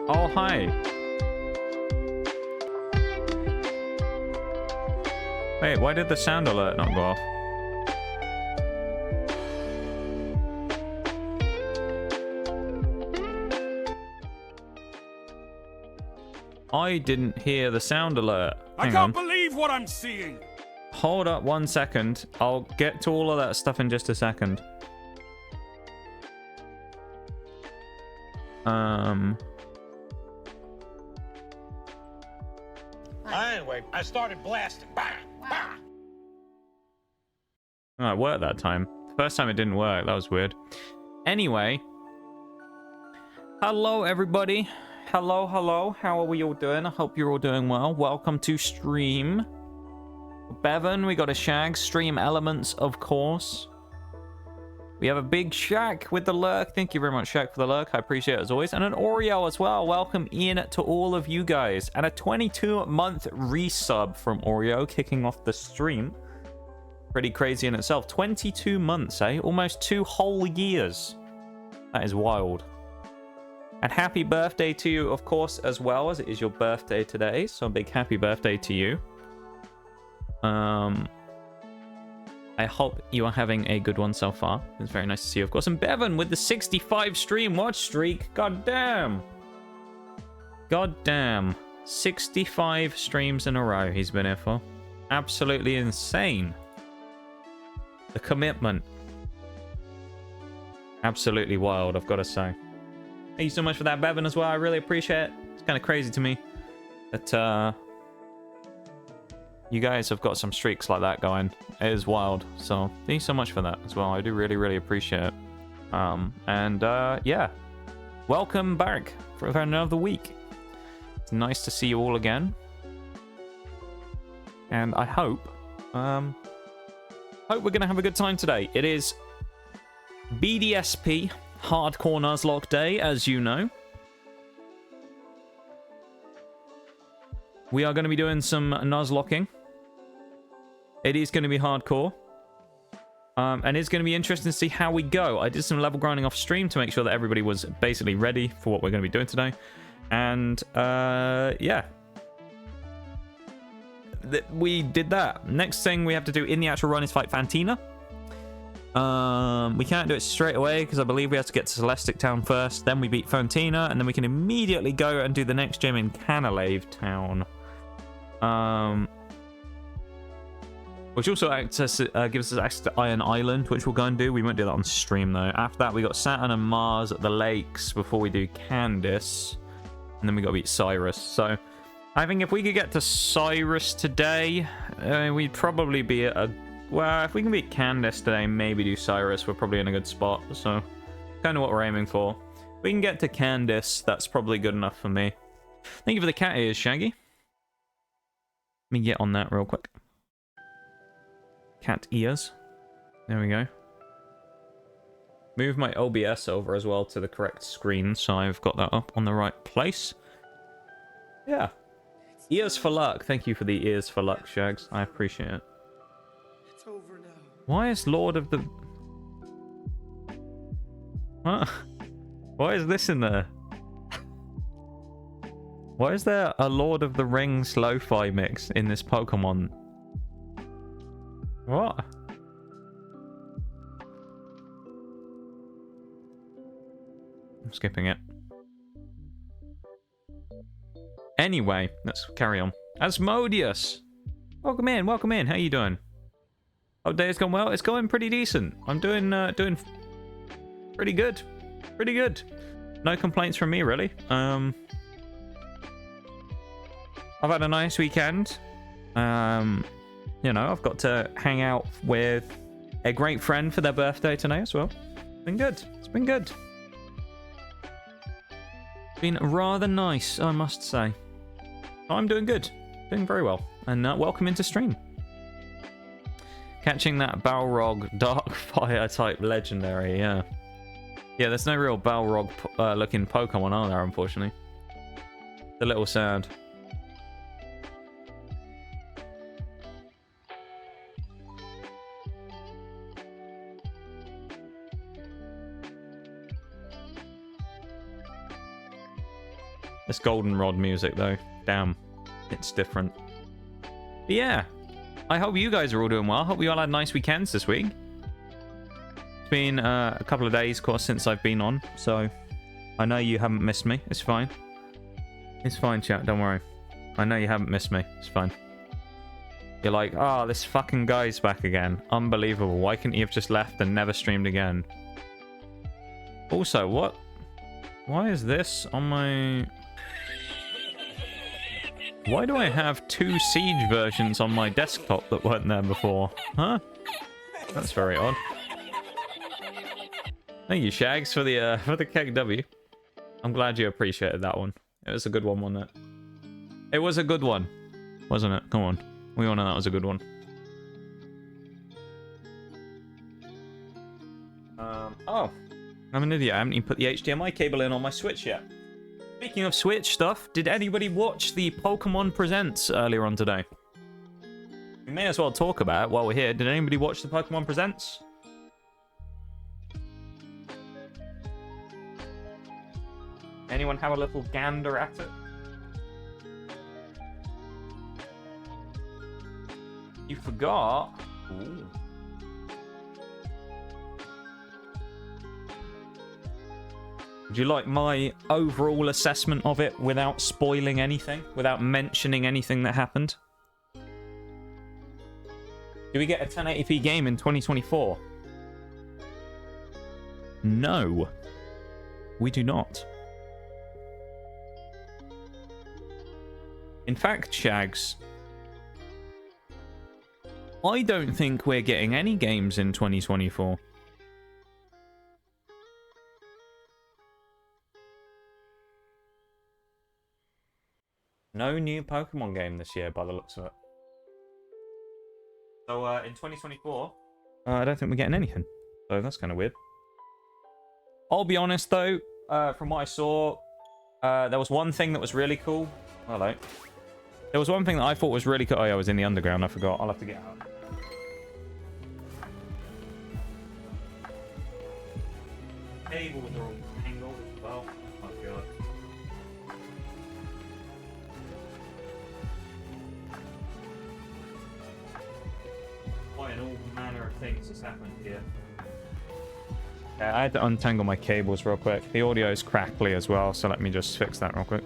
Oh, hi. Wait, why did the sound alert not go off? I didn't hear the sound alert. I can't believe what I'm seeing. Hold up 1 second. I'll get to all of that stuff in just a second. Anyway, I started blasting. Bah, bah. Oh, it worked that time. The first time it didn't work. That was weird. Anyway. Hello, everybody. Hello, hello. How are we all doing? I hope you're all doing well. Welcome to stream. Bevan, we got a Shag. Stream elements, of course. We have a big Shaq with the lurk. Thank you very much, Shaq, for the lurk. I appreciate it as always. And an Oreo as well. Welcome in to all of you guys. And a 22-month resub from Oreo kicking off the stream. Pretty crazy in itself. 22 months, eh? Almost 2 whole years. That is wild. And happy birthday to you, of course, as well, as it is your birthday today. So a big happy birthday to you. I hope you are having a good one so far. It's very nice to see you, of course. And Bevan with the 65 stream watch streak. God damn. God damn. 65 streams in a row he's been here for. Absolutely insane. The commitment. Absolutely wild, I've got to say. Thank you so much for that, Bevan, as well. I really appreciate it. It's kind of crazy to me that you guys have got some streaks like that going. It is wild. So thank you so much for that as well. I do really, really appreciate it. Yeah. Welcome back for another week. It's nice to see you all again. And I hope we're going to have a good time today. It is BDSP Hardcore Nuzlocke Day, as you know. We are going to be doing some nuzlocking. It is going to be hardcore. And it's going to be interesting to see how we go. I did some level grinding off stream to make sure that everybody was basically ready for what we're going to be doing today. And, yeah. We did that. Next thing we have to do in the actual run is fight Fantina. We can't do it straight away because I believe we have to get to Celestic Town first. Then we beat Fantina, and then we can immediately go and do the next gym in Canalave Town. Which also gives us access to Iron Island, which we'll go and do. We won't do that on stream, though. After that, we got Saturn and Mars at the lakes before we do Candice. And then we got to beat Cyrus. So, I think if we could get to Cyrus today, we'd probably be at a... Well, if we can beat Candice today, maybe do Cyrus, we're probably in a good spot. So, kind of what we're aiming for. If we can get to Candice, that's probably good enough for me. Thank you for the cat ears, Shaggy. Let me get on that real quick. Cat ears. There we go. Move my OBS over as well to the correct screen, so I've got that up on the right place. Yeah. Ears for luck. Thank you for the ears for luck, Shags. I appreciate it. It's over now. Why is Lord of the... What? Why is this in there? Why is there a Lord of the Rings lo-fi mix in this Pokemon? What? I'm skipping it. Anyway, let's carry on. Asmodeus! Welcome in, welcome in. How you doing? Oh, day has gone well. It's going pretty decent. I'm doing pretty good. Pretty good. No complaints from me, really. I've had a nice weekend. You know, I've got to hang out with a great friend for their birthday today as well. It's been good. It's been good. Been rather nice, I must say. I'm doing good. Doing very well. And welcome into stream. Catching that Balrog Dark Fire type legendary, yeah. Yeah, there's no real Balrog looking Pokemon, are there, unfortunately? It's a little sad. This goldenrod music, though. Damn. It's different. But yeah. I hope you guys are all doing well. I hope you all had nice weekends this week. It's been a couple of days, of course, since I've been on. So, I know you haven't missed me. It's fine. It's fine, chat. Don't worry. I know you haven't missed me. It's fine. You're like, oh, this fucking guy's back again. Unbelievable. Why couldn't you have just left and never streamed again? Also, what? Why is this on my... Why do I have 2 Siege versions on my desktop that weren't there before? Huh? That's very odd. Thank you, Shags, for the KW. I'm glad you appreciated that one. It was a good one, wasn't it? It was a good one, wasn't it? Come on. We all know that was a good one. Oh. I'm an idiot. I haven't even put the HDMI cable in on my Switch yet. Speaking of Switch stuff, did anybody watch the Pokemon Presents earlier on today? We may as well talk about it while we're here. Did anybody watch the Pokemon Presents? Anyone have a little gander at it? You forgot? Ooh. Would you like my overall assessment of it without spoiling anything? Without mentioning anything that happened? Do we get a 1080p game in 2024? No. We do not. In fact, Shags, I don't think we're getting any games in 2024. No new Pokemon game this year, by the looks of it. So, in 2024, I don't think we're getting anything. So, that's kind of weird. I'll be honest, though, from what I saw, there was one thing that was really cool. Hello. There was one thing that I thought was really cool. Oh, yeah, I was in the underground. I forgot. I'll have to get out. Cables are all tangled as well. Oh, God. Quite all manner of things has happened here. Yeah, I had to untangle my cables real quick. The audio is crackly as well, so let me just fix that real quick.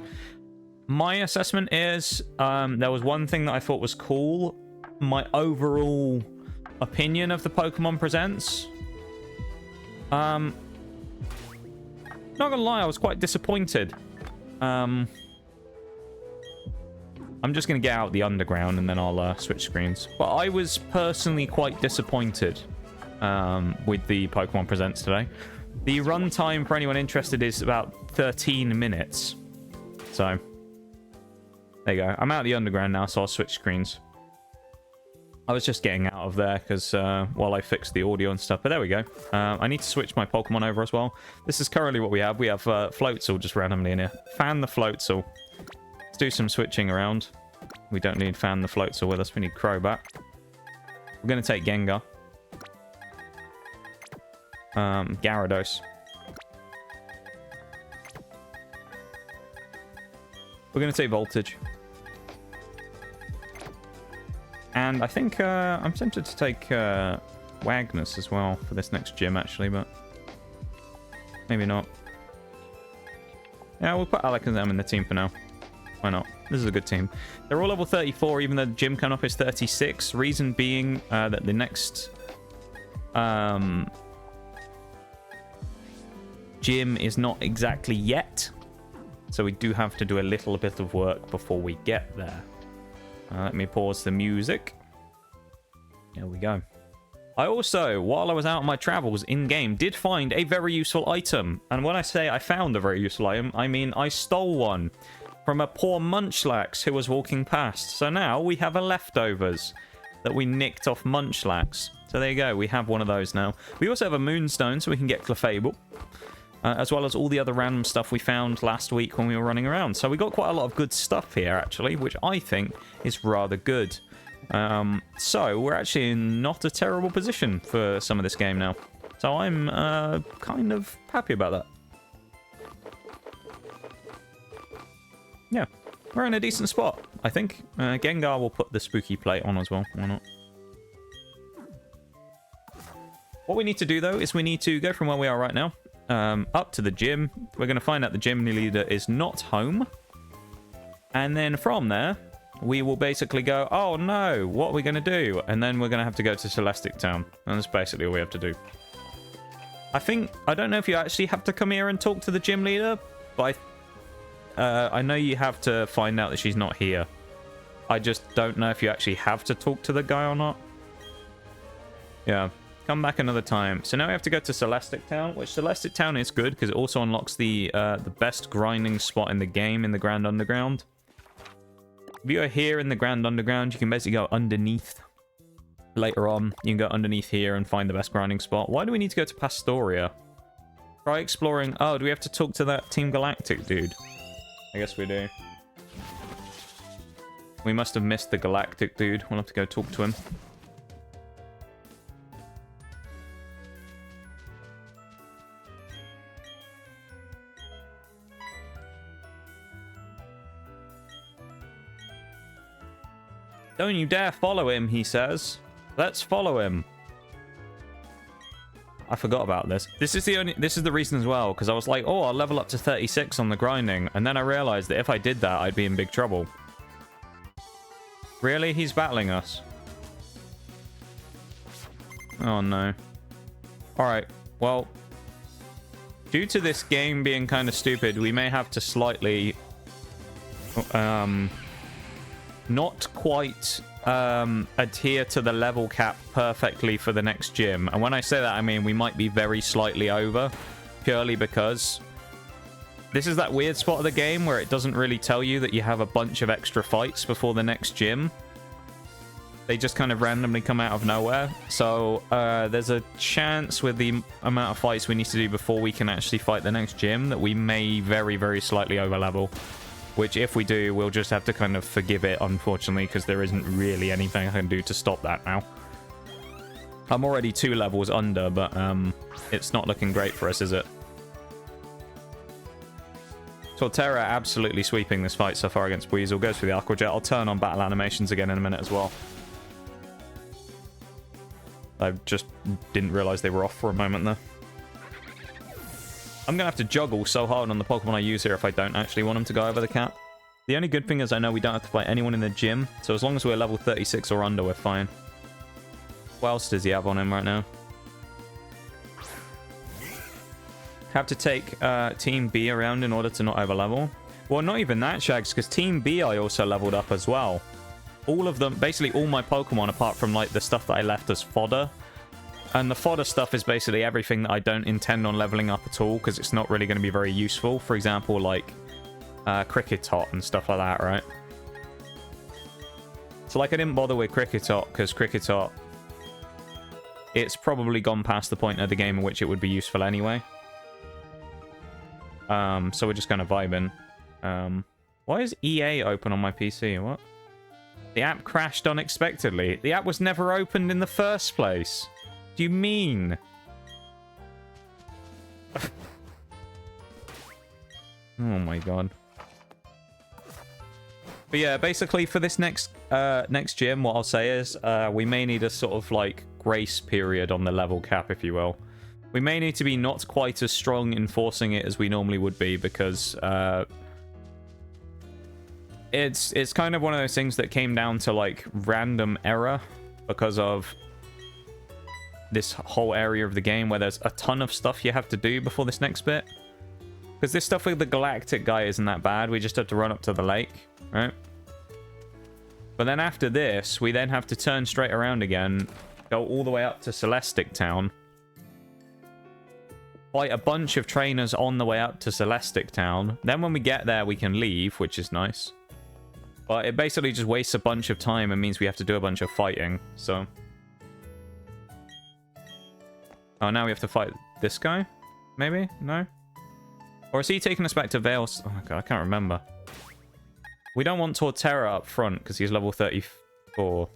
My assessment is there was one thing that I thought was cool. My overall opinion of the Pokemon Presents. Not gonna lie, I was quite disappointed. I'm just gonna get out the underground and then I'll switch screens. But I was personally quite disappointed with the Pokemon Presents today. The runtime for anyone interested is about 13 minutes. So there you go. I'm out of the underground now, so I'll switch screens. I was just getting out of there because while I fixed the audio and stuff. But there we go. I need to switch my Pokemon over as well. This is currently what we have. We have Floatzel just randomly in here. Fan the Floatzel. Let's do some switching around. We don't need Fan the Floatzel with us. We need Crobat. We're going to take Gengar. Gyarados. We're going to take Voltage. And I think I'm tempted to take Wagnus as well for this next gym, actually, but maybe not. Yeah, we'll put Alakazam in the team for now. Why not? This is a good team. They're all level 34, even though the gym come up is 36. Reason being that the next gym is not exactly yet. So we do have to do a little bit of work before we get there. Let me pause the music. There we go. I also, while I was out on my travels in-game, did find a very useful item. And when I say I found a very useful item, I mean I stole one from a poor Munchlax who was walking past. So now we have a leftovers that we nicked off Munchlax. So there you go, we have one of those now. We also have a Moonstone, so we can get Clefable. As well as all the other random stuff we found last week when we were running around. So we got quite a lot of good stuff here, actually, which I think is rather good. So we're actually in not a terrible position for some of this game now. So I'm kind of happy about that. yeah, we're in a decent spot, I think. Gengar will put the spooky plate on as well. Why not? What we need to do, though, is we need to go from where we are right now up to the gym. We're going to find out the gym leader is not home. And then from there, we will basically go, oh no, what are we going to do? And then we're going to have to go to Celestic Town. And that's basically all we have to do. I don't know if you actually have to come here and talk to the gym leader, but I know you have to find out that she's not here. I just don't know if you actually have to talk to the guy or not. Yeah. Come back another time. So now we have to go to Celestic Town, which Celestic Town is good because it also unlocks the best grinding spot in the game in the Grand Underground. If you are here in the Grand Underground, you can basically go underneath. Later on, you can go underneath here and find the best grinding spot. Why do we need to go to Pastoria? Try exploring. Oh, do we have to talk to that Team Galactic dude? I guess we do. We must have missed the Galactic dude. We'll have to go talk to him. Don't you dare follow him, he says. Let's follow him. I forgot about this. This is the reason as well, because I was like, oh, I'll level up to 36 on the grinding, and then I realized that if I did that, I'd be in big trouble. Really? He's battling us. Oh no. Alright, well, due to this game being kind of stupid, we may have to slightly not quite adhere to the level cap perfectly for the next gym. And when I say that, I mean we might be very slightly over, purely because this is that weird spot of the game where it doesn't really tell you that you have a bunch of extra fights before the next gym. They just kind of randomly come out of nowhere. So there's a chance with the amount of fights we need to do before we can actually fight the next gym that we may very, very slightly over level. Which, if we do, we'll just have to kind of forgive it, unfortunately, because there isn't really anything I can do to stop that now. I'm already 2 levels under, but it's not looking great for us, is it? Torterra absolutely sweeping this fight so far against Weasel. Goes for the Aqua Jet. I'll turn on battle animations again in a minute as well. I just didn't realize they were off for a moment there. I'm going to have to juggle so hard on the Pokemon I use here if I don't actually want them to go over the cap. The only good thing is I know we don't have to fight anyone in the gym, so as long as we're level 36 or under, we're fine. What else does he have on him right now? Have to take Team B around in order to not overlevel. Well, not even that, Shags, because Team B I also leveled up as well. All of them, basically all my Pokemon, apart from like the stuff that I left as fodder. And the fodder stuff is basically everything that I don't intend on leveling up at all, because it's not really going to be very useful. For example, like Cricketot and stuff like that, right? So like I didn't bother with Cricketot, because Cricketot, it's probably gone past the point of the game in which it would be useful anyway. So we're just kind of vibing. Why is EA open on my PC? What? The app crashed unexpectedly. The app was never opened in the first place. Do you mean? Oh my god. But yeah, basically for this next gym, what I'll say is we may need a sort of like grace period on the level cap, if you will. We may need to be not quite as strong enforcing it as we normally would be, because it's kind of one of those things that came down to like random error because of this whole area of the game where there's a ton of stuff you have to do before this next bit. Because this stuff with the Galactic guy isn't that bad. We just have to run up to the lake, right? But then after this, we then have to turn straight around again, go all the way up to Celestic Town, fight a bunch of trainers on the way up to Celestic Town. Then when we get there, we can leave, which is nice. But it basically just wastes a bunch of time and means we have to do a bunch of fighting, so... Oh, now we have to fight this guy? Maybe? No? Or is he taking us back to Vale's? Oh, God, I can't remember. We don't want Torterra up front, because he's level 34.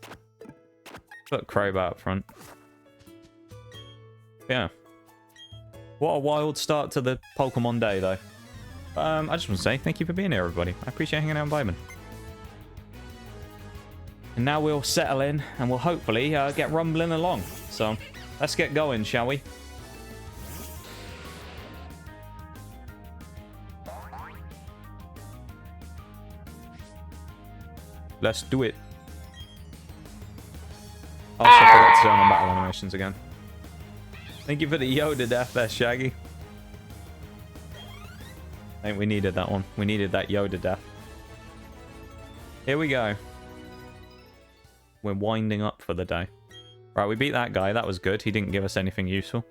Put Crobat up front. Yeah. What a wild start to the Pokemon day, though. I just want to say thank you for being here, everybody. I appreciate hanging out with Byron. And now we'll settle in and we'll hopefully get rumbling along. So let's get going, shall we? Let's do it. I also forgot to turn on battle animations again. Thank you for the Yoda death there, Shaggy. I think we needed that one. We needed that Yoda death. Here we go. We're winding up for the day. Right, we beat that guy. That was good. He didn't give us anything useful.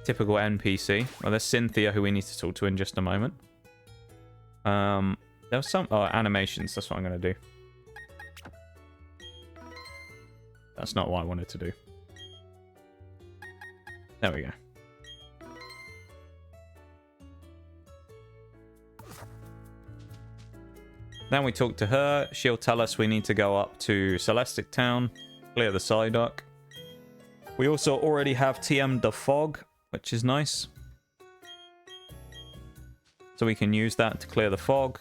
Typical NPC. Well, there's Cynthia, who we need to talk to in just a moment. There was some... Oh, animations. That's what I'm going to do. That's not what I wanted to do. There we go. Then we talk to her. She'll tell us we need to go up to Celestic Town, clear the Psyduck. We also already have TM'd the fog, which is nice. So we can use that to clear the fog.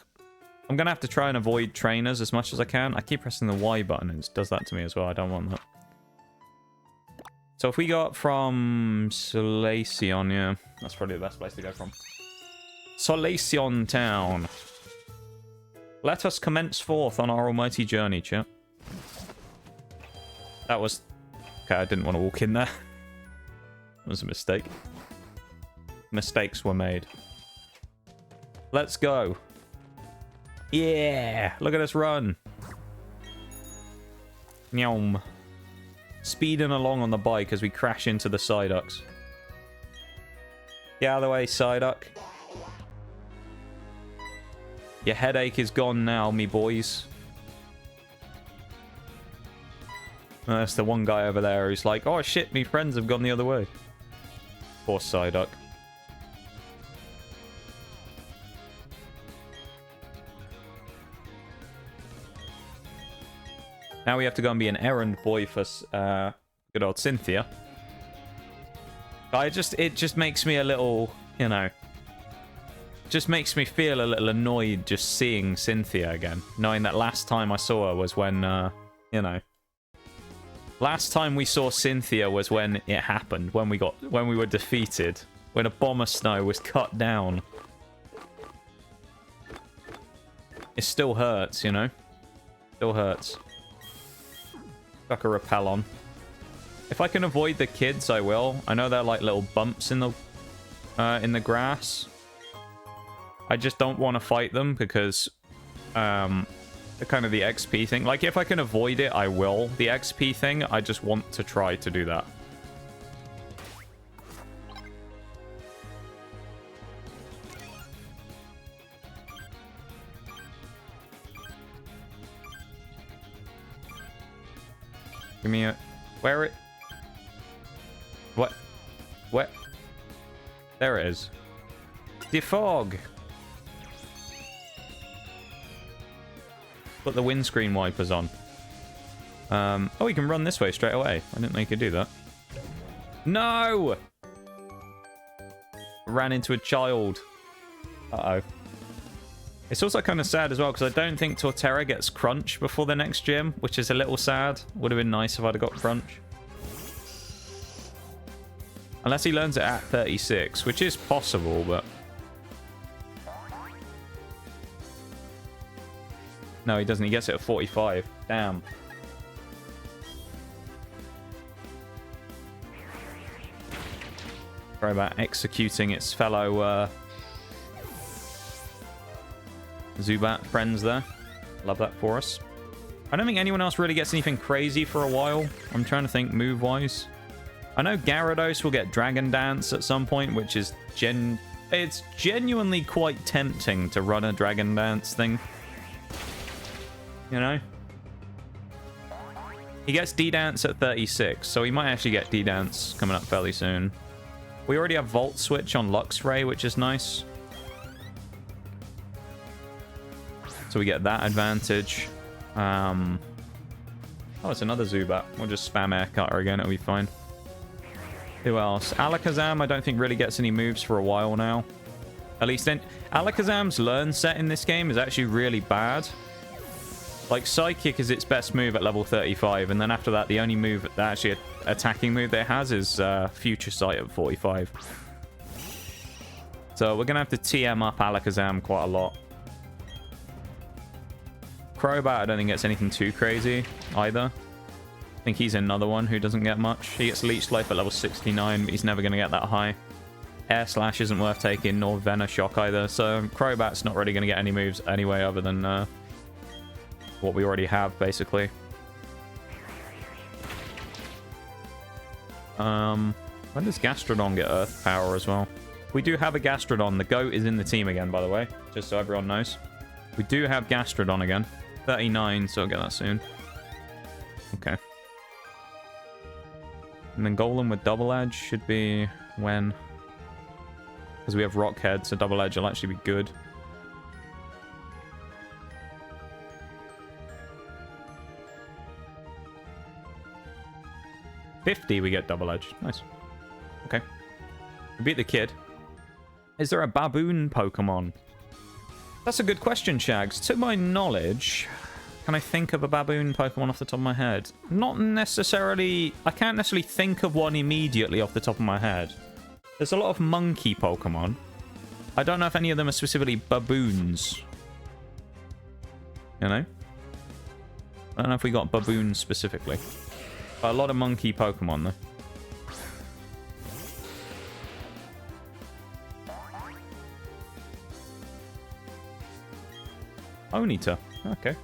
I'm going to have to try and avoid trainers as much as I can. I keep pressing the Y button and it does that to me as well. I don't want that. So if we go up from Solaceon, yeah, that's probably the best place to go from. Solaceon Town. Let us commence forth on our almighty journey, chat. That was... Okay, I didn't want to walk in there. That was a mistake. Mistakes were made. Let's go. Yeah! Look at us run. Nyom. Speeding along on the bike as we crash into the Psyducks. Get out of the way, Psyduck. Your headache is gone now, me boys. That's the one guy over there who's like, oh shit, me friends have gone the other way. Poor Psyduck. Now we have to go and be an errand boy for good old Cynthia. It just makes me a little, you know... Just makes me feel a little annoyed just seeing Cynthia again. Knowing that last time I saw her was when, you know... Last time we saw Cynthia was when it happened. When we were defeated. When a bomber snow was cut down. It still hurts, you know? Still hurts. Chuck a repel on. If I can avoid the kids, I will. I know they're like little bumps in the grass. I just don't want to fight them because the kind of the XP thing. Like if I can avoid it, I will. The XP thing, I just want to try to do that. Give me a... Where it... What? What? There it is. The fog! Put the windscreen wipers on. Oh, we can run this way straight away. I didn't know you could do that. No! Ran into a child. Uh-oh. It's also kind of sad as well, because I don't think Torterra gets Crunch before the next gym, which is a little sad. Would have been nice if I'd have got Crunch. Unless he learns it at 36, which is possible, but... No, he doesn't. He gets it at 45. Damn. Sorry about executing its fellow... Zubat friends there. Love that for us. I don't think anyone else really gets anything crazy for a while. I'm trying to think move-wise. I know Gyarados will get Dragon Dance at some point, which is it's genuinely quite tempting to run a Dragon Dance thing. You know? He gets D-Dance at 36, so he might actually get D-Dance coming up fairly soon. We already have Volt Switch on Luxray, which is nice. So we get that advantage. Oh, it's another Zubat. We'll just spam Air Cutter again. It'll be fine. Who else? Alakazam, I don't think really gets any moves for a while now. At least then, Alakazam's learn set in this game is actually really bad. Like, Psychic is its best move at level 35, and then after that, the only move, actually attacking move that it has is Future Sight at 45. So we're going to have to TM up Alakazam quite a lot. Crobat, I don't think gets anything too crazy either. I think he's another one who doesn't get much. He gets Leech Life at level 69, but he's never going to get that high. Air Slash isn't worth taking, nor Venoshock either. So Crobat's not really going to get any moves anyway, other than what we already have, basically. When does Gastrodon get Earth Power as well? We do have a Gastrodon. The GOAT is in the team again, by the way, just so everyone knows. We do have Gastrodon again. 39, so I'll get that soon. Okay. And then Golem with Double Edge should be when? Because we have Rock Head, so Double Edge will actually be good. $50 we get Double Edge. Nice. Okay. We beat the kid. Is there a baboon Pokemon? That's a good question, Shags. To my knowledge, can I think of a baboon Pokemon off the top of my head? Not necessarily... I can't necessarily think of one immediately off the top of my head. There's a lot of monkey Pokemon. I don't know if any of them are specifically baboons. You know? I don't know if we got baboons specifically. But a lot of monkey Pokemon, though. Onita. Okay.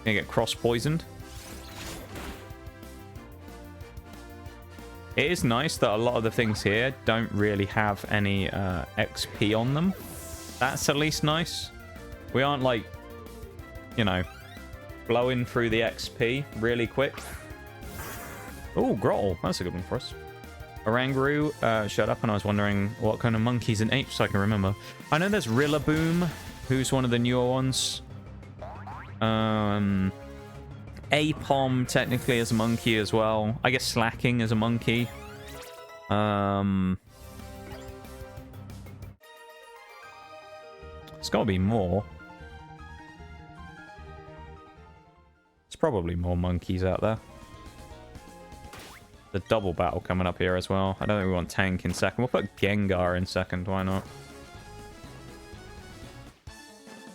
Gonna get cross-poisoned. It is nice that a lot of the things here don't really have any XP on them. That's at least nice. We aren't, like, you know, blowing through the XP really quick. Oh, Grottle. That's a good one for us. Oranguru showed up and I was wondering what kind of monkeys and apes I can remember. I know there's Rillaboom, who's one of the newer ones. Apom technically is a monkey as well. I guess Slacking is a monkey. It's got to be more. There's probably more monkeys out there. The double battle coming up here as well. I don't think we want Tank in second. We'll put Gengar in second. Why not?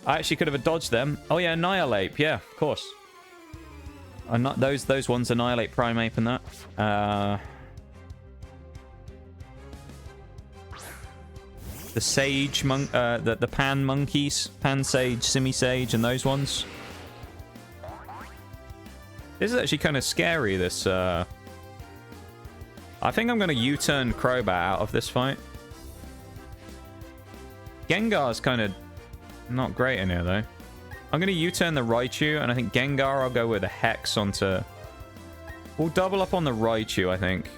I actually could have dodged them. Oh yeah, Annihilate. Yeah, of course. Not those ones, Annihilate, Primeape, and that. The Sage monk, the Pan monkeys, Pan Sage, Simisage, and those ones. This is actually kind of scary. This. I think I'm going to U-turn Crobat out of this fight. Gengar's kind of not great in here, though. I'm going to U-turn the Raichu, and I think Gengar I'll go with a Hex onto... We'll double up on the Raichu, I think.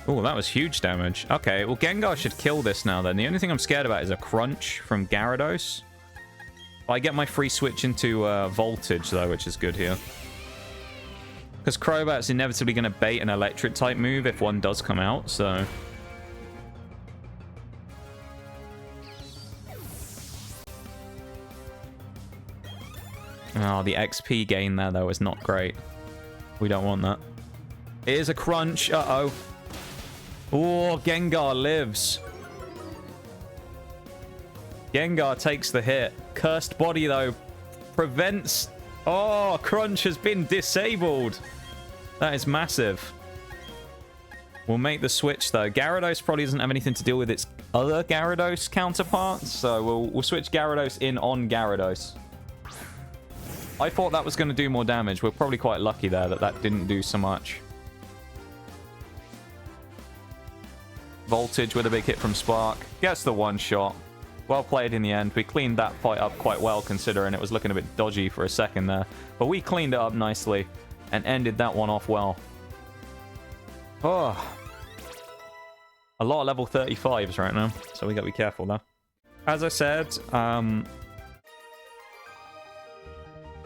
Oh, that was huge damage. Okay, well, Gengar should kill this now, then. The only thing I'm scared about is a Crunch from Gyarados. I get my free switch into Voltage, though, which is good here. Because Crobat's inevitably going to bait an Electric-type move if one does come out, so... Oh, the XP gain there, though, is not great. We don't want that. It is a Crunch. Uh-oh. Oh, Gengar lives. Gengar takes the hit. Cursed Body, though, prevents... Oh, Crunch has been disabled. That is massive. We'll make the switch, though. Gyarados probably doesn't have anything to deal with its other Gyarados counterparts, so we'll switch Gyarados in on Gyarados. I thought that was going to do more damage. We're probably quite lucky there that that didn't do so much. Voltage with a big hit from Spark. Gets the one shot. Well played in the end. We cleaned that fight up quite well, considering it was looking a bit dodgy for a second there. But we cleaned it up nicely and ended that one off well. Oh. A lot of level 35s right now, so we got to be careful there. As I said,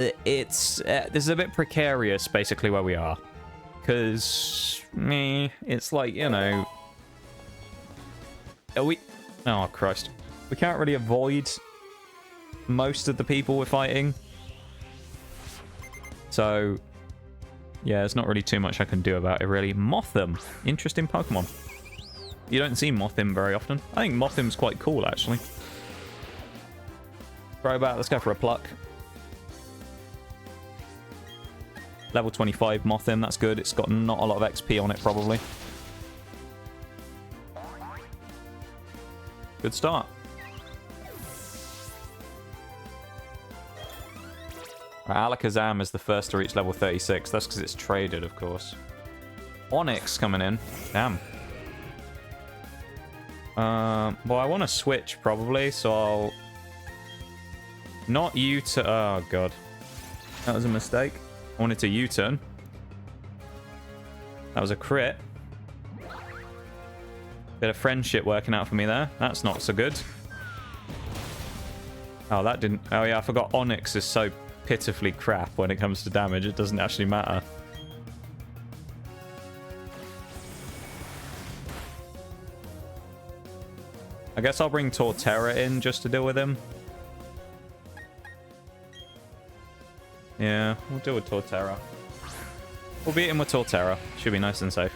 this is a bit precarious, basically, where we are. Because, it's like, you know... Oh, Christ. We can't really avoid most of the people we're fighting. So, yeah, there's not really too much I can do about it, really. Mothim. Interesting Pokemon. You don't see Mothim very often. I think Mothim's quite cool, actually. Throwback, let's go for a pluck. Level 25 Mothim, that's good. It's got not a lot of XP on it, probably. Good start. Right, Alakazam is the first to reach level 36. That's because it's traded, of course. Onyx coming in. Damn. Well, I want to switch, probably, so I'll... Not U-turn. Oh, God. That was a mistake. I wanted to U-turn. That was a crit. Bit of friendship working out for me there. That's not so good. Oh, that didn't... Oh, yeah, I forgot Onyx is so pitifully crap when it comes to damage. It doesn't actually matter. I guess I'll bring Torterra in just to deal with him. Yeah, we'll deal with Torterra. We'll beat him with Torterra. Should be nice and safe.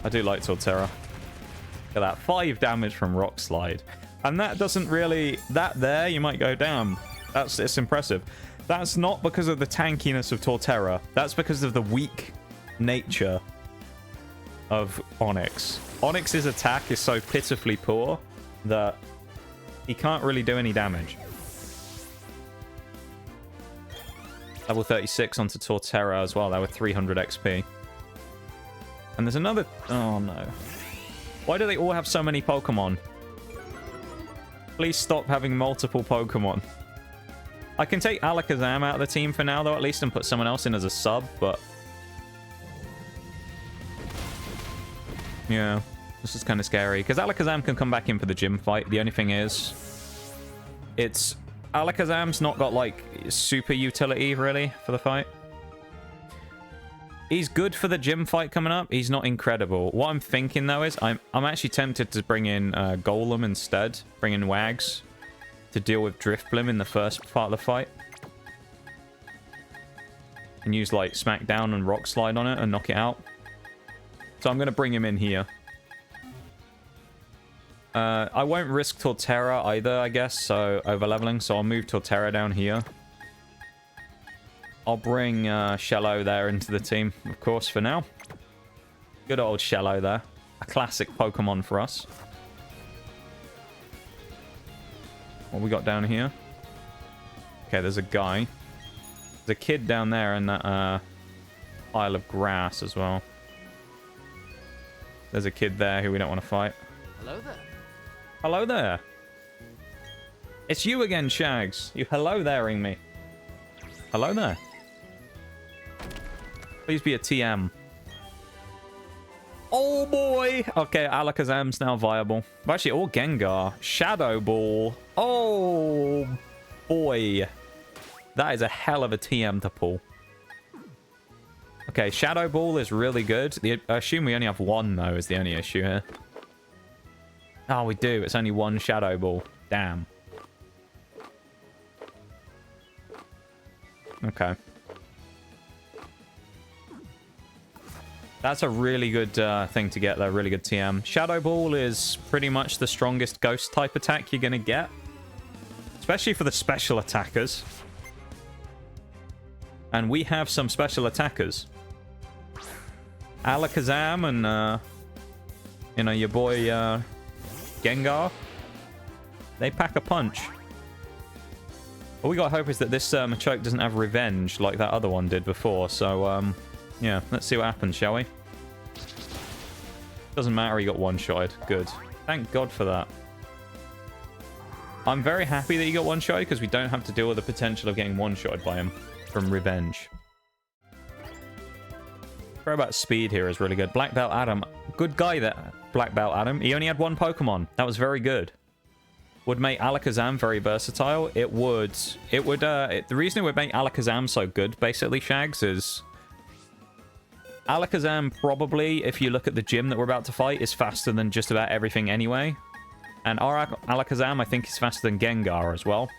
I do like Torterra. Look at that. 5 damage from Rock Slide. And that doesn't really... That there, you might go, damn. It's impressive. That's not because of the tankiness of Torterra. That's because of the weak nature of Onyx. Onyx's attack is so pitifully poor that he can't really do any damage. Level 36 onto Torterra as well. That with 300 XP. And there's another... Oh, no. Why do they all have so many Pokemon? Please stop having multiple Pokemon. I can take Alakazam out of the team for now, though, at least, and put someone else in as a sub, but... Yeah, this is kind of scary. Because Alakazam can come back in for the gym fight. The only thing is... It's... Alakazam's not got, like, super utility, really, for the fight. He's good for the gym fight coming up. He's not incredible. What I'm thinking, though, is I'm actually tempted to bring in Golem instead. Bring in Wags to deal with Drifblim in the first part of the fight. And use, like, Smackdown and Rock Slide on it and knock it out. So I'm going to bring him in here. I won't risk Torterra either, I guess, so over-leveling. So I'll move Torterra down here. I'll bring Shello there into the team, of course, for now. Good old Shello there. A classic Pokemon for us. What we got down here? Okay, there's a guy. There's a kid down there in that pile of grass as well. There's a kid there who we don't want to fight. Hello there. Hello there. It's you again, Shags. You hello there-ing me. Hello there. Please be a TM. Oh boy! Okay, Alakazam's now viable. Well, actually, all Gengar. Shadow Ball. Oh boy. That is a hell of a TM to pull. Okay, Shadow Ball is really good. I assume we only have one, though, is the only issue here. Oh, we do. It's only one Shadow Ball. Damn. Okay. That's a really good thing to get there. Really good TM. Shadow Ball is pretty much the strongest ghost type attack you're going to get. Especially for the special attackers. And we have some special attackers. Alakazam and, you know, your boy Gengar. They pack a punch. All we gotta hope is that this Machoke doesn't have revenge like that other one did before. So, yeah, let's see what happens, shall we? Doesn't matter, he got one-shotted. Good. Thank God for that. I'm very happy that he got one-shotted because we don't have to deal with the potential of getting one-shotted by him from revenge. Throwback speed here is really good. Black Belt Adam. Good guy, that Black Belt Adam. He only had one Pokemon. That was very good. would make Alakazam very versatile. It would. The reason it would make Alakazam so good, basically, Shags, is Alakazam probably, if you look at the gym that we're about to fight, is faster than just about everything anyway. And our Alakazam, I think, is faster than Gengar as well.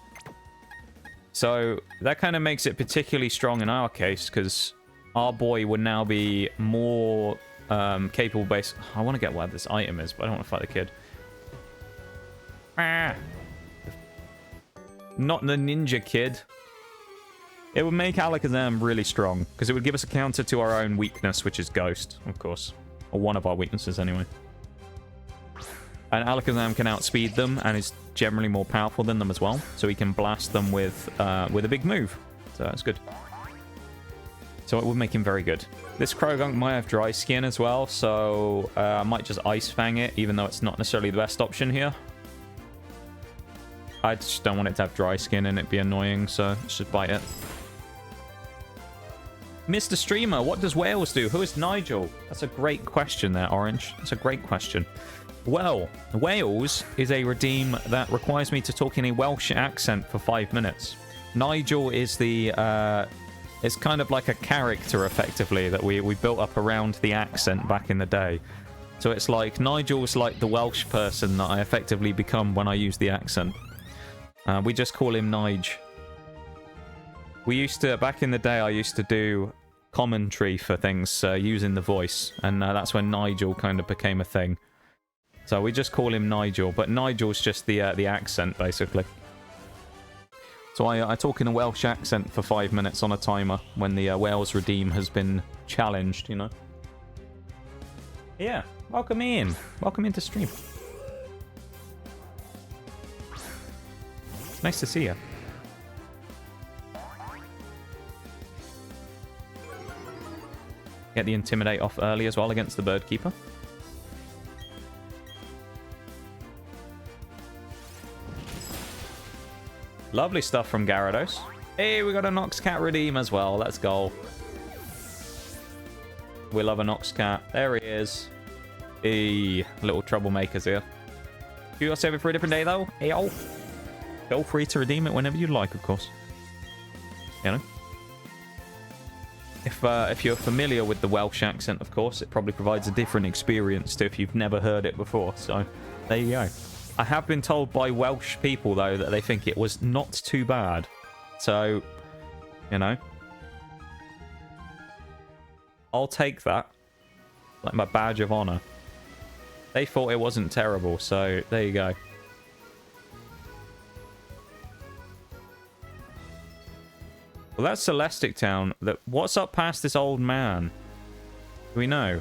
So that kind of makes it particularly strong in our case, because our boy would now be more capable base. I want to get what this item is, but I don't want to fight the kid. Ah. Not the ninja kid. It would make Alakazam really strong, because it would give us a counter to our own weakness, which is Ghost, of course. Or one of our weaknesses, anyway. And Alakazam can outspeed them, and is generally more powerful than them as well. So he can blast them with a big move. So that's good. So it would make him very good. This Krogunk might have dry skin as well, so I might just Ice Fang it, even though it's not necessarily the best option here. I just don't want it to have dry skin and it be annoying, so let's just bite it. Mr. Streamer, what does Wales do? Who is Nigel? That's a great question there, Orange. That's a great question. Well, Wales is a redeem that requires me to talk in a Welsh accent for 5 minutes. Nigel is the... it's kind of like a character, effectively, that we built up around the accent back in the day. So it's like, Nigel's like the Welsh person that I effectively become when I use the accent. We just call him Nige. We used to, back in the day, I used to do commentary for things using the voice, and that's when Nigel kind of became a thing. So we just call him Nigel, but Nigel's just the accent, basically. So I talk in a Welsh accent for 5 minutes on a timer when the Wales Redeem has been challenged, you know. Yeah, welcome in. Welcome into stream. Nice to see you. Get the Intimidate off early as well against the Bird Keeper. Lovely stuff from Gyarados. Hey, we got a Noxcat Redeem as well. Let's go. We love a Noxcat. There he is. Hey, little troublemakers here. You got to save it for a different day, though. Hey, yo. Feel free to redeem it whenever you like, of course. You know? If you're familiar with the Welsh accent, of course, it probably provides a different experience to if you've never heard it before. So, there you go. I have been told by Welsh people, though, that they think it was not too bad. So, you know. I'll take that. Like my badge of honor. They thought it wasn't terrible, so there you go. Well, that's Celestic Town. What's up past this old man? Do we know?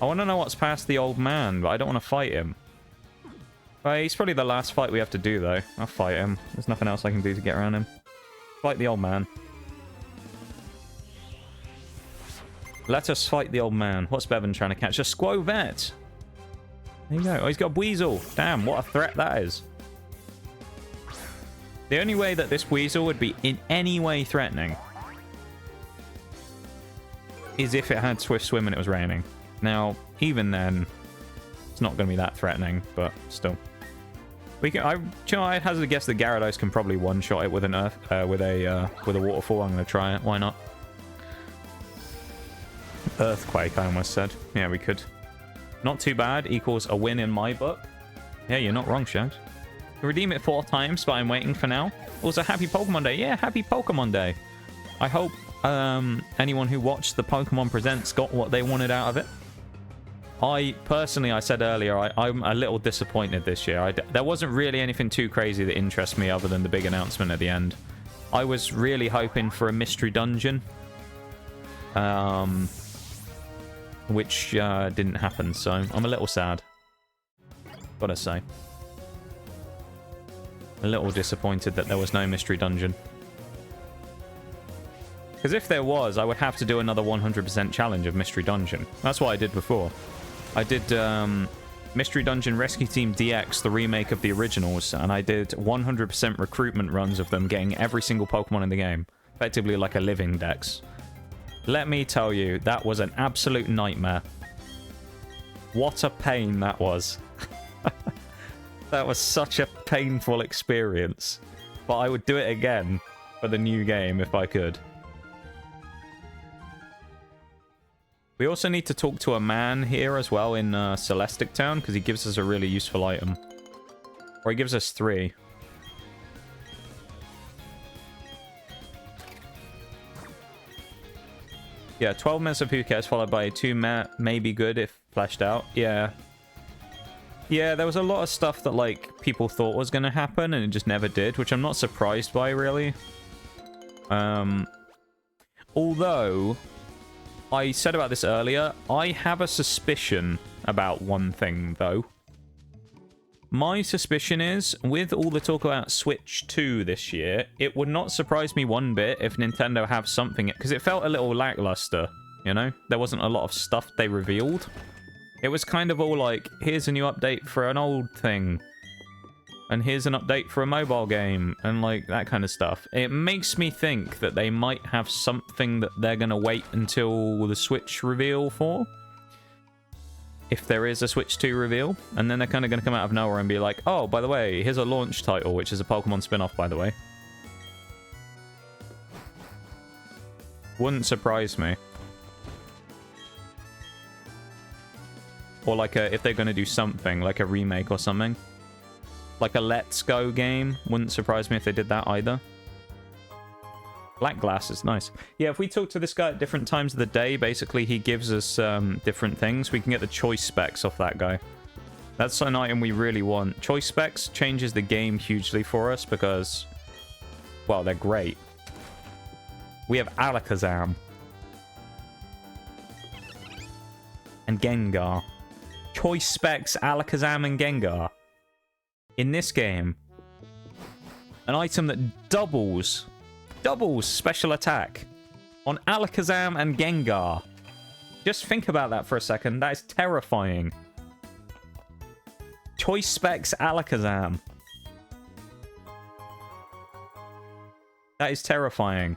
I want to know what's past the old man, but I don't want to fight him. He's probably the last fight we have to do, though. I'll fight him. There's nothing else I can do to get around him. Fight the old man. Let us fight the old man. What's Bevan trying to catch? A Squovet. There you go. Oh, he's got a Weasel. Damn, what a threat that is. The only way that this Weasel would be in any way threatening is if it had Swift Swim and it was raining. Now, even then, it's not going to be that threatening, but still. We can. I'd hazard a guess that Gyarados can probably one-shot it with an with a waterfall. I'm going to try it. Why not? Earthquake, I almost said. Yeah, we could. Not too bad. Equals a win in my book. Yeah, you're not wrong, Shags. Redeem it 4 times, but I'm waiting for now. Also, happy Pokemon Day. Yeah, happy Pokemon Day. I hope anyone who watched the Pokemon Presents got what they wanted out of it. I said earlier, I'm a little disappointed this year. There wasn't really anything too crazy that interests me other than the big announcement at the end. I was really hoping for a mystery dungeon, which didn't happen, so I'm a little sad. Gotta say. A little disappointed that there was no mystery dungeon. Because if there was, I would have to do another 100% challenge of mystery dungeon. That's what I did before. I did Mystery Dungeon Rescue Team DX, the remake of the originals, and I did 100% recruitment runs of them, getting every single Pokemon in the game. Effectively like a living dex. Let me tell you, that was an absolute nightmare. What a pain that was. That was such a painful experience. But I would do it again for the new game if I could. We also need to talk to a man here as well in Celestic Town, because he gives us a really useful item. Or he gives us 3. Yeah, 12 minutes of Who Cares followed by 2 may be good if fleshed out. Yeah. Yeah, there was a lot of stuff that, like, people thought was going to happen and it just never did, which I'm not surprised by, really. Although, I said about this earlier, I have a suspicion about one thing, though. My suspicion is, with all the talk about Switch 2 this year, it would not surprise me one bit if Nintendo have something, because it felt a little lackluster, you know? There wasn't a lot of stuff they revealed. It was kind of all like, here's a new update for an old thing, and here's an update for a mobile game, and like, that kind of stuff. It makes me think that they might have something that they're gonna wait until the Switch reveal for. If there is a Switch 2 reveal, and then they're kind of going to come out of nowhere and be like, oh, by the way, here's a launch title, which is a Pokemon spin-off, by the way. Wouldn't surprise me. Or like if they're going to do something, like a remake or something. Like a Let's Go game. Wouldn't surprise me if they did that either. Black glasses, nice. Yeah, if we talk to this guy at different times of the day, basically he gives us different things. We can get the choice specs off that guy. That's an item we really want. Choice specs changes the game hugely for us because, well, they're great. We have Alakazam. And Gengar. Choice specs, Alakazam and Gengar. In this game. An item that doubles special attack on Alakazam and Gengar. Just think about that for a second. That is terrifying. Choice specs Alakazam. That is terrifying.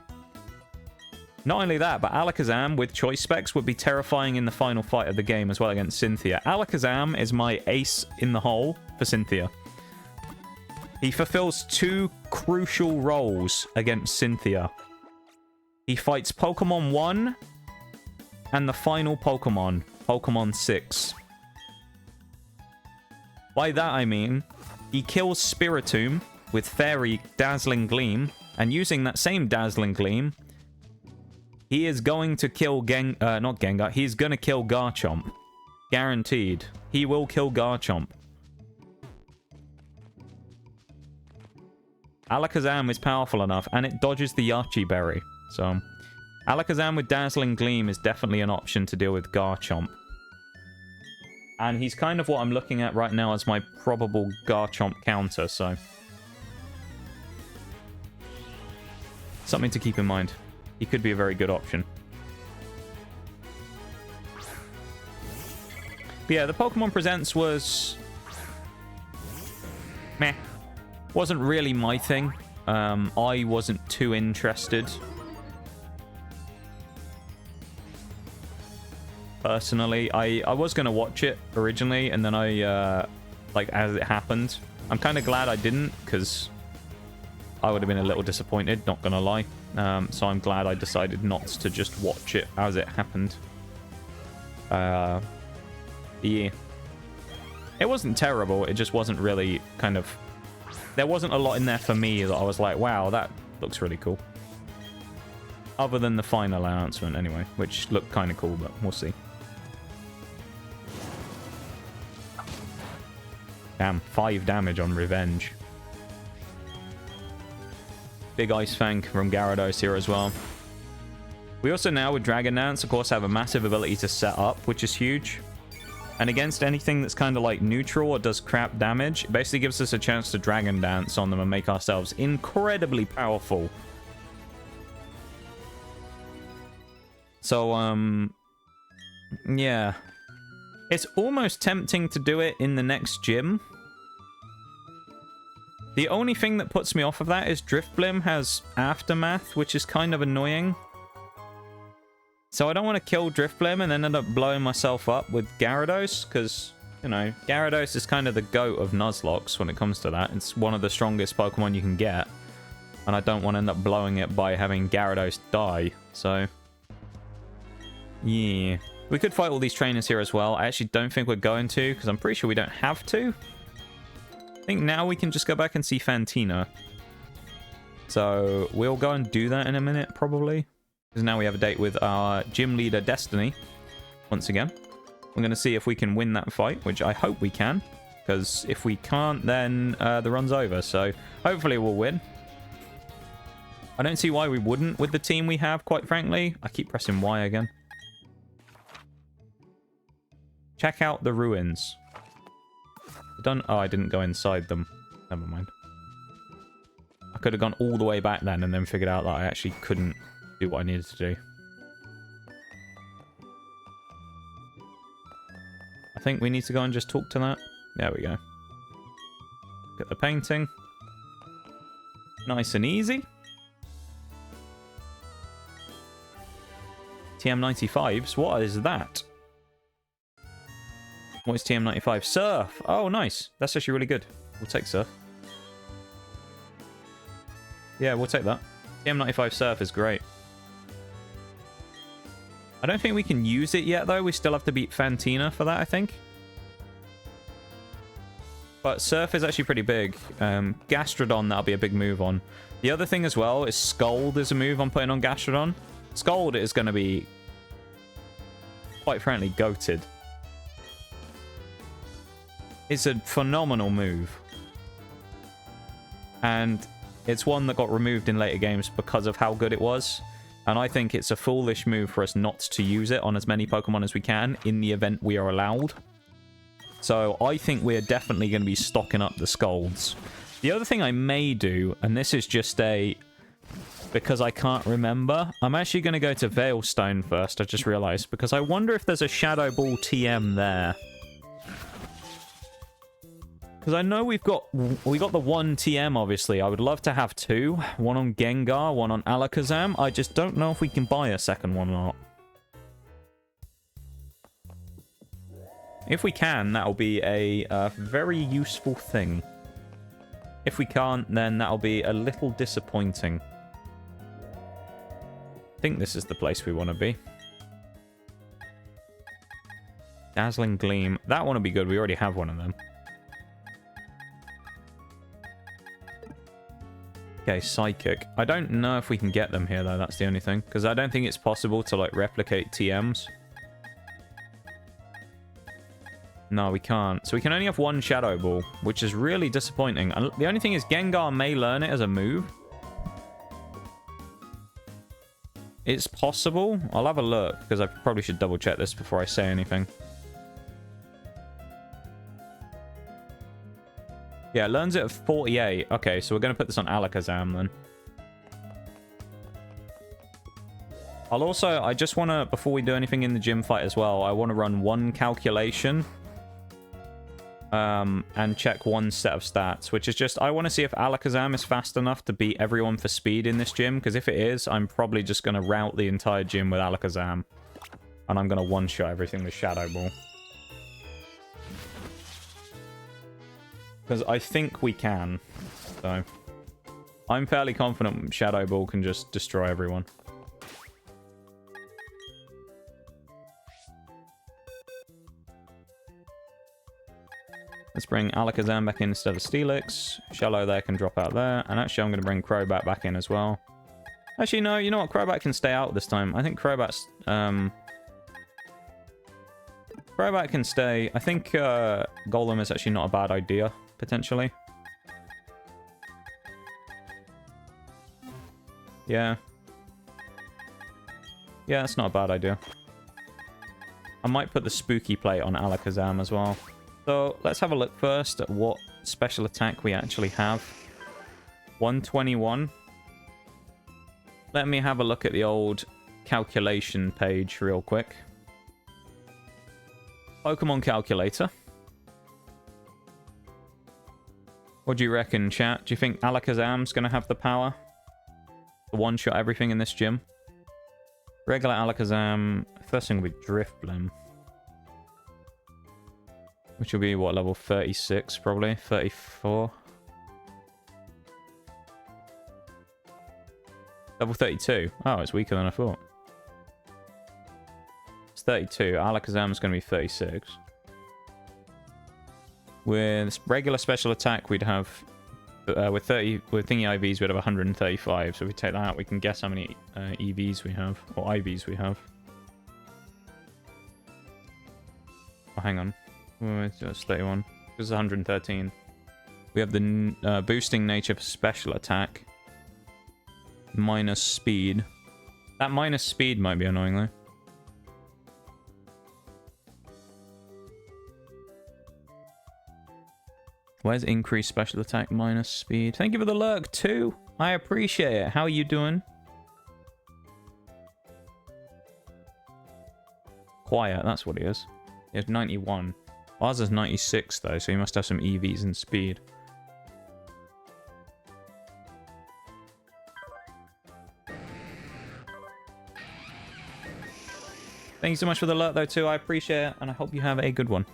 Not only that, but Alakazam with choice specs would be terrifying in the final fight of the game as well against Cynthia. Alakazam is my ace in the hole for Cynthia. He fulfills 2 crucial roles against Cynthia. He fights Pokemon 1 and the final Pokemon, Pokemon 6. By that I mean, he kills Spiritomb with Fairy Dazzling Gleam, and using that same Dazzling Gleam, he is going to kill not Gengar, he's going to kill Garchomp. Guaranteed. He will kill Garchomp. Alakazam is powerful enough, and it dodges the Yachi Berry. So, Alakazam with Dazzling Gleam is definitely an option to deal with Garchomp. And he's kind of what I'm looking at right now as my probable Garchomp counter, so... something to keep in mind. He could be a very good option. But yeah, the Pokemon Presents was... meh. Wasn't really my thing. I wasn't too interested. Personally, I was going to watch it originally, and then I, like, as it happened. I'm kind of glad I didn't, because I would have been a little disappointed, not going to lie. So I'm glad I decided not to just watch it as it happened. Yeah. It wasn't terrible, it just wasn't really kind of... there wasn't a lot in there for me that I was like, wow, that looks really cool. Other than the final announcement, anyway, which looked kind of cool, but we'll see. Damn, 5 damage on Revenge. Big Ice Fang from Gyarados here as well. We also now, with Dragon Dance, of course, have a massive ability to set up, which is huge. And against anything that's kind of like neutral or does crap damage, it basically gives us a chance to Dragon Dance on them and make ourselves incredibly powerful. So, yeah. It's almost tempting to do it in the next gym. The only thing that puts me off of that is Drifblim has Aftermath, which is kind of annoying. So I don't want to kill Drifblim and then end up blowing myself up with Gyarados, because You know, Gyarados is kind of the goat of Nuzlocke when it comes to that. It's one of the strongest Pokemon you can get. And I don't want to end up blowing it by having Gyarados die. So, yeah. We could fight all these trainers here as well. I actually don't think we're going to, because I'm pretty sure we don't have to. I think now we can just go back and see Fantina. So, we'll go and do that in a minute, probably. Because now we have a date with our gym leader, Destiny. Once again. We're going to see if we can win that fight, which I hope we can. Because if we can't, then the run's over. So, hopefully we'll win. I don't see why we wouldn't with the team we have, quite frankly. I keep pressing Y again. Check out the ruins. Oh, I didn't go inside them. Never mind. I could have gone all the way back then and then figured out that I actually couldn't do what I needed to do. I think we need to go and just talk to that. There we go. Look at the painting. Nice and easy. TM95s? What is that? What is TM95? Surf! Oh, nice. That's actually really good. We'll take Surf. Yeah, we'll take that. TM95 Surf is great. I don't think we can use it yet, though. We still have to beat Fantina for that, I think. But Surf is actually pretty big. Gastrodon, that'll be a big move on. The other thing as well is Scold is a move I'm putting on Gastrodon. Scold is going to be, quite frankly, goated. It's a phenomenal move. And it's one that got removed in later games because of how good it was. And I think it's a foolish move for us not to use it on as many Pokemon as we can in the event we are allowed. So I think we're definitely going to be stocking up the Scolds. The other thing I may do, and this is just because I can't remember, I'm actually going to go to Veilstone first, I just realized, because I wonder if there's a Shadow Ball TM there. Because I know we got the one TM, obviously. I would love to have two. One on Gengar, one on Alakazam. I just don't know if we can buy a second one or not. If we can, that'll be a very useful thing. If we can't, then that'll be a little disappointing. I think this is the place we want to be. Dazzling Gleam. That one will be good. We already have one of them. Okay, Psychic. I don't know if we can get them here, though. That's the only thing. Because I don't think it's possible to, like, replicate TMs. No, we can't. So we can only have one Shadow Ball, which is really disappointing. And the only thing is Gengar may learn it as a move. It's possible. I'll have a look, because I probably should double check this before I say anything. Yeah, it learns it at 48. Okay, so we're going to put this on Alakazam then. I'll also, I just want to, before we do anything in the gym fight as well, I want to run one calculation. And check one set of stats, which is just, I want to see if Alakazam is fast enough to beat everyone for speed in this gym, because if it is, I'm probably just going to route the entire gym with Alakazam. And I'm going to one-shot everything with Shadow Ball. Because I think we can. So, I'm fairly confident Shadow Ball can just destroy everyone. Let's bring Alakazam back in instead of Steelix. Shallow there can drop out there. And actually, I'm going to bring Crobat back in as well. Actually, no, you know what? Crobat can stay out this time. I think Crobat's... Crobat can stay. I think Golem is actually not a bad idea, potentially. Yeah. Yeah, that's not a bad idea. I might put the Spooky Plate on Alakazam as well. So, let's have a look first at what special attack we actually have. 121. Let me have a look at the old calculation page real quick. Pokemon Calculator. What do you reckon, chat? Do you think Alakazam's going to have the power to one-shot everything in this gym? Regular Alakazam. First thing will be Drifblim. Which will be, what, level 36, probably? 34? Level 32. Oh, it's weaker than I thought. It's 32. Alakazam's going to be 36. With regular special attack, we'd have... with thingy IVs, we'd have 135. So if we take that out, we can guess how many EVs we have. Or IVs we have. Oh, hang on. Oh, it's 31. This is 113. We have the boosting nature for special attack. Minus speed. That minus speed might be annoying, though. Where's increased special attack minus speed? Thank you for the lurk, too. I appreciate it. How are you doing? Quiet, that's what he is. He has 91. Ours is 96, though, so he must have some EVs and speed. Thank you so much for the alert, though, too. I appreciate it, and I hope you have a good one.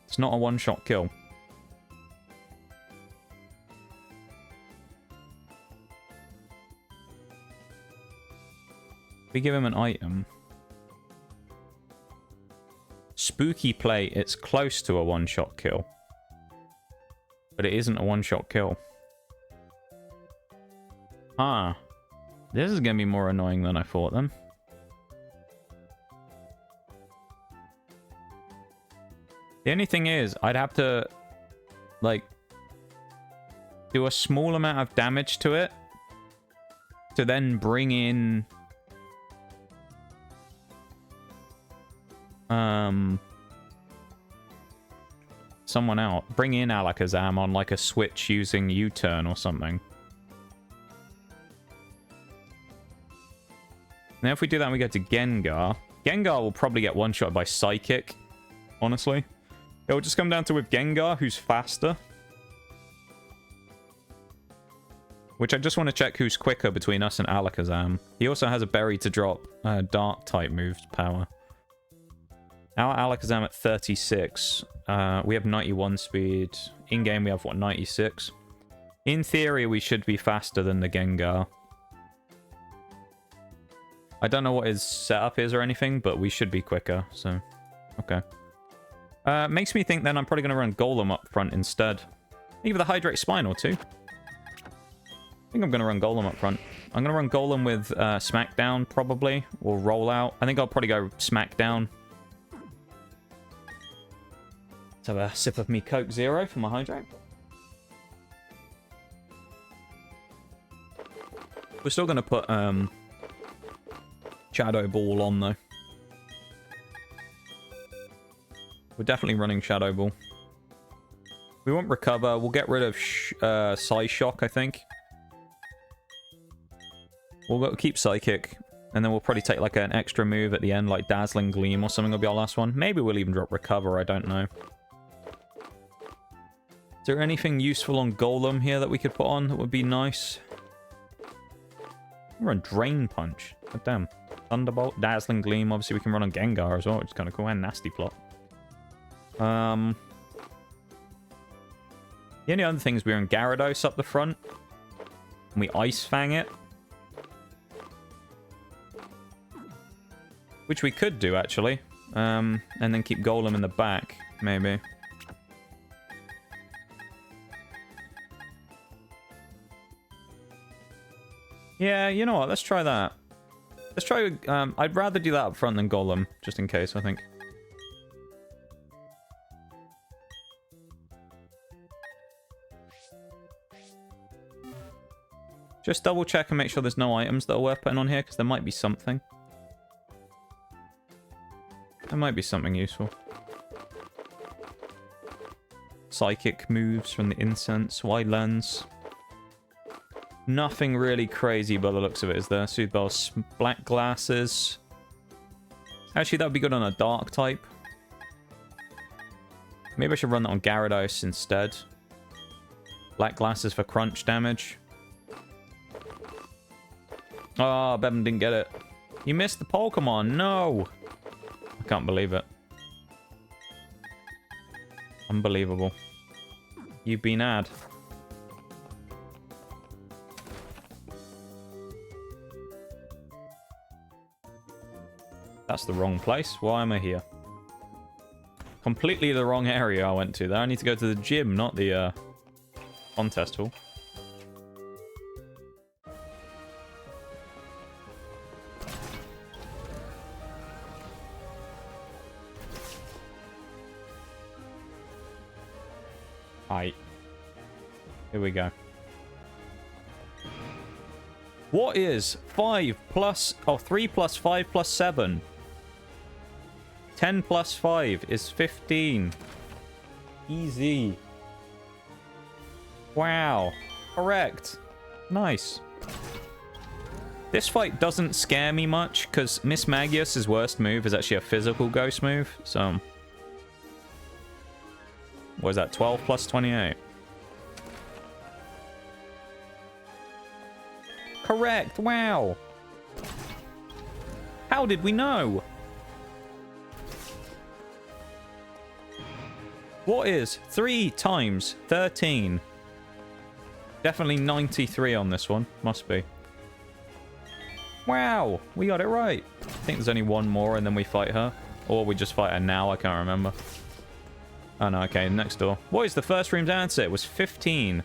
It's not a one-shot kill. We give him an item. Spooky play, it's close to a one-shot kill. But it isn't a one-shot kill. Ah. This is going to be more annoying than I thought then. The only thing is, I'd have to, like, do a small amount of damage to it to then bring in... someone out. Bring in Alakazam on, like, a switch using U-turn or something. Now if we do that and we go to Gengar... Gengar will probably get one-shot by Psychic, honestly. It will just come down to with Gengar, who's faster. Which I just want to check who's quicker between us and Alakazam. He also has a berry to drop dark type moves power. Our Alakazam at 36. We have 91 speed. In-game we have, what, 96? In theory, we should be faster than the Gengar. I don't know what his setup is or anything, but we should be quicker, so... Okay. Makes me think then I'm probably going to run Golem up front instead. Maybe the Hydrate Spinal too. I think I'm going to run Golem up front. I'm going to run Golem with Smackdown probably, or Rollout. I think I'll probably go Smackdown. Let's have a sip of me Coke Zero for my Hydrate. We're still going to put Shadow Ball on though. We're definitely running Shadow Ball. We won't recover. We'll get rid of Psyshock, I think. We'll keep Psychic. And then we'll probably take like an extra move at the end, like Dazzling Gleam or something will be our last one. Maybe we'll even drop Recover, I don't know. Is there anything useful on Golem here that we could put on that would be nice? We'll run Drain Punch. God damn. Thunderbolt, Dazzling Gleam. Obviously we can run on Gengar as well, which is kind of cool. And Nasty Plot. The only other thing is we run Gyarados up the front. And we Ice Fang it. Which we could do, actually. And then keep Golem in the back, maybe. Yeah, you know what? Let's try that. Let's try... I'd rather do that up front than Golem, just in case, I think. Just double check and make sure there's no items that are worth putting on here, because there might be something. There might be something useful. Psychic moves from the incense. Wide lens. Nothing really crazy by the looks of it, is there? Soothbell's black glasses. Actually, that would be good on a dark type. Maybe I should run that on Gyarados instead. Black glasses for crunch damage. Oh, Bevan didn't get it. You missed the Pokemon. No. I can't believe it. Unbelievable. You've been ad. That's the wrong place. Why am I here? Completely the wrong area I went to there. I need to go to the gym, not the contest hall. Aight. Here we go. What is 5 plus... Oh, 3 plus 5 plus 7? 10 plus 5 is 15. Easy. Wow. Correct. Nice. This fight doesn't scare me much, because Miss Magius's worst move is actually a physical ghost move, so... What is that? 12 plus 28. Correct. Wow. How did we know? What is 3 times 13? Definitely 93 on this one. Must be. Wow. We got it right. I think there's only one more and then we fight her. Or we just fight her now. I can't remember. Oh, no. Okay. Next door. What is the first room's answer? It was 15.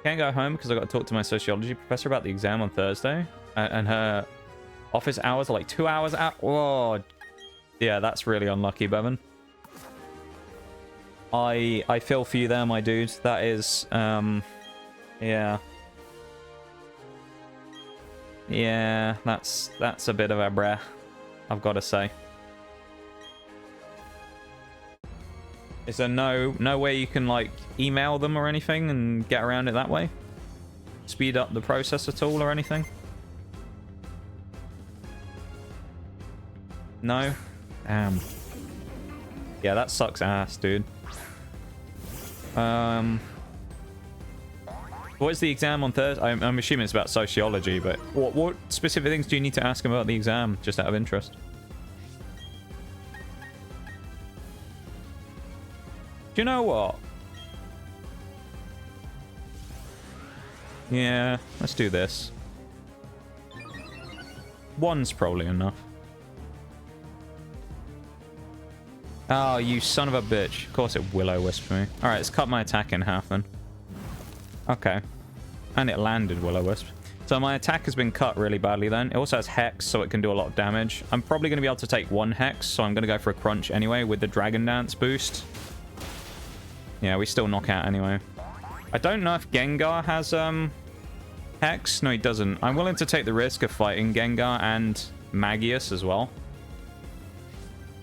Can't go home because I got to talk to my sociology professor about the exam on Thursday. And her office hours are like 2 hours out. Whoa. Yeah, that's really unlucky, Bevan. I feel for you there, my dude. That is, yeah. Yeah, that's a bit of a breh, I've got to say. Is there no way you can, like, email them or anything and get around it that way? Speed up the process at all or anything? No? Damn. Yeah, that sucks ass, dude. What is the exam on Thursday? I'm assuming it's about sociology, but what specific things do you need to ask about the exam, just out of interest? Do you know what? Yeah, let's do this. 1's probably enough. Oh, you son of a bitch. Of course it will-o-wisp me. Alright, let's cut my attack in half then. Okay. And it landed will-o-wisp. So my attack has been cut really badly then. It also has Hex, so it can do a lot of damage. I'm probably going to be able to take 1 Hex, so I'm going to go for a Crunch anyway with the Dragon Dance boost. Yeah, we still knock out anyway. I don't know if Gengar has Hex. No, he doesn't. I'm willing to take the risk of fighting Gengar and Magius as well.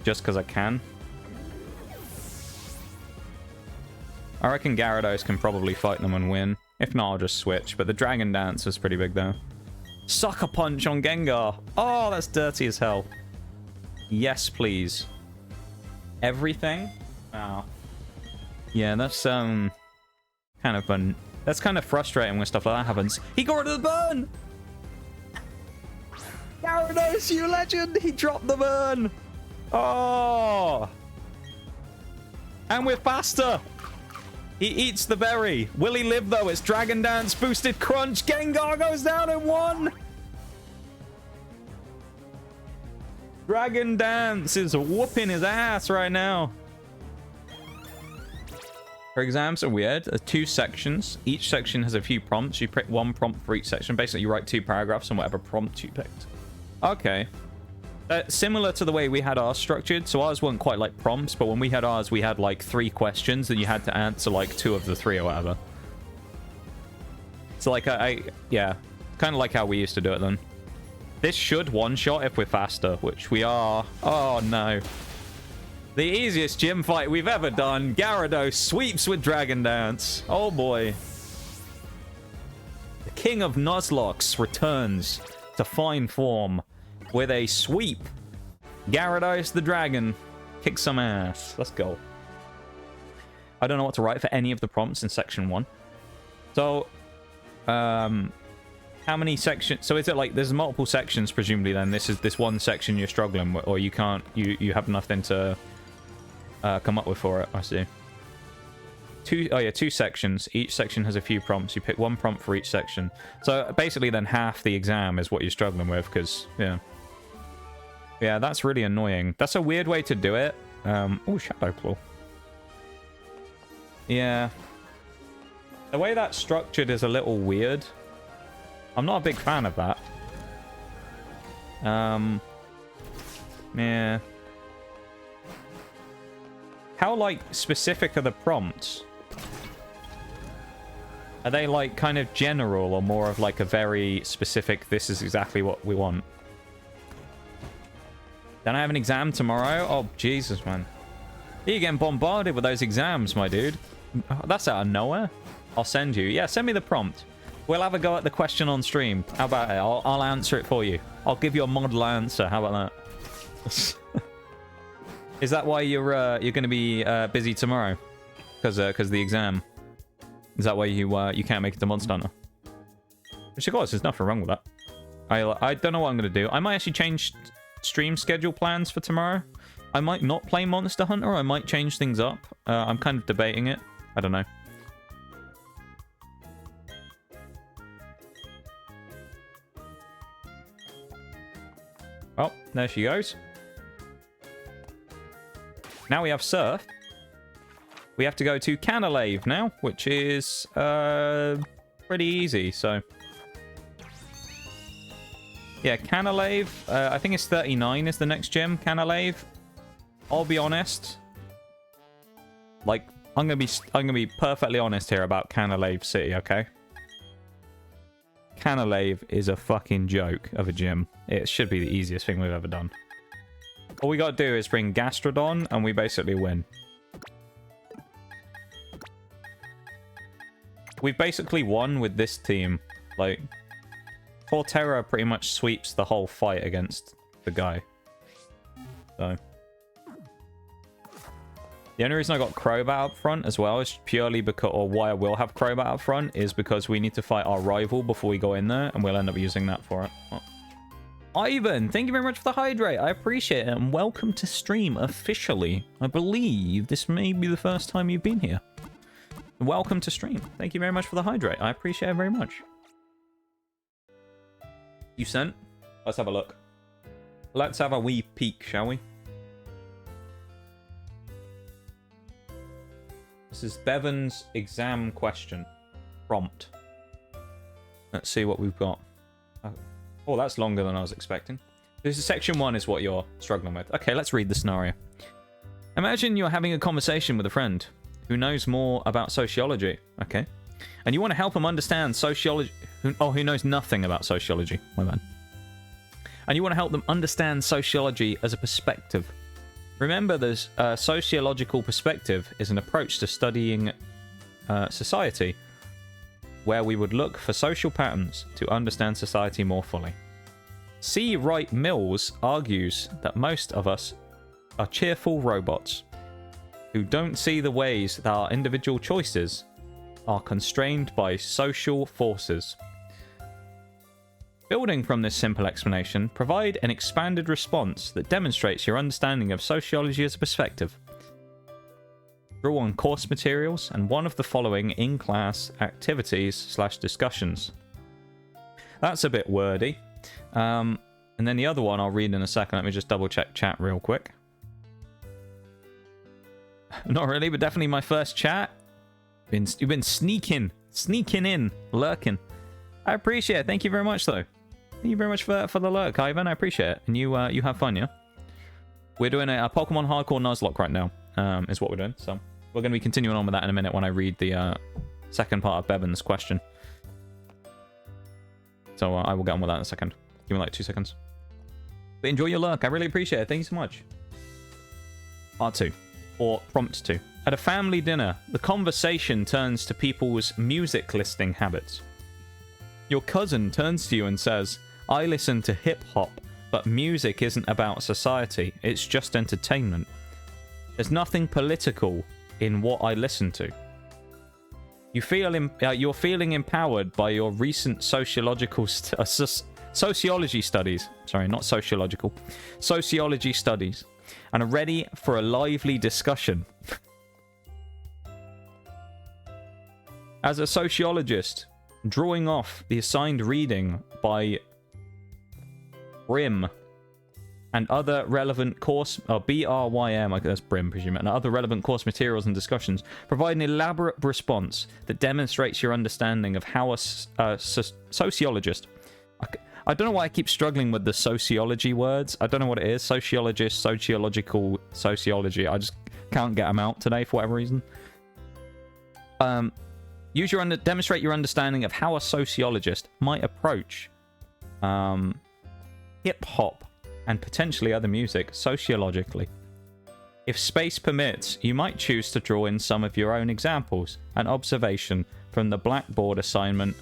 Just because I can. I reckon Gyarados can probably fight them and win. If not, I'll just switch. But the Dragon Dance is pretty big, though. Sucker Punch on Gengar. Oh, that's dirty as hell. Yes, please. Everything? Oh. Yeah, that's, kind of fun. That's kind of frustrating when stuff like that happens. He got rid of the burn! Gyarados, you legend! He dropped the burn! Oh! And we're faster! He eats the berry. Will he live, though? It's Dragon Dance, boosted Crunch. Gengar goes down in 1. Dragon Dance is whooping his ass right now. Her exams are weird. There's 2 sections. Each section has a few prompts. You pick 1 prompt for each section. Basically, you write 2 paragraphs on whatever prompt you picked. Okay. Similar to the way we had ours structured. So ours weren't quite like prompts, but when we had ours, we had like 3 questions that you had to answer like 2 of the 3 or whatever. So like, yeah, kind of like how we used to do it then. This should one-shot if we're faster, which we are. Oh, no. The easiest gym fight we've ever done. Gyarados sweeps with Dragon Dance. Oh, boy. The King of Nuzlocke returns to fine form with a sweep. Gyarados the dragon. Kick some ass. Let's go. I don't know what to write for any of the prompts in section 1. So, how many sections? So is it like there's multiple sections presumably? Then this is this one section you're struggling with, or you can't? You have nothing to come up with for it. I see. Two sections. Each section has a few prompts. You pick one prompt for each section. So basically, then half the exam is what you're struggling with, because yeah, that's really annoying. That's a weird way to do it. Oh, Shadow Claw. Yeah. The way that's structured is a little weird. I'm not a big fan of that. Yeah. How, like, specific are the prompts? Are they, like, kind of general or more of, like, a very specific, this is exactly what we want? Then I have an exam tomorrow? Oh, Jesus, man. You're getting bombarded with those exams, my dude. That's out of nowhere. I'll send you. Yeah, send me the prompt. We'll have a go at the question on stream. How about it? I'll answer it for you. I'll give you a model answer. How about that? Is that why you're going to be busy tomorrow? Because the exam. Is that why you can't make it to Monster Hunter? Which of course, there's nothing wrong with that. I don't know what I'm going to do. I might actually change stream schedule plans for tomorrow. I might not play Monster Hunter, or I might change things up. I'm kind of debating it. I don't know. Oh, there she goes. Now we have Surf. We have to go to Canalave now, which is pretty easy, so... Yeah, Canalave, I think it's 39 is the next gym, Canalave. I'll be honest. Like, I'm gonna be perfectly honest here about Canalave City, okay? Canalave is a fucking joke of a gym. It should be the easiest thing we've ever done. All we gotta do is bring Gastrodon, and we basically win. We've basically won with this team. Like, Torterra pretty much sweeps the whole fight against the guy. So... The only reason I got Crobat up front as well is purely because, or why I will have Crobat up front, is because we need to fight our rival before we go in there, and we'll end up using that for it. Oh. Ivan, thank you very much for the hydrate. I appreciate it, and welcome to stream officially. I believe this may be the first time you've been here. Welcome to stream. Thank you very much for the hydrate. I appreciate it very much. You sent? Let's have a look. Let's have a wee peek, shall we? This is Bevan's exam question. Prompt. Let's see what we've got. Oh, that's longer than I was expecting. This is section 1 is what you're struggling with. Okay, let's read the scenario. Imagine you're having a conversation with a friend who knows more about sociology. Okay. And you want to help him understand sociology. Who knows nothing about sociology. My bad. And you want to help them understand sociology as a perspective. Remember, this sociological perspective is an approach to studying society, where we would look for social patterns to understand society more fully. C. Wright Mills argues that most of us are cheerful robots who don't see the ways that our individual choices are constrained by social forces. Building from this simple explanation, provide an expanded response that demonstrates your understanding of sociology as a perspective. Draw on course materials and one of the following in-class activities/discussions. That's a bit wordy. And then the other one I'll read in a second. Let me just double check chat real quick. Not really, but definitely my first chat. You've been sneaking in, lurking. I appreciate it. Thank you very much, though. Thank you very much for the lurk, Ivan. I appreciate it. And you have fun, yeah? We're doing a Pokemon Hardcore Nuzlocke right now, is what we're doing. So we're going to be continuing on with that in a minute when I read the second part of Bevan's question. So I will get on with that in a second. Give me like 2 seconds. But enjoy your lurk. I really appreciate it. Thank you so much. Part 2. Or prompt 2. At a family dinner, the conversation turns to people's music listening habits. Your cousin turns to you and says, I listen to hip-hop, but music isn't about society, it's just entertainment. There's nothing political in what I listen to. You're feeling empowered by your recent sociological sociology studies. Sorry, not sociological. Sociology studies. And are ready for a lively discussion. As a sociologist, drawing off the assigned reading by BRIM and other relevant course, BRYM, I guess BRIM, presume, and other relevant course materials and discussions, provide an elaborate response that demonstrates your understanding of how a sociologist... I don't know why I keep struggling with the sociology words. I don't know what it is. Sociologist, sociological, sociology. I just can't get them out today for whatever reason. Demonstrate your understanding of how a sociologist might approach hip-hop and potentially other music sociologically. If space permits, you might choose to draw in some of your own examples and observation from the Blackboard assignment.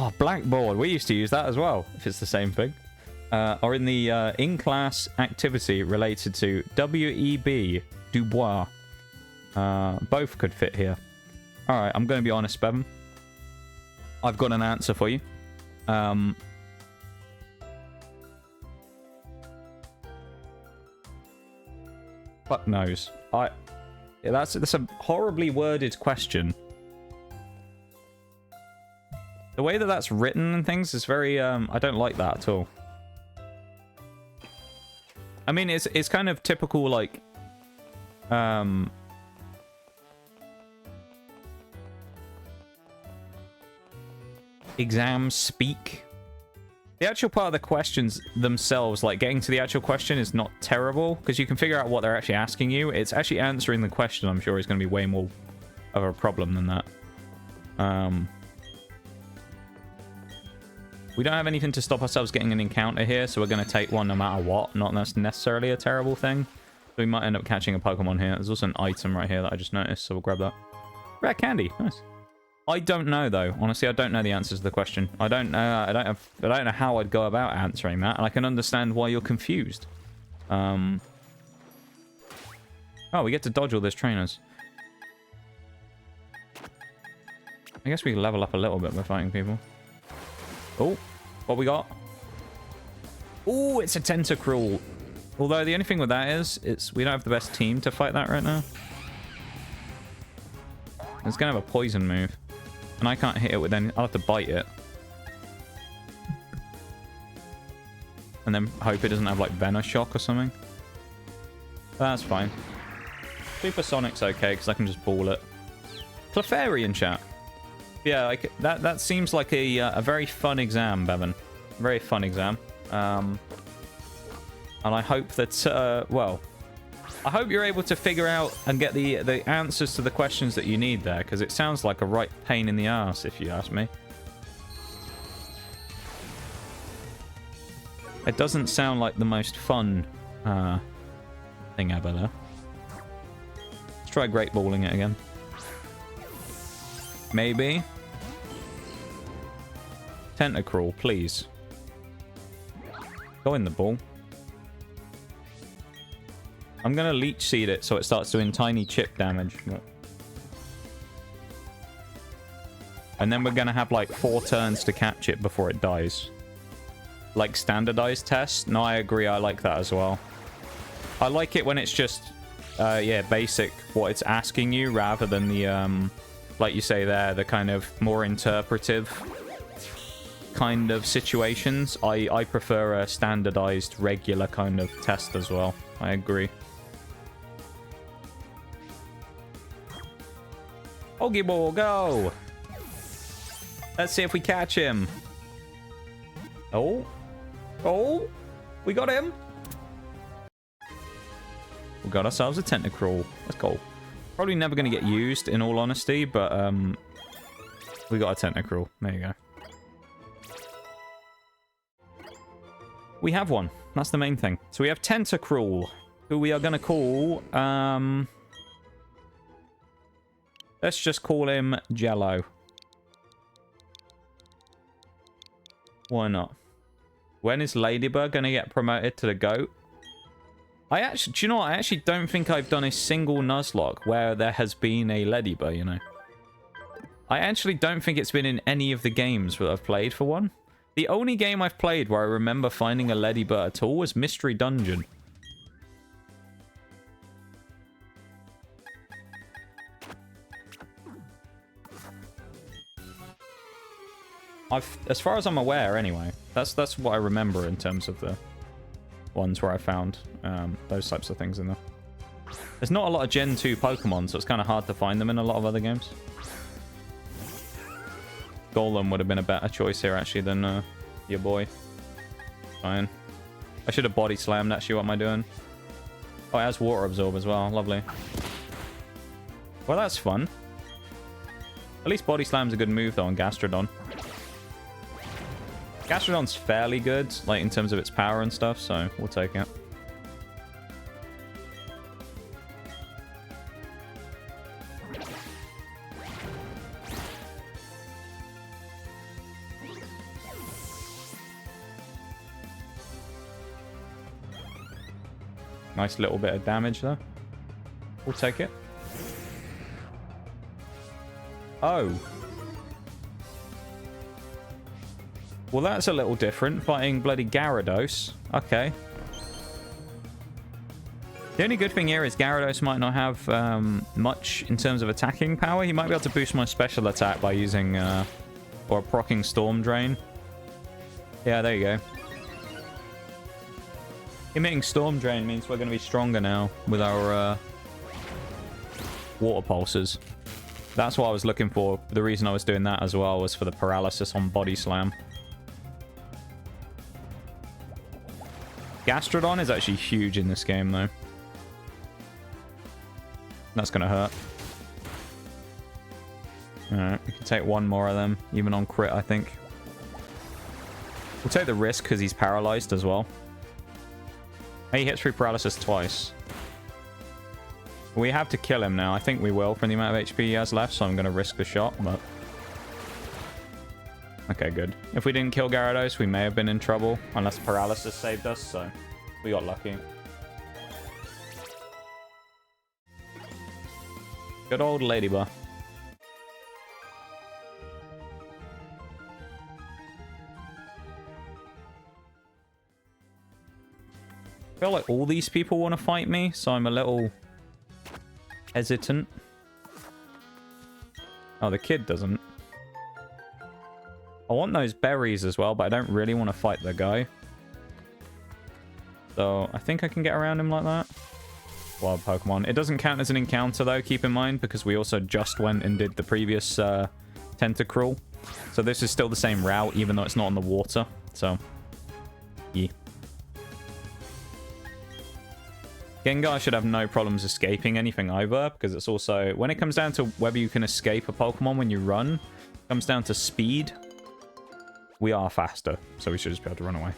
Oh, Blackboard. We used to use that as well, if it's the same thing. Or in the in-class activity related to W.E.B. Du Bois. Both could fit here. Alright, I'm going to be honest, Bevan. I've got an answer for you. Fuck knows. That's a horribly worded question. The way that that's written and things is very, I don't like that at all. I mean, it's kind of typical, like, exam speak. The actual part of the questions themselves, like getting to the actual question, is not terrible because you can figure out what they're actually asking you. It's actually answering the question, I'm sure, is going to be way more of a problem than that. We don't have anything to stop ourselves getting an encounter here, so we're going to take one no matter what. Not that's necessarily a terrible thing. So we might end up catching a Pokemon here. There's also an item right here that I just noticed, so we'll grab that. Rare candy, nice. I don't know though. Honestly, I don't know the answers to the question. I don't know how I'd go about answering that, and I can understand why you're confused. Oh, we get to dodge all those trainers. I guess we can level up a little bit by fighting people. Oh, what we got? Oh, it's a Tentacruel. Although the only thing with that is we don't have the best team to fight that right now. It's gonna have a poison move. And I can't hit it with any... I'll have to bite it. And then hope it doesn't have, like, Venoshock or something. That's fine. Supersonic's okay, because I can just ball it. Clefairy chat. Yeah, like, that seems like a very fun exam, Bevan. Very fun exam. And I hope that, well... I hope you're able to figure out and get the answers to the questions that you need there, because it sounds like a right pain in the ass, if you ask me. It doesn't sound like the most fun thing ever, though. Let's try Great Balling it again. Maybe. Tentacruel, please. Go in the ball. I'm going to Leech Seed it so it starts doing tiny chip damage. And then we're going to have like 4 turns to catch it before it dies. Like standardized test? No, I agree. I like that as well. I like it when it's just, yeah, basic what it's asking you rather than the, like you say there, the kind of more interpretive kind of situations. I prefer a standardized regular kind of test as well. I agree. Pokeball, go! Let's see if we catch him. Oh. Oh. We got him. We got ourselves a Tentacruel. Let's go. Probably never going to get used, in all honesty, but we got a Tentacruel. There you go. We have one. That's the main thing. So we have Tentacruel, who we are going to call... let's just call him Jello. Why not? When is Ladybug going to get promoted to the GOAT? Do you know what? I actually don't think I've done a single nuzlocke where there has been a ladybird, you know. I actually don't think it's been in any of the games that I've played for one. The only game I've played where I remember finding a ladybird at all was Mystery Dungeon. As far as I'm aware, anyway. That's what I remember in terms of the ones where I found those types of things in there. There's not a lot of Gen 2 Pokemon, so it's kind of hard to find them in a lot of other games. Golem would have been a better choice here, actually, than your boy. Fine. I should have body slammed, actually. What am I doing? Oh, it has Water Absorb as well. Lovely. Well, that's fun. At least body slam's a good move, though, on Gastrodon. Gastrodon's fairly good, like, in terms of its power and stuff, so we'll take it. Nice little bit of damage there. We'll take it. Oh. Well, that's a little different. Fighting bloody Gyarados. Okay. The only good thing here is Gyarados might not have much in terms of attacking power. He might be able to boost my special attack by using... or proccing Storm Drain. Yeah, there you go. Emitting Storm Drain means we're going to be stronger now with our Water Pulses. That's what I was looking for. The reason I was doing that as well was for the paralysis on Body Slam. Gastrodon is actually huge in this game, though. That's going to hurt. Alright, we can take one more of them, even on crit, I think. We'll take the risk because he's paralyzed as well. He hits through paralysis twice. We have to kill him now. I think we will from the amount of HP he has left, so I'm going to risk the shot, but... Okay, good. If we didn't kill Gyarados, we may have been in trouble, unless paralysis saved us, so we got lucky. Good old Ladybug. I feel like all these people want to fight me, so I'm a little hesitant. Oh, the kid doesn't. I want those berries as well, but I don't really want to fight the guy. So I think I can get around him like that. Wild Pokemon. It doesn't count as an encounter, though, keep in mind, because we also just went and did the previous Tentacruel. So this is still the same route, even though it's not on the water. So, yeah. Gengar should have no problems escaping anything either, because it's also... When it comes down to whether you can escape a Pokemon when you run, it comes down to speed. We are faster, so we should just be able to run away.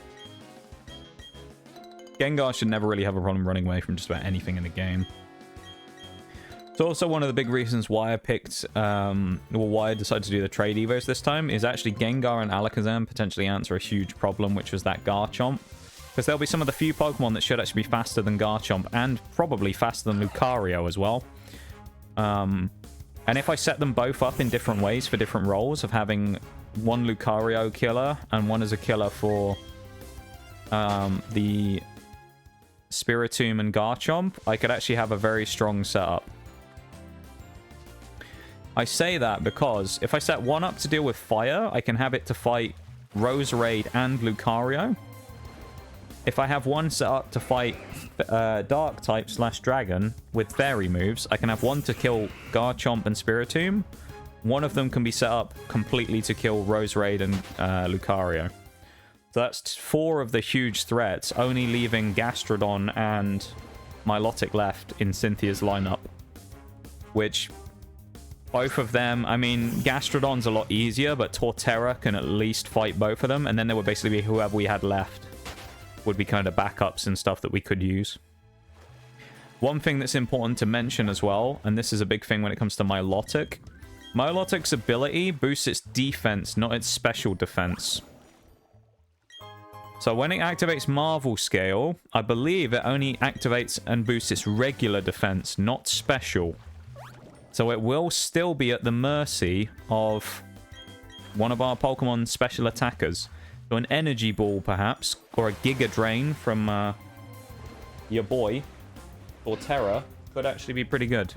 Gengar should never really have a problem running away from just about anything in the game. It's also one of the big reasons why I picked... well, why I decided to do the trade evos this time, is actually Gengar and Alakazam potentially answer a huge problem, which was that Garchomp. Because there'll be some of the few Pokemon that should actually be faster than Garchomp, and probably faster than Lucario as well. And if I set them both up in different ways for different roles, of having one Lucario killer and one as a killer for the Spiritomb and Garchomp, I could actually have a very strong setup. I say that because if I set one up to deal with fire, I can have it to fight Roserade and Lucario. If I have one set up to fight Dark type / Dragon with fairy moves, I can have one to kill Garchomp and Spiritomb. One of them can be set up completely to kill Roserade and Lucario. So that's 4 of the huge threats, only leaving Gastrodon and Milotic left in Cynthia's lineup. Which, both of them, I mean, Gastrodon's a lot easier, but Torterra can at least fight both of them, and then there would basically be whoever we had left would be kind of backups and stuff that we could use. One thing that's important to mention as well, and this is a big thing when it comes to Milotic. Milotic's ability boosts its defense, not its special defense. So when it activates Marvel Scale, I believe it only activates and boosts its regular defense, not special. So it will still be at the mercy of one of our Pokemon special attackers. So an Energy Ball, perhaps, or a Giga Drain from your boy, or Terra, could actually be pretty good.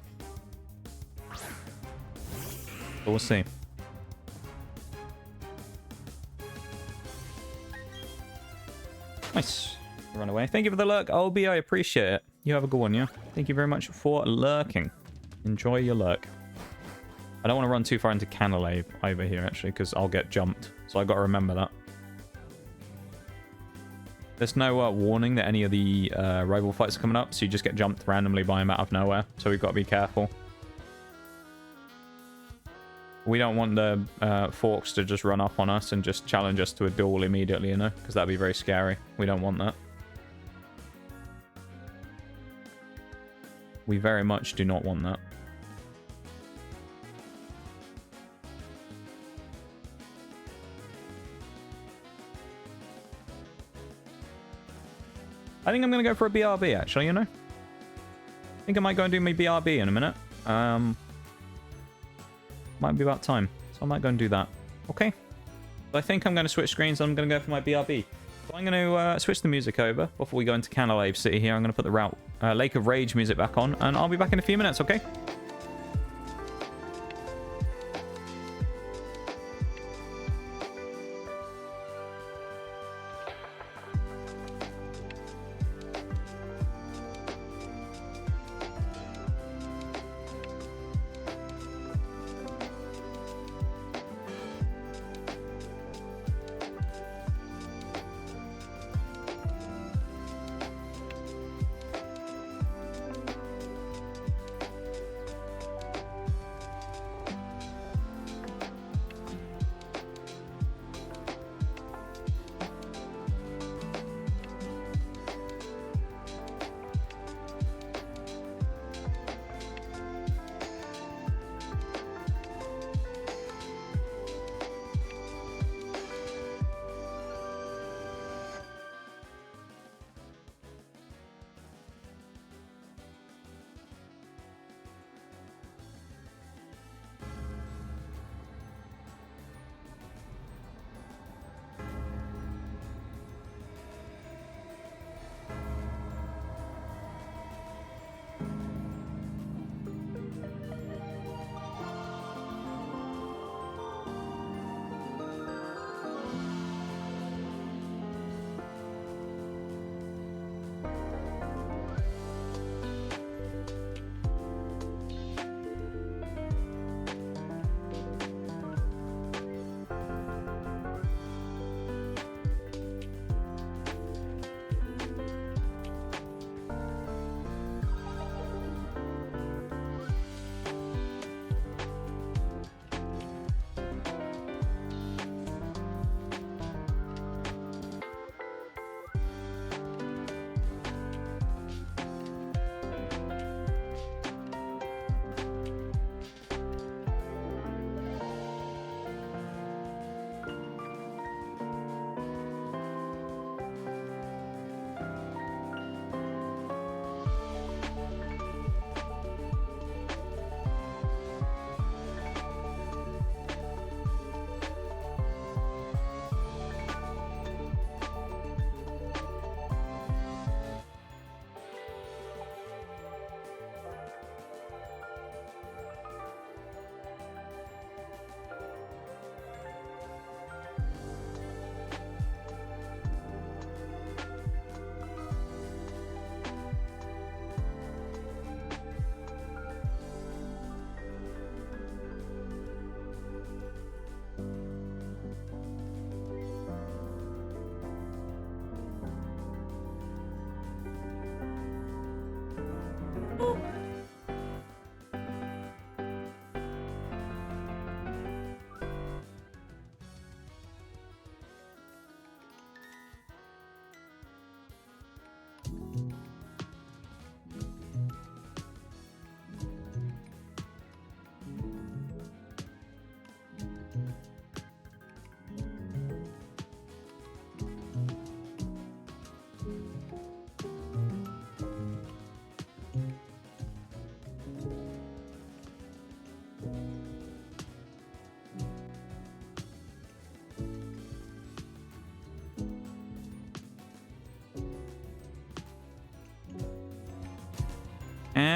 But we'll see. Nice. Run away. Thank you for the lurk, Obi. I appreciate it. You have a good one, yeah? Thank you very much for lurking. Enjoy your lurk. I don't want to run too far into Canalave over here, actually, because I'll get jumped. So I've got to remember that. There's no warning that any of the rival fights are coming up, so you just get jumped randomly by him out of nowhere. So we've got to be careful. We don't want the Forks to just run up on us and just challenge us to a duel immediately, you know? Because that'd be very scary. We don't want that. We very much do not want that. I think I'm going to go for a BRB, actually, you know? I think I might go and do my BRB in a minute. Might be about time. So I might go and do that. Okay. So I think I'm going to switch screens. I'm going to go for my BRB. So I'm going to switch the music over before we go into Canalave City here. I'm going to put the Lake of Rage music back on. And I'll be back in a few minutes, okay?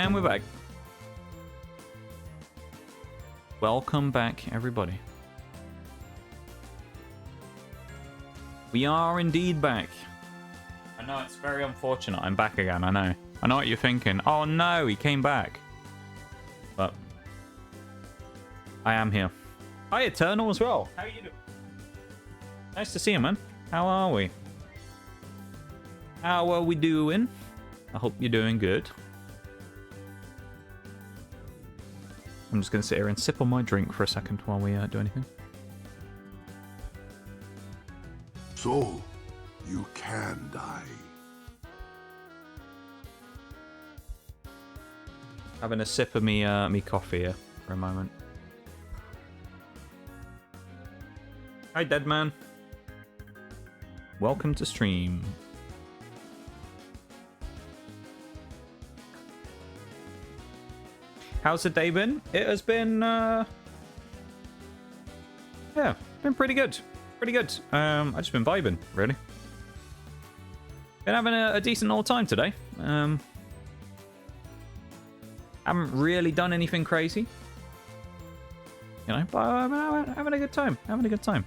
And we're back. Welcome back, everybody. We are indeed back. I know it's very unfortunate. I'm back again. I know. I know what you're thinking. Oh no, he came back. But I am here. Hi, Eternal as well. How are you doing? Nice to see you, man. How are we? How are we doing? I hope you're doing good. I'm just going to sit here and sip on my drink for a second while we do anything. So, you can die. Having a sip of me coffee here for a moment. Hi, dead man. Welcome to stream. How's the day been? It has been, yeah, been pretty good. Pretty good. I've just been vibing, really. Been having a decent old time today. Haven't really done anything crazy. You know, but I'm having a good time. Having a good time.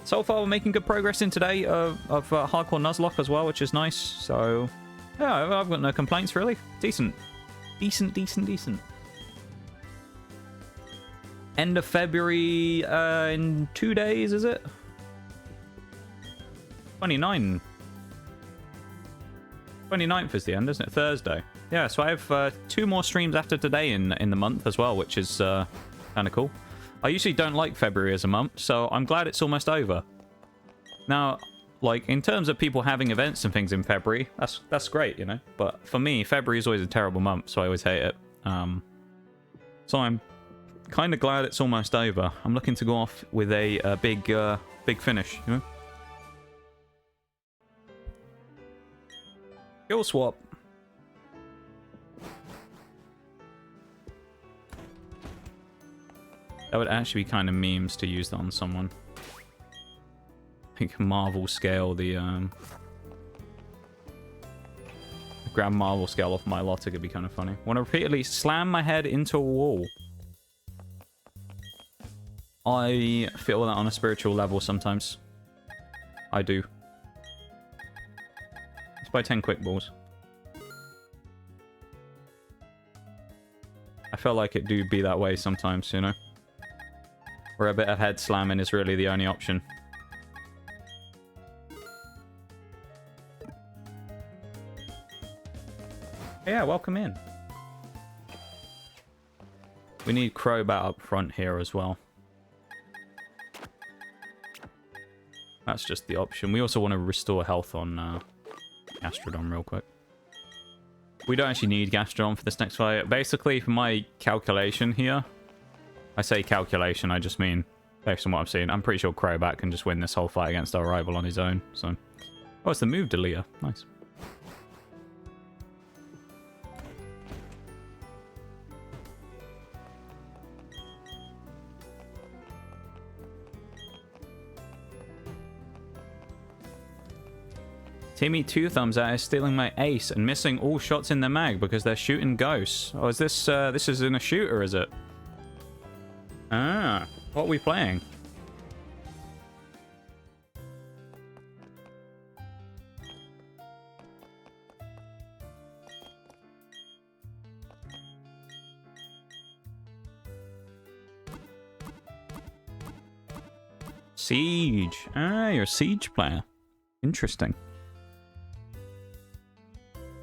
So far, we're making good progress in today of hardcore nuzlocke as well, which is nice. So, yeah, I've got no complaints, really. Decent. Decent. End of February in 2 days, is it? 29. 29th is the end, isn't it? Thursday. Yeah, so I have 2 more streams after today in the month as well, which is kind of cool. I usually don't like February as a month, so I'm glad it's almost over. Now, like, in terms of people having events and things in February, that's great, you know? But for me, February is always a terrible month, so I always hate it. So I'm kind of glad it's almost over. I'm looking to go off with a big finish, you know? Skill swap. That would actually be kind of memes to use that on someone. I think Marvel scale the grab Marvel scale off my lot. It could be kind of funny. Want to repeatedly slam my head into a wall. I feel that on a spiritual level sometimes. I do. Let's buy 10 quick balls. I feel like it do be that way sometimes, you know? Where a bit of head slamming is really the only option. Yeah, welcome in. We need Crowbat up front here as well. That's just the option. We also want to restore health on Gastrodon real quick. We don't actually need Gastrodon for this next fight. Basically, for my calculation here, I say calculation, I just mean based on what I've seen. I'm pretty sure Crowbat can just win this whole fight against our rival on his own. So, oh, it's the move Delia. Nice. Timmy Two Thumbs Out is stealing my ace and missing all shots in the mag because they're shooting ghosts. Oh, is this this is in a shooter, is it? Ah, what are we playing? Siege. Ah, you're a Siege player. Interesting.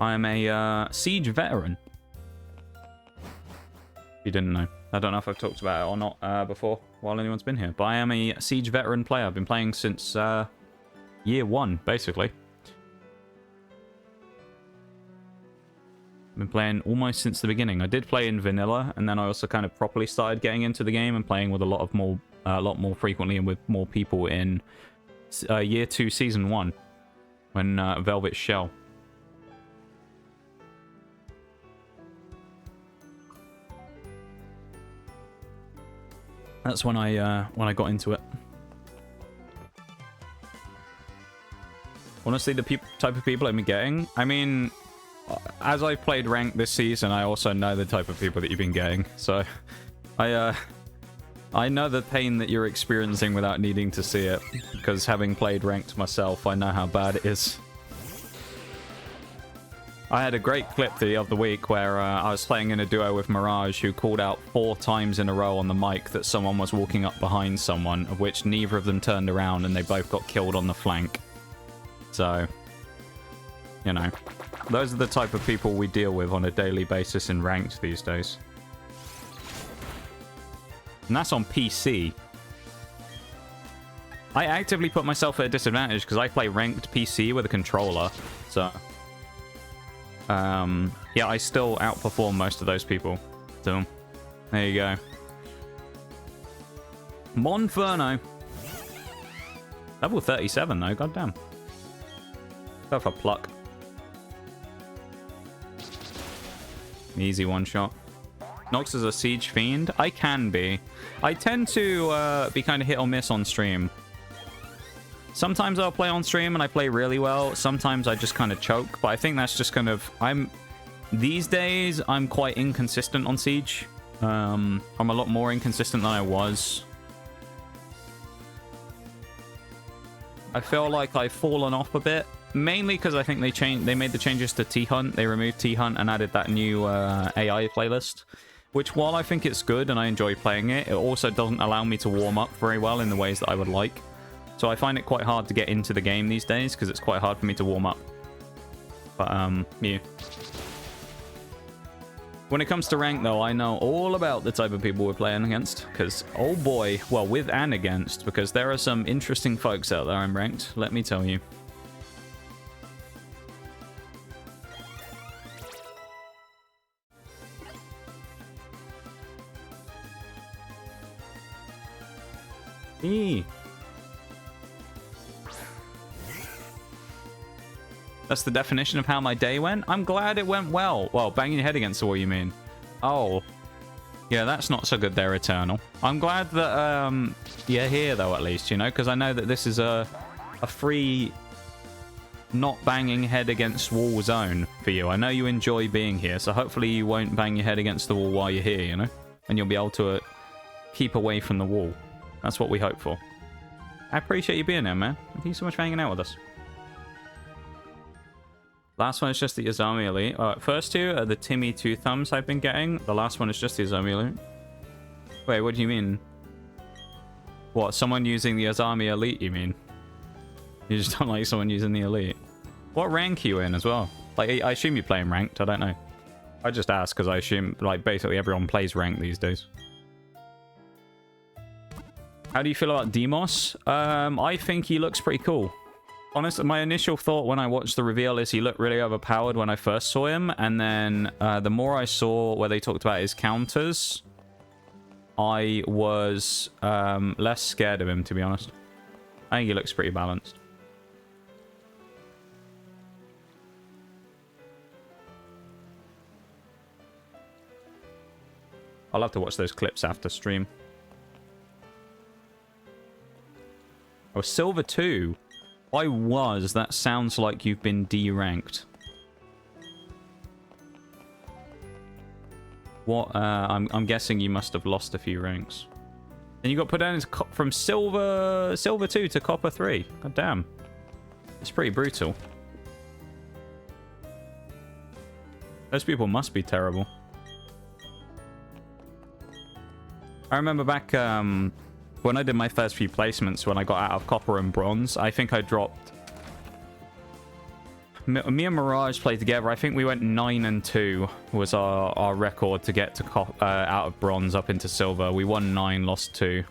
I'm a Siege veteran. You didn't know. I don't know if I've talked about it or not before while anyone's been here. But I am a Siege veteran player. I've been playing since year 1, basically. I've been playing almost since the beginning. I did play in vanilla, and then I also kind of properly started getting into the game and playing with a lot more frequently and with more people in year 2, season 1, when Velvet Shell. That's when I got into it. Honestly, the type of people I'm getting, I mean, as I've played ranked this season, I also know the type of people that you've been getting. So I know the pain that you're experiencing without needing to see it, because having played ranked myself, I know how bad it is. I had a great clip the other week where I was playing in a duo with Mirage, who called out 4 times in a row on the mic that someone was walking up behind someone, of which neither of them turned around, and they both got killed on the flank. So, you know, those are the type of people we deal with on a daily basis in ranked these days. And that's on PC. I actively put myself at a disadvantage because I play ranked PC with a controller. So, yeah, I still outperform most of those people. So, there you go. Monferno. Level 37 though, goddamn. Go for pluck. Easy one shot. Nox is a siege fiend. I can be. I tend to be kind of hit or miss on stream. Sometimes I'll play on stream and I play really well. Sometimes I just kind of choke. But I think that's just kind of... These days, I'm quite inconsistent on siege. I'm a lot more inconsistent than I was. I feel like I've fallen off a bit. Mainly because I think they made the changes to T-Hunt. They removed T-Hunt and added that new AI playlist. Which, while I think it's good and I enjoy playing it, it also doesn't allow me to warm up very well in the ways that I would like. So I find it quite hard to get into the game these days because it's quite hard for me to warm up. But, yeah. When it comes to rank, though, I know all about the type of people we're playing against. Because, oh boy, well, with and against, because there are some interesting folks out there in ranked, let me tell you. That's the definition of how my day went. I'm glad it went well. Well, banging your head against the wall, you mean? Oh. Yeah, that's not so good there, Eternal. I'm glad that you're here, though, at least, you know? Because I know that this is a free not banging head against wall zone for you. I know you enjoy being here, so hopefully you won't bang your head against the wall while you're here, you know? And you'll be able to keep away from the wall. That's what we hope for. I appreciate you being here, man. Thank you so much for hanging out with us. Last one is just the Azami Elite. First two are the Timmy Two Thumbs I've been getting. The last one is just the Azami Elite. Wait, what do you mean? What, someone using the Azami Elite, you mean? You just don't like someone using the Elite? What rank are you in as well? Like, I assume you're playing ranked, I don't know. I just asked because I assume, like, basically everyone plays ranked these days. How do you feel about Demos? I think he looks pretty cool. Honestly, my initial thought when I watched the reveal is he looked really overpowered when I first saw him. And then the more I saw where they talked about his counters, I was less scared of him, to be honest. I think he looks pretty balanced. I'll have to watch those clips after stream. Oh, Silver 2. I was. That sounds like you've been D-ranked. What? I'm guessing you must have lost a few ranks. And you got put down as from Silver 2 to Copper 3. God damn. It's pretty brutal. Those people must be terrible. I remember back when I did my first few placements, when I got out of Copper and Bronze, I think I dropped... Me and Mirage played together. I think we went 9-2 was our record to get to out of Bronze up into Silver. We won 9, lost 2.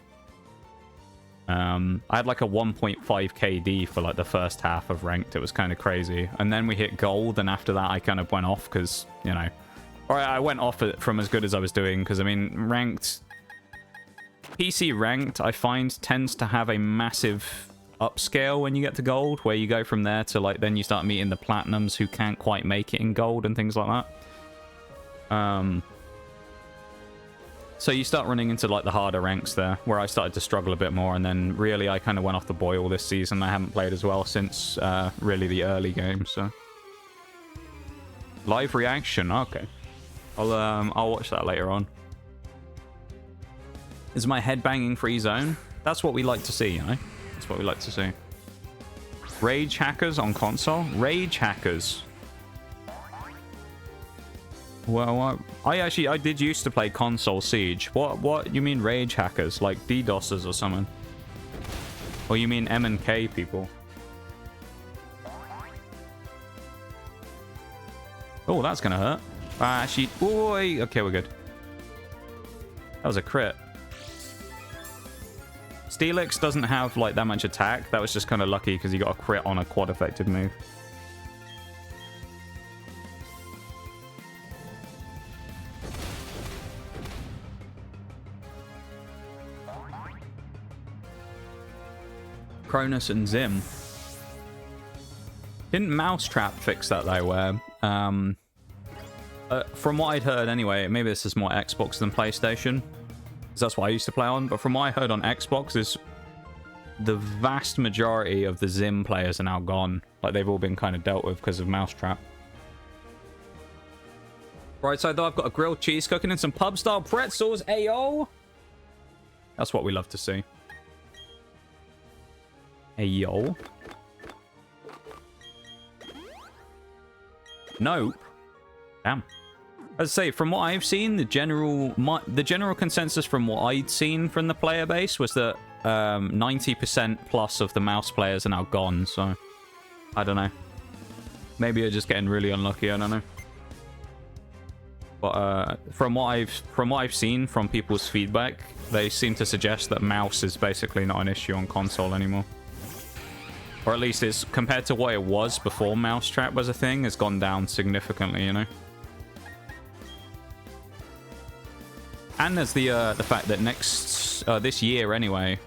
I had like a 1.5 KD for like the first half of Ranked. It was kind of crazy. And then we hit Gold, and after that I kind of went off because, you know... Or I went off from as good as I was doing because, I mean, Ranked... PC Ranked, I find, tends to have a massive upscale when you get to Gold, where you go from there to, like, then you start meeting the Platinums who can't quite make it in Gold and things like that. So you start running into, like, the harder ranks there, where I started to struggle a bit more, and then really I kind of went off the boil this season. I haven't played as well since really the early game, so... Live reaction. Okay. I'll watch that later on. Is my headbanging free zone? That's what we like to see, you know? That's what we like to see. Rage hackers on console? Rage hackers. Well, I did used to play console Siege. What you mean rage hackers? Like DDoSers or something? Or you mean M&K people? Oh, that's gonna hurt. Actually, boy. Okay, we're good. That was a crit. Steelix doesn't have like that much attack. That was just kind of lucky because he got a crit on a quad affected move. Cronus and Zim. Didn't Mousetrap fix that though, where from what I'd heard anyway, maybe this is more Xbox than PlayStation, because that's what I used to play on, but from what I heard on Xbox is the vast majority of the Zim players are now gone. Like, they've all been kind of dealt with because of Mousetrap. Right side though, I've got a grilled cheese cooking and some pub-style pretzels. Ayo! That's what we love to see. Ayo. Nope. Damn. As I say, from what I've seen, the general consensus from what I'd seen from the player base was that 90% plus of the mouse players are now gone, so I don't know. Maybe you're just getting really unlucky, I don't know. But from what I've seen from people's feedback, they seem to suggest that mouse is basically not an issue on console anymore. Or at least it's, compared to what it was before Mousetrap was a thing, it's gone down significantly, you know? And there's the fact that this year anyway,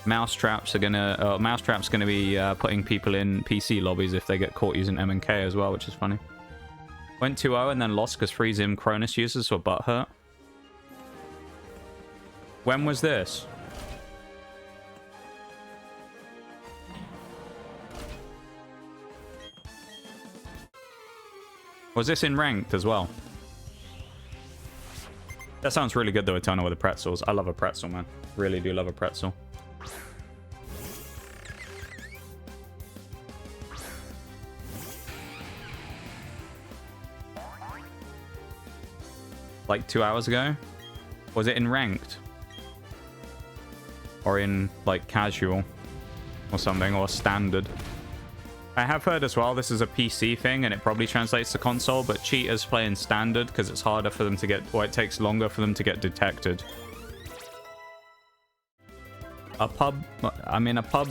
Mousetrap's gonna be putting people in PC lobbies if they get caught using M&K as well, which is funny. Went 2-0 and then lost because 3 Zim Cronus users were butthurt. When was this? Was this in ranked as well? That sounds really good though, Eternal with the pretzels. I love a pretzel, man. Really do love a pretzel. Like 2 hours ago? Was it in ranked? Or in, like, casual? Or something, or standard? I have heard as well this is a PC thing, and it probably translates to console, but cheaters play in standard because it's harder for them to get, or it takes longer for them to get detected. A pub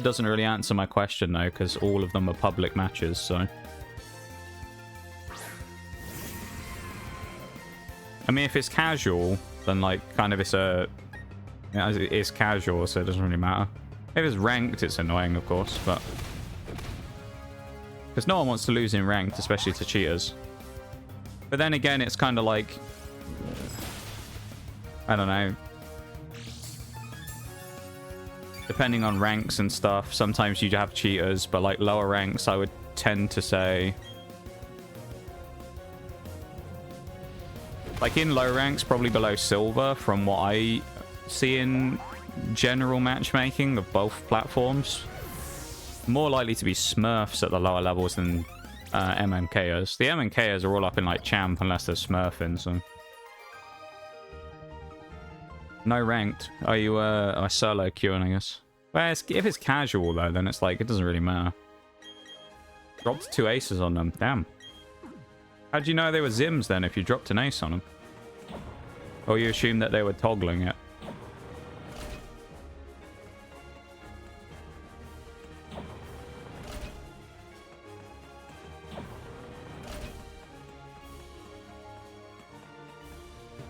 doesn't really answer my question, though, because all of them are public matches, so... I mean, if it's casual, then, like, kind of it's a... You know, it is casual, so it doesn't really matter. If it's ranked, it's annoying, of course, but... Because no one wants to lose in ranked, especially to cheaters. But then again, it's kind of like... I don't know. Depending on ranks and stuff, sometimes you have cheaters, but like lower ranks, I would tend to say... Like in low ranks, probably below silver, from what I see in general matchmaking of both platforms. More likely to be Smurfs at the lower levels than MMKers. The MMKers are all up in like champ unless they're Smurfing, so... No ranked. Are you a solo queuing, I guess? Well, if it's casual though, then it's like, it doesn't really matter. Dropped 2 aces on them. Damn. How'd you know they were Zims then if you dropped an ace on them? Or you assumed that they were toggling it?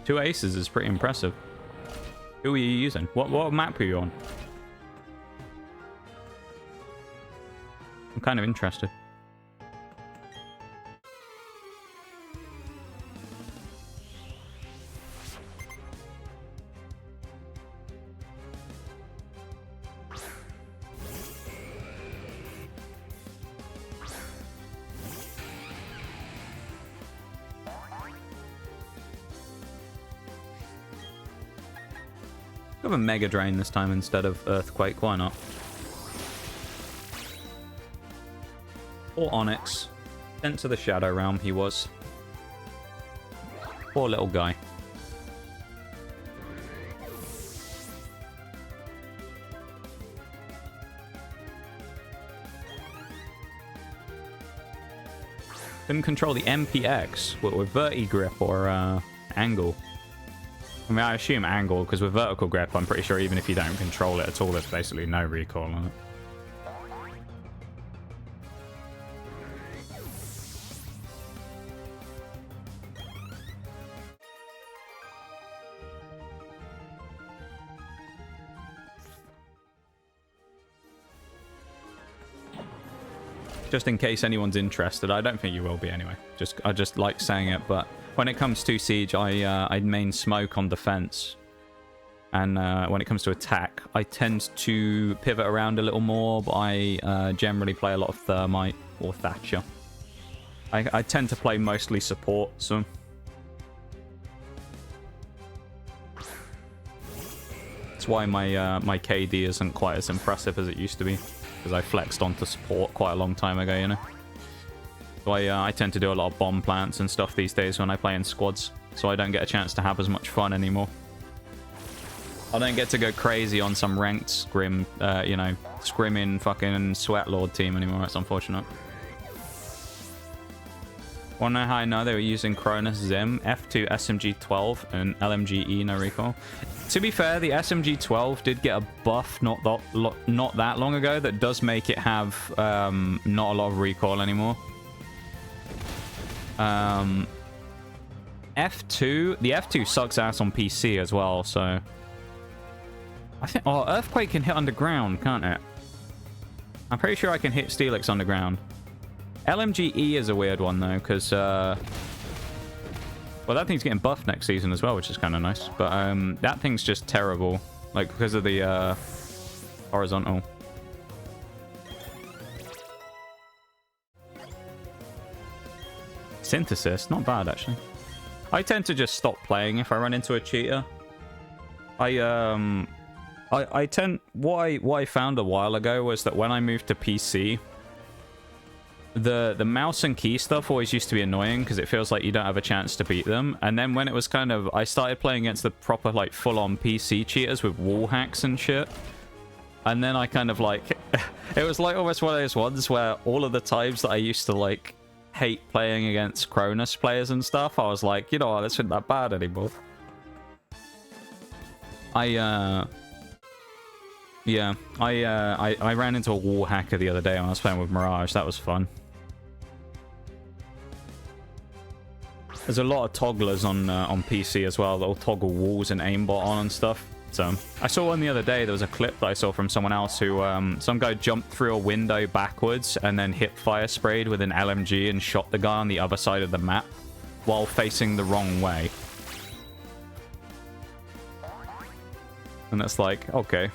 Two aces is pretty impressive. Who are you using? What map are you on? I'm kind of interested. have a Mega Drain this time instead of Earthquake. Why not? Or Onyx. Sent to the Shadow Realm, he was. Poor little guy. Couldn't control the MPX with Verti Grip or Angle. I mean, I assume Angle, because with Vertical Grip, I'm pretty sure even if you don't control it at all, there's basically no recoil on it. Just in case anyone's interested, I don't think you will be anyway. I just like saying it, but when it comes to Siege, I main Smoke on defense. And when it comes to attack, I tend to pivot around a little more, but I generally play a lot of Thermite or Thatcher. I tend to play mostly support, so... That's why my KD isn't quite as impressive as it used to be. Because I flexed onto support quite a long time ago, you know. So I tend to do a lot of bomb plants and stuff these days when I play in squads. So I don't get a chance to have as much fun anymore. I don't get to go crazy on some ranked scrim, you know, scrimming fucking Sweatlord team anymore. That's unfortunate. Wanna know how I know they were using Cronus Zim, F2 SMG-12, and LMG-E no recoil? To be fair, the SMG-12 did get a buff not that long ago that does make it have not a lot of recoil anymore. F2, the F2 sucks ass on PC as well, so... I think... Oh, Earthquake can hit underground, can't it? I'm pretty sure I can hit Steelix underground. LMG-E is a weird one, though, because... Well, that thing's getting buffed next season as well, which is kind of nice. But that thing's just terrible. Like, because of the horizontal. Synthesis, not bad, actually. I tend to just stop playing if I run into a cheater. I tend... What I found a while ago was that when I moved to PC... The mouse and key stuff always used to be annoying because it feels like you don't have a chance to beat them. And then when it was kind of... I started playing against the proper, like, full-on PC cheaters with wall hacks and shit. And then I kind of, like... It was, like, almost one of those ones where all of the times that I used to, like, hate playing against Cronus players and stuff, I was like, you know what, this isn't that bad anymore. Yeah, I ran into a wall hacker the other day when I was playing with Mirage. That was fun. There's a lot of togglers on PC as well that'll toggle walls and aimbot on and stuff. So I saw one the other day. There was a clip that I saw from someone else who some guy jumped through a window backwards and then hip fire sprayed with an LMG and shot the guy on the other side of the map while facing the wrong way. And that's like, okay.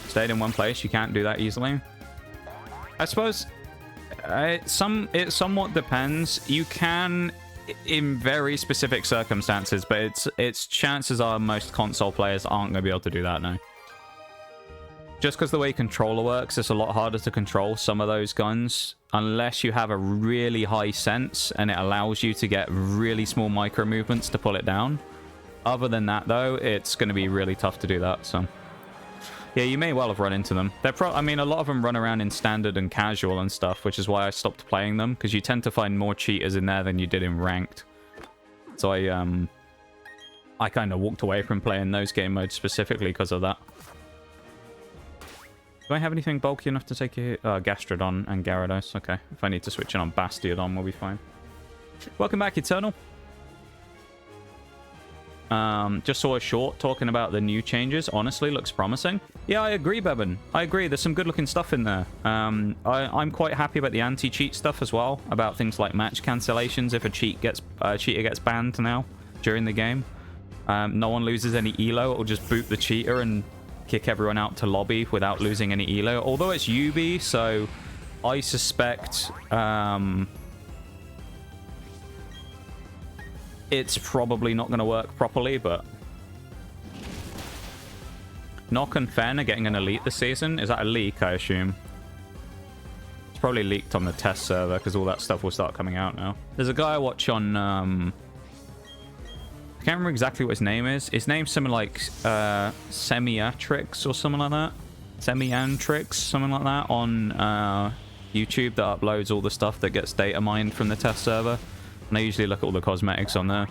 Stayed in one place, you can't do that easily. I suppose it somewhat depends. You can in very specific circumstances, but its chances are most console players aren't going to be able to do that now. Just because the way controller works, it's a lot harder to control some of those guns unless you have a really high sense and it allows you to get really small micro movements to pull it down. Other than that, though, it's going to be really tough to do that, so... Yeah, you may well have run into them. I mean, a lot of them run around in standard and casual and stuff, which is why I stopped playing them, because you tend to find more cheaters in there than you did in ranked. So I kind of walked away from playing those game modes specifically because of that. Do I have anything bulky enough to take a Gastrodon and Gyarados? Okay, if I need to switch it on Bastiodon, we'll be fine. Welcome back, Eternal. Just saw a short talking about the new changes. Honestly, looks promising. Yeah, I agree, Bevan. I agree. There's some good-looking stuff in there. I'm quite happy about the anti-cheat stuff as well. About things like match cancellations if a cheater gets banned now during the game. No one loses any elo. It'll just boot the cheater and kick everyone out to lobby without losing any elo. Although it's UB, so I suspect... it's probably not going to work properly, but... Nock and Fen are getting an elite this season. Is that a leak, I assume? It's probably leaked on the test server, because all that stuff will start coming out now. There's a guy I watch on... I can't remember exactly what his name is. His name's something like Semiatrix or something like that. Semiantrix, something like that, on YouTube, that uploads all the stuff that gets data mined from the test server. And I usually look at all the cosmetics on there.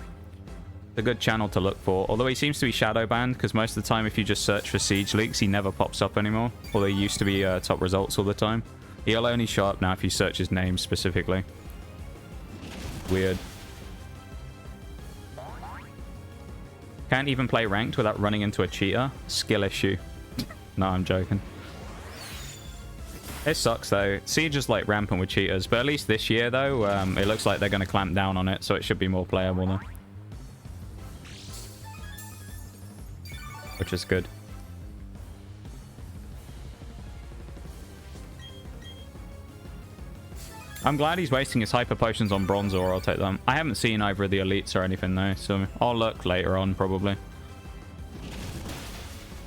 It's a good channel to look for. Although he seems to be shadow banned, because most of the time if you just search for siege leaks, he never pops up anymore. Although he used to be top results all the time. He'll only show up now if you search his name specifically. Weird. Can't even play ranked without running into a cheater. Skill issue. No, I'm joking. It sucks though. Siege is like rampant with cheaters, but at least this year though, it looks like they're going to clamp down on it, so it should be more playable now. Which is good. I'm glad he's wasting his hyper potions on Bronzor. I'll take them. I haven't seen either of the elites or anything though, so I'll look later on probably.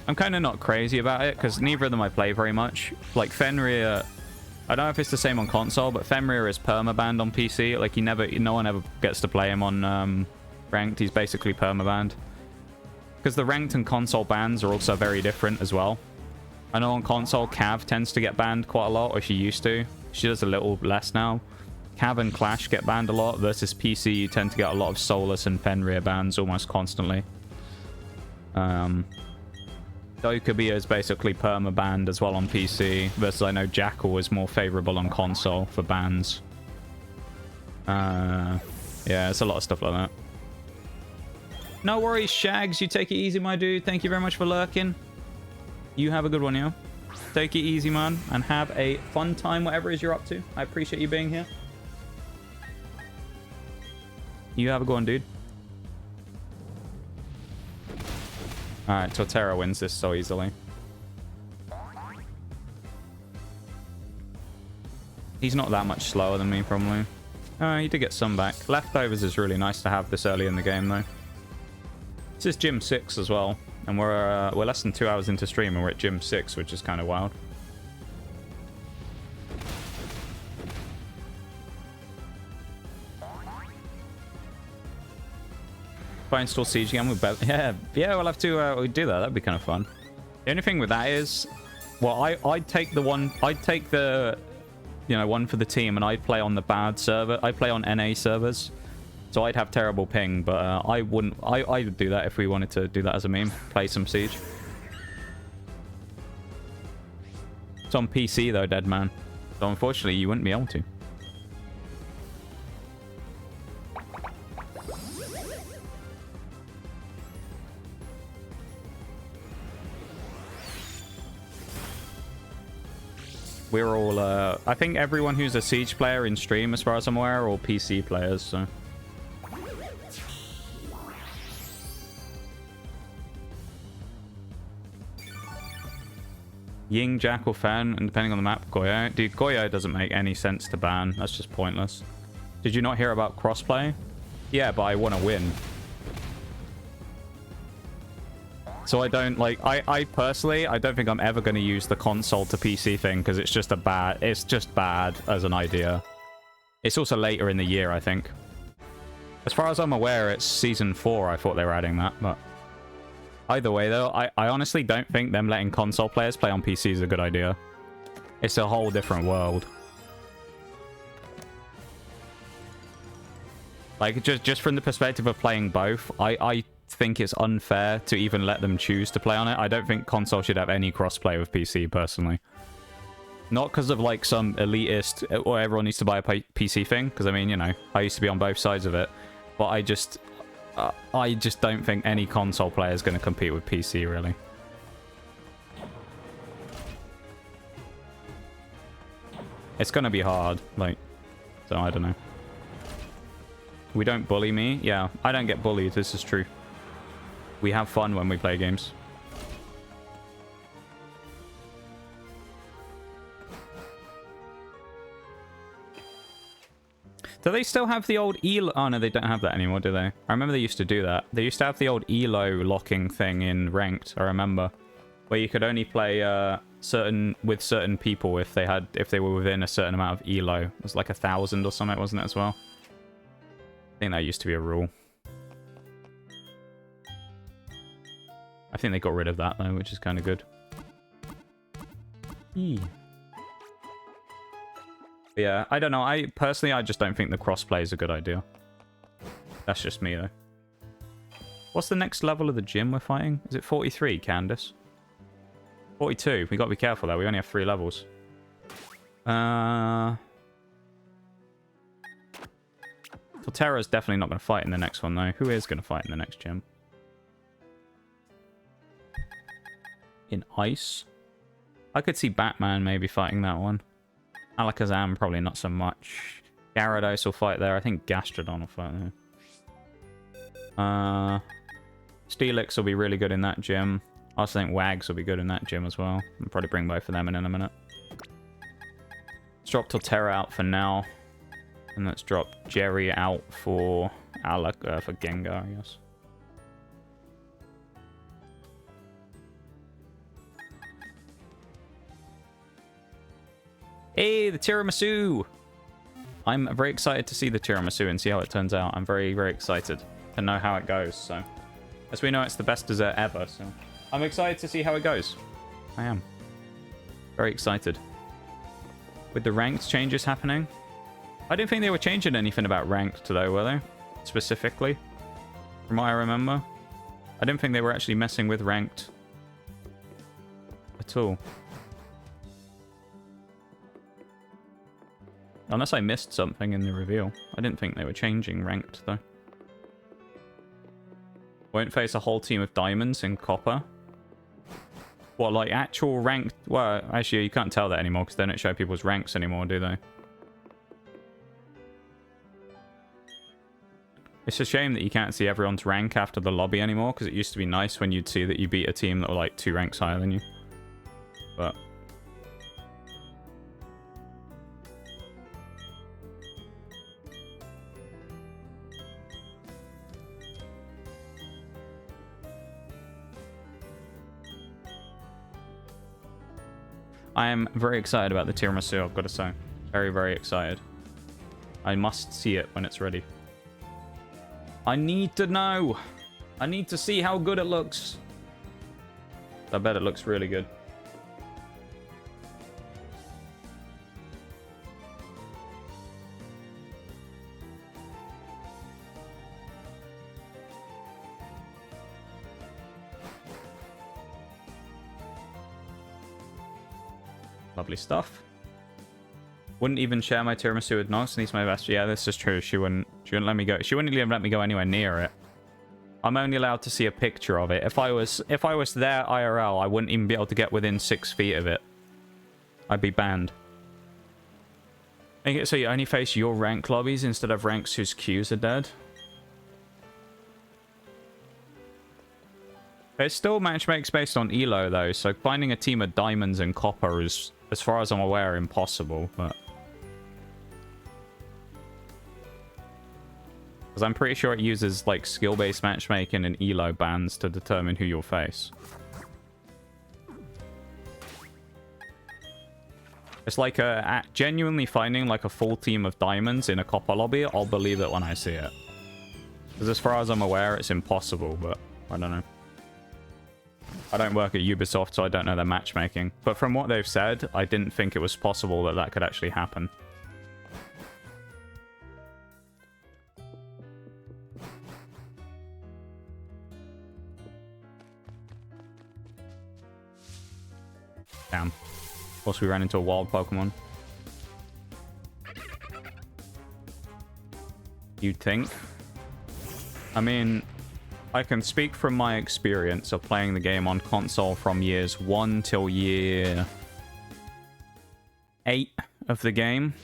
I'm kind of not crazy about it because neither of them I play very much. Like Fenrir, I don't know if it's the same on console, but Fenrir is permabanned on PC. Like no one ever gets to play him on ranked. He's basically permabanned. Because the ranked and console bans are also very different as well. I know on console, Cav tends to get banned quite a lot, or she used to. She does a little less now. Cav and Clash get banned a lot, versus PC, you tend to get a lot of Solus and Fenrir bans almost constantly. Dokubi is basically perma-banned as well on PC, versus I know Jackal is more favorable on console for bans. Yeah, it's a lot of stuff like that. No worries, Shags. You take it easy, my dude. Thank you very much for lurking. You have a good one, yo. Take it easy, man, and have a fun time, whatever it is you're up to. I appreciate you being here. You have a good one, dude. Alright, Torterra wins this so easily. He's not that much slower than me, probably. He did get some back. Leftovers is really nice to have this early in the game, though. This is Gym 6 as well. And we're less than 2 hours into stream and we're at Gym 6, which is kind of wild. If I install Siege again with Bertha, yeah, we'll have to we'll do that. That'd be kind of fun. The only thing with that is, well, I'd take the, you know, one for the team, and I'd play on the bad server. I play on NA servers, so I'd have terrible ping. But I wouldn't. I would do that if we wanted to do that as a meme. Play some Siege. It's on PC though, dead man. So unfortunately, you wouldn't be able to. We're all, I think everyone who's a Siege player in stream, as far as I'm aware, are all PC players, so. Ying, Jackal, Fan, and depending on the map, Goyo. Dude, Goyo doesn't make any sense to ban. That's just pointless. Did you not hear about crossplay? Yeah, but I want to win. So I don't like, I personally, I don't think I'm ever going to use the console to PC thing because it's just it's just bad as an idea. It's also later in the year, I think. As far as I'm aware, it's Season 4. I thought they were adding that, but either way though, I honestly don't think them letting console players play on PC is a good idea. It's a whole different world. Like, just from the perspective of playing both, I think it's unfair to even let them choose to play on it. I don't think console should have any crossplay with PC, personally. Not because of, like, some elitist, or everyone needs to buy a PC thing, because, I mean, you know, I used to be on both sides of it. But I just don't think any console player is going to compete with PC, really. It's going to be hard, like, so I don't know. We don't bully me? Yeah, I don't get bullied, this is true. We have fun when we play games. Do they still have the old ELO? Oh, no, they don't have that anymore, do they? I remember they used to do that. They used to have the old ELO locking thing in Ranked, I remember. Where you could only play with certain people if they were within a certain amount of ELO. It was like 1,000 or something, wasn't it, as well? I think that used to be a rule. I think they got rid of that, though, which is kind of good. Yeah, I don't know. I just don't think the crossplay is a good idea. That's just me, though. What's the next level of the gym we're fighting? Is it 43, Candice? 42. We got to be careful, though. We only have 3 levels. Torterra's definitely not going to fight in the next one, though. Who is going to fight in the next gym? In Ice? I could see Batman maybe fighting that one. Alakazam, probably not so much. Gyarados will fight there. I think Gastrodon will fight there. Steelix will be really good in that gym. I also think Wags will be good in that gym as well. I'll probably bring both of them in a minute. Let's drop Torterra out for now. And let's drop Jerry out for Gengar, I guess. Hey, the tiramisu! I'm very excited to see the tiramisu and see how it turns out. I'm very, very excited to know how it goes. So, as we know, it's the best dessert ever. So, I'm excited to see how it goes. I am. Very excited. With the ranked changes happening. I didn't think they were changing anything about ranked, though, were they? Specifically. From what I remember. I didn't think they were actually messing with ranked at all. Unless I missed something in the reveal. I didn't think they were changing ranked, though. Won't face a whole team of diamonds in copper. What, like actual ranked? Well, actually, you can't tell that anymore because they don't show people's ranks anymore, do they? It's a shame that you can't see everyone's rank after the lobby anymore because it used to be nice when you'd see that you beat a team that were like 2 ranks higher than you. But... I am very excited about the tiramisu, I've got to say. Very, very excited. I must see it when it's ready. I need to know. I need to see how good it looks. I bet it looks really good. Lovely stuff. Wouldn't even share my tiramisu with Nox, and he's my best. Yeah, this is true. She wouldn't let me go. She wouldn't even let me go anywhere near it. I'm only allowed to see a picture of it. If I was there IRL, I wouldn't even be able to get within 6 feet of it. I'd be banned. So you only face your rank lobbies instead of ranks whose queues are dead? It still matchmakes based on elo though, so finding a team of diamonds and copper is, as far as I'm aware, impossible, but... Because I'm pretty sure it uses, like, skill-based matchmaking and elo bans to determine who you'll face. It's like genuinely finding, like, a full team of diamonds in a copper lobby. I'll believe it when I see it. Because as far as I'm aware, it's impossible, but I don't know. I don't work at Ubisoft, so I don't know their matchmaking. But from what they've said, I didn't think it was possible that that could actually happen. Damn. Of course, we ran into a wild Pokemon. You'd think. I mean... I can speak from my experience of playing the game on console from years 1 till year 8 of the game.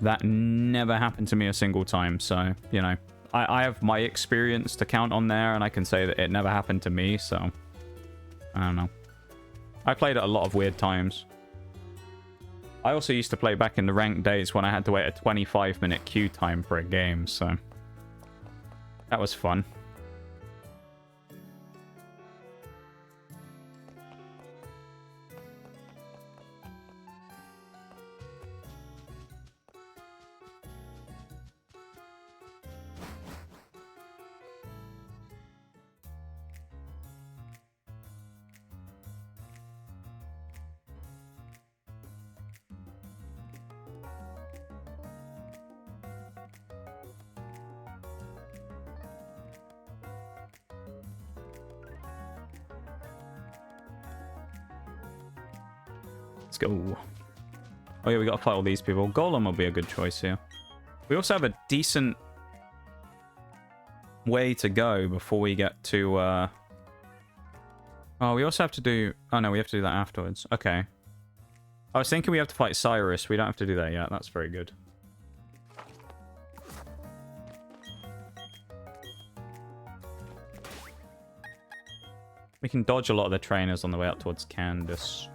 That never happened to me a single time, so, you know. I have my experience to count on there, and I can say that it never happened to me, so... I don't know. I played it a lot of weird times. I also used to play back in the ranked days when I had to wait a 25-minute queue time for a game, so that was fun. Let's go. Oh yeah, we gotta fight all these people. Golem will be a good choice here. We also have a decent way to go before we get to... Oh, we also have to do... Oh no, we have to do that afterwards. Okay. I was thinking we have to fight Cyrus. We don't have to do that yet. That's very good. We can dodge a lot of the trainers on the way up towards Candice.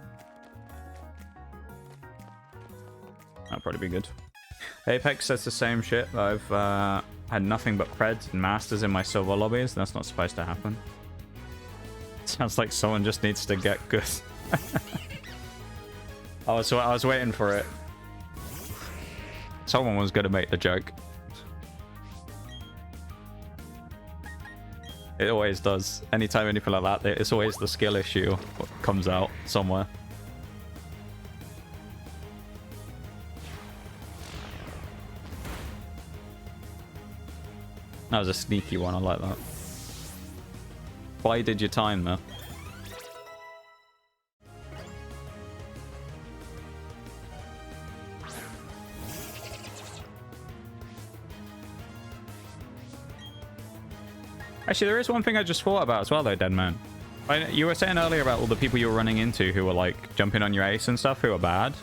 That'll probably be good. Apex says the same shit. I've had nothing but Preds and Masters in my silver lobbies. That's not supposed to happen. Sounds like someone just needs to get good. I was waiting for it. Someone was going to make the joke. It always does. Anytime anything like that, it's always the skill issue what comes out somewhere. That was a sneaky one, I like that. Why did your time though? Actually, there is one thing I just thought about as well though, Deadman. You were saying earlier about all the people you were running into who were like jumping on your ace and stuff who are bad.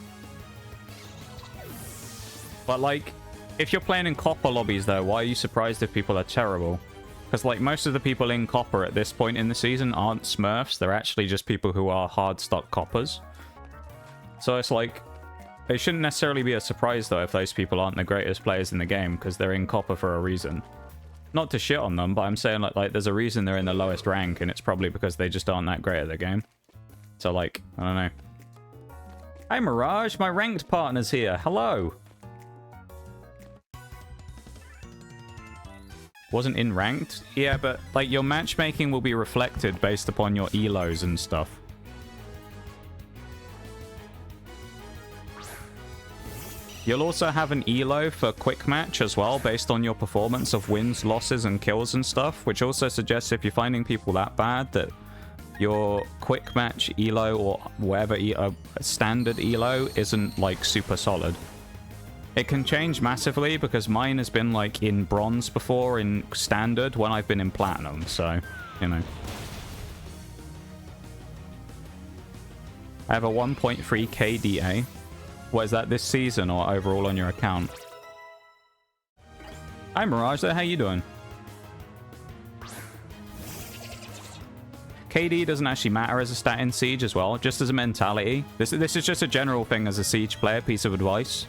But like, if you're playing in copper lobbies though, why are you surprised if people are terrible? Because like most of the people in copper at this point in the season aren't smurfs, they're actually just people who are hard stock coppers. So it's like, it shouldn't necessarily be a surprise though if those people aren't the greatest players in the game, because they're in copper for a reason. Not to shit on them, but I'm saying like there's a reason they're in the lowest rank, and it's probably because they just aren't that great at the game. So like, I don't know. Hi Mirage, my ranked partner's here. Hello. Wasn't in ranked? Yeah, but like your matchmaking will be reflected based upon your elos and stuff. You'll also have an elo for quick match as well, based on your performance of wins, losses, and kills and stuff, which also suggests if you're finding people that bad, that your quick match elo or whatever standard elo isn't like super solid. It can change massively because mine has been like in bronze before in standard when I've been in platinum, so, you know. I have a 1.3 KDA. What is that, this season or overall on your account? Hi Mirage there, how you doing? KD doesn't actually matter as a stat in Siege as well, just as a mentality. This is just a general thing as a Siege player, piece of advice.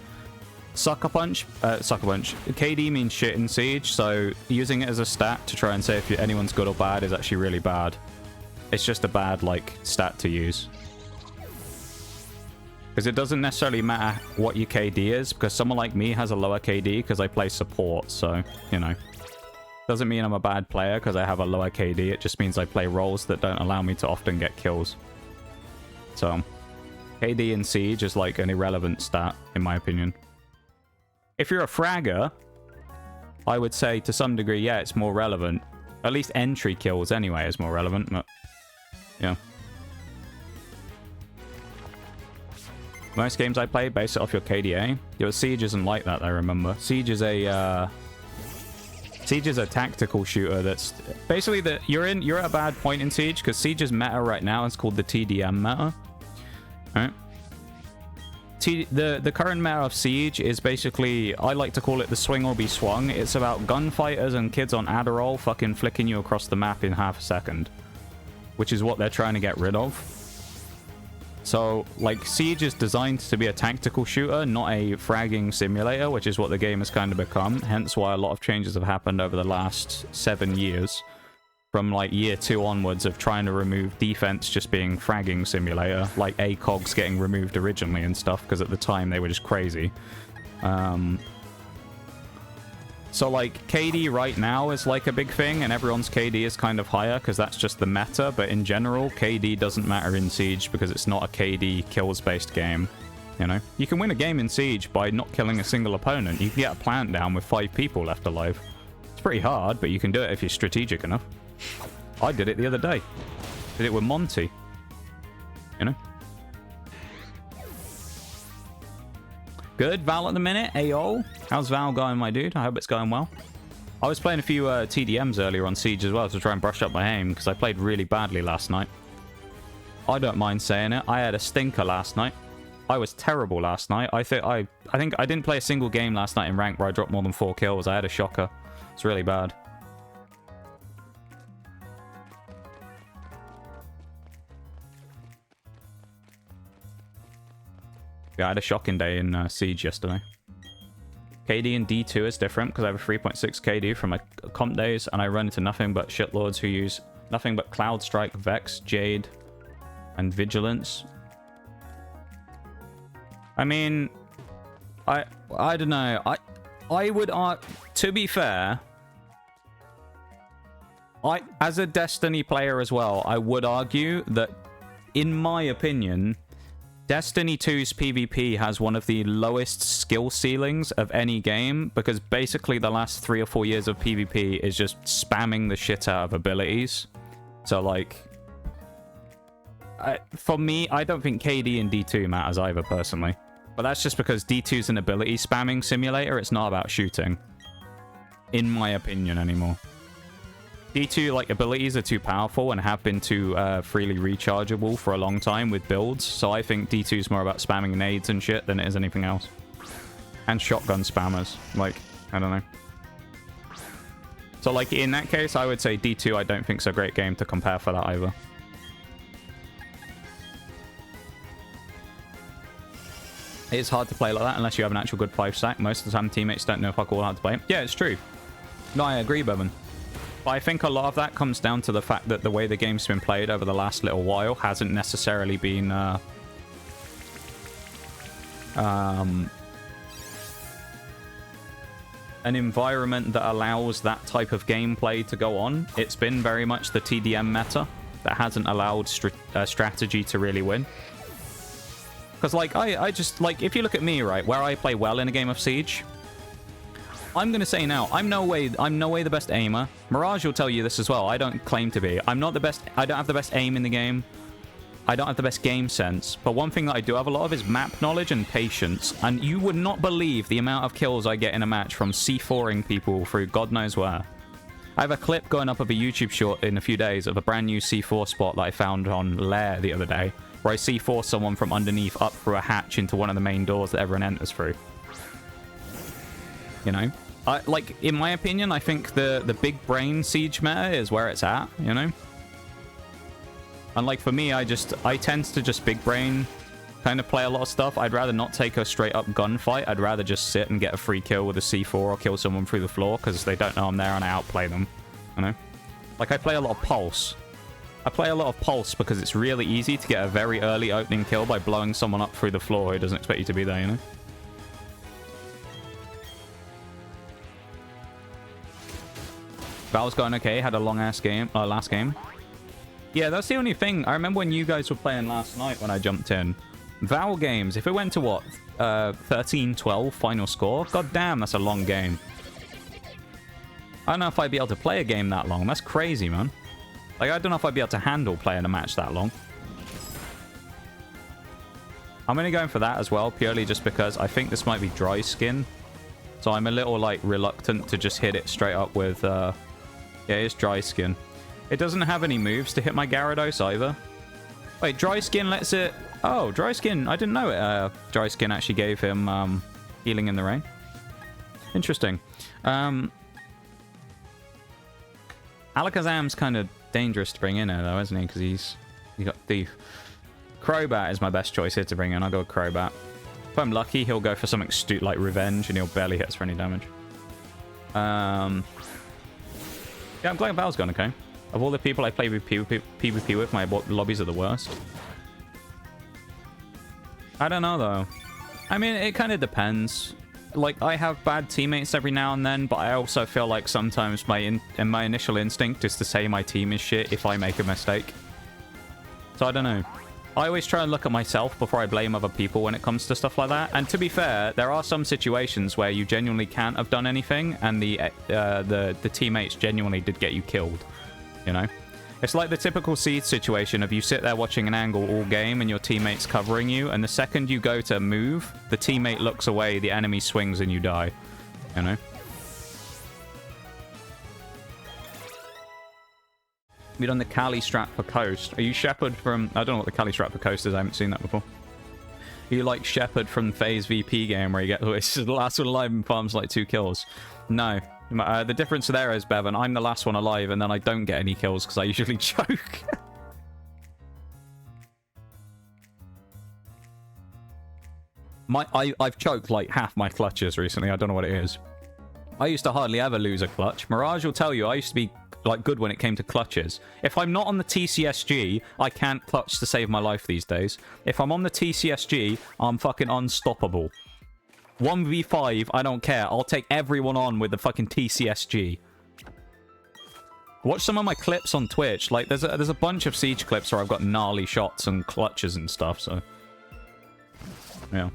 Sucker Punch. KD means shit in Siege, so using it as a stat to try and say if anyone's good or bad is actually really bad. It's just a bad, like, stat to use. Because it doesn't necessarily matter what your KD is, because someone like me has a lower KD because I play support, so, you know. Doesn't mean I'm a bad player because I have a lower KD, it just means I play roles that don't allow me to often get kills. So, KD in Siege is like an irrelevant stat, in my opinion. If you're a fragger, I would say to some degree, yeah, it's more relevant. At least entry kills anyway is more relevant, but yeah. Most games I play base it off your KDA. Your Siege isn't like that, I remember. Siege is a tactical shooter that's basically you're at a bad point in Siege because Siege's meta right now is called the TDM meta. Alright. The current meta of Siege is basically, I like to call it the swing or be swung. It's about gunfighters and kids on Adderall fucking flicking you across the map in half a second. Which is what they're trying to get rid of. So, like, Siege is designed to be a tactical shooter, not a fragging simulator, which is what the game has kind of become. Hence why a lot of changes have happened over the last 7 years. From, like, year 2 onwards of trying to remove defense just being fragging simulator. Like, ACOGs getting removed originally and stuff, because at the time they were just crazy. So, like, KD right now is, like, a big thing, and everyone's KD is kind of higher, because that's just the meta, but in general, KD doesn't matter in Siege, because it's not a KD kills-based game, you know? You can win a game in Siege by not killing a single opponent. You can get a plant down with 5 people left alive. It's pretty hard, but you can do it if you're strategic enough. I did it the other day. Did it with Monty. You know? Good, Val at the minute. Ayo. How's Val going, my dude? I hope it's going well. I was playing a few TDMs earlier on Siege as well to try and brush up my aim, because I played really badly last night. I don't mind saying it. I had a stinker last night. I was terrible last night. I think I didn't play a single game last night in rank where I dropped more than 4 kills. I had a shocker. It's really bad. Yeah, I had a shocking day in Siege yesterday. KD in D2 is different because I have a 3.6 KD from my comp days, and I run into nothing but shitlords who use nothing but Cloud Strike, Vex, Jade, and Vigilance. I mean, I don't know. I would, to be fair, as a Destiny player as well, I would argue that, in my opinion, Destiny 2's PvP has one of the lowest skill ceilings of any game, because basically the last 3 or 4 years of PvP is just spamming the shit out of abilities. So, like, for me, I don't think KD in D2 matters either, personally. But that's just because D2's an ability spamming simulator. It's not about shooting. In my opinion, anymore. D2, like, abilities are too powerful and have been too freely rechargeable for a long time with builds. So I think D2 is more about spamming nades and shit than it is anything else. And shotgun spammers. Like, I don't know. So, like, in that case, I would say D2 I don't think is a great game to compare for that either. It is hard to play like that unless you have an actual good 5-stack. Most of the time, teammates don't know fuck all how to play. Yeah, it's true. No, I agree, Bevan. But I think a lot of that comes down to the fact that the way the game's been played over the last little while hasn't necessarily been an environment that allows that type of gameplay to go on. It's been very much the TDM meta that hasn't allowed strategy to really win. Because, like, I just, like, if you look at me, right, where I play well in a game of Siege, I'm going to say now, I'm no way the best aimer. Mirage will tell you this as well. I don't claim to be. I'm not the best. I don't have the best aim in the game. I don't have the best game sense. But one thing that I do have a lot of is map knowledge and patience. And you would not believe the amount of kills I get in a match from C4ing people through God knows where. I have a clip going up of a YouTube short in a few days of a brand new C4 spot that I found on Lair the other day, where I C4 someone from underneath up through a hatch into one of the main doors that everyone enters through. You know? Like, in my opinion, I think the big brain Siege meta is where it's at, you know? And, like, for me, I tend to just big brain kind of play a lot of stuff. I'd rather not take a straight up gunfight. I'd rather just sit and get a free kill with a C4 or kill someone through the floor because they don't know I'm there and I outplay them, you know? Like, I play a lot of Pulse. I play a lot of Pulse because it's really easy to get a very early opening kill by blowing someone up through the floor who doesn't expect you to be there, you know? Val's going okay, had a long-ass game, last game. Yeah, that's the only thing. I remember when you guys were playing last night when I jumped in. Val games, if it went to, what, 13-12 final score? God damn, that's a long game. I don't know if I'd be able to play a game that long. That's crazy, man. Like, I don't know if I'd be able to handle playing a match that long. I'm only going for that as well, purely just because I think this might be dry skin. So I'm a little, like, reluctant to just hit it straight up with, yeah, it's dry skin. It doesn't have any moves to hit my Gyarados either. Wait, dry skin lets it... Oh, dry skin. I didn't know it. Dry skin actually gave him healing in the rain. Interesting. Alakazam's kind of dangerous to bring in there, though, isn't he? Because he's got Thief. Crobat is my best choice here to bring in. I'll go with Crobat. If I'm lucky, he'll go for something like Revenge, and he'll barely hit us for any damage. Yeah, I'm glad Val's gone, okay. Of all the people I play with PvP with, my lobbies are the worst. I don't know, though. I mean, it kind of depends. Like, I have bad teammates every now and then, but I also feel like sometimes my initial instinct is to say my team is shit if I make a mistake. So I don't know. I always try and look at myself before I blame other people when it comes to stuff like that. And to be fair, there are some situations where you genuinely can't have done anything, and the teammates genuinely did get you killed. You know? It's like the typical Seed situation of you sit there watching an angle all game and your teammate's covering you, and the second you go to move, the teammate looks away, the enemy swings, and you die. You know? We done the Cali strat for Coast. Are you Shepard from... I don't know what the Cali strat for Coast is. I haven't seen that before. Are you like Shepard from FaZe VP game where you get... It's the last one alive and farms like 2 kills? No. The difference there is, Bevan, I'm the last one alive and then I don't get any kills because I usually choke. I've choked like half my clutches recently. I don't know what it is. I used to hardly ever lose a clutch. Mirage will tell you I used to be like good when it came to clutches. If I'm not on the TCSG, I can't clutch to save my life these days. If I'm on the TCSG, I'm fucking unstoppable. 1v5, I don't care. I'll take everyone on with the fucking TCSG. Watch some of my clips on Twitch. Like, there's a bunch of Siege clips where I've got gnarly shots and clutches and stuff, so... Yeah.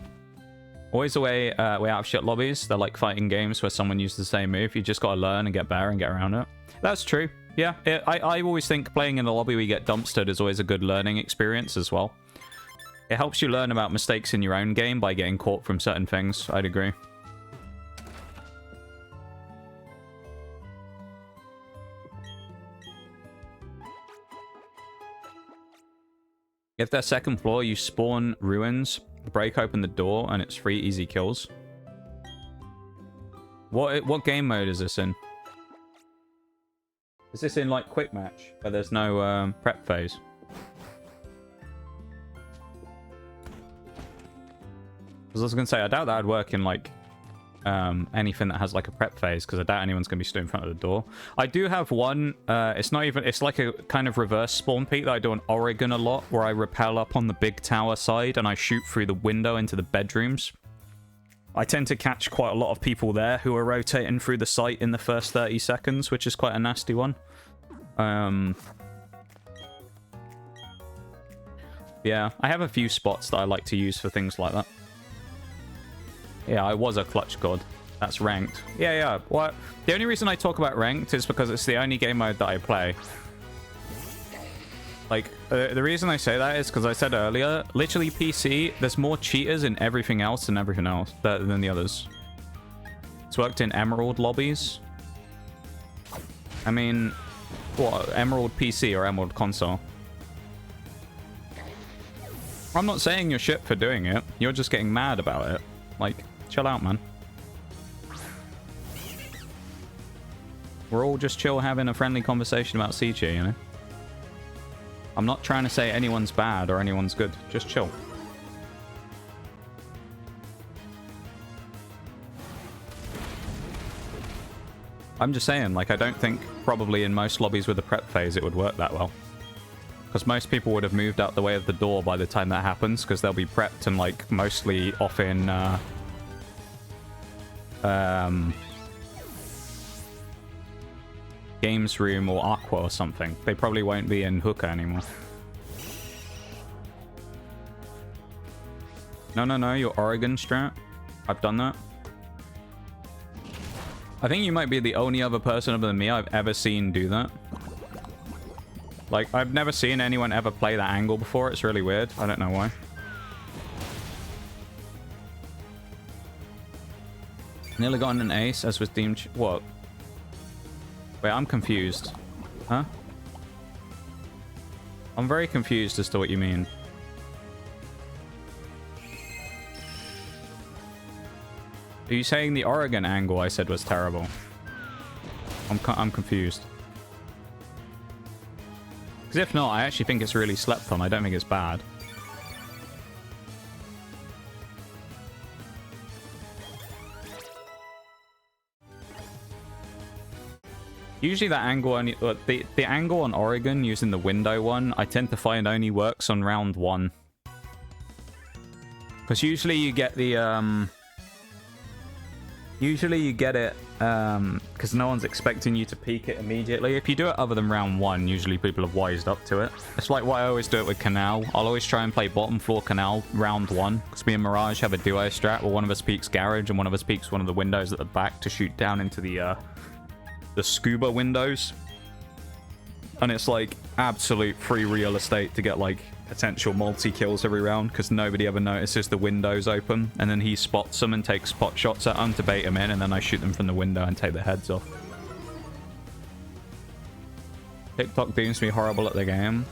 Always a way out of shit lobbies. They're like fighting games where someone uses the same move. You just gotta learn and get better and get around it. That's true. Yeah, I always think playing in a lobby where you get dumpstered is always a good learning experience as well. It helps you learn about mistakes in your own game by getting caught from certain things. I'd agree. If they're second floor, you spawn ruins, break open the door, and it's 3 easy kills. What game mode is this in? Is this in, like, quick match, where there's no prep phase? Because I was going to say, I doubt that would work in, like, anything that has, like, a prep phase, because I doubt anyone's going to be stood in front of the door. I do have one, it's not even, it's like a kind of reverse spawn peak that I do in Oregon a lot, where I rappel up on the big tower side, and I shoot through the window into the bedrooms. I tend to catch quite a lot of people there who are rotating through the site in the first 30 seconds, which is quite a nasty one. Yeah, I have a few spots that I like to use for things like that. Yeah, I was a clutch god. That's ranked. Yeah. What? The only reason I talk about ranked is because it's the only game mode that I play. Like, the reason I say that is because I said earlier, literally PC, there's more cheaters in everything else than than the others. It's worked in Emerald lobbies. I mean, what? Emerald PC or Emerald console? I'm not saying you're shit for doing it. You're just getting mad about it. Like, chill out, man. We're all just chill having a friendly conversation about Siege here, you know? I'm not trying to say anyone's bad or anyone's good. Just chill. I'm just saying, like, I don't think probably in most lobbies with the prep phase it would work that well. Because most people would have moved out the way of the door by the time that happens, because they'll be prepped and, like, mostly off in, Games Room or Aqua or something. They probably won't be in Hookah anymore. No, your Oregon strat. I've done that. I think you might be the only other person other than me I've ever seen do that. Like, I've never seen anyone ever play that angle before. It's really weird. I don't know why. Nearly gotten an ace, as was deemed... What? Wait, I'm confused. Huh? I'm very confused as to what you mean. Are you saying the Oregon angle I said was terrible? I'm confused. Because if not, I actually think it's really slept on. I don't think it's bad. Usually that angle only... the angle on Oregon using the window one, I tend to find only works on round 1. Because usually you get the... Usually you get it because no one's expecting you to peek it immediately. If you do it other than round 1, usually people have wised up to it. It's like why I always do it with Canal. I'll always try and play bottom floor Canal round 1. Because me and Mirage have a duo strat where one of us peeks garage and one of us peeks one of the windows at the back to shoot down into the scuba windows. And it's like absolute free real estate to get like potential multi-kills every round because nobody ever notices the windows open, and then he spots them and takes pot shots at them to bait them in, and then I shoot them from the window and take their heads off. TikTok deems me horrible at the game.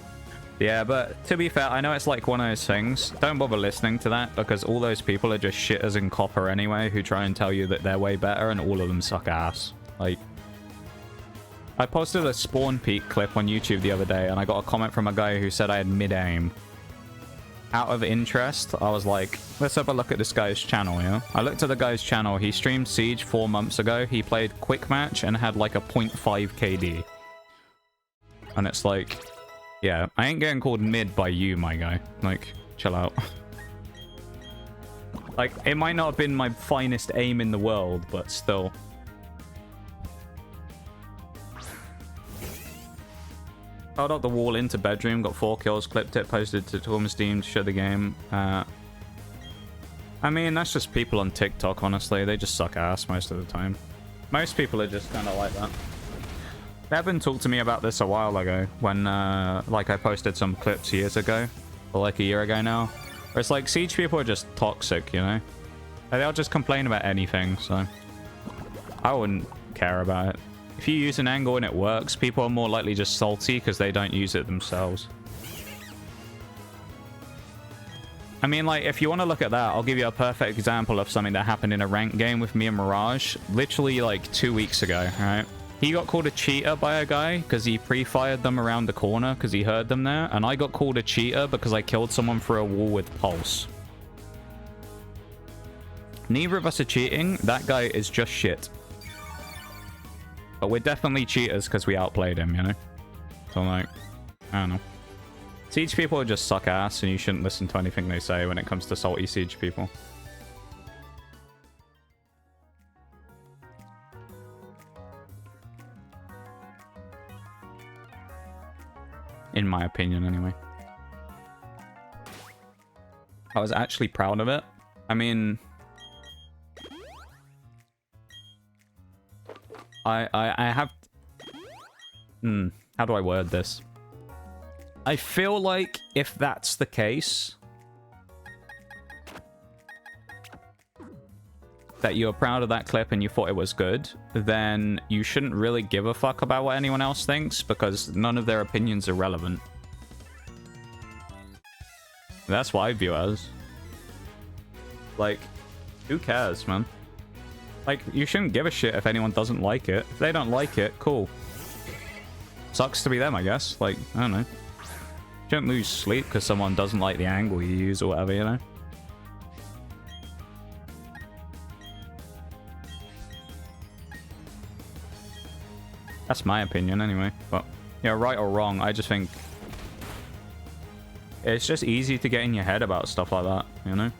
Yeah, but to be fair, I know it's like one of those things. Don't bother listening to that because all those people are just shitters in copper anyway who try and tell you that they're way better, and all of them suck ass. Like, I posted a spawn peek clip on YouTube the other day, and I got a comment from a guy who said I had mid-aim. Out of interest, I was like, let's have a look at this guy's channel, yeah? I looked at the guy's channel. He streamed Siege 4 months ago. He played Quick Match and had like a 0.5 KD. And it's like, yeah, I ain't getting called mid by you, my guy. Like, chill out. Like, it might not have been my finest aim in the world, but still... Held up the wall into bedroom, got 4 kills, clipped it, posted to Torm Steam to show the game. I mean, that's just people on TikTok, honestly. They just suck ass most of the time. Most people are just kind of like that. Evan talked to me about this a while ago when, like, I posted some clips years ago, or like a year ago now, where it's like, Siege people are just toxic, you know? Like, they'll just complain about anything, so I wouldn't care about it. If you use an angle and it works, people are more likely just salty because they don't use it themselves. I mean, like, if you want to look at that, I'll give you a perfect example of something that happened in a ranked game with me and Mirage, literally like 2 weeks ago, right? He got called a cheater by a guy because he pre-fired them around the corner because he heard them there, and I got called a cheater because I killed someone through a wall with pulse. Neither of us are cheating. That guy is just shit. But we're definitely cheaters because we outplayed him, you know? So, like, I don't know. Siege people just suck ass, and you shouldn't listen to anything they say when it comes to salty Siege people. In my opinion, anyway. I was actually proud of it. I mean... I have... how do I word this? I feel like if that's the case, that you're proud of that clip and you thought it was good, then you shouldn't really give a fuck about what anyone else thinks because none of their opinions are relevant. That's what I view it as. Like, who cares, man? Like, you shouldn't give a shit if anyone doesn't like it. If they don't like it, cool. Sucks to be them, I guess. Like, I don't know. You shouldn't lose sleep because someone doesn't like the angle you use or whatever, you know? That's my opinion, anyway. But, yeah, right or wrong, I just think... it's just easy to get in your head about stuff like that, you know?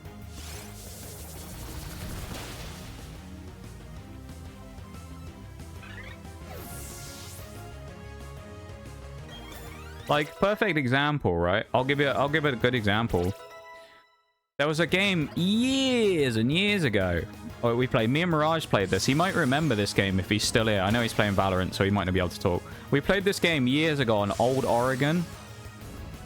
Like, perfect example, right? I'll give it a good example. There was a game years and years ago. Oh, we played. Me and Mirage played this. He might remember this game if he's still here. I know he's playing Valorant, so he might not be able to talk. We played this game years ago on Old Oregon.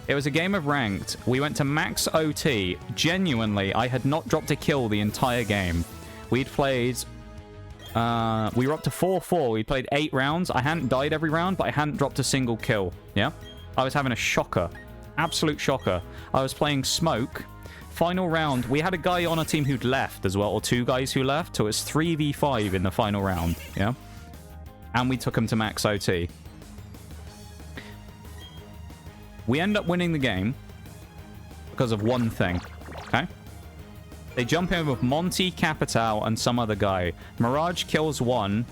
It was a game of ranked. We went to max OT. Genuinely, I had not dropped a kill the entire game. We'd played... we were up to 4-4. We played 8 rounds. I hadn't died every round, but I hadn't dropped a single kill. Yeah? I was having a shocker. Absolute shocker. I was playing Smoke. Final round. We had a guy on a team who'd left as well, or 2 guys who left. So it was 3v5 in the final round. Yeah? And we took him to max OT. We end up winning the game because of one thing. Okay? They jump in with Monty, Capital, and some other guy. Mirage kills one.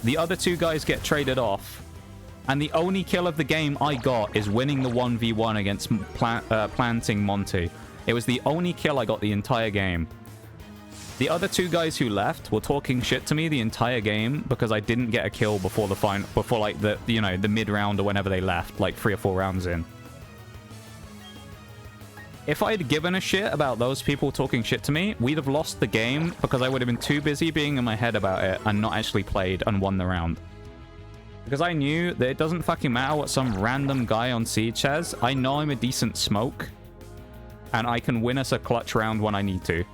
The other two guys get traded off. And the only kill of the game I got is winning the 1v1 against planting Monty. It was the only kill I got the entire game. The other two guys who left were talking shit to me the entire game because I didn't get a kill before like the the mid round or whenever they left, like 3 or 4 rounds in. If I had given a shit about those people talking shit to me, we'd have lost the game because I would have been too busy being in my head about it and not actually played and won the round. Because I knew that it doesn't fucking matter what some random guy on Siege says. I know I'm a decent smoke. And I can win us a clutch round when I need to.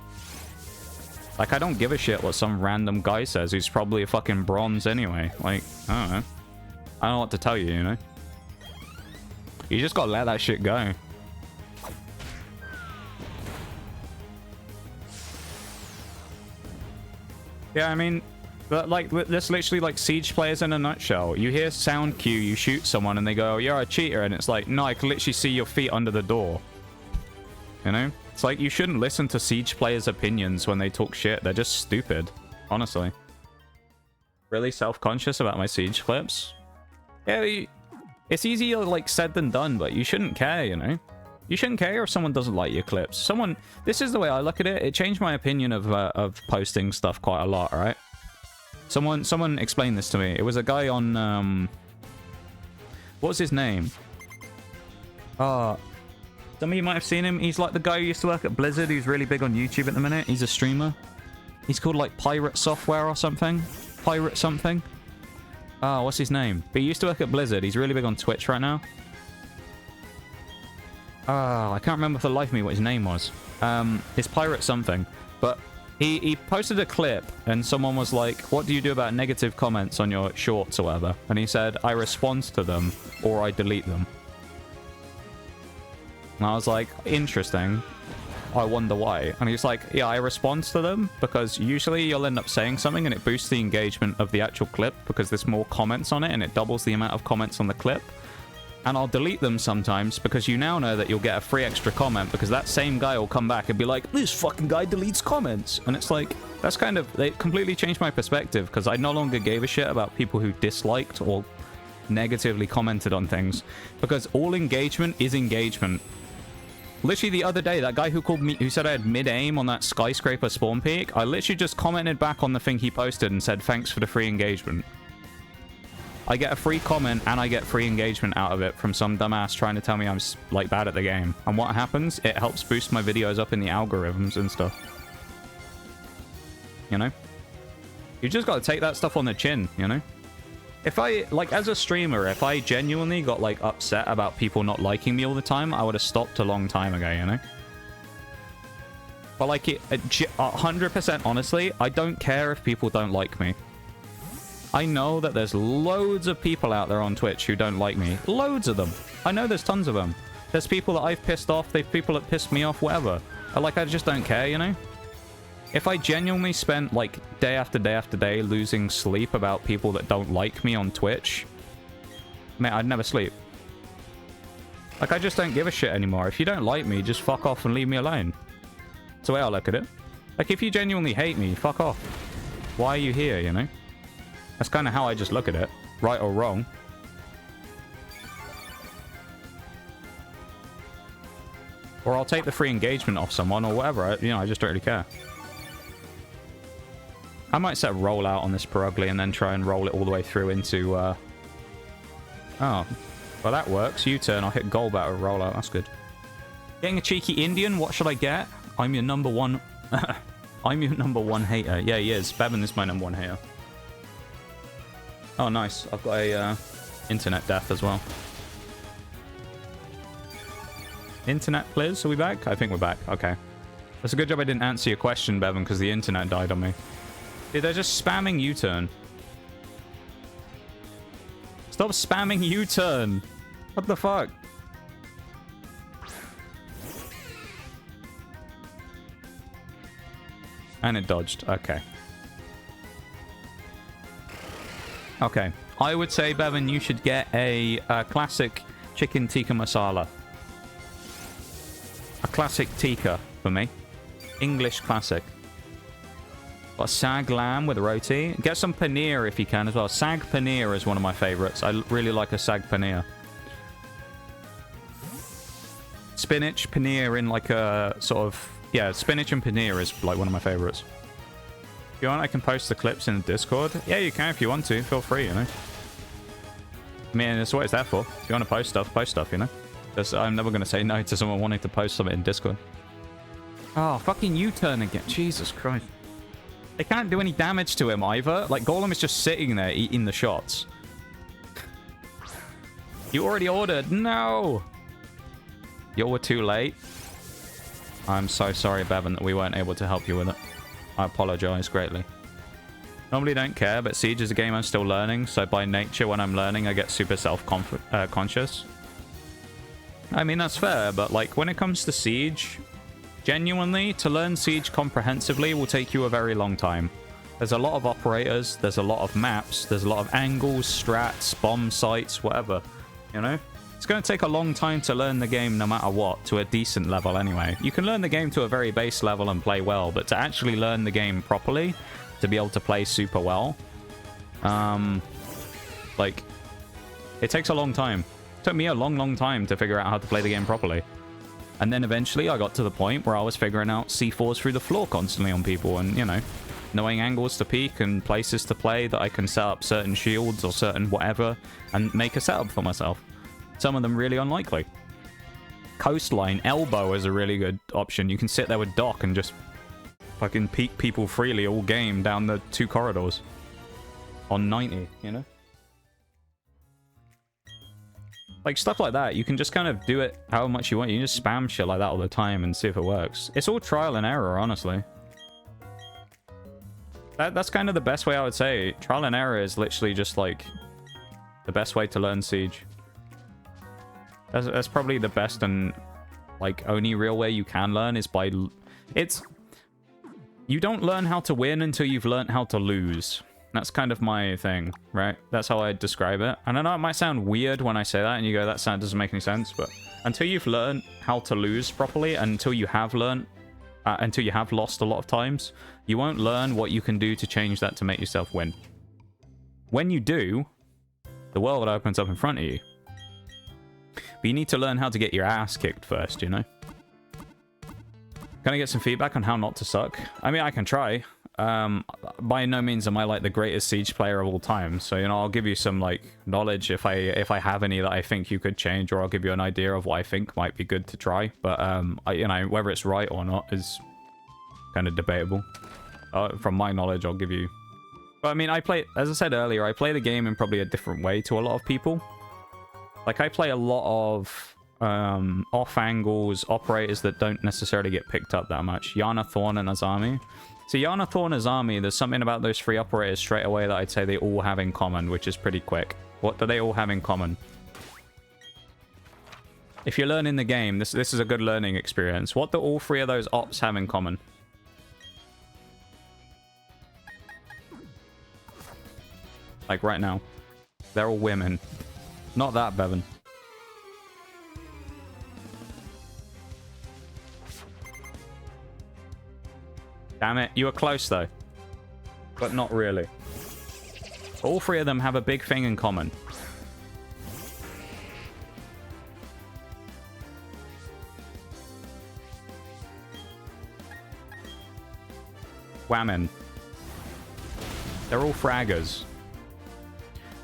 Like, I don't give a shit what some random guy says who's probably a fucking bronze anyway. Like, I don't know. I don't know what to tell you, you know? You just gotta let that shit go. Yeah, I mean... But, like, that's literally like Siege players in a nutshell. You hear sound cue, you shoot someone, and they go, oh, you're a cheater. And it's like, no, I can literally see your feet under the door. You know? It's like, you shouldn't listen to Siege players' opinions when they talk shit. They're just stupid. Honestly. Really self-conscious about my Siege clips? Yeah, it's easier, like, said than done, but you shouldn't care, you know? You shouldn't care if someone doesn't like your clips. This is the way I look at it. It changed my opinion of posting stuff quite a lot, right? Someone explained this to me. It was a guy on, what was his name? Some of you might have seen him. He's like the guy who used to work at Blizzard, who's really big on YouTube at the minute. He's a streamer. He's called like Pirate Software or something. Pirate something. Oh, what's his name? But he used to work at Blizzard. He's really big on Twitch right now. I can't remember for the life of me what his name was. It's Pirate something. But he posted a clip and someone was like, what do you do about negative comments on your shorts or whatever? And he said, I respond to them or I delete them. And I was like, interesting. I wonder why. And he's like, yeah, I respond to them because usually you'll end up saying something and it boosts the engagement of the actual clip because there's more comments on it and it doubles the amount of comments on the clip. And I'll delete them sometimes because you now know that you'll get a free extra comment because that same guy will come back and be like, this fucking guy deletes comments. And it's like, that's kind of, it completely changed my perspective because I no longer gave a shit about people who disliked or negatively commented on things because all engagement is engagement. Literally the other day, that guy who called me, who said I had mid-aim on that skyscraper spawn peak, I literally just commented back on the thing he posted and said, thanks for the free engagement. I get a free comment and I get free engagement out of it from some dumbass trying to tell me I'm, like, bad at the game. And what happens? It helps boost my videos up in the algorithms and stuff. You know? You just gotta take that stuff on the chin, you know? If I, like, as a streamer, if I genuinely got, like, upset about people not liking me all the time, I would have stopped a long time ago, you know? But, like, 100% honestly, I don't care if people don't like me. I know that there's loads of people out there on Twitch who don't like me. Loads of them. I know there's tons of them. There's people that I've pissed off. There's people that pissed me off, whatever. Like, I just don't care, you know? If I genuinely spent, like, day after day after day losing sleep about people that don't like me on Twitch, mate, I'd never sleep. Like, I just don't give a shit anymore. If you don't like me, just fuck off and leave me alone. That's the way I look at it. Like, if you genuinely hate me, fuck off. Why are you here, you know? That's kind of how I just look at it. Right or wrong. Or I'll take the free engagement off someone or whatever. I just don't really care. I might set a rollout on this Perugly and then try and roll it all the way through into... Oh. Well, that works. U-turn. I'll hit goal battle rollout. That's good. Getting a cheeky Indian. What should I get? I'm your number one... I'm your number one hater. Yeah, he is. Bevan is my number one hater. Oh, nice. I've got a internet death as well. Internet, please. Are we back? I think we're back. Okay. That's a good job I didn't answer your question, Bevan, because the internet died on me. Dude, they're just spamming U-turn. Stop spamming U-turn. What the fuck? And it dodged. Okay. Okay. I would say, Bevan, you should get a classic chicken tikka masala. A classic tikka for me. English classic. Got a sag lamb with a roti. Get some paneer if you can as well. Sag paneer is one of my favorites. I really like a sag paneer. Spinach paneer in like a sort of... Yeah, spinach and paneer is like one of my favorites. If you want, I can post the clips in the Discord. Yeah, you can if you want to. Feel free, you know. I mean, that's what it's there for. If you want to post stuff, you know. I'm never going to say no to someone wanting to post something in Discord. Oh, fucking U-turn again. Jesus Christ. They can't do any damage to him either. Like, Golem is just sitting there eating the shots. You already ordered. No! You were too late. I'm so sorry, Bevan, that we weren't able to help you with it. I apologize greatly. Normally don't care, but Siege is a game I'm still learning, so by nature, when I'm learning, I get super self-conscious. I mean, that's fair, but, like, when it comes to Siege... Genuinely, to learn Siege comprehensively will take you a very long time. There's a lot of operators, there's a lot of maps, there's a lot of angles, strats, bomb sites, whatever. You know? It's going to take a long time to learn the game no matter what, to a decent level anyway. You can learn the game to a very base level and play well, but to actually learn the game properly, to be able to play super well, like, it takes a long time. It took me a long time to figure out how to play the game properly. And then eventually I got to the point where I was figuring out C4s through the floor constantly on people and, you know, knowing angles to peek and places to play that I can set up certain shields or certain whatever and make a setup for myself. Some of them really unlikely. Coastline, elbow is a really good option. You can sit there with Doc and just fucking peek people freely all game down the 2 corridors. On 90, you know? Like, stuff like that, you can just kind of do it how much you want. You can just spam shit like that all the time and see if it works. It's all trial and error, honestly. That's kind of the best way I would say. Trial and error is literally just, like, the best way to learn Siege. That's probably the best and, like, only real way you can learn is by... You don't learn how to win until you've learned how to lose. That's kind of my thing, right? That's how I describe it. And I know it might sound weird when I say that, and you go, that sound doesn't make any sense, but until you've learned how to lose properly, until you have learned, until you have lost a lot of times, you won't learn what you can do to change that to make yourself win. When you do, the world opens up in front of you. But you need to learn how to get your ass kicked first, you know? Can I get some feedback on how not to suck? I mean, I can try. By no means am I like the greatest Siege player of all time, so you know, I'll give you some like knowledge if I have any that I think you could change, or I'll give you an idea of what I think might be good to try. But you know, whether it's right or not is kind of debatable. From my knowledge, I'll give you. But I mean, as I said earlier, I play the game in probably a different way to a lot of people. Like, I play a lot of off angles operators that don't necessarily get picked up that much. Yana, Thorn, and Azami. So Yana, Thorn, Azami, there's something about those 3 operators straight away that I'd say they all have in common, which is pretty quick. What do they all have in common? If you're learning the game, this is a good learning experience. What do all 3 of those ops have in common? Like right now. They're all women. Not that, Bevan. Damn it, you were close though. But not really. All 3 of them have a big thing in common. Women. They're all fraggers.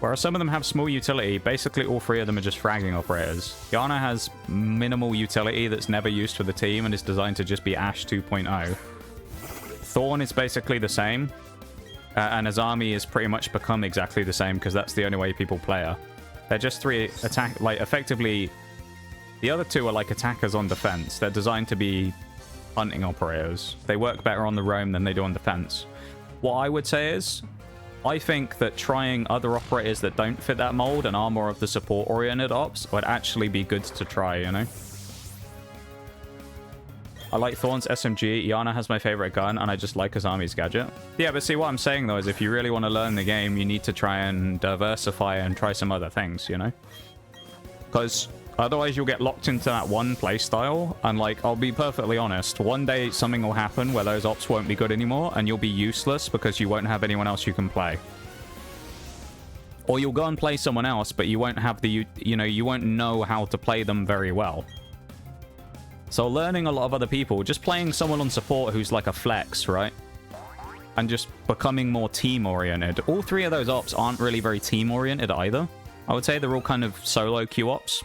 Whereas some of them have small utility, basically all 3 of them are just fragging operators. Yana has minimal utility that's never used for the team and is designed to just be Ashe 2.0. Thorn is basically the same, and Azami has pretty much become exactly the same because that's the only way people play her. They're just 3 attack, like effectively, the other 2 are like attackers on defense. They're designed to be hunting operators. They work better on the roam than they do on defense. What I would say is, I think that trying other operators that don't fit that mold and are more of the support-oriented ops would actually be good to try, you know? I like Thorn's SMG, Yana has my favorite gun, and I just like Azami's gadget. Yeah, but see, what I'm saying, though, is if you really want to learn the game, you need to try and diversify and try some other things, you know? Because Otherwise, you'll get locked into that one playstyle. And, like, I'll be perfectly honest. One day, something will happen where those ops won't be good anymore, and you'll be useless because you won't have anyone else you can play. Or you'll go and play someone else, but you won't have the, you know, you won't know how to play them very well. So learning a lot of other people, just playing someone on support who's like a flex, right? And just becoming more team-oriented. All three of those ops aren't really very team-oriented either. I would say they're all kind of solo queue ops,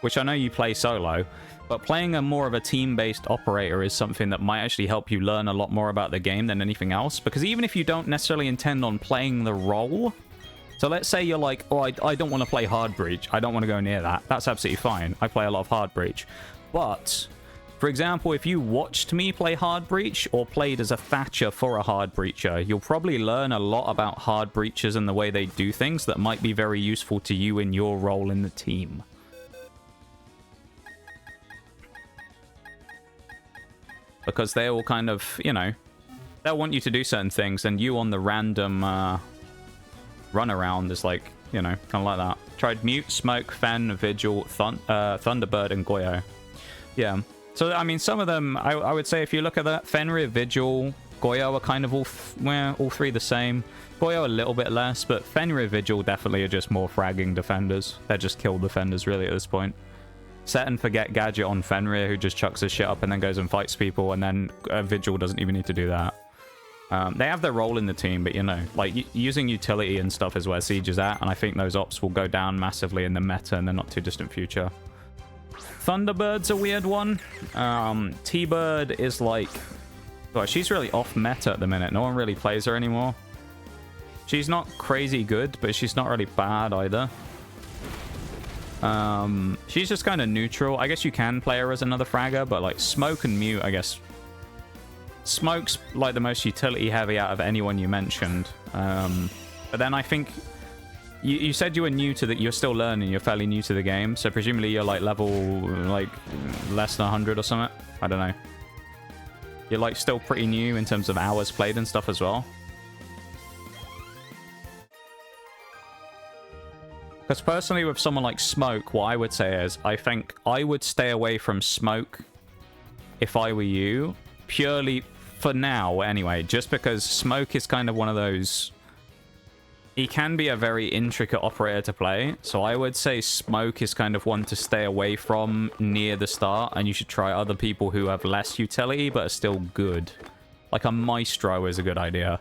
which I know you play solo, but playing a more of a team-based operator is something that might actually help you learn a lot more about the game than anything else, because even if you don't necessarily intend on playing the role, so let's say you're like, oh, I don't want to play Hard Breach, I don't want to go near that, that's absolutely fine. I play a lot of Hard Breach. But, for example, if you watched me play Hard Breach or played as a Thatcher for a Hard Breacher, you'll probably learn a lot about Hard Breachers and the way they do things that might be very useful to you in your role in the team. Because they all kind of, you know, they'll want you to do certain things, and you on the random runaround is like, you know, kind of like that. Tried Mute, Smoke, Fen, Vigil, Thunderbird, and Goyo. Yeah. So, I mean, some of them, I would say if you look at that, Fenrir, Vigil, Goyo are kind of all three the same. Goyo a little bit less, but Fenrir, Vigil definitely are just more fragging defenders. They're just kill defenders, really, at this point. Set and forget gadget on Fenrir, who just chucks his shit up and then goes and fights people, and then Vigil doesn't even need to do that. They have their role in the team, but, you know, like, using utility and stuff is where Siege is at, and I think those ops will go down massively in the meta in the not-too-distant future. Thunderbird's a weird one. T-Bird is like... Well, she's really off-meta at the minute. No one really plays her anymore. She's not crazy good, but she's not really bad either. She's just kind of neutral. I guess you can play her as another fragger, but like Smoke and Mute, I guess. Smoke's like the most utility heavy out of anyone you mentioned. But then I think you said you were new to the, you're still learning, you're fairly new to the game, so presumably you're like level like less than 100 or something. I don't know. You're like still pretty new in terms of hours played and stuff as well. Because personally, with someone like Smoke, what I would say is, I think I would stay away from Smoke if I were you, purely for now anyway, just because Smoke is kind of one of those... He can be a very intricate operator to play, so I would say Smoke is kind of one to stay away from near the start, and you should try other people who have less utility but are still good. Like a Maestro is a good idea,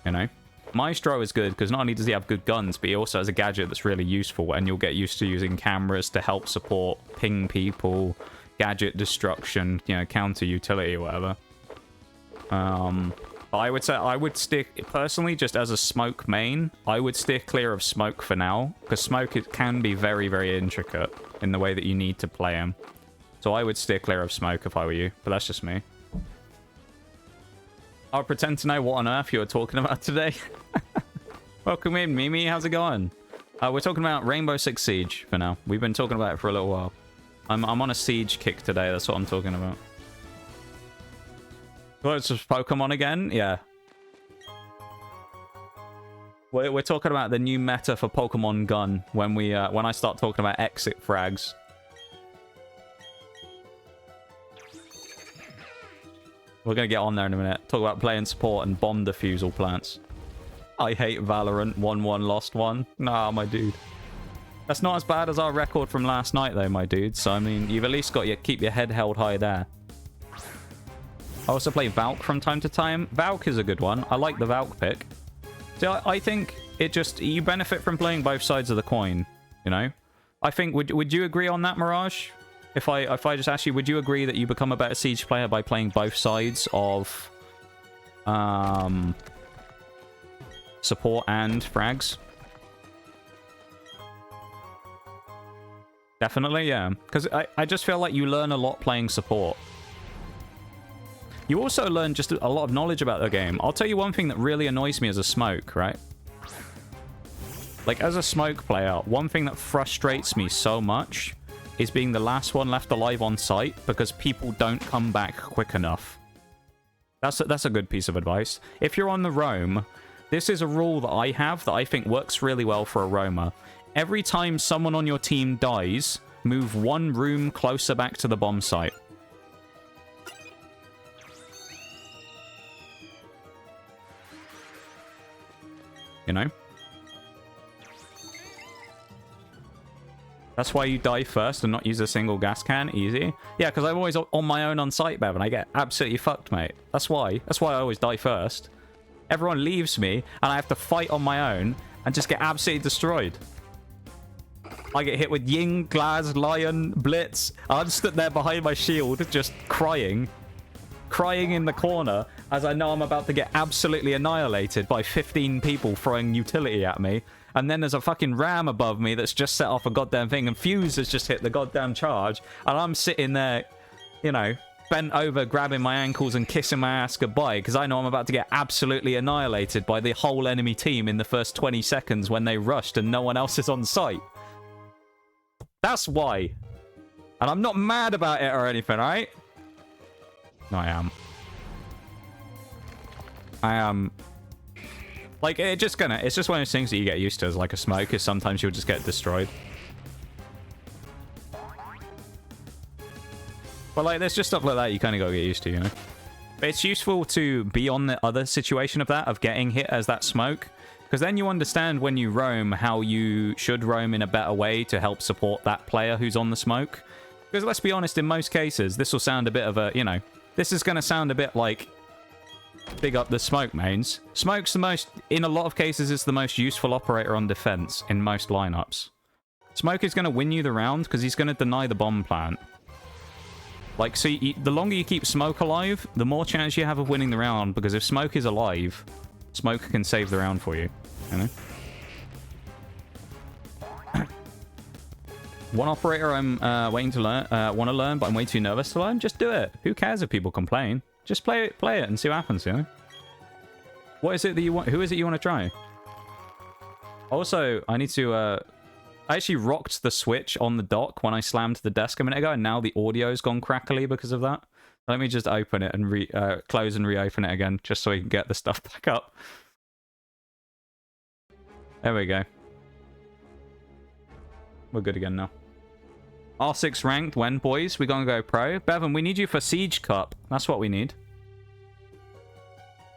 you know? Maestro is good because not only does he have good guns, but he also has a gadget that's really useful, and you'll get used to using cameras to help support ping people, gadget destruction, you know, counter utility or whatever. But I would say I would stick, personally, just as a Smoke main, I would steer clear of Smoke for now, because Smoke can be very, very intricate in the way that you need to play him. So I would steer clear of Smoke if I were you, but that's just me. I'll pretend to know what on earth you were talking about today. Welcome in, Mimi. How's it going? We're talking about Rainbow Six Siege for now. We've been talking about it for a little while. I'm on a Siege kick today. That's what I'm talking about. Well, it's just Pokemon again? Yeah. We're talking about the new meta for Pokemon Gun when I start talking about exit frags. We're going to get on there in a minute. Talk about playing support and bomb defusal plants. I hate Valorant. 1-1 lost one. Nah, my dude. That's not as bad as our record from last night, though, my dude. So, I mean, you've at least got to keep your head held high there. I also play Valk from time to time. Valk is a good one. I like the Valk pick. So I think it just... You benefit from playing both sides of the coin, you know? I think... Would you agree on that, Mirage? If I just ask you, would you agree that you become a better Siege player by playing both sides of support and frags? Definitely, yeah. Because I just feel like you learn a lot playing support. You also learn just a lot of knowledge about the game. I'll tell you one thing that really annoys me as a Smoke, right? Like, as a Smoke player, one thing that frustrates me so much is being the last one left alive on site because people don't come back quick enough. That's a good piece of advice. If you're on the roam, this is a rule that I have that I think works really well for a roamer. Every time someone on your team dies, Move one room closer back to the bomb site. You know? That's why you die first and not use a single gas can. Easy. Yeah, because I'm always on my own on site, Bev, and I get absolutely fucked, mate. That's why. That's why I always die first. Everyone leaves me, and I have to fight on my own and just get absolutely destroyed. I get hit with Ying, Glaz, Lion, Blitz. I'm stood there behind my shield, just crying. Crying in the corner, as I know I'm about to get absolutely annihilated by 15 people throwing utility at me. And then there's a fucking ram above me that's just set off a goddamn thing, and Fuse has just hit the goddamn charge. And I'm sitting there, you know, bent over, grabbing my ankles and kissing my ass goodbye, because I know I'm about to get absolutely annihilated by the whole enemy team in the first 20 seconds when they rushed and no one else is on site. That's why. And I'm not mad about it or anything, alright? No, I am. I am. Like, it's just one of those things that you get used to as like a smoke, is sometimes you'll just get destroyed. But like, there's just stuff like that you kind of gotta get used to, you know? But it's useful to be on the other situation of that, of getting hit as that smoke. Because then you understand when you roam how you should roam in a better way to help support that player who's on the smoke. Because let's be honest, in most cases, this will sound a bit of a, you know, this is going to sound a bit like big up the smoke mains. Smoke's the most, in a lot of cases, it's the most useful operator on defense in most lineups. Smoke is going to win you the round because he's going to deny the bomb plant. Like, so the longer you keep Smoke alive, the more chance you have of winning the round, because if Smoke is alive, Smoke can save the round for you, you know? One operator I'm waiting to learn, want to learn, but I'm way too nervous to learn. Just do it. Who cares if people complain? Just play it and see what happens, you know? What is it that you want? Who is it you want to try? Also, I need to... I actually rocked the switch on the dock when I slammed the desk a minute ago, and now the audio's gone crackly because of that. Let me just open it and close and reopen it again, just so we can get the stuff back up. There we go. We're good again now. R6 ranked when, boys? We gonna go pro? Bevan, we need you for Siege Cup. That's what we need.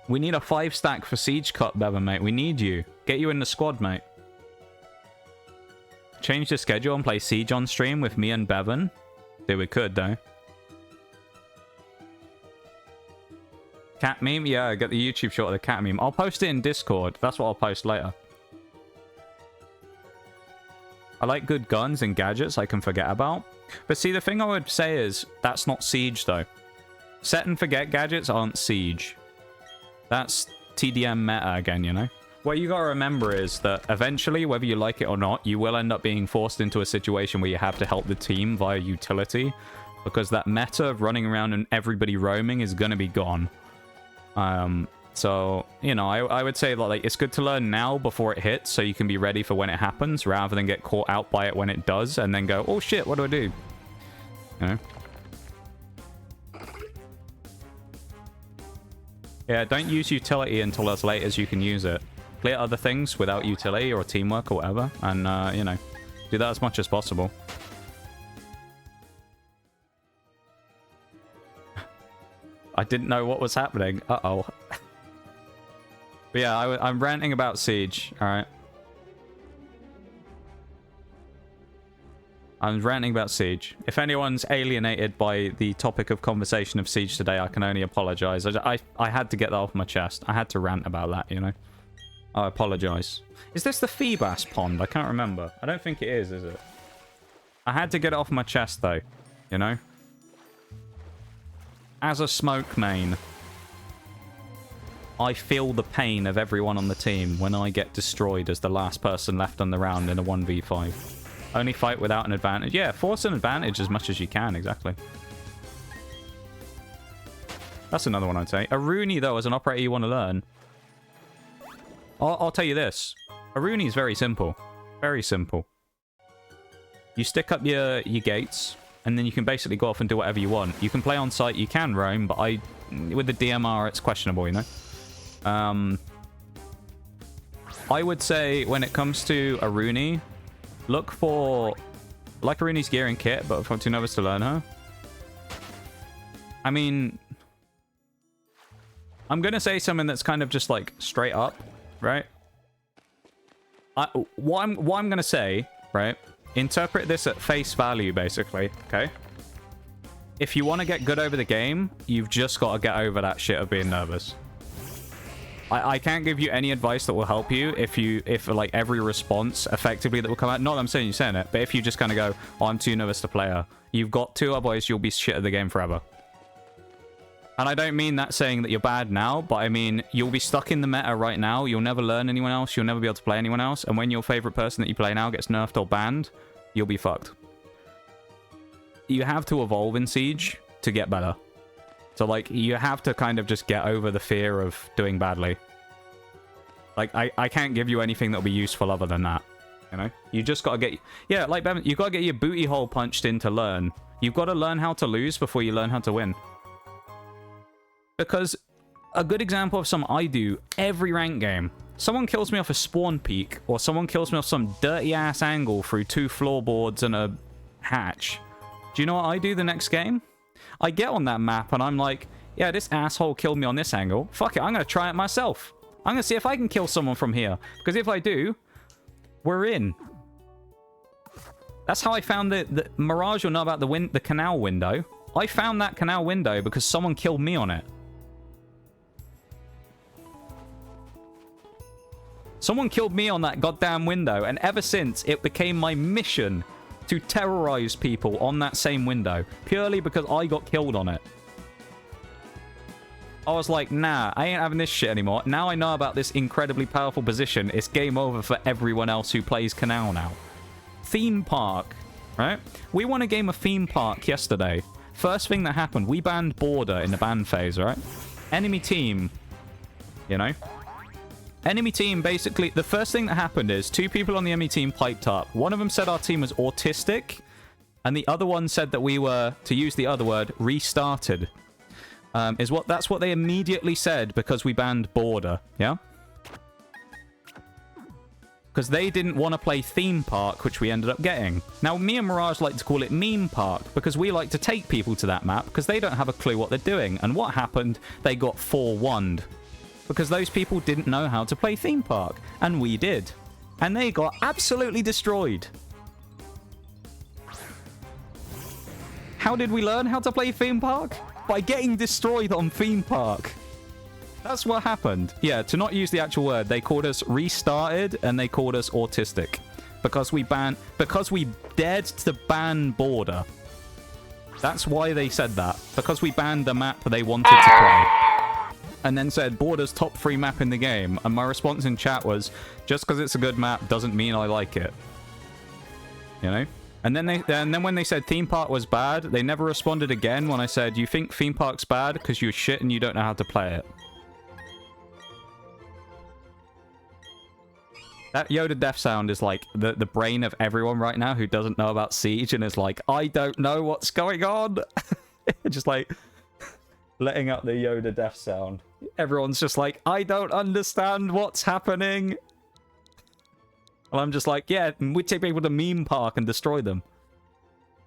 We need a 5-stack for Siege Cup, Bevan, mate. We need you. Get you in the squad, mate. Change the schedule and play Siege on stream with me and Bevan. Dude, we could, though. Cat meme? Yeah, I got the YouTube shot of the cat meme. I'll post it in Discord. That's what I'll post later. I like good guns and gadgets I can forget about. But see, the thing I would say is, that's not Siege, though. Set and forget gadgets aren't Siege. That's TDM meta again, you know? What you gotta remember is that eventually, whether you like it or not, you will end up being forced into a situation where you have to help the team via utility. Because that meta of running around and everybody roaming is gonna be gone. So, you know, I would say that, like, it's good to learn now before it hits, so you can be ready for when it happens, rather than get caught out by it when it does, and then go, oh shit, what do I do? You know? Yeah, don't use utility until as late as you can use it. Clear other things without utility or teamwork or whatever, and, you know, do that as much as possible. I didn't know what was happening. Uh-oh. But yeah, I'm ranting about Siege, alright? I'm ranting about Siege. If anyone's alienated by the topic of conversation of Siege today, I can only apologize. I had to get that off my chest. I had to rant about that, you know? I apologize. Is this the Feebas pond? I can't remember. I don't think it is it? I had to get it off my chest, though. You know? As a smoke main, I feel the pain of everyone on the team when I get destroyed as the last person left on the round in a 1v5. Only fight without an advantage. Yeah, force an advantage as much as you can, exactly. That's another one I'd say. A Rooney, though, as an operator you want to learn. I'll tell you this. A Rooney is very simple. Very simple. You stick up your gates, and then you can basically go off and do whatever you want. You can play on site, you can roam, but with the DMR, it's questionable, you know? I would say when it comes to a Rooney, look for like Aruni's gear and kit, but if I'm too nervous to learn her. I mean, I'm gonna say something that's kind of just like straight up, right? What I'm gonna say, right? Interpret this at face value, basically. Okay. If you want to get good over the game, you've just got to get over that shit of being nervous. I can't give you any advice that will help you if like every response effectively that will come out. Not that I'm saying you're saying it, but if you just kind of go, oh, I'm too nervous to play her. You've got to, otherwise you'll be shit at the game forever. And I don't mean that saying that you're bad now, but I mean, you'll be stuck in the meta right now. You'll never learn anyone else. You'll never be able to play anyone else. And when your favorite person that you play now gets nerfed or banned, you'll be fucked. You have to evolve in Siege to get better. So, like, you have to kind of just get over the fear of doing badly. Like, I can't give you anything that'll be useful other than that. You know? You just gotta get... Yeah, like, Bevan, you've got to get your booty hole punched in to learn. You've got to learn how to lose before you learn how to win. Because a good example of something I do every rank game. Someone kills me off a spawn peak, or someone kills me off some dirty-ass angle through 2 floorboards and a hatch. Do you know what I do the next game? I get on that map and I'm like, yeah, this asshole killed me on this angle. Fuck it, I'm going to try it myself. I'm going to see if I can kill someone from here. Because if I do, we're in. That's how I found the Mirage will know about the canal window. I found that canal window because someone killed me on it. Someone killed me on that goddamn window, and ever since, it became my mission to terrorize people on that same window, purely because I got killed on it. I was like, nah, I ain't having this shit anymore. Now I know about this incredibly powerful position. It's game over for everyone else who plays Canal now. Theme Park, right? We won a game of Theme Park yesterday. First thing that happened, we banned Border in the ban phase, right? Enemy team, you know? Enemy team, basically, the first thing that happened is 2 people on the enemy team piped up. One of them said our team was autistic, and the other one said that we were, to use the other word, restarted. That's what they immediately said because we banned Border, yeah? Because they didn't want to play Theme Park, which we ended up getting. Now, me and Mirage like to call it Meme Park, because we like to take people to that map, because they don't have a clue what they're doing. And what happened? They got 4-1'd. Because those people didn't know how to play Theme Park. And we did. And they got absolutely destroyed. How did we learn how to play Theme Park? By getting destroyed on Theme Park. That's what happened. Yeah, to not use the actual word, they called us restarted and they called us autistic. Because we dared to ban Border. That's why they said that. Because we banned the map they wanted to play. And then said, Border's top 3 map in the game. And my response in chat was, just because it's a good map doesn't mean I like it. You know? And then when they said Theme Park was bad, they never responded again when I said, you think Theme Park's bad because you're shit and you don't know how to play it. That Yoda death sound is like the brain of everyone right now who doesn't know about Siege and is like, I don't know what's going on. Just like letting out the Yoda death sound. Everyone's just like, I don't understand what's happening. And I'm just like, yeah, we take people to Meme Park and destroy them.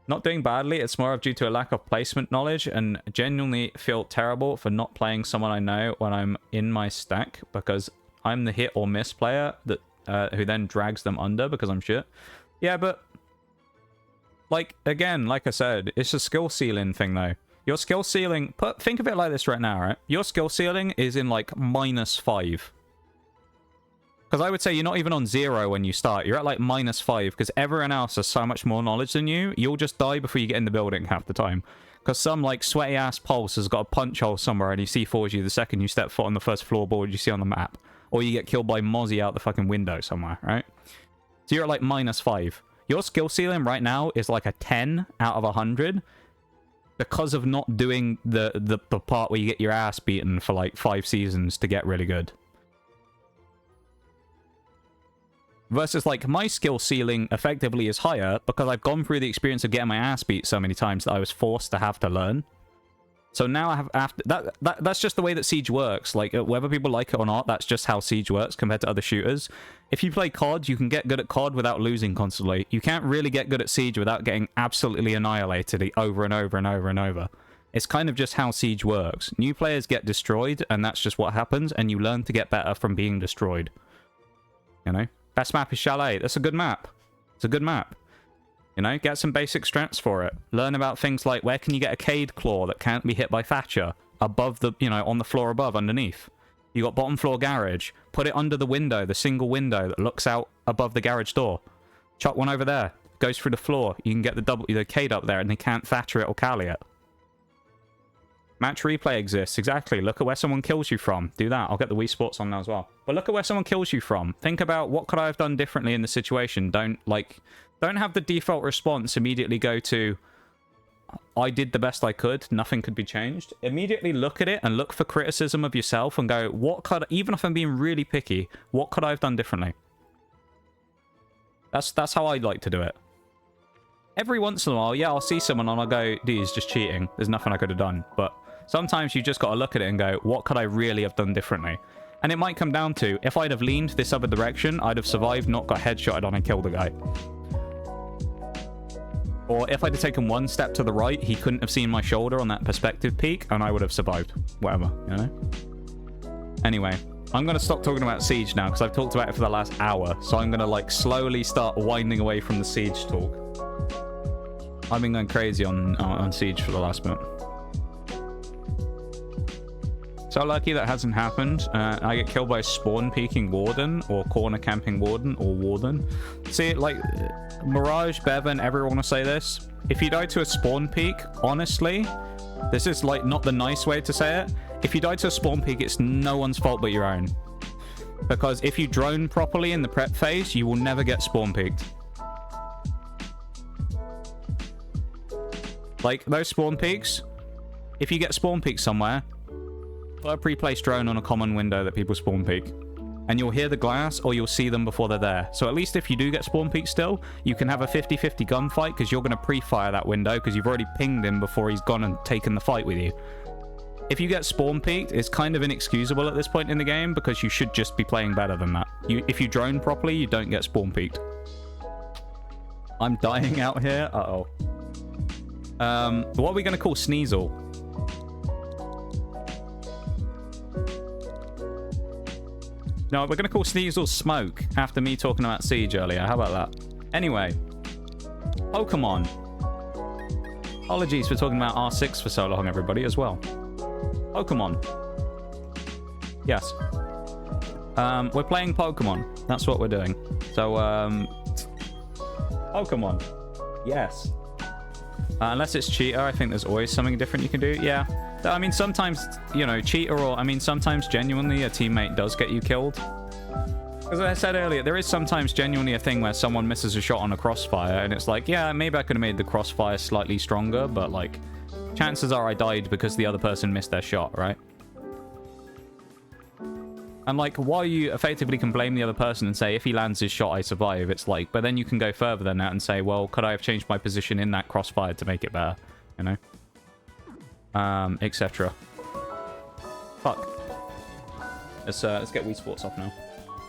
Not doing badly, it's more of due to a lack of placement knowledge and genuinely feel terrible for not playing someone I know when I'm in my stack because I'm the hit or miss player that who then drags them under because I'm shit. Yeah, but like, again, like I said, it's a skill ceiling thing though. Your skill ceiling, think of it like this right now, right? Your skill ceiling is in like -5. Because I would say you're not even on 0 when you start. You're at like -5 because everyone else has so much more knowledge than you. You'll just die before you get in the building half the time. Because some like sweaty ass pulse has got a punch hole somewhere and he C4s you the second you step foot on the first floorboard you see on the map. Or you get killed by Mozzie out the fucking window somewhere, right? So you're at like -5. Your skill ceiling right now is like a 10 out of 100 because of not doing the part where you get your ass beaten for like 5 seasons to get really good. Versus like my skill ceiling effectively is higher because I've gone through the experience of getting my ass beat so many times that I was forced to have to learn. So now I have after that's just the way that Siege works. Like whether people like it or not, that's just how Siege works compared to other shooters. If you play COD, you can get good at COD without losing constantly. You can't really get good at Siege without getting absolutely annihilated over and over and over and over. It's kind of just how Siege works. New players get destroyed, and that's just what happens, and you learn to get better from being destroyed. You know? Best map is Chalet. That's a good map. It's a good map. You know, get some basic strats for it. Learn about things like where can you get a Cade Claw that can't be hit by Thatcher? Above the, you know, on the floor above, underneath. You got bottom floor garage. Put it under the window, the single window that looks out above the garage door. Chuck one over there. Goes through the floor. You can get the Cade up there and they can't Thatcher it or Cali it. Match replay exists. Exactly. Look at where someone kills you from. Do that. I'll get the Wii Sports on now as well. But look at where someone kills you from. Think about what could I have done differently in the situation. Don't have the default response immediately go to, I did the best I could. Nothing could be changed. Immediately look at it and look for criticism of yourself and go, even if I'm being really picky, what could I have done differently? That's how I like to do it. Every once in a while, yeah, I'll see someone and I'll go, dude, he's just cheating. There's nothing I could have done. But sometimes you just got to look at it and go, what could I really have done differently? And it might come down to, if I'd have leaned this other direction, I'd have survived, not got headshotted on and killed the guy. Or if I'd have taken one step to the right, he couldn't have seen my shoulder on that perspective peak, and I would have survived. Whatever, you know? Anyway, I'm going to stop talking about Siege now, because I've talked about it for the last hour. So I'm going to, like, slowly start winding away from the Siege talk. I've been going crazy on Siege for the last bit. So lucky that hasn't happened. I get killed by a spawn peeking warden or corner camping warden or warden. See, like, Mirage, Bevan, everyone will say this. If you die to a spawn peek, honestly, this is, like, not the nice way to say it. If you die to a spawn peek, it's no one's fault but your own. Because if you drone properly in the prep phase, you will never get spawn peeked. Like, those spawn peaks, if you get spawn peeked somewhere, put a pre-placed drone on a common window that people spawn peek. And you'll hear the glass, or you'll see them before they're there. So at least if you do get spawn peeked still, you can have a 50-50 gunfight, because you're going to pre-fire that window, because you've already pinged him before he's gone and taken the fight with you. If you get spawn peeked, it's kind of inexcusable at this point in the game, because you should just be playing better than that. If you drone properly, you don't get spawn peeked. I'm dying out here. Uh-oh. What are we going to call Sneasel? No, we're going to call Sneasel Smoke after me talking about Siege earlier. How about that? Anyway. Pokemon. Apologies for talking about R6 for so long, everybody, as well. Pokemon. Yes. We're playing Pokemon. That's what we're doing. So, Pokemon. Yes. Unless it's cheater, I think there's always something different you can do. Yeah. I mean, sometimes, you know, cheater or... I mean, sometimes genuinely a teammate does get you killed. As I said earlier, there is sometimes genuinely a thing where someone misses a shot on a crossfire, and it's like, yeah, maybe I could have made the crossfire slightly stronger, but, like, chances are I died because the other person missed their shot, right? And, like, while you effectively can blame the other person and say, if he lands his shot, I survive, it's like... But then you can go further than that and say, well, could I have changed my position in that crossfire to make it better? You know? Etc. Fuck. Let's get Wii Sports off now.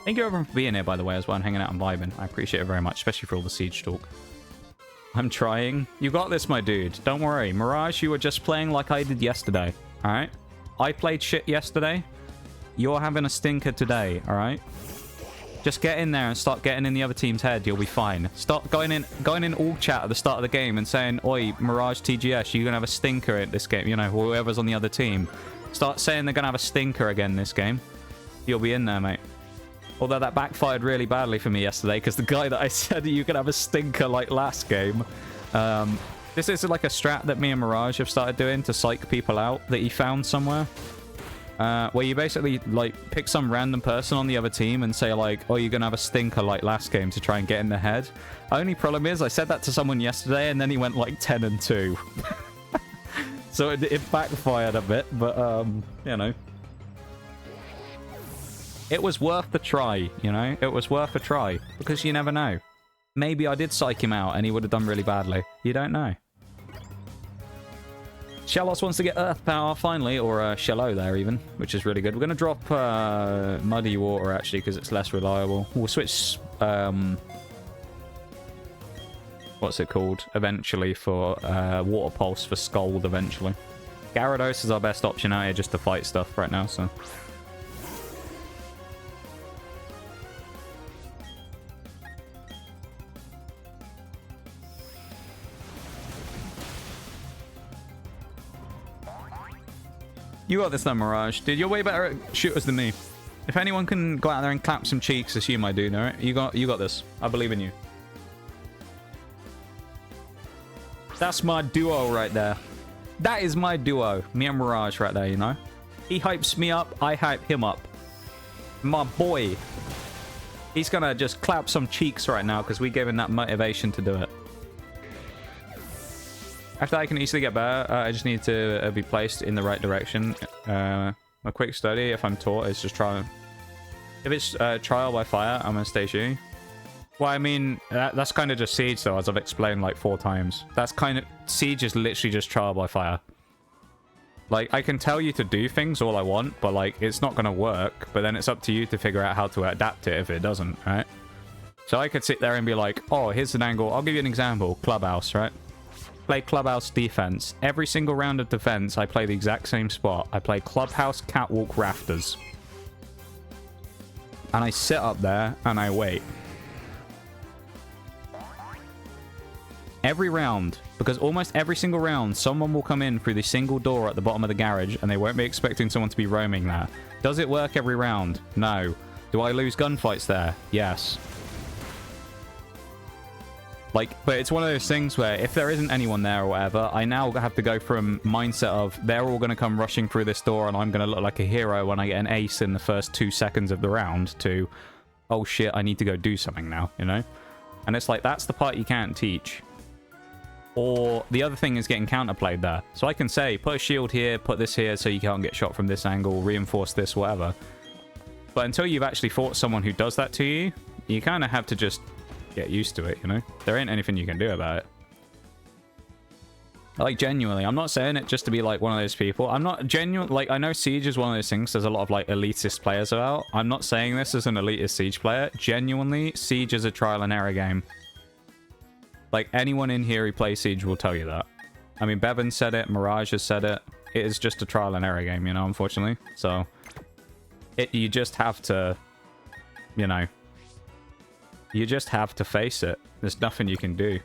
Thank you everyone for being here, by the way, as well, and hanging out and vibing. I appreciate it very much, especially for all the Siege talk. I'm trying. You got this, my dude. Don't worry. Mirage, you were just playing like I did yesterday. Alright? I played shit yesterday. You're having a stinker today, alright? Just get in there and start getting in the other team's head. You'll be fine. Start going in all chat at the start of the game and saying, oi, Mirage TGS, you're going to have a stinker at this game. You know, whoever's on the other team. Start saying they're going to have a stinker again this game. You'll be in there, mate. Although that backfired really badly for me yesterday, because the guy that I said you could have a stinker like last game. This is like a strat that me and Mirage have started doing to psych people out that he found somewhere. Where you basically, like, pick some random person on the other team and say, like, oh, you're going to have a stinker like last game to try and get in their head. Only problem is, I said that to someone yesterday, and then he went, like, 10-2. So it backfired a bit, but, you know. It was worth the try, you know? It was worth a try, because you never know. Maybe I did psych him out, and he would have done really badly. You don't know. Shellos wants to get Earth Power, finally, or Shallow there, even, which is really good. We're going to drop Muddy Water, actually, because it's less reliable. We'll switch, what's it called, eventually, for Water Pulse for Scald, eventually. Gyarados is our best option out here just to fight stuff right now, so... You got this, though, Mirage. Dude, you're way better at shooters than me. If anyone can go out there and clap some cheeks, it's you, my dude, alright? You got this. I believe in you. That's my duo right there. That is my duo. Me and Mirage right there, you know? He hypes me up, I hype him up. My boy. He's gonna just clap some cheeks right now because we gave him that motivation to do it. After I can easily get better, I just need to be placed in the right direction. A quick study, if I'm taught, is just try. If it's trial by fire, I'm gonna stay shooting. Well, I mean, that's kind of just siege, though, as I've explained like 4 times. That's kind of... Siege is literally just trial by fire. Like, I can tell you to do things all I want, but, like, it's not gonna work. But then it's up to you to figure out how to adapt it if it doesn't, right? So I could sit there and be like, oh, here's an angle. I'll give you an example. Clubhouse, right? Play Clubhouse defense. Every single round of defense, I play the exact same spot. I play Clubhouse, Catwalk, Rafters. And I sit up there and I wait. Every round, because almost every single round, someone will come in through the single door at the bottom of the garage, and they won't be expecting someone to be roaming there. Does it work every round? No. Do I lose gunfights there? Yes. Like, but it's one of those things where if there isn't anyone there or whatever, I now have to go from mindset of they're all going to come rushing through this door and I'm going to look like a hero when I get an ace in the first 2 seconds of the round to, oh shit, I need to go do something now, you know? And it's like, that's the part you can't teach. Or the other thing is getting counterplayed there. So I can say, put a shield here, put this here so you can't get shot from this angle, reinforce this, whatever. But until you've actually fought someone who does that to you, you kind of have to just get used to it, you know? There ain't anything you can do about it. Like, genuinely, I'm not saying it just to be like one of those people. I'm not genuine. Like, I know Siege is one of those things there's a lot of like elitist players about. I'm not saying this as an elitist Siege player. Genuinely, Siege is a trial and error game. Like, anyone in here who plays Siege will tell you that. I mean, Bevan said it, Mirage has said it. It is just a trial and error game, you know, unfortunately. So, you just have to, you know, you just have to face it. There's nothing you can do.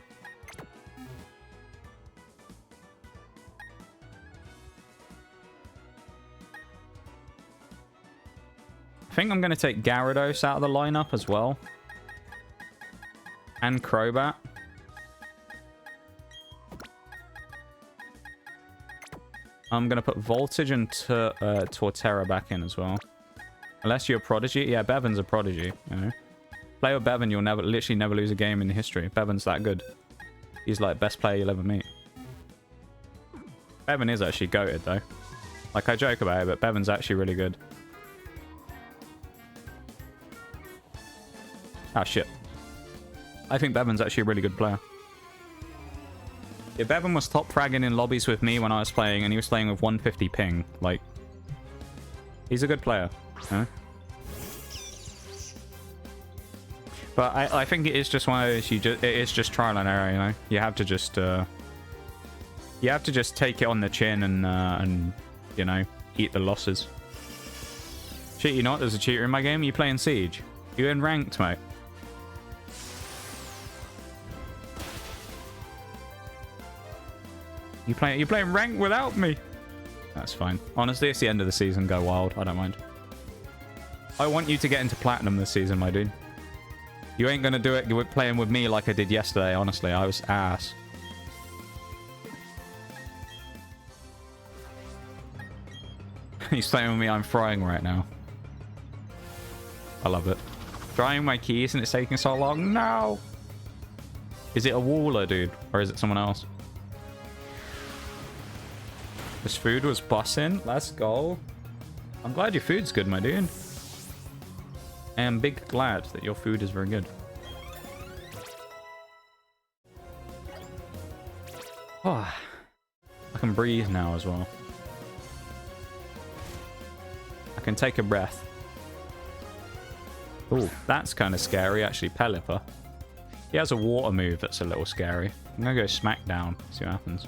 I think I'm going to take Gyarados out of the lineup as well. And Crobat. I'm going to put Voltage and Torterra back in as well. Unless you're a Prodigy. Yeah, Bevan's a Prodigy, you know. Play with Bevan, you'll literally never lose a game in history. Bevan's that good. He's like best player you'll ever meet. Bevan is actually goated though. Like, I joke about it, but Bevan's actually really good. Ah, shit. I think Bevan's actually a really good player. If Bevan was top fragging in lobbies with me when I was playing, and he was playing with 150 ping, like, he's a good player. Huh? But I think it is just one of those, it is just trial and error, you know? You have to just take it on the chin and you know, eat the losses. Shit, you know what? There's a cheater in my game. Are you playing Siege? You in ranked, mate? You playing ranked without me? That's fine. Honestly, it's the end of the season. Go wild. I don't mind. I want you to get into platinum this season, my dude. You ain't gonna do it playing with me like I did yesterday, honestly. I was ass. He's playing with me, I'm frying right now. I love it. Trying my keys and it's taking so long. No! Is it a Waller, dude? Or is it someone else? This food was bussin'. Let's go. I'm glad your food's good, my dude. I am big glad that your food is very good. Oh, I can breathe now as well. I can take a breath. Oh, that's kind of scary, actually. Pelipper. He has a water move that's a little scary. I'm going to go smack down, see what happens.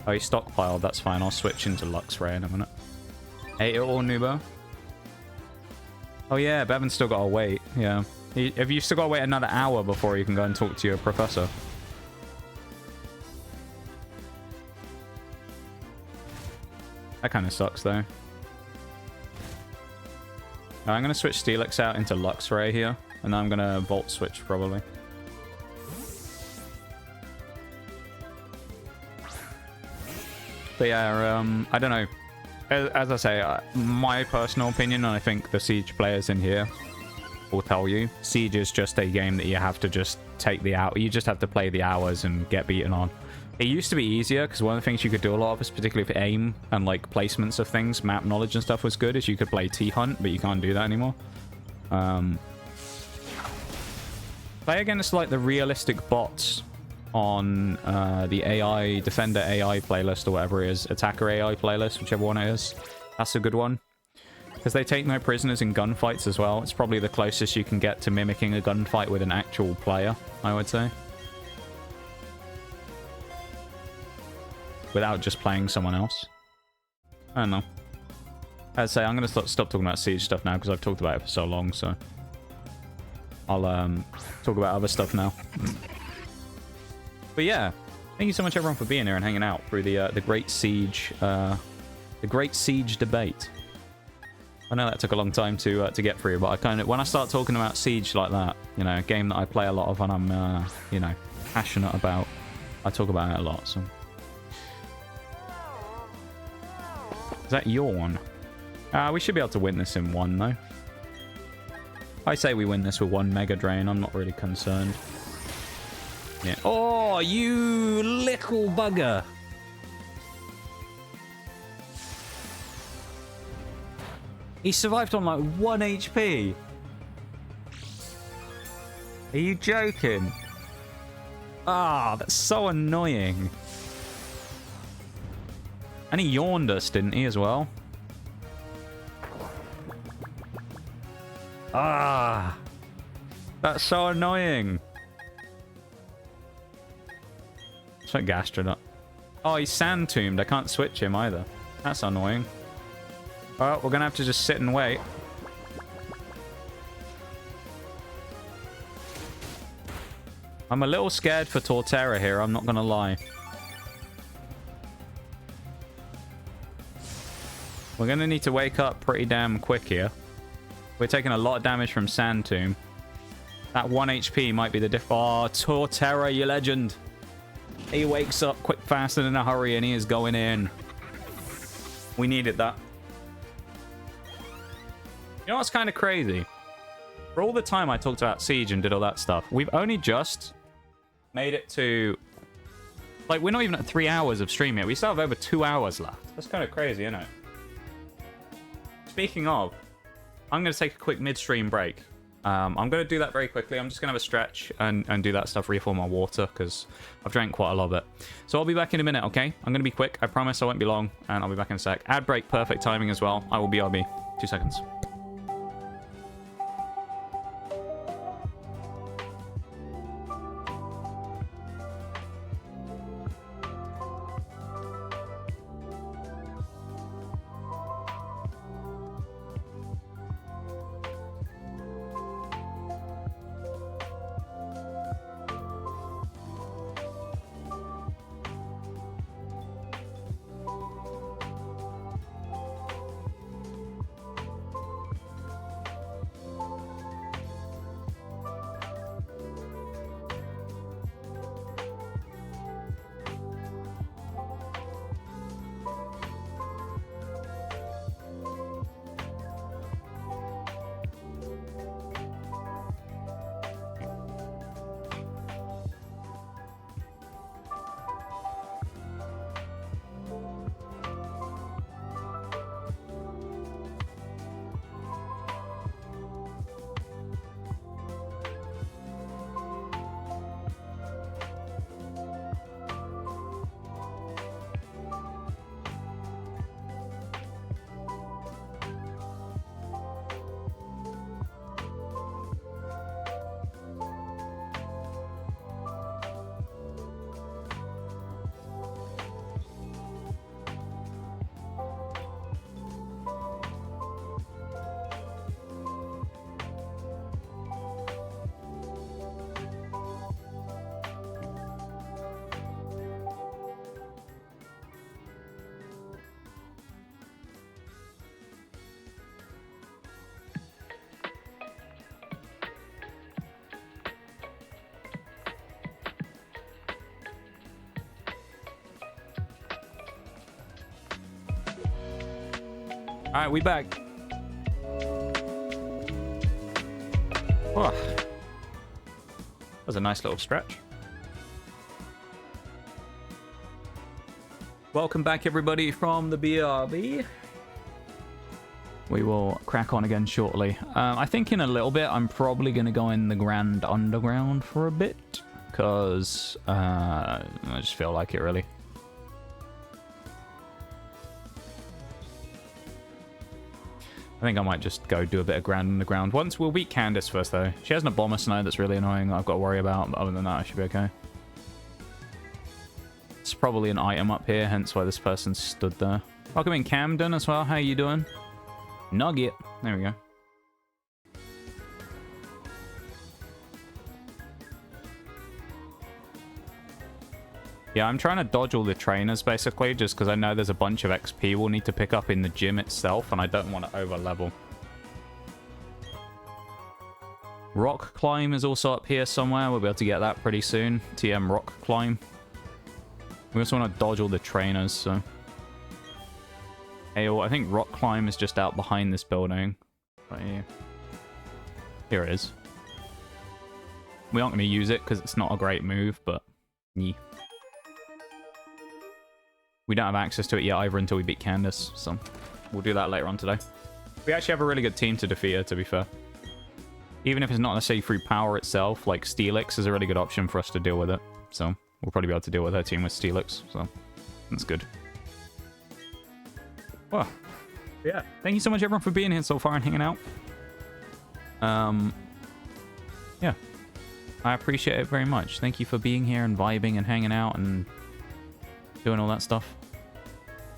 Oh, he stockpiled. That's fine. I'll switch into Luxray in a minute. Ate it all, Nubo. Oh, yeah. Bevan's still got to wait. Yeah. Have you still got to wait another hour before you can go and talk to your professor? That kind of sucks, though. I'm going to switch Steelix out into Luxray here. And then I'm going to Volt Switch, probably. But yeah, I don't know. As I say, my personal opinion, and I think the Siege players in here will tell you, Siege is just a game that you have to just take the hour. You just have to play the hours and get beaten on. It used to be easier, because one of the things you could do a lot of, is particularly for aim and like placements of things, map knowledge and stuff was good, is you could play T-Hunt, but you can't do that anymore. Play against like the realistic bots on the AI, Defender AI playlist or whatever it is, Attacker AI playlist, whichever one it is. That's a good one. Because they take no prisoners in gunfights as well. It's probably the closest you can get to mimicking a gunfight with an actual player, I would say. Without just playing someone else. I don't know. As I say, I'm going to stop talking about Siege stuff now because I've talked about it for so long, so I'll talk about other stuff now. But yeah, thank you so much everyone for being here and hanging out through the Great Siege debate. I know that took a long time to get through, but I kind of, when I start talking about Siege like that, you know, a game that I play a lot of and I'm you know, passionate about, I talk about it a lot. So is that your one? We should be able to win this in one though. I say we win this with one Mega Drain. I'm not really concerned. Yeah. Oh, you little bugger. He survived on like 1 HP. Are you joking? Ah, that's so annoying. And he yawned us, didn't he, as well? Ah. That's so annoying. It's like Gastrodon. Oh, he's Sand Tombed. I can't switch him either. That's annoying. Well, we're going to have to just sit and wait. I'm a little scared for Torterra here, I'm not going to lie. We're going to need to wake up pretty damn quick here. We're taking a lot of damage from Sand Tomb. That 1 HP might be the diff. Oh, Torterra, you legend. He wakes up quick, fast, and in a hurry, and he is going in. We needed that. You know what's kind of crazy? For all the time I talked about Siege and did all that stuff, we've only just made it to... Like, we're not even at 3 hours of stream yet. We still have over 2 hours left. That's kind of crazy, isn't it? Speaking of, I'm going to take a quick mid-stream break. I'm going to do that very quickly. I'm just going to have a stretch and do that stuff, refill my water, because I've drank quite a lot of it. So I'll be back in a minute, okay? I'm going to be quick. I promise I won't be long, and I'll be back in a sec. Ad break, perfect timing as well. I will BRB. 2 seconds. Alright, we back. Whew. That was a nice little stretch. Welcome back, everybody, from the BRB. We will crack on again shortly. I think in a little bit, I'm probably going to go in the Grand Underground for a bit. Because I just feel like it, really. I think I might just go do a bit of Grand Underground. Once we'll beat Candice first, though. She has an Bomber Snow that's really annoying that I've got to worry about. But other than that, I should be okay. It's probably an item up here, hence why this person stood there. Welcome in, Camden, as well. How you doing? Nugget. There we go. Yeah, I'm trying to dodge all the trainers, basically, just because I know there's a bunch of XP we'll need to pick up in the gym itself, and I don't want to over-level. Rock Climb is also up here somewhere. We'll be able to get that pretty soon. TM Rock Climb. We also want to dodge all the trainers, so... Hey, I think Rock Climb is just out behind this building. Right here. Here it is. We aren't going to use it, because it's not a great move, but... Yeah. We don't have access to it yet either until we beat Candice, so we'll do that later on today. We actually have a really good team to defeat her, to be fair. Even if it's not necessarily through power itself, like Steelix is a really good option for us to deal with it. So we'll probably be able to deal with her team with Steelix, so that's good. Well, yeah. Thank you so much, everyone, for being here so far and hanging out. Yeah. I appreciate it very much. Thank you for being here and vibing and hanging out and doing all that stuff.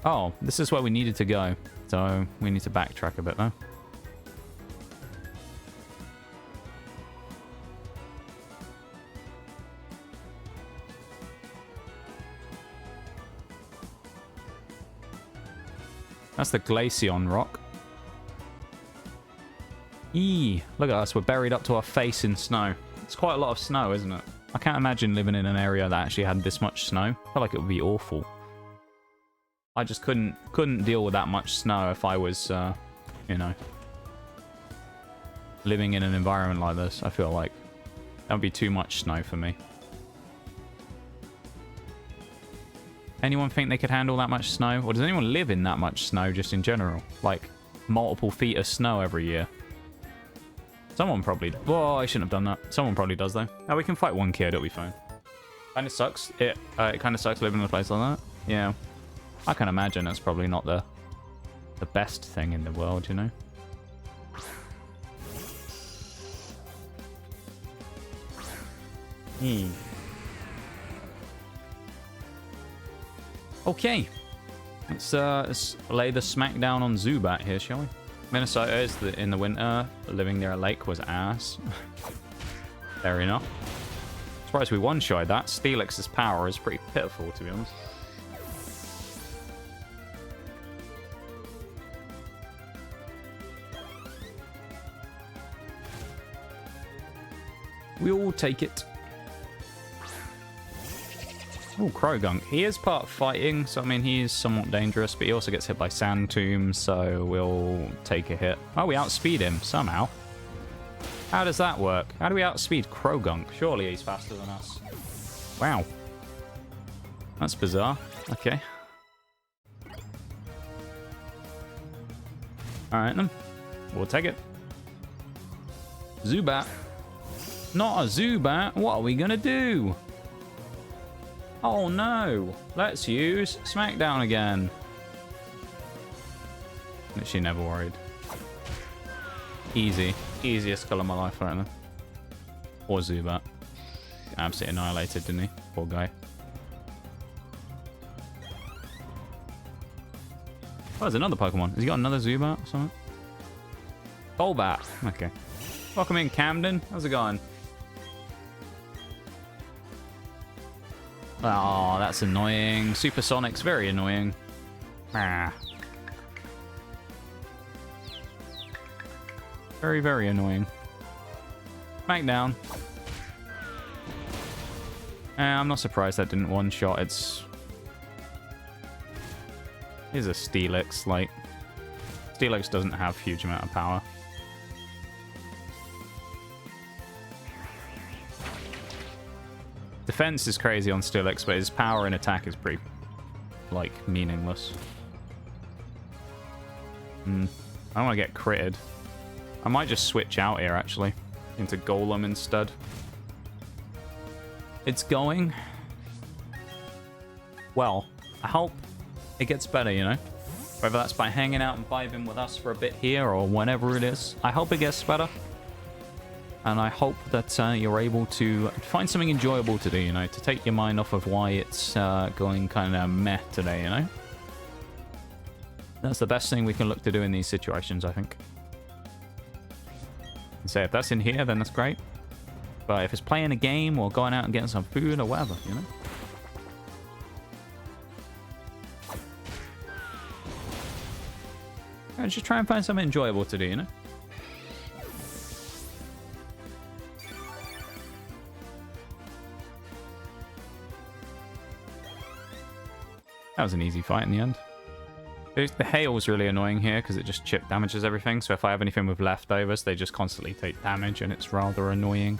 Oh, this is where we needed to go. So we need to backtrack a bit, though. That's the Glaceon rock. Eee, look at us. We're buried up to our face in snow. It's quite a lot of snow, isn't it? I can't imagine living in an area that actually had this much snow. I feel like it would be awful. I just couldn't deal with that much snow if I was, you know, living in an environment like this. I feel like that would be too much snow for me. Anyone think they could handle that much snow? Or does anyone live in that much snow just in general? Like, multiple feet of snow every year? Someone probably... Well, I shouldn't have done that. Someone probably does, though. Oh, we can fight one kid. It'll be fine. Kind of sucks. It kind of sucks living in a place like that. Yeah. I can imagine it's probably not the best thing in the world, you know? Okay. Let's lay the smackdown on Zubat here, shall we? Minnesota is in the winter. Living near a lake was ass. Fair enough. Surprised we one-shot that. Steelix's power is pretty pitiful, to be honest. We'll take it. Oh, Krogunk. He is part fighting, so I mean, he's somewhat dangerous, but he also gets hit by Sand Tomb, so we'll take a hit. Oh, we outspeed him somehow. How does that work? How do we outspeed Krogunk? Surely he's faster than us. Wow. That's bizarre. Okay. Alright then. We'll take it. Zubat. Not a Zubat. What are we gonna do? Oh no. Let's use Smackdown again. Literally never worried. Easy. Easiest kill of my life right now. Or Zubat. Absolutely annihilated, didn't he? Poor guy. Oh, there's another Pokemon. Has he got another Zubat or something? Golbat. Okay. Welcome in, Camden. How's it going? Oh, that's annoying. Supersonic's very annoying. Ah. Very, very annoying. Smackdown. I'm not surprised that didn't one-shot. Here's a Steelix, like... Steelix doesn't have a huge amount of power. Defense is crazy on Steelix, but his power and attack is pretty, like, meaningless. I don't want to get critted. I might just switch out here, actually, into Golem instead. It's going well. I hope it gets better, you know? Whether that's by hanging out and vibing with us for a bit here or whenever it is. I hope it gets better. And I hope that you're able to find something enjoyable to do, you know? To take your mind off of why it's going kind of meh today, you know? That's the best thing we can look to do in these situations, I think. And say if that's in here, then that's great. But if it's playing a game or going out and getting some food or whatever, you know? Just try and find something enjoyable to do, you know? That was an easy fight in the end. The hail was really annoying here because it just chip damages everything. So if I have anything with leftovers, they just constantly take damage and it's rather annoying.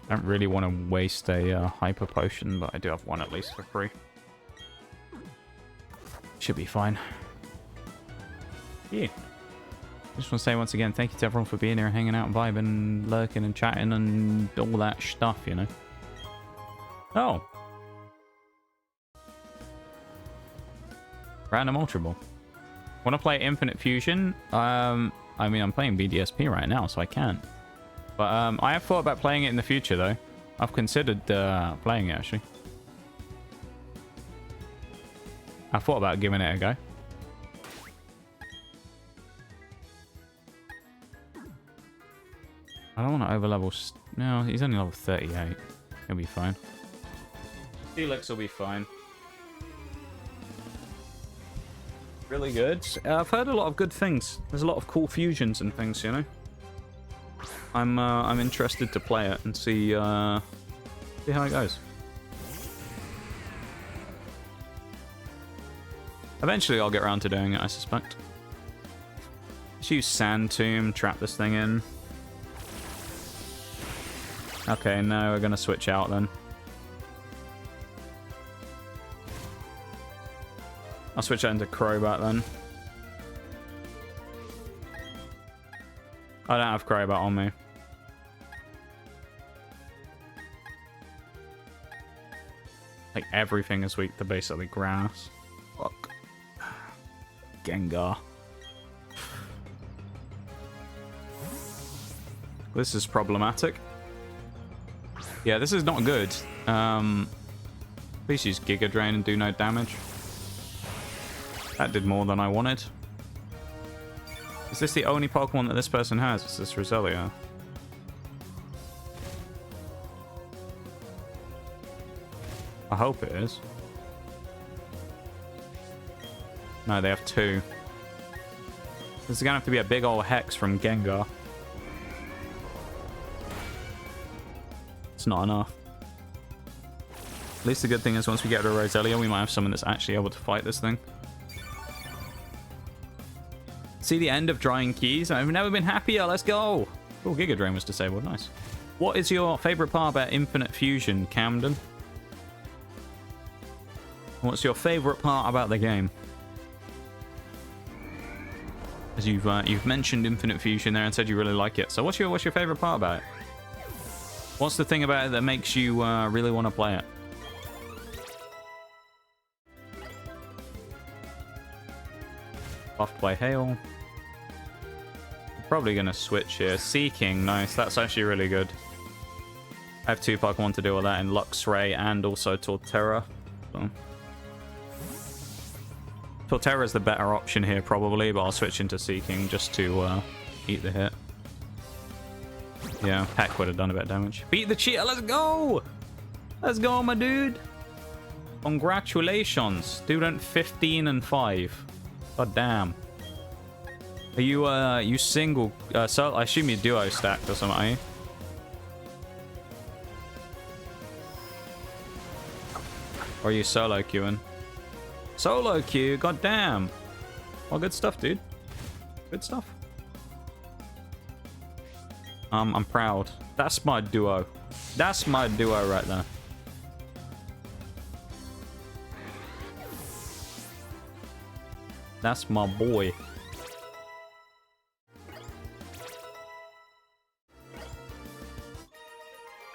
I don't really want to waste a hyper potion, but I do have one at least for free. Should be fine. Yeah. Just want to say once again, thank you to everyone for being here, hanging out and vibing, lurking and chatting and all that stuff, you know. Oh. Random Ultra Ball. Want to play Infinite Fusion? I mean, I'm playing BDSP right now, so I can. But I have thought about playing it in the future, though. I've considered playing it, actually. I thought about giving it a go. I don't want to overlevel... No, he's only level 38. He'll be fine. Felix will be fine. Really good. I've heard a lot of good things. There's a lot of cool fusions and things, you know? I'm interested to play it and see how it goes. Eventually I'll get around to doing it, I suspect. Let's use Sand Tomb, trap this thing in. Okay, now we're going to switch out then. I'll switch out into Crobat then. I don't have Crobat on me. Like, everything is weak to basically grass. Fuck. Gengar. This is problematic. Yeah, this is not good. Please use Giga Drain and do no damage. That did more than I wanted. Is this the only Pokemon that this person has? Is this Roselia? I hope it is. No, they have two. This is gonna have to be a big old Hex from Gengar. It's not enough. At least the good thing is once we get to Roselia, we might have someone that's actually able to fight this thing. See the end of Drying Keys? I've never been happier. Let's go. Oh, Giga Drain was disabled. Nice. What is your favorite part about Infinite Fusion, Camden? What's your favorite part about the game? As you've mentioned Infinite Fusion there and said you really like it. So what's your favorite part about it? What's the thing about it that makes you really want to play it? Buffed by Hail. Probably going to switch here. Seeking, nice. That's actually really good. I have two Pokemon to deal with that in Luxray and also Torterra. So. Torterra is the better option here probably, but I'll switch into Seeking just to eat the hit. Yeah, Peck would have done a bit of damage. Beat the cheater, let's go! Let's go, my dude! Congratulations. Dude went 15 and 5. God damn. Are you single? So I assume you're duo stacked or something, are you? Or are you solo queuing? Solo queue, goddamn. Well, good stuff, dude. Good stuff. I'm proud. That's my duo. That's my duo right there. That's my boy.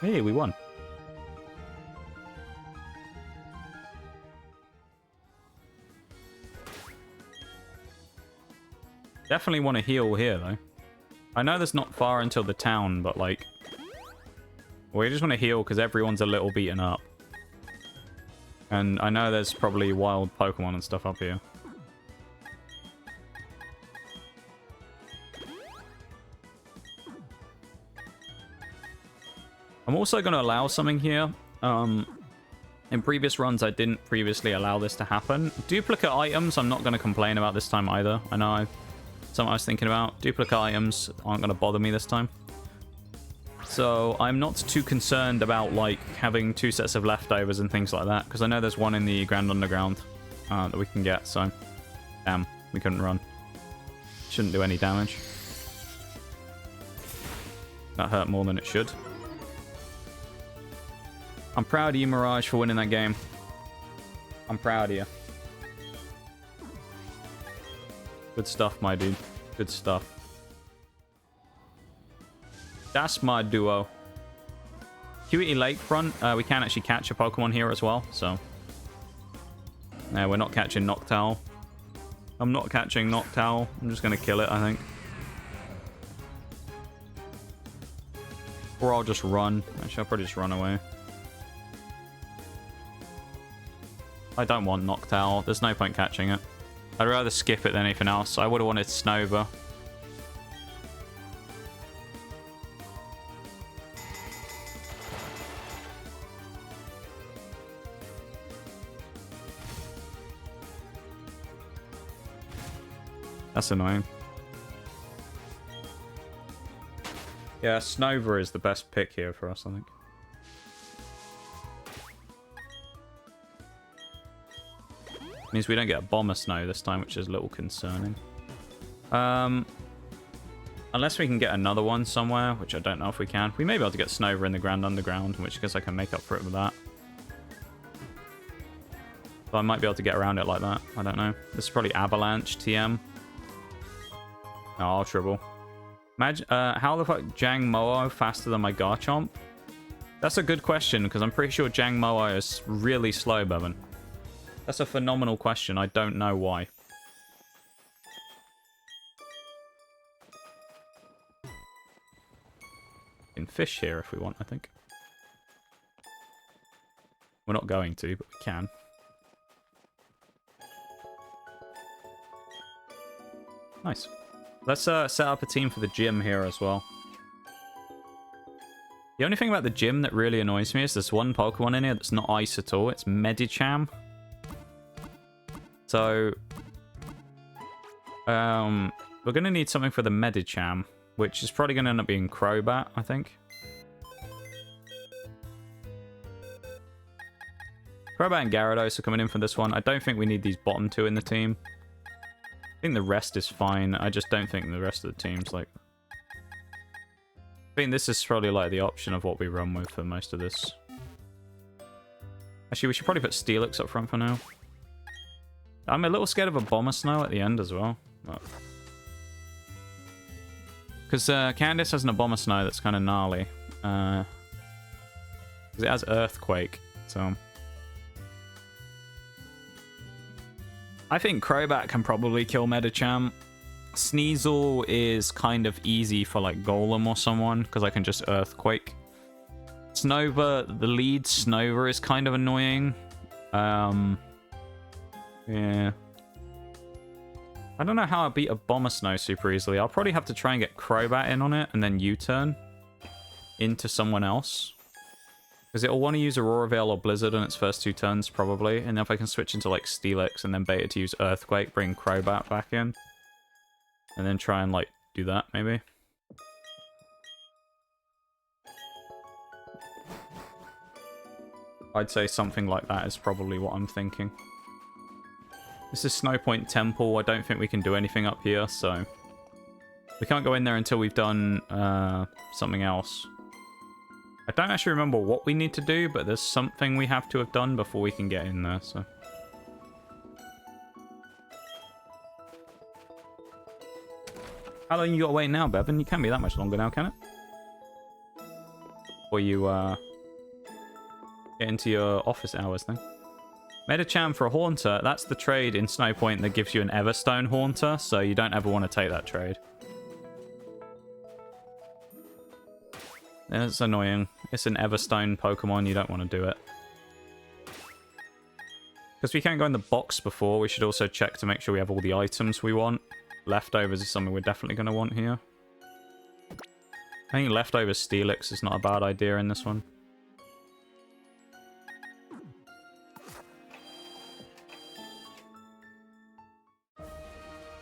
Hey, we won. Definitely want to heal here, though. I know there's not far until the town, but, like... we just want to heal because everyone's a little beaten up. And I know there's probably wild Pokemon and stuff up here. I'm also going to allow something here. In previous runs, I didn't previously allow this to happen. Duplicate items, I'm not going to complain about this time either. I know something I was thinking about. Duplicate items aren't going to bother me this time. So I'm not too concerned about, like, having 2 sets of leftovers and things like that. Because I know there's one in the Grand Underground that we can get. So, damn, we couldn't run. Shouldn't do any damage. That hurt more than it should. I'm proud of you, Mirage, for winning that game. I'm proud of you. Good stuff, my dude. Good stuff. That's my duo. QE Lakefront, we can actually catch a Pokemon here as well, so... no, we're not catching Noctowl. I'm not catching Noctowl. I'm just going to kill it, I think. Or I'll just run. Actually, I'll probably just run away. I don't want Noctowl. There's no point catching it. I'd rather skip it than anything else. I would have wanted Snover. That's annoying. Yeah, Snover is the best pick here for us, I think. Means we don't get a Bomber Snow this time, which is a little concerning. Unless we can get another one somewhere, which I don't know if we can. We may be able to get Snover in the Grand Underground, in which case I can make up for it with that. But I might be able to get around it like that. I don't know. This is probably Avalanche TM. Oh, I'll Tribble. Imagine, how the fuck Jang Moo faster than my Garchomp? That's a good question, because I'm pretty sure Jang Moo is really slow, Bevan. That's a phenomenal question. I don't know why. We can fish here if we want, I think. We're not going to, but we can. Nice. Let's set up a team for the gym here as well. The only thing about the gym that really annoys me is there's one Pokemon in here that's not ice at all. It's Medicham. So, we're going to need something for the Medicham, which is probably going to end up being Crobat, I think. Crobat and Gyarados are coming in for this one. I don't think we need these bottom two in the team. I think the rest is fine. I just don't think the rest of the team's like... I think this is probably like the option of what we run with for most of this. Actually, we should probably put Steelix up front for now. I'm a little scared of a Bomber Snow at the end as well. Because Candice has an Bomber Snow that's kind of gnarly. Because it has Earthquake, so... I think Crobat can probably kill Medicham. Sneasel is kind of easy for like Golem or someone, because I can just Earthquake. Snover, the lead Snover is kind of annoying. Yeah. I don't know how I beat a Bomber Snow super easily. I'll probably have to try and get Crobat in on it, and then U-turn into someone else. Because it'll want to use Aurora Veil or Blizzard on its first 2 turns, probably. And if I can switch into, like, Steelix and then bait it to use Earthquake, bring Crobat back in. And then try and, like, do that, maybe. I'd say something like that is probably what I'm thinking. This is Snowpoint Temple. I don't think we can do anything up here, so... We can't go in there until we've done something else. I don't actually remember what we need to do, but there's something we have to have done before we can get in there, so... How long you gotta wait now, Bevan? You can't be that much longer now, can it? Or you, get into your office hours thing. Metacham for a Haunter. That's the trade in Snowpoint that gives you an Everstone Haunter, so you don't ever want to take that trade. It's annoying. It's an Everstone Pokemon, you don't want to do it. Because we can't go in the box before, we should also check to make sure we have all the items we want. Leftovers is something we're definitely going to want here. I think Leftovers Steelix is not a bad idea in this one.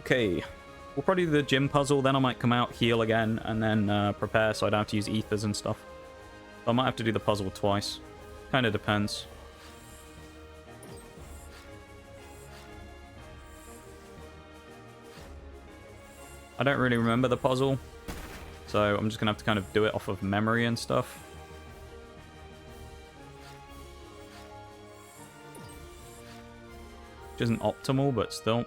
Okay, we'll probably do the gym puzzle, then I might come out, heal again, and then prepare so I don't have to use ethers and stuff. So I might have to do the puzzle twice. Kind of depends. I don't really remember the puzzle, so I'm just going to have to kind of do it off of memory and stuff. Which isn't optimal, but still.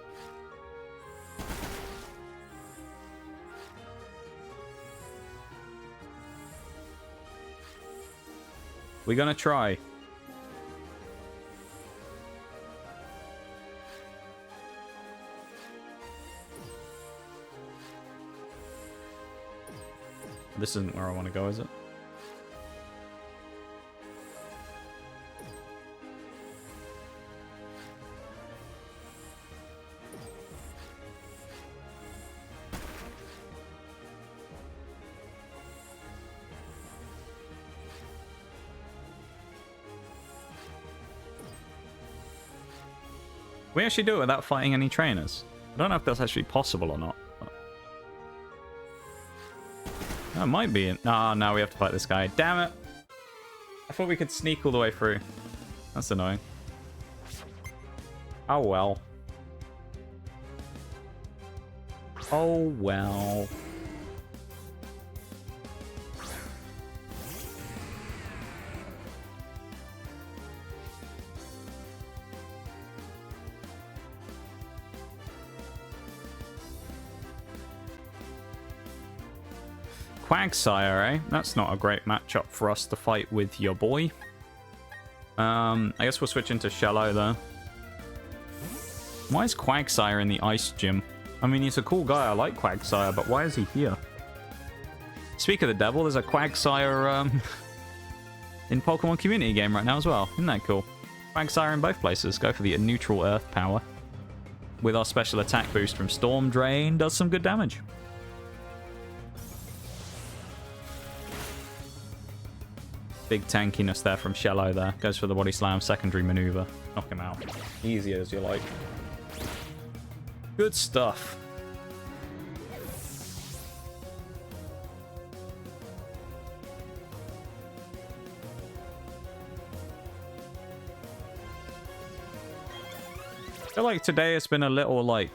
We're going to try. This isn't where I want to go, is it? We actually do it without fighting any trainers. I don't know if that's actually possible or not. That might be. No, no, we have to fight this guy. Damn it. I thought we could sneak all the way through. That's annoying. Oh, well. Oh, well. Quagsire, eh? That's not a great matchup for us to fight with your boy. I guess we'll switch into Shallow, though. Why is Quagsire in the Ice Gym? I mean, he's a cool guy. I like Quagsire, but why is he here? Speak of the devil, there's a Quagsire in Pokemon Community game right now as well. Isn't that cool? Quagsire in both places. Go for the neutral Earth power. With our special attack boost from Storm Drain, does some good damage. Big tankiness there from Shallow there. Goes for the body slam, secondary maneuver. Knock him out. Easy as you like. Good stuff. I feel like today it's been a little, like,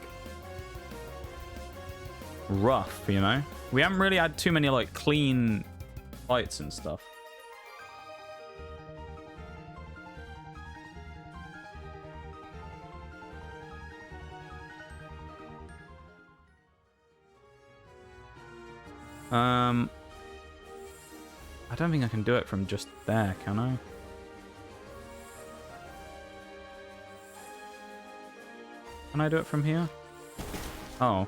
rough, you know? We haven't really had too many, like, clean fights and stuff. I don't think I can do it from just there, can I? Can I do it from here? Oh.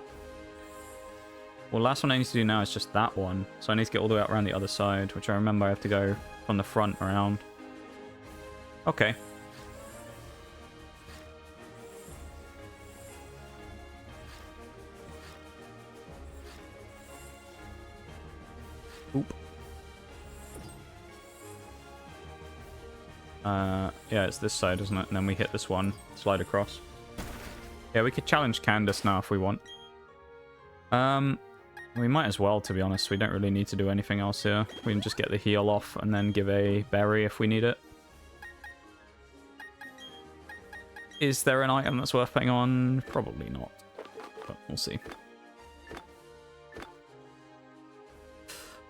Well, last one I need to do now is just that one. So I need to get all the way out around the other side, which I remember I have to go from the front around. Okay. Oop. Yeah, it's this side, isn't it? And then we hit this one, slide across. Yeah, we could challenge Candice now if we want. We might as well, to be honest. We don't really need to do anything else here. We can just get the heal off and then give a berry if we need it. Is there an item that's worth putting on? Probably not, but we'll see.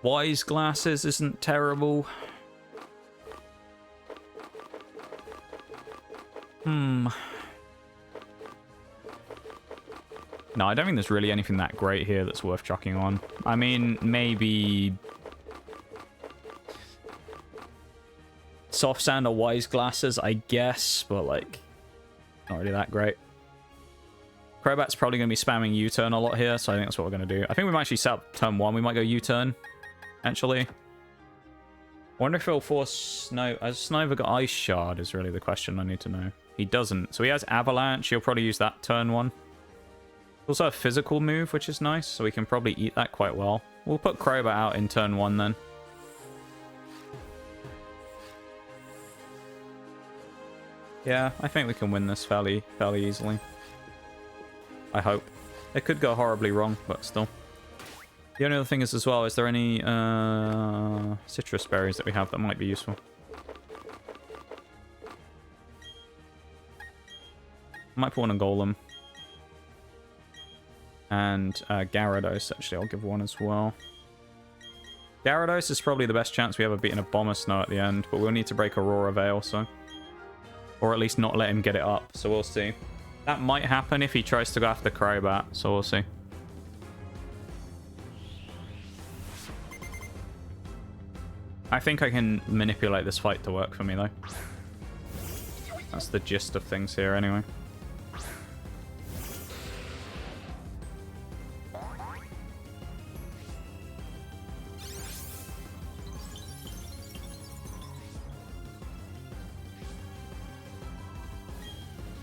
Wise glasses isn't terrible. No, I don't think there's really anything that great here that's worth chucking on. I mean, maybe soft sand or wise glasses, I guess, but like, not really that great. Crobat's probably going to be spamming U-turn a lot here, so I think that's what we're going to do. I think we might actually set up turn 1. We might go U-turn, actually. I wonder if he'll force Sinnoh. Has Sinnoh got Ice Shard is really the question I need to know. He doesn't. So he has Avalanche. He'll probably use that turn 1. Also a physical move, which is nice, so we can probably eat that quite well. We'll put Crobat out in turn 1 then. Yeah, I think we can win this fairly easily. I hope. It could go horribly wrong, but still. The only other thing is as well, is there any citrus berries that we have that might be useful? Might put one on Golem. And Gyarados, actually, I'll give one as well. Gyarados is probably the best chance we have of beating a Bomber Sinnoh at the end, but we'll need to break Aurora Veil, so... Or at least not let him get it up, so we'll see. That might happen if he tries to go after Crobat, so we'll see. I think I can manipulate this fight to work for me, though. That's the gist of things here, anyway.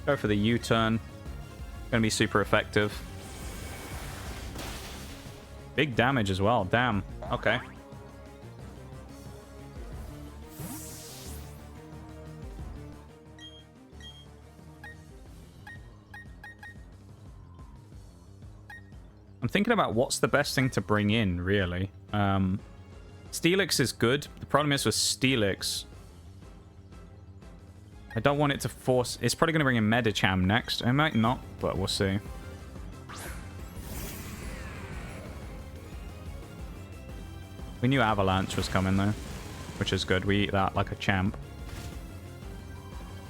Go for the U-turn. Gonna be super effective. Big damage as well. Damn. Okay. I'm thinking about what's the best thing to bring in, really. Steelix is good. The problem is with Steelix, I don't want it to force... It's probably going to bring in Medicham next. It might not, but we'll see. We knew Avalanche was coming, though, which is good. We eat that like a champ.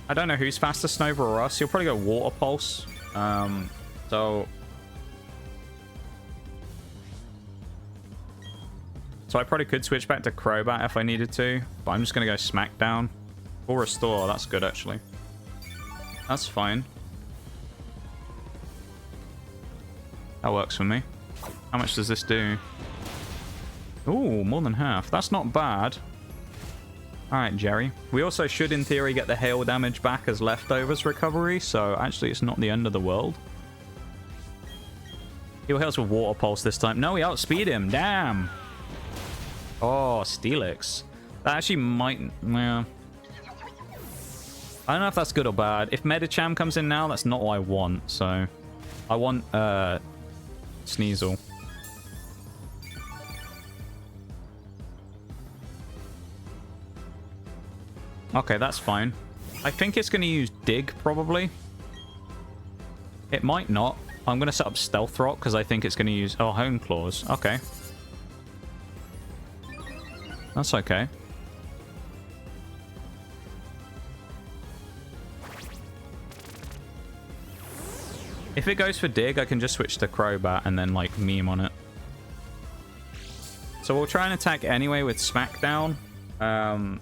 I don't know who's faster, Snova or us. You'll probably go Water Pulse. So I probably could switch back to Crobat if I needed to, but I'm just going to go Smackdown. Or Restore, that's good actually. That's fine. That works for me. How much does this do? Ooh, more than half. That's not bad. Alright, Jerry. We also should, in theory, get the hail damage back as leftovers recovery, so actually it's not the end of the world. He'll hit us with Water Pulse this time. No, we outspeed him. Damn. Oh, Steelix. That actually might... Yeah. I don't know if that's good or bad. If Medicham comes in now, that's not what I want, so... I want, Sneasel. Okay, that's fine. I think it's going to use Dig, probably. It might not. I'm going to set up Stealth Rock, because I think it's going to use... Oh, Hone Claws. Okay. That's okay. If it goes for Dig, I can just switch to Crobat and then, like, meme on it. So we'll try and attack anyway with Smackdown. And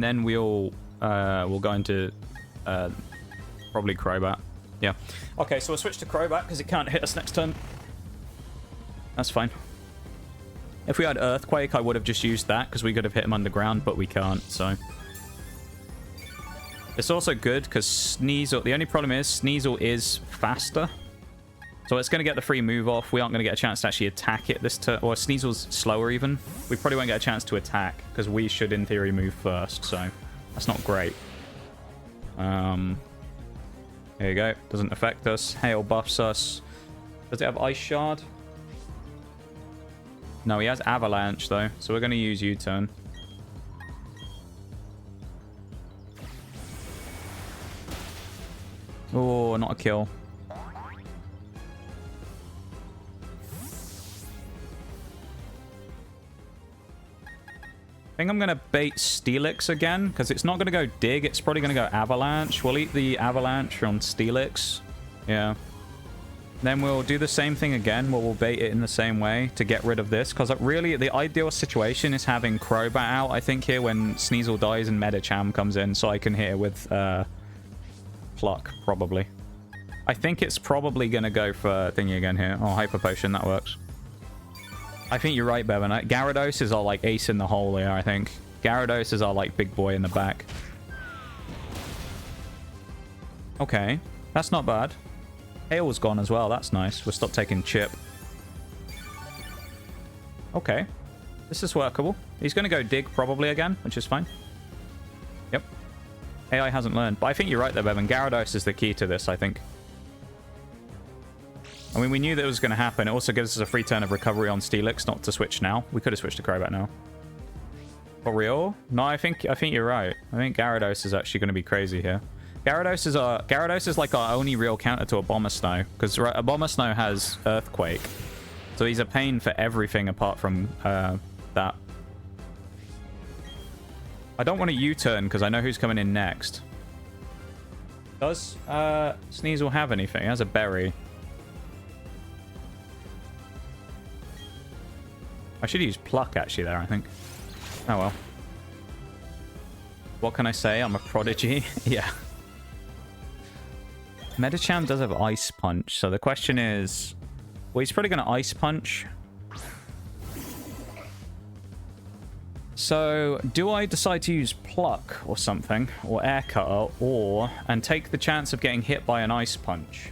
then we'll go into probably Crobat. Yeah. Okay, so we'll switch to Crobat because it can't hit us next turn. That's fine. If we had Earthquake, I would have just used that because we could have hit him underground, but we can't, so... It's also good because Sneasel... The only problem is Sneasel is faster. So it's going to get the free move off. We aren't going to get a chance to actually attack it this turn. Or Sneasel's slower even. We probably won't get a chance to attack because we should, in theory, move first. So that's not great. There you go. Doesn't affect us. Hail buffs us. Does it have Ice Shard? No, he has Avalanche, though. So we're going to use U-turn. Oh, not a kill. I think I'm going to bait Steelix again, because it's not going to go Dig. It's probably going to go Avalanche. We'll eat the Avalanche on Steelix. Yeah. Then we'll do the same thing again, where we'll bait it in the same way to get rid of this. Because really, the ideal situation is having Crobat out, I think, here when Sneasel dies and Medicham comes in. So I can hit it with Pluck, probably. I think it's probably going to go for thingy again here. Oh, Hyper Potion, that works. I think you're right, Bevan. Gyarados is our, like, ace in the hole here, I think. Gyarados is our, like, big boy in the back. Okay. That's not bad. Hail's gone as well. That's nice. We'll stop taking Chip. Okay. This is workable. He's going to go Dig probably again, which is fine. Yep. AI hasn't learned. But I think you're right there, Bevan. Gyarados is the key to this, I think. I mean, we knew that it was going to happen. It also gives us a free turn of recovery on Steelix, not to switch now. We could have switched to Crobat now. For real? No, I think you're right. I think Gyarados is actually going to be crazy here. Gyarados is like our only real counter to Abomasnow, because Abomasnow has Earthquake. So he's a pain for everything apart from that. I don't want to U-turn because I know who's coming in next. Does Sneasel have anything? He has a berry. I should use Pluck, actually, there, I think. Oh, well. What can I say? I'm a prodigy. Yeah. Medicham does have Ice Punch, so the question is... Well, he's probably going to Ice Punch. So, do I decide to use Pluck or something? Or Air Cutter, or... And take the chance of getting hit by an Ice Punch?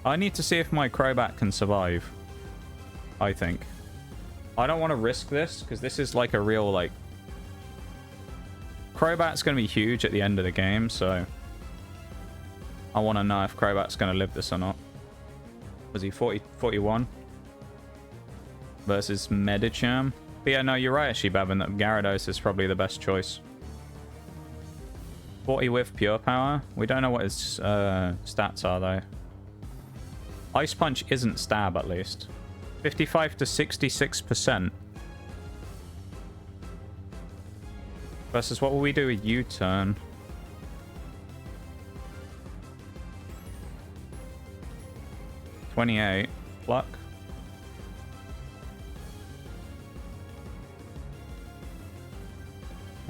I need to see if my Crobat can survive. I think. I don't want to risk this, because this is like a real, like... Crobat's going to be huge at the end of the game, so... I want to know if Crobat's going to live this or not. Was he 41? Versus Medicham. But yeah, no, you're right, actually, Babin, that Gyarados is probably the best choice. 40 with Pure Power. We don't know what his stats are, though. Ice Punch isn't stab, at least. 55 to 66%. Versus what will we do with U-turn? $28. Pluck.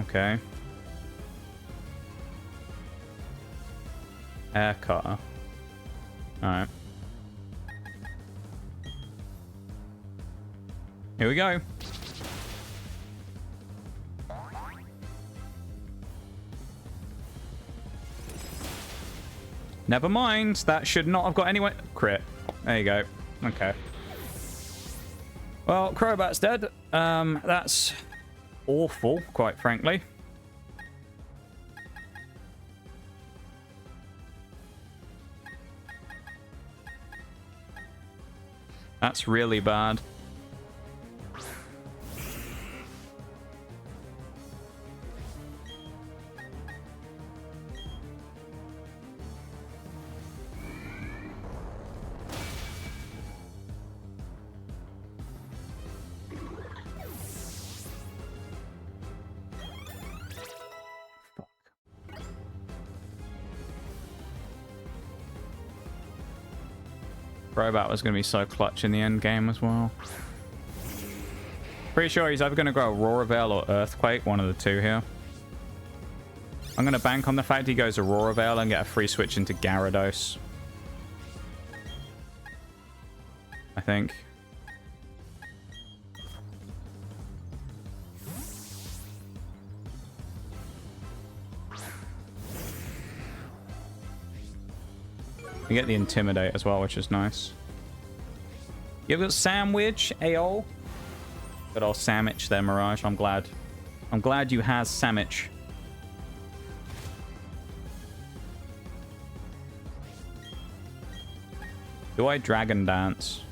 Okay. Air Cutter. Alright. Here we go. Never mind. That should not have got anyone. Crit. There you go. Okay. Well, Crobat's dead. That's awful, quite frankly. That's really bad. Crobat was going to be so clutch in the end game as well. Pretty sure he's either going to go Aurora Veil or Earthquake, one of the two here. I'm going to bank on the fact he goes Aurora Veil and get a free switch into Gyarados. I think. You get the Intimidate as well, which is nice. You've got Sandwich, AO. Good old Sandwich there, Mirage. I'm glad. I'm glad you has Sandwich. Do I dragon dance?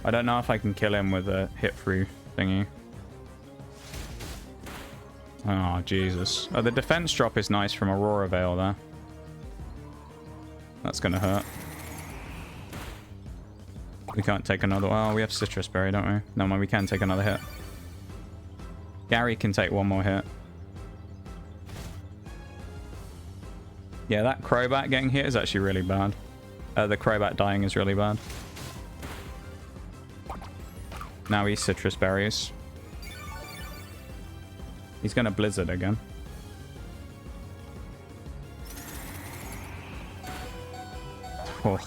I don't know if I can kill him with a hit through thingy. Oh, Jesus. Oh, the defense drop is nice from Aurora Veil there. That's gonna hurt. We can't take another... Oh, we have Citrus Berry, don't we? No, man, we can take another hit. Gary can take one more hit. Yeah, that Crobat getting hit is actually really bad. The Crobat dying is really bad. Now he's Citrus Berries. He's gonna Blizzard again. Oh.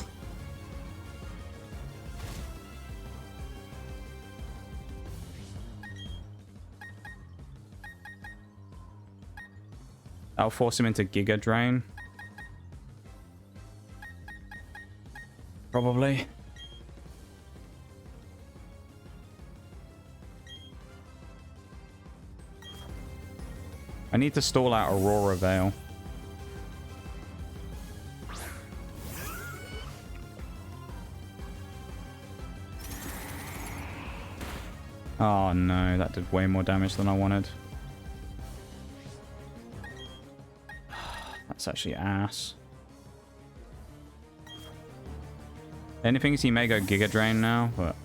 That'll force him into Giga Drain. Probably. I need to stall out Aurora Veil. Oh no, that did way more damage than I wanted. That's actually ass. Anything is he may go Giga Drain now, but...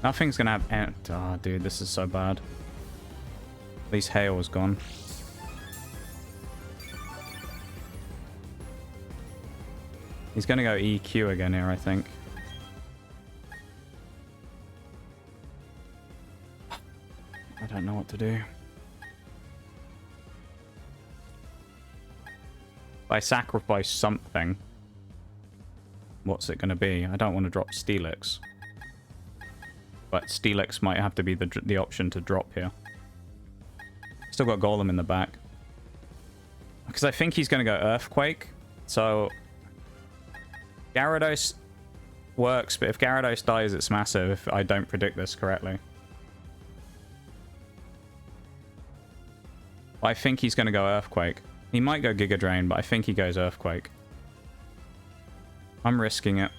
Nothing's gonna have... Oh, dude, this is so bad. At least Hail is gone. He's gonna go EQ again here, I think. I don't know what to do. If I sacrifice something, what's it gonna be? I don't want to drop Steelix. But Steelix might have to be the option to drop here. Still got Golem in the back. Because I think he's going to go Earthquake. So Gyarados works, but if Gyarados dies, it's massive if I don't predict this correctly. I think he's going to go Earthquake. He might go Giga Drain, but I think he goes Earthquake. I'm risking it.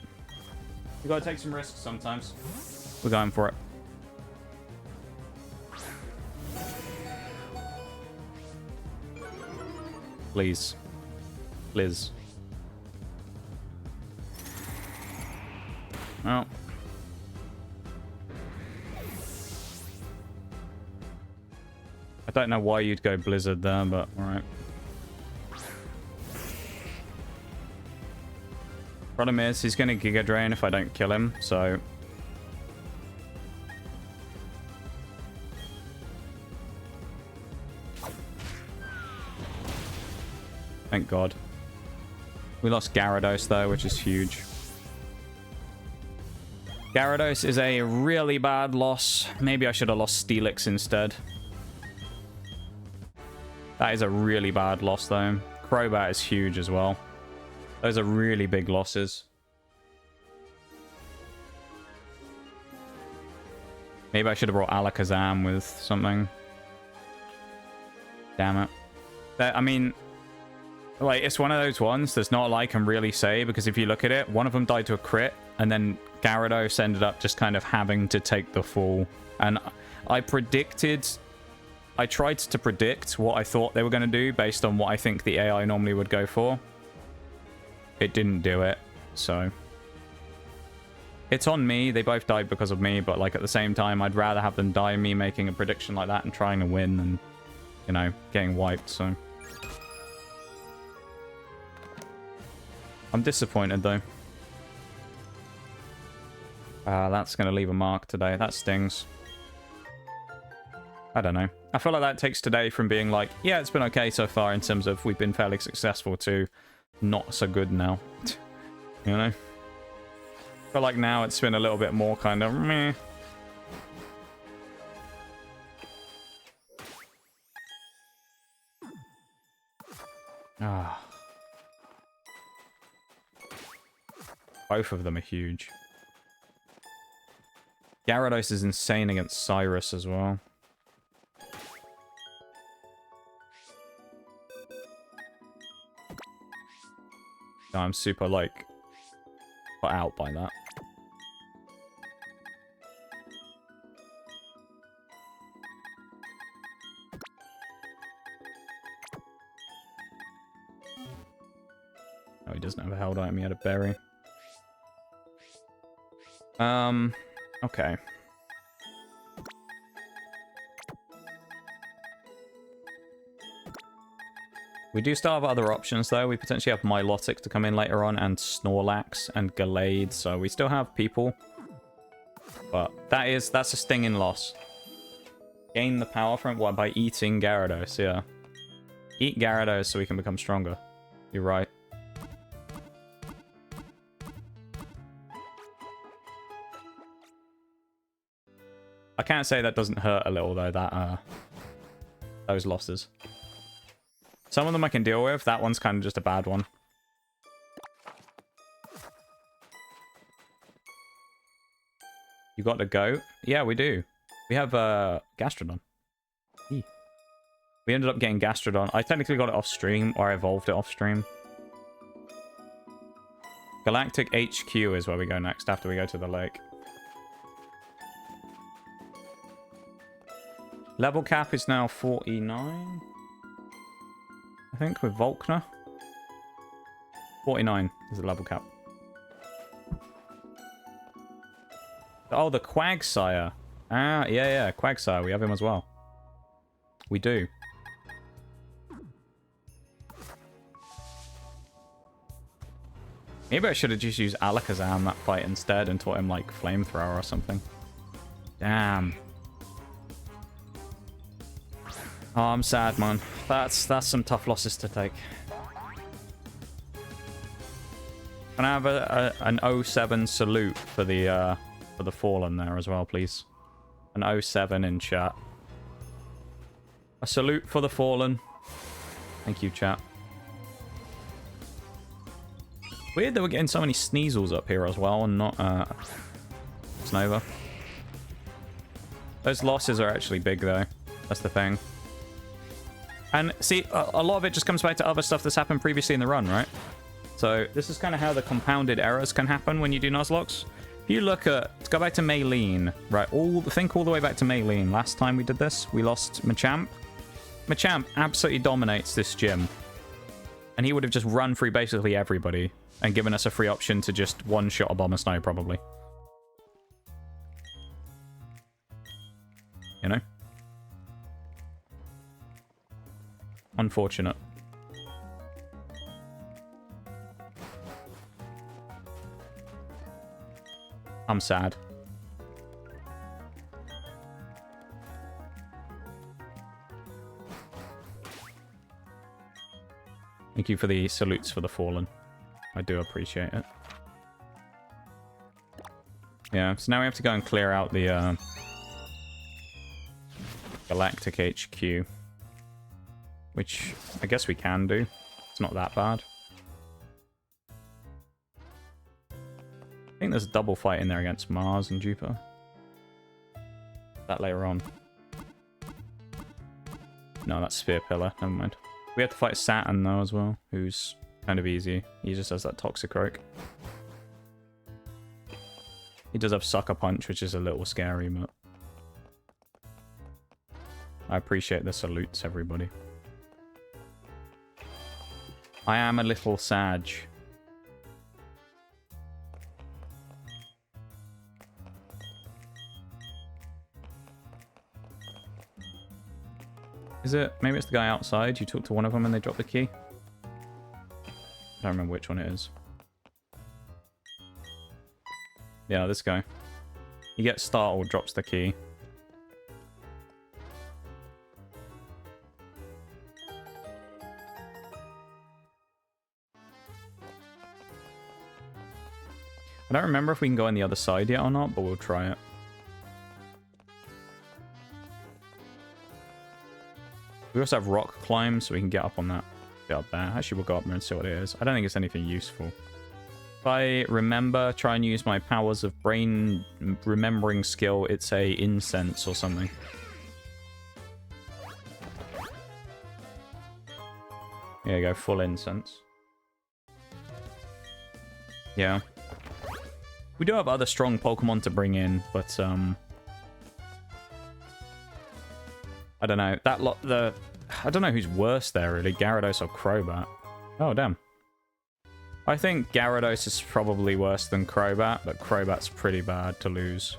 You gotta take some risks sometimes. We're going for it. Please. Liz. Well. I don't know why you'd go Blizzard there, but alright. Problem is, he's going to Giga Drain if I don't kill him, so... Thank God. We lost Gyarados, though, which is huge. Gyarados is a really bad loss. Maybe I should have lost Steelix instead. That is a really bad loss, though. Crobat is huge as well. Those are really big losses. Maybe I should have brought Alakazam with something. Damn it. I mean, like, it's one of those ones there's not a lot I can really say, because if you look at it, one of them died to a crit, and then Gyarados ended up just kind of having to take the fall. And I tried to predict what I thought they were going to do based on what I think the AI normally would go for. It didn't do it, so... It's on me. They both died because of me, but, like, at the same time, I'd rather have them die me making a prediction like that and trying to win than, you know, getting wiped, so... I'm disappointed, though. That's going to leave a mark today. That stings. I don't know. I feel like that takes today from being like, yeah, it's been okay so far in terms of we've been fairly successful to not so good now. You know? I feel like now it's been a little bit more kind of meh. Ah. Both of them are huge. Gyarados is insane against Cyrus as well. I'm super, like, put out by that. Oh, he doesn't have a held item, he had a berry. Okay. We do still have other options, though. We potentially have Milotic to come in later on, and Snorlax, and Gallade, so we still have people. But that's a stinging loss. Gain the power from it, what, by eating Gyarados, yeah. Eat Gyarados so we can become stronger. You're right. I can't say that doesn't hurt a little, though, that, those losses. Some of them I can deal with. That one's kind of just a bad one. You got the goat? Yeah, we do. We have Gastrodon. Eee. We ended up getting Gastrodon. I technically got it off stream, or I evolved it off stream. Galactic HQ is where we go next after we go to the lake. Level cap is now 49. I think with Volkner. 49 is the level cap. Oh, the Quagsire. Ah, yeah, Quagsire. We have him as well. We do. Maybe I should have just used Alakazam that fight instead and taught him, like, Flamethrower or something. Damn. Oh, I'm sad, man. That's some tough losses to take. Can I have an 07 salute for the Fallen there as well, please? An 07 in chat. A salute for the Fallen. Thank you, chat. Weird that we're getting so many Sneasels up here as well, and not Snova. Those losses are actually big, though. That's the thing. And see, a lot of it just comes back to other stuff that's happened previously in the run, right? So this is kind of how the compounded errors can happen when you do nuzlocks. If you look at, let's go back to Maylene, right? Think all the way back to Maylene. Last time we did this, we lost Machamp. Machamp absolutely dominates this gym. And he would have just run through basically everybody and given us a free option to just one-shot a Bomb of Snow, probably. You know? Unfortunate. I'm sad. Thank you for the salutes for the Fallen. I do appreciate it. Yeah, so now we have to go and clear out the Galactic HQ. Which I guess we can do. It's not that bad. I think there's a double fight in there against Mars and Jupiter. That later on. No, that's Sphere Pillar. Never mind. We have to fight Saturn, though, as well, who's kind of easy. He just has that Toxicroak. He does have Sucker Punch, which is a little scary, but... I appreciate the salutes, everybody. I am a little sad. Is it? Maybe it's the guy outside. You talk to one of them and they drop the key. I don't remember which one it is. Yeah, this guy. He gets startled, drops the key. I don't remember if we can go on the other side yet or not, but we'll try it. We also have rock climb, so we can get up on that bit up there. Actually, we'll go up there and see what it is. I don't think it's anything useful. If I remember, try and use my powers of brain remembering skill, it's a incense or something. There you go, full incense. Yeah. We do have other strong Pokemon to bring in, but I don't know. That lot I don't know who's worse there really, Gyarados or Crobat. Oh damn. I think Gyarados is probably worse than Crobat, but Crobat's pretty bad to lose.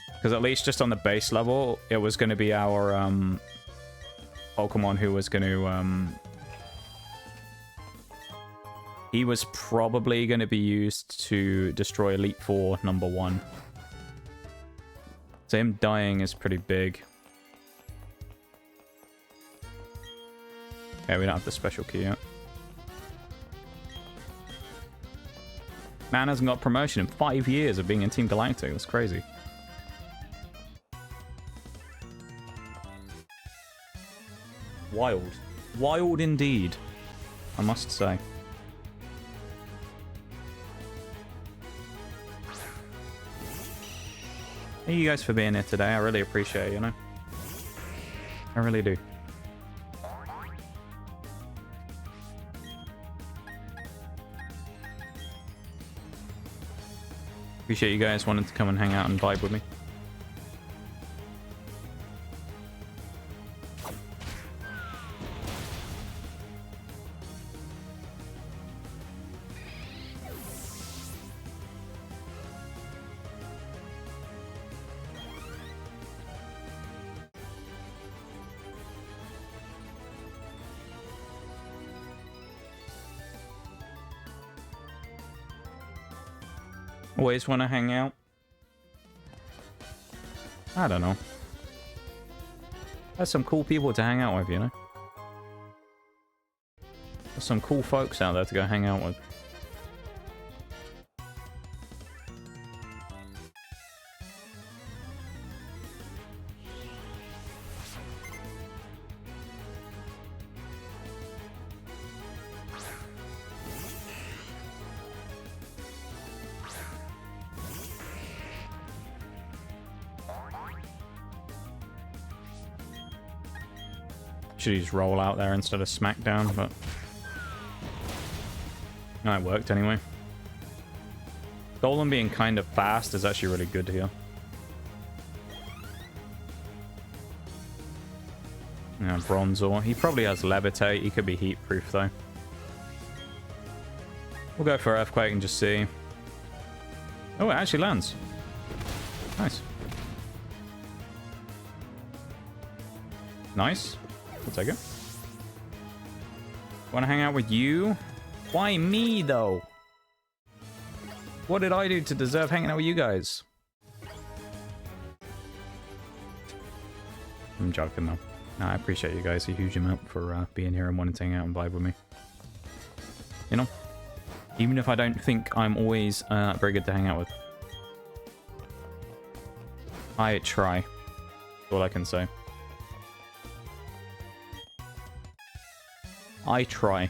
Because at least just on the base level, it was going to be our Pokemon who was going to... he was probably going to be used to destroy Elite Four #1. So him dying is pretty big. Okay, we don't have the special key yet. Man hasn't got promotion in 5 years of being in Team Galactic. That's crazy. Wild. Wild indeed, I must say. Thank you guys for being here today. I really appreciate it, you know? I really do. Appreciate you guys wanting to come and hang out and vibe with me. Always want to hang out. I don't know. There's some cool people to hang out with, you know? There's some cool folks out there to go hang out with. Should just roll out there instead of smackdown, but no, it worked anyway. Golem being kind of fast is actually really good here. Yeah, Bronzor. He probably has Levitate. He could be heat proof though. We'll go for Earthquake and just see. Oh, it actually lands. Nice. Nice. I'll take it. Want to hang out with you? Why me, though? What did I do to deserve hanging out with you guys? I'm joking, though. No, I appreciate you guys a huge amount for being here and wanting to hang out and vibe with me. You know? Even if I don't think I'm always very good to hang out with. I try. That's all I can say. I try.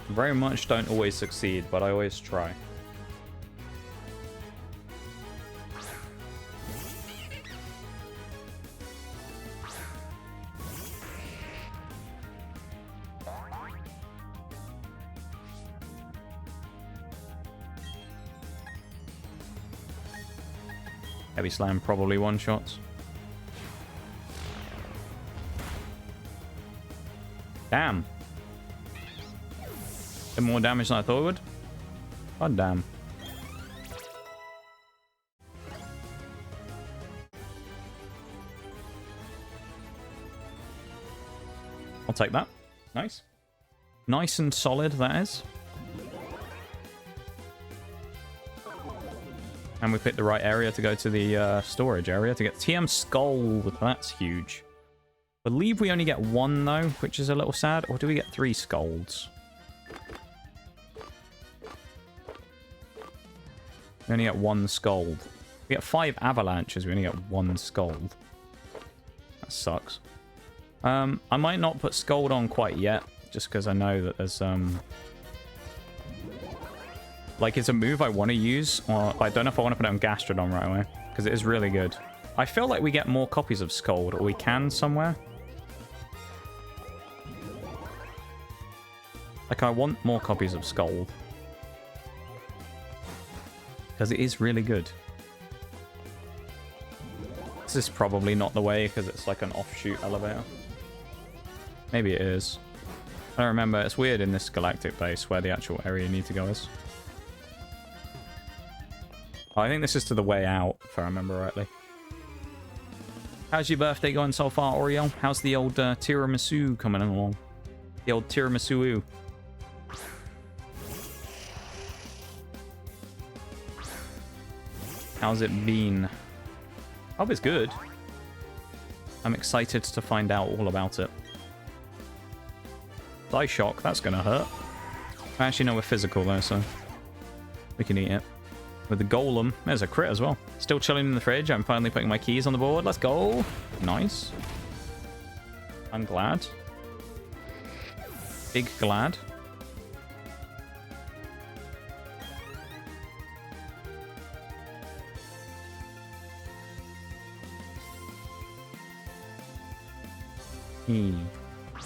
Very much don't always succeed, but I always try. Heavy Slam probably one-shots. Damn. Did more damage than I thought it would. God damn. I'll take that. Nice. Nice and solid, that is. And we picked the right area to go to the storage area to get TM Skull. That's huge. I believe we only get one, though, which is a little sad. Or do we get 3 scolds? We only get 1 scold. We get 5 avalanches. We only get 1 scold. That sucks. I might not put scold on quite yet, just because I know that there's Like, it's a move I want to use, or I don't know if I want to put it on Gastrodon right away, because it is really good. I feel like we get more copies of Scold, or we can somewhere. Like, I want more copies of Scold. Because it is really good. This is probably not the way, because it's like an offshoot elevator. Maybe it is. I don't remember. It's weird in this galactic base where the actual area you need to go is. Oh, I think this is to the way out, if I remember rightly. How's your birthday going so far, Oriel? How's the old tiramisu coming along? The old tiramisu. How's it been? Hope it's good. I'm excited to find out all about it. Die shock, that's gonna hurt. Actually, no, we're physical though, so we can eat it. With the golem, there's a crit as well. Still chilling in the fridge. I'm finally putting my keys on the board. Let's go. Nice. I'm glad. Big glad.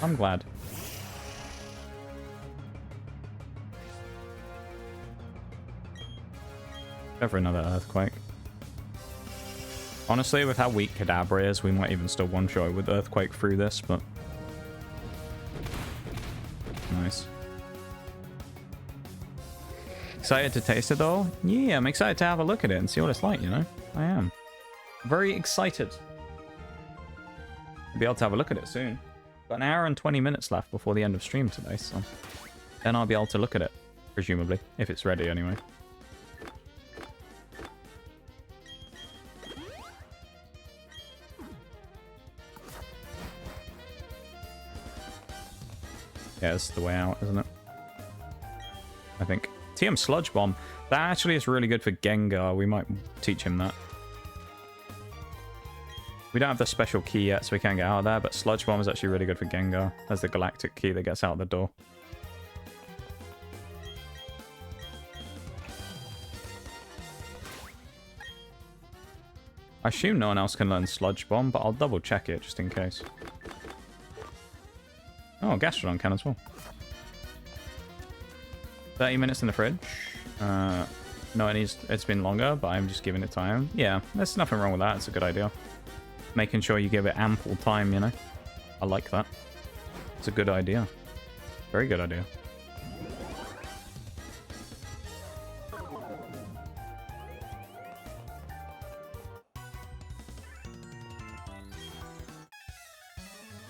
I'm glad. Go for another earthquake. Honestly, with how weak Kadabra is, we might even still one-shot with earthquake through this, but... Nice. Excited to taste it though? Yeah, I'm excited to have a look at it and see what it's like, you know? I am. Very excited. I'll be able to have a look at it soon. Got an hour and 20 minutes left before the end of stream today, so... Then I'll be able to look at it, presumably. If it's ready, anyway. Yeah, this is the way out, isn't it? I think. TM Sludge Bomb. That actually is really good for Gengar. We might teach him that. We don't have the special key yet, so we can't get out of there, but Sludge Bomb is actually really good for Gengar. That's the galactic key that gets out the door. I assume no one else can learn Sludge Bomb, but I'll double check it just in case. Oh, Gastrodon can as well. 30 minutes in the fridge. No, it's been longer, but I'm just giving it time. Yeah, there's nothing wrong with that. It's a good idea. Making sure you give it ample time, you know? I like that. It's a good idea. Very good idea.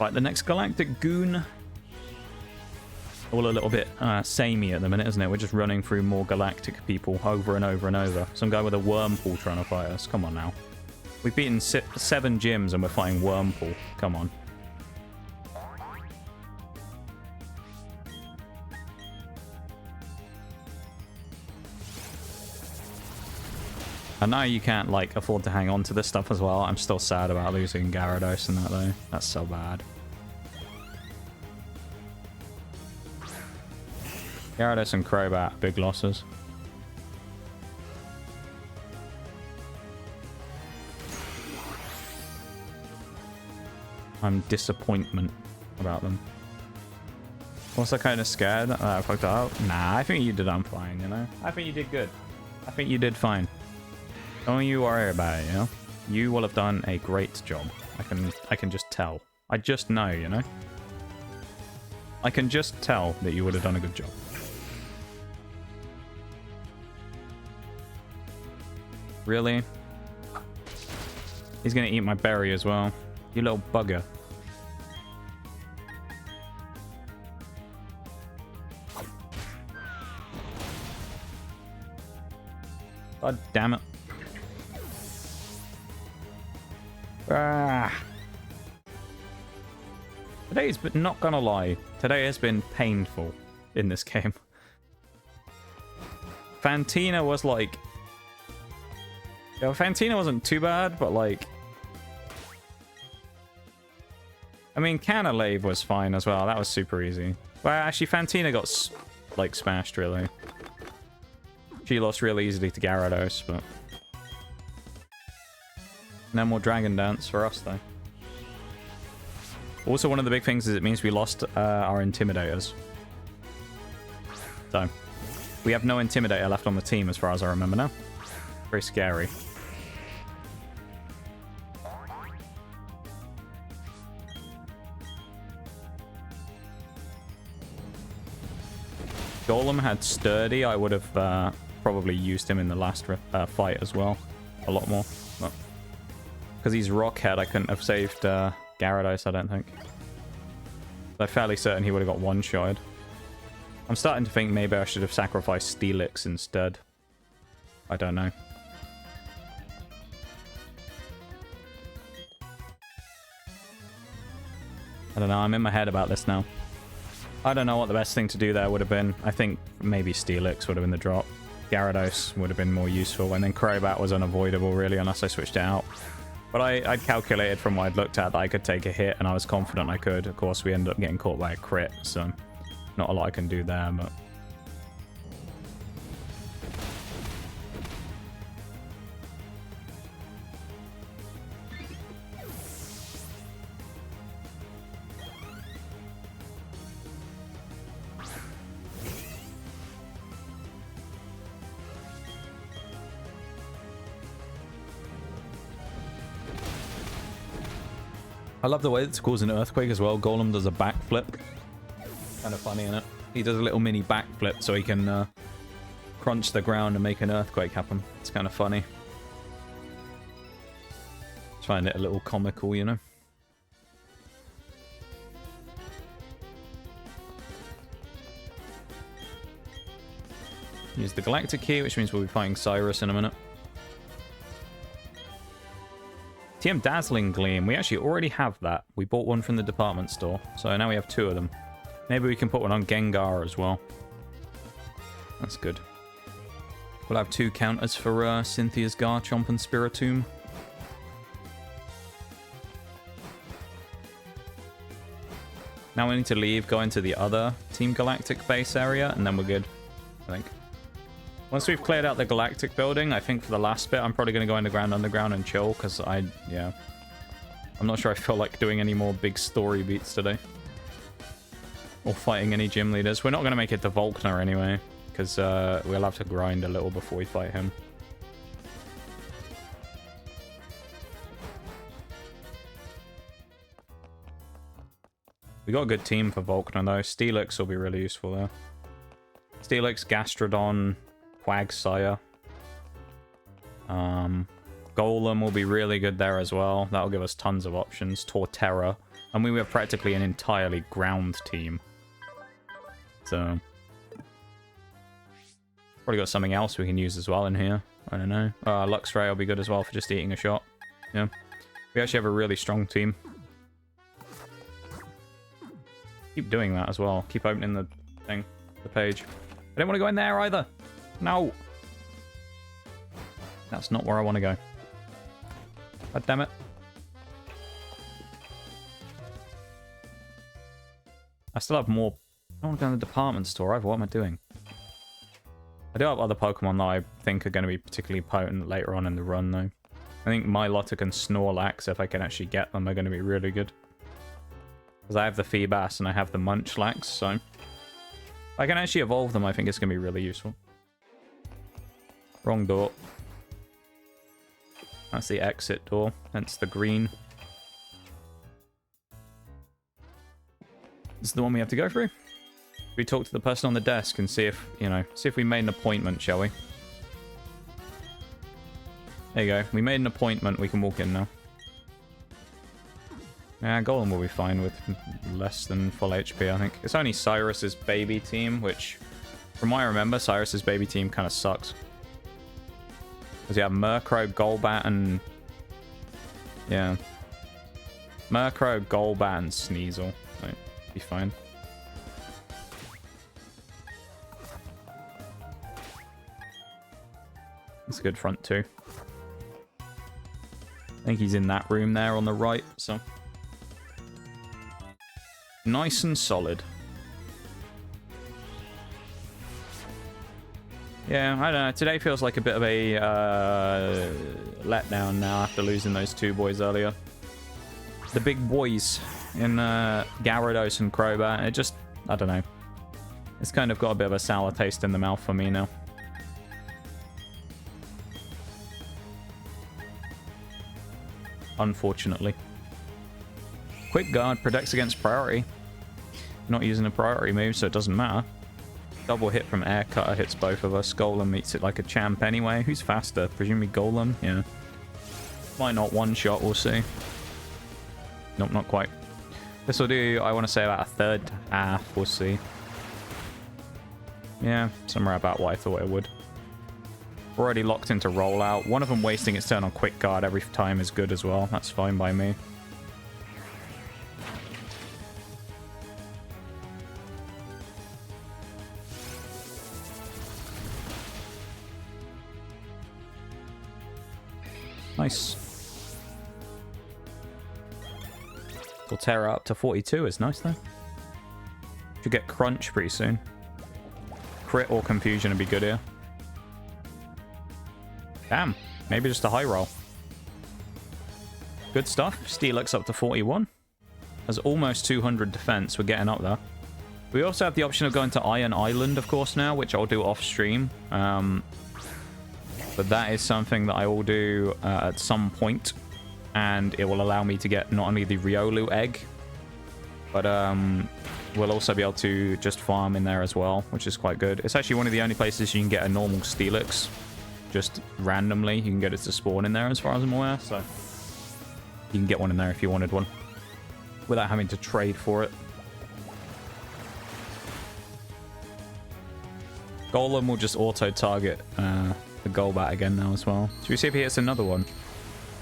Right, the next galactic goon. All a little bit samey at the minute, isn't it? We're just running through more galactic people over and over and over. Some guy with a Wormpool trying to fight us. Come on now. We've beaten 7 gyms and we're fighting Wormpool. Come on. And now you can't, like, afford to hang on to this stuff as well. I'm still sad about losing Gyarados and that, though. That's so bad. Gyarados and Crobat, big losses. I'm disappointment about them. Also kind of scared that I fucked up. Nah, I think you did fine, you know? I think you did good. I think you did fine. Don't you worry about it, you know? You will have done a great job. I can just tell. I just know, you know? I can just tell that you would have done a good job. Really? He's gonna eat my berry as well. You little bugger. God damn it. Ah. Today's been, not gonna lie, today has been painful in this game. Fantina was like... Yeah, Fantina wasn't too bad, but like... I mean, Canalave was fine as well. That was super easy. Well, actually, Fantina got, like, smashed, really. She lost real easily to Gyarados, but... No more Dragon Dance for us, though. Also, one of the big things is it means we lost our Intimidators. So, we have no Intimidator left on the team as far as I remember now. Very scary. Golem had Sturdy. I would have probably used him in the last fight as well. A lot more. Because he's Rockhead, I couldn't have saved Gyarados, I don't think. I'm fairly certain he would have got one-shotted. I'm starting to think maybe I should have sacrificed Steelix instead. I don't know. I don't know, I'm in my head about this now. I don't know what the best thing to do there would have been. I think maybe Steelix would have been the drop. Gyarados would have been more useful, and then Crobat was unavoidable, really, unless I switched it out. But I'd calculated from what I'd looked at that I could take a hit, and I was confident I could. Of course, we ended up getting caught by a crit, so not a lot I can do there, but... I love the way it's causing an earthquake as well. Golem does a backflip. Kind of funny, isn't it? He does a little mini backflip so he can crunch the ground and make an earthquake happen. It's kind of funny. Find it a little comical, you know? Use the galactic key, which means we'll be fighting Cyrus in a minute. TM Dazzling Gleam. We actually already have that. We bought one from the department store. So now we have two of them. Maybe we can put one on Gengar as well. That's good. We'll have two counters for Cynthia's Garchomp and Spiritomb. Now we need to leave, go into the other Team Galactic base area, and then we're good, I think. Once we've cleared out the Galactic building, I think for the last bit, I'm probably going to go underground and chill, because yeah. I'm not sure I feel like doing any more big story beats today. Or fighting any gym leaders. We're not going to make it to Volkner anyway, because we'll have to grind a little before we fight him. We got a good team for Volkner, though. Steelix will be really useful there. Steelix, Gastrodon... Quagsire. Golem will be really good there as well. That'll give us tons of options. Torterra. And we have practically an entirely ground team. So... probably got something else we can use as well in here. I don't know. Luxray will be good as well for just eating a shot. Yeah. We actually have a really strong team. Keep doing that as well. Keep opening the thing. The page. I don't want to go in there either. No. That's not where I want to go. God damn it. I still have more. I don't want to go in the department store either. What am I doing? I do have other Pokemon that I think are going to be particularly potent later on in the run, though. I think Milotic and Snorlax, if I can actually get them, are going to be really good. Because I have the Feebas and I have the Munchlax, so... if I can actually evolve them, I think it's going to be really useful. Wrong door. That's the exit door. Hence the green. This is the one we have to go through. We talk to the person on the desk and see if, you know, see if we made an appointment, shall we? There you go. We made an appointment. We can walk in now. Yeah, Golem will be fine with less than full HP, I think. It's only Cyrus's baby team, which, from what I remember, Cyrus's baby team kind of sucks. Because you have Murkrow, Golbat, and... yeah. Murkrow, Golbat, and Sneasel. So, be fine. That's a good front, too. I think he's in that room there on the right, so... nice and solid. Yeah, I don't know. Today feels like a bit of a letdown now after losing those two boys earlier. The big boys in Gyarados and Crobat. It just, I don't know. It's kind of got a bit of a sour taste in the mouth for me now. Unfortunately. Quick Guard protects against priority. Not using a priority move, so it doesn't matter. Double hit from Air Cutter hits both of us. Golem meets it like a champ anyway. Who's faster? Presumably Golem? Yeah. Might not one-shot, we'll see. Nope, not quite. This will do, I want to say, about a third half. We'll see. Yeah, somewhere about what I thought it would. We're already locked into rollout. One of them wasting its turn on Quick Guard every time is good as well. That's fine by me. Nice. Volterra up to 42 is nice though. Should get Crunch pretty soon. Crit or Confusion would be good here. Damn, maybe just a high roll. Good stuff. Steelix up to 41. Has almost 200 defense. We're getting up there. We also have the option of going to Iron Island, of course, now, which I'll do off stream. But that is something that I will do at some point, and it will allow me to get not only the Riolu egg, but we'll also be able to just farm in there as well, which is quite good. It's actually one of the only places you can get a normal Steelix, just randomly. You can get it to spawn in there as far as I'm aware, so you can get one in there if you wanted one, without having to trade for it. Golem will just auto-target the Golbat again now as well. Should we see if he hits another one?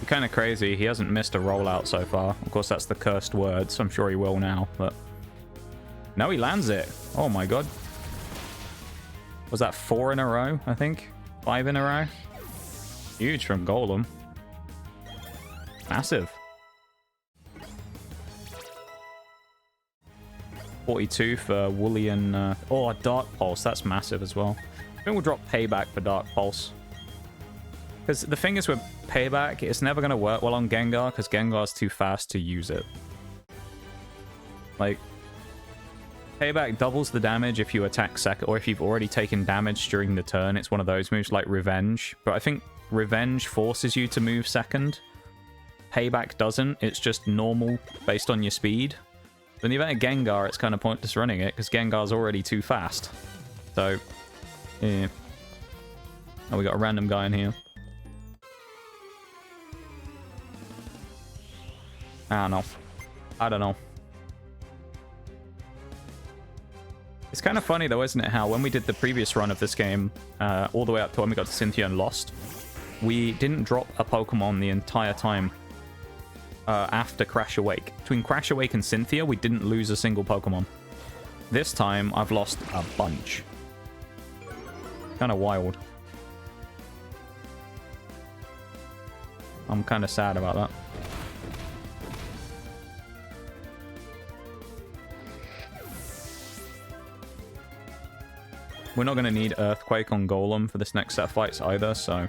He's kind of crazy. He hasn't missed a rollout so far. Of course, that's the cursed word, so I'm sure he will now, but... No, he lands it. Oh my god. Was that 4 in a row, I think? 5 in a row? Huge from Golem. Massive. 42 for Wooly and... oh, a Dark Pulse. That's massive as well. I think we'll drop Payback for Dark Pulse. Because the thing is with Payback, it's never going to work well on Gengar, because Gengar's too fast to use it. Like, Payback doubles the damage if you attack second, or if you've already taken damage during the turn. It's one of those moves like Revenge. But I think Revenge forces you to move second. Payback doesn't. It's just normal based on your speed. But in the event of Gengar, it's kind of pointless running it, because Gengar's already too fast. So, yeah. Oh, we got a random guy in here. I don't know. I don't know. It's kind of funny though, isn't it, how when we did the previous run of this game, all the way up to when we got to Cynthia and lost, we didn't drop a Pokemon the entire time after Crash Awake. Between Crash Awake and Cynthia, we didn't lose a single Pokemon. This time, I've lost a bunch. Kind of wild. I'm kind of sad about that. We're not going to need Earthquake on Golem for this next set of fights either, so...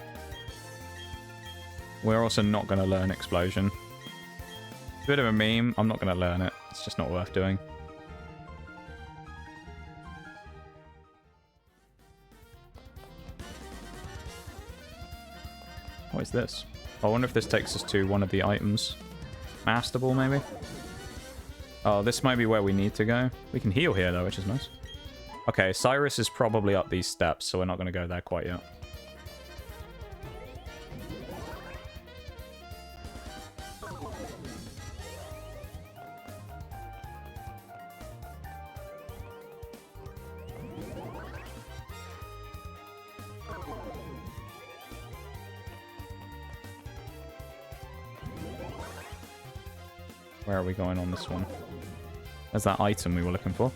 We're also not going to learn Explosion. It's a bit of a meme. I'm not going to learn it. It's just not worth doing. What is this? I wonder if this takes us to one of the items. Master Ball, maybe? Oh, this might be where we need to go. We can heal here, though, which is nice. Okay, Cyrus is probably up these steps, so we're not going to go there quite yet. Where are we going on this one? There's that item we were looking for.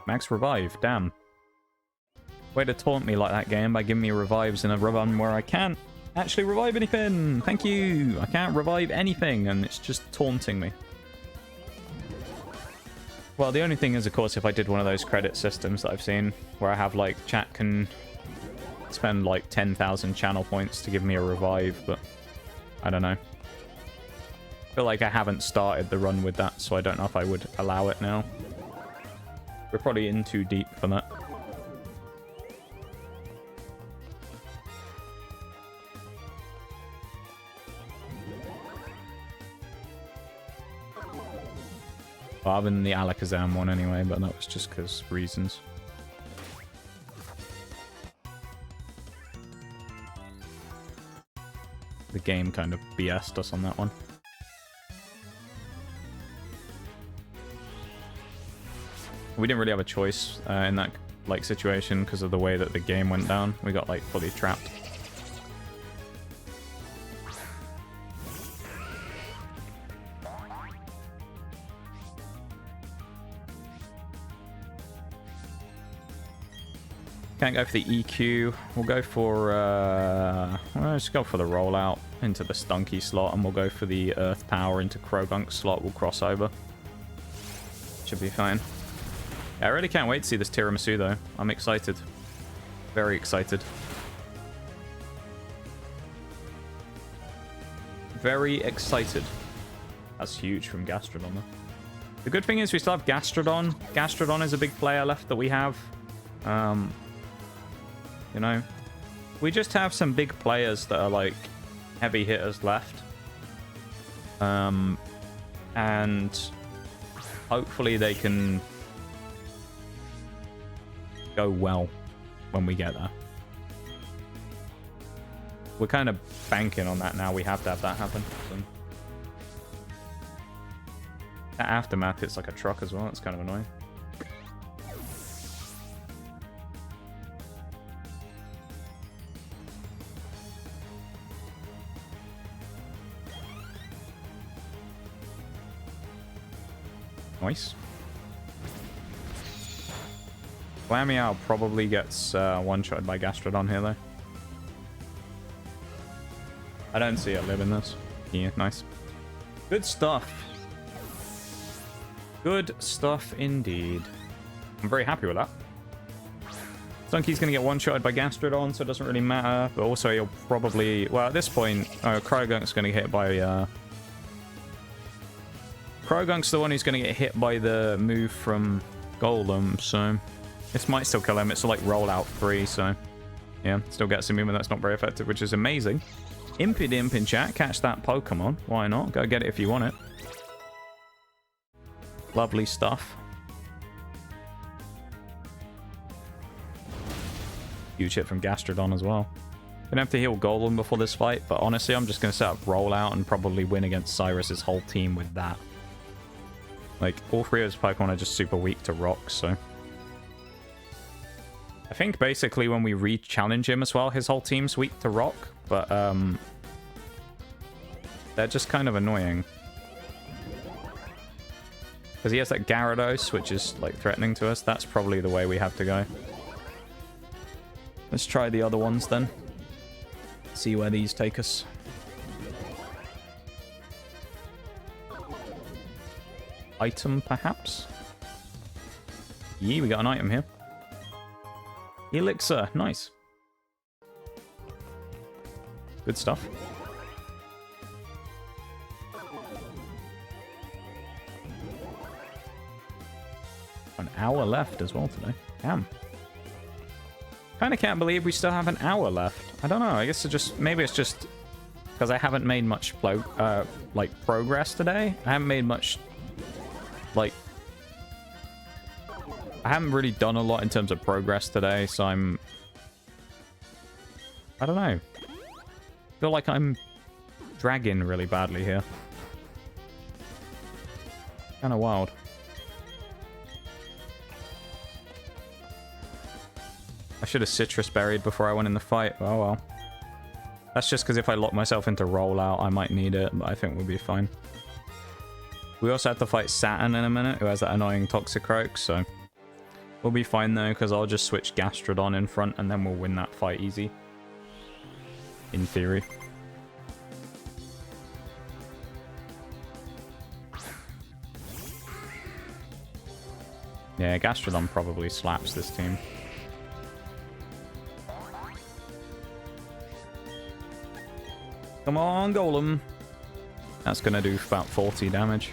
Max Revive, damn. Way to taunt me like that game by giving me revives in a run where I can't actually revive anything. Thank you. I can't revive anything and it's just taunting me. Well, the only thing is, of course, if I did one of those credit systems that I've seen, where I have, like, chat can spend, like, 10,000 channel points to give me a revive, but I don't know. I feel like I haven't started the run with that, so I don't know if I would allow it now. We're probably in too deep for that. Well, other than the Alakazam one anyway, but that was just because reasons. The game kind of BS'd us on that one. We didn't really have a choice in that like situation because of the way that the game went down. We got like fully trapped. Can't go for the EQ. We'll go for let's go for the rollout into the Stunky slot, and we'll go for the Earth Power into Krogunk slot. We'll cross over. Should be fine. Yeah, I really can't wait to see this tiramisu though. I'm excited. Very excited. Very excited. That's huge from Gastrodon though. The good thing is we still have Gastrodon. Gastrodon is a big player left that we have. You know, we just have some big players that are like heavy hitters left. And hopefully they can go well when we get there. We're kind of banking on that now. We have to have that happen. So. That Aftermath hits like a truck as well. It's kind of annoying. Nice. Glameow probably gets one-shot by Gastrodon here, though. I don't see it living this. Yeah, nice. Good stuff. Good stuff indeed. I'm very happy with that. Stunky's going to get one-shotted by Gastrodon, so it doesn't really matter. But also, he'll probably... Well, at this point, Krogunk's going to get hit by... Krogunk's the one who's going to get hit by the move from Golem, so... This might still kill him. It's like rollout 3, so... Yeah, still gets him even though it's not very effective, which is amazing. Impidimp in chat. Catch that Pokemon. Why not? Go get it if you want it. Lovely stuff. Huge hit from Gastrodon as well. Gonna have to heal Golem before this fight, but honestly, I'm just gonna set up rollout and probably win against Cyrus's whole team with that. Like, all three of his Pokemon are just super weak to rocks, so... I think basically when we re-challenge him as well, his whole team's weak to rock, but they're just kind of annoying. Because he has that Gyarados, which is like threatening to us. That's probably the way we have to go. Let's try the other ones then. See where these take us. Item, perhaps? Yeah, we got an item here. Elixir, nice. Good stuff. An hour left as well today. Damn. Kind of can't believe we still have an hour left. I don't know. I guess it just... Maybe it's just because I haven't made much like progress today. I haven't made much... Like... I haven't really done a lot in terms of progress today, so I'm... I don't know. I feel like I'm dragging really badly here. Kind of wild. I should have citrus berried before I went in the fight. Oh well. That's just because if I lock myself into rollout, I might need it, but I think we'll be fine. We also have to fight Saturn in a minute, who has that annoying Toxicroak, so... We'll be fine though, because I'll just switch Gastrodon in front and then we'll win that fight easy. In theory. Yeah, Gastrodon probably slaps this team. Come on, Golem. That's going to do about 40 damage.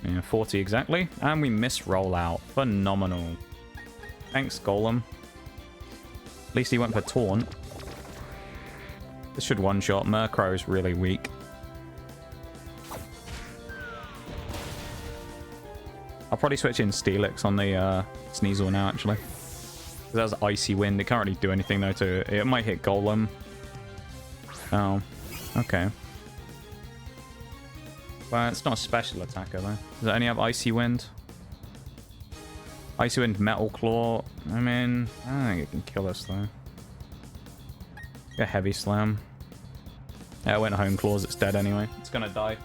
Yeah, 40 exactly. And we miss rollout. Phenomenal. Thanks, Golem. At least he went for Taunt. This should one-shot. Murkrow's really weak. I'll probably switch in Steelix on the Sneasel now, actually. Because that was Icy Wind. It can't really do anything, though, to it. It might hit Golem. Oh, okay. Well, it's not a special attacker, though. Does it only have Icy Wind? Icy Wind, Metal Claw. I mean, I don't think it can kill us, though. Get Heavy Slam. Yeah, it went Home Claws. It's dead anyway. It's gonna die.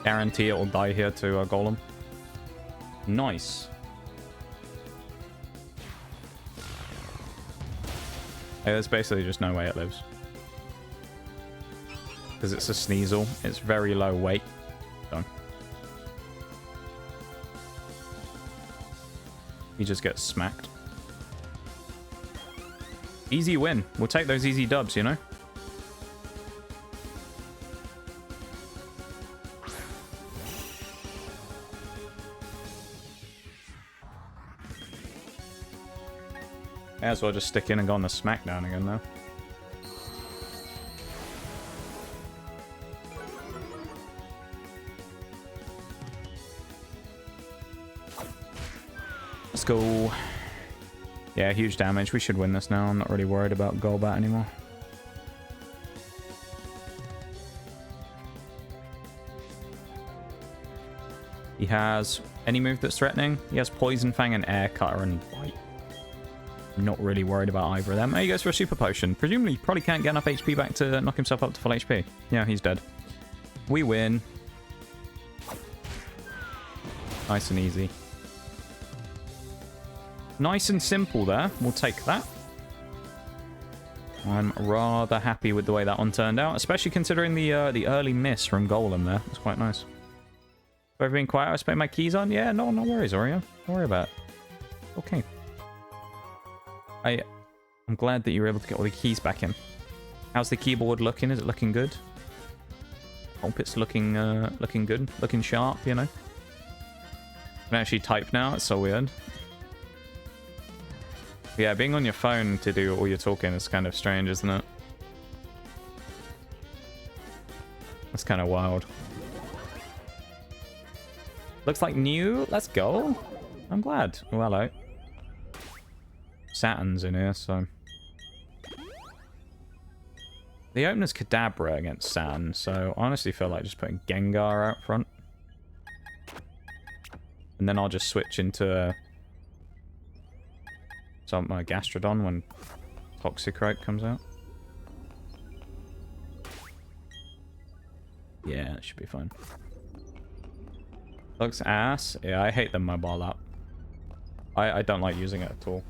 Guarantee it will die here to Golem. Nice. Yeah, there's basically just no way it lives. Because it's a Sneasel. It's very low weight. So. He just gets smacked. Easy win. We'll take those easy dubs, you know? May as well just stick in and go on the smackdown again, though. Let's go. Yeah, huge damage. We should win this now. I'm not really worried about Golbat anymore. He has any move that's threatening. He has Poison Fang and Air Cutter and Bite. I'm not really worried about either of them. There he goes for a Super Potion. Presumably, probably can't get enough HP back to knock himself up to full HP. Yeah, he's dead. We win. Nice and easy. Nice and simple there. We'll take that. I'm rather happy with the way that one turned out, especially considering the early miss from Golem there. It's quite nice. Have I been quiet? I spent my keys on? Yeah, no worries, Oreo. Don't worry about it. Okay. I'm glad that you were able to get all the keys back in. How's the keyboard looking? Is it looking good? Hope it's looking looking good, looking sharp, you know. I can actually type now. It's so weird. Yeah, being on your phone to do all your talking is kind of strange, isn't it? That's kind of wild. Looks like new. Let's go. I'm glad. Oh, hello. Saturn's in here, so... The opener's Kadabra against Saturn, so I honestly feel like just putting Gengar out front. And then I'll just switch into... my Gastrodon when Toxicroak comes out. Yeah, it should be fine. Looks ass. Yeah, I hate the mobile app. I don't like using it at all.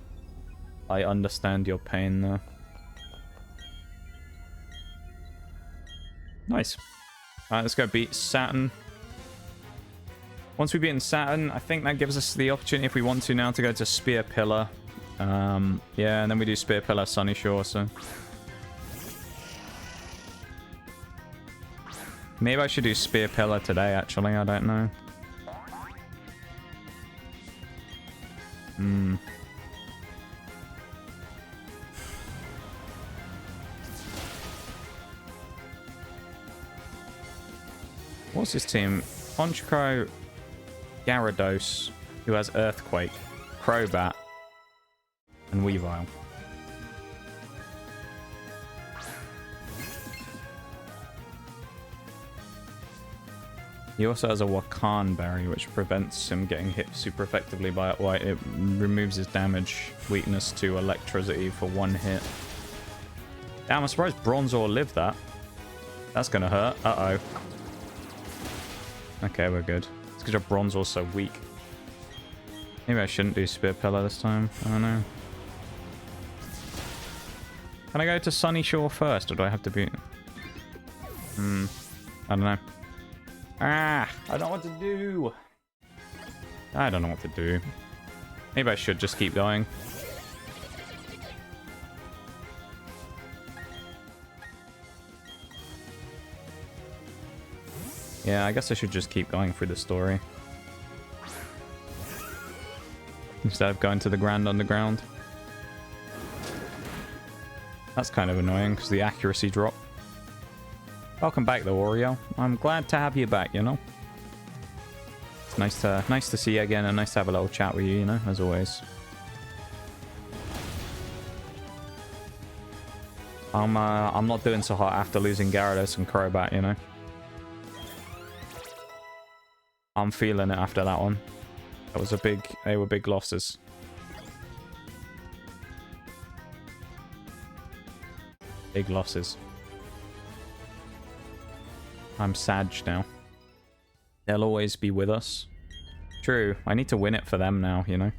I understand your pain there. Nice. Alright, let's go beat Saturn. Once we've beaten Saturn, I think that gives us the opportunity, if we want to now, to go to Spear Pillar. Yeah, and then we do Spear Pillar, Sunny Shore, so... Maybe I should do Spear Pillar today, actually, I don't know. What's his team? Honchkrow, Gyarados, who has Earthquake, Crobat, and Weavile. He also has a Wakan Berry, which prevents him getting hit super effectively by it. Well, it removes his damage weakness to electricity for one hit. Damn, I'm surprised Bronzor lived that. That's gonna hurt. Uh-oh. Okay, we're good. It's because your Bronzor's so weak. Maybe I shouldn't do Spear Pillar this time. I don't know. Can I go to Sunny Shore first, or do I have to be... I don't know. Ah! I don't know what to do! I don't know what to do. Maybe I should just keep going. Yeah, I guess I should just keep going through the story. Instead of going to the Grand Underground. That's kind of annoying because the accuracy drop. Welcome back though, Oreo. I'm glad to have you back, you know. It's nice to see you again and nice to have a little chat with you, you know, as always. I'm not doing so hot after losing Gyarados and Crobat, you know. I'm feeling it after that one. That was they were big losses. Big losses. I'm sad now. They'll always be with us. True, I need to win it for them now, you know.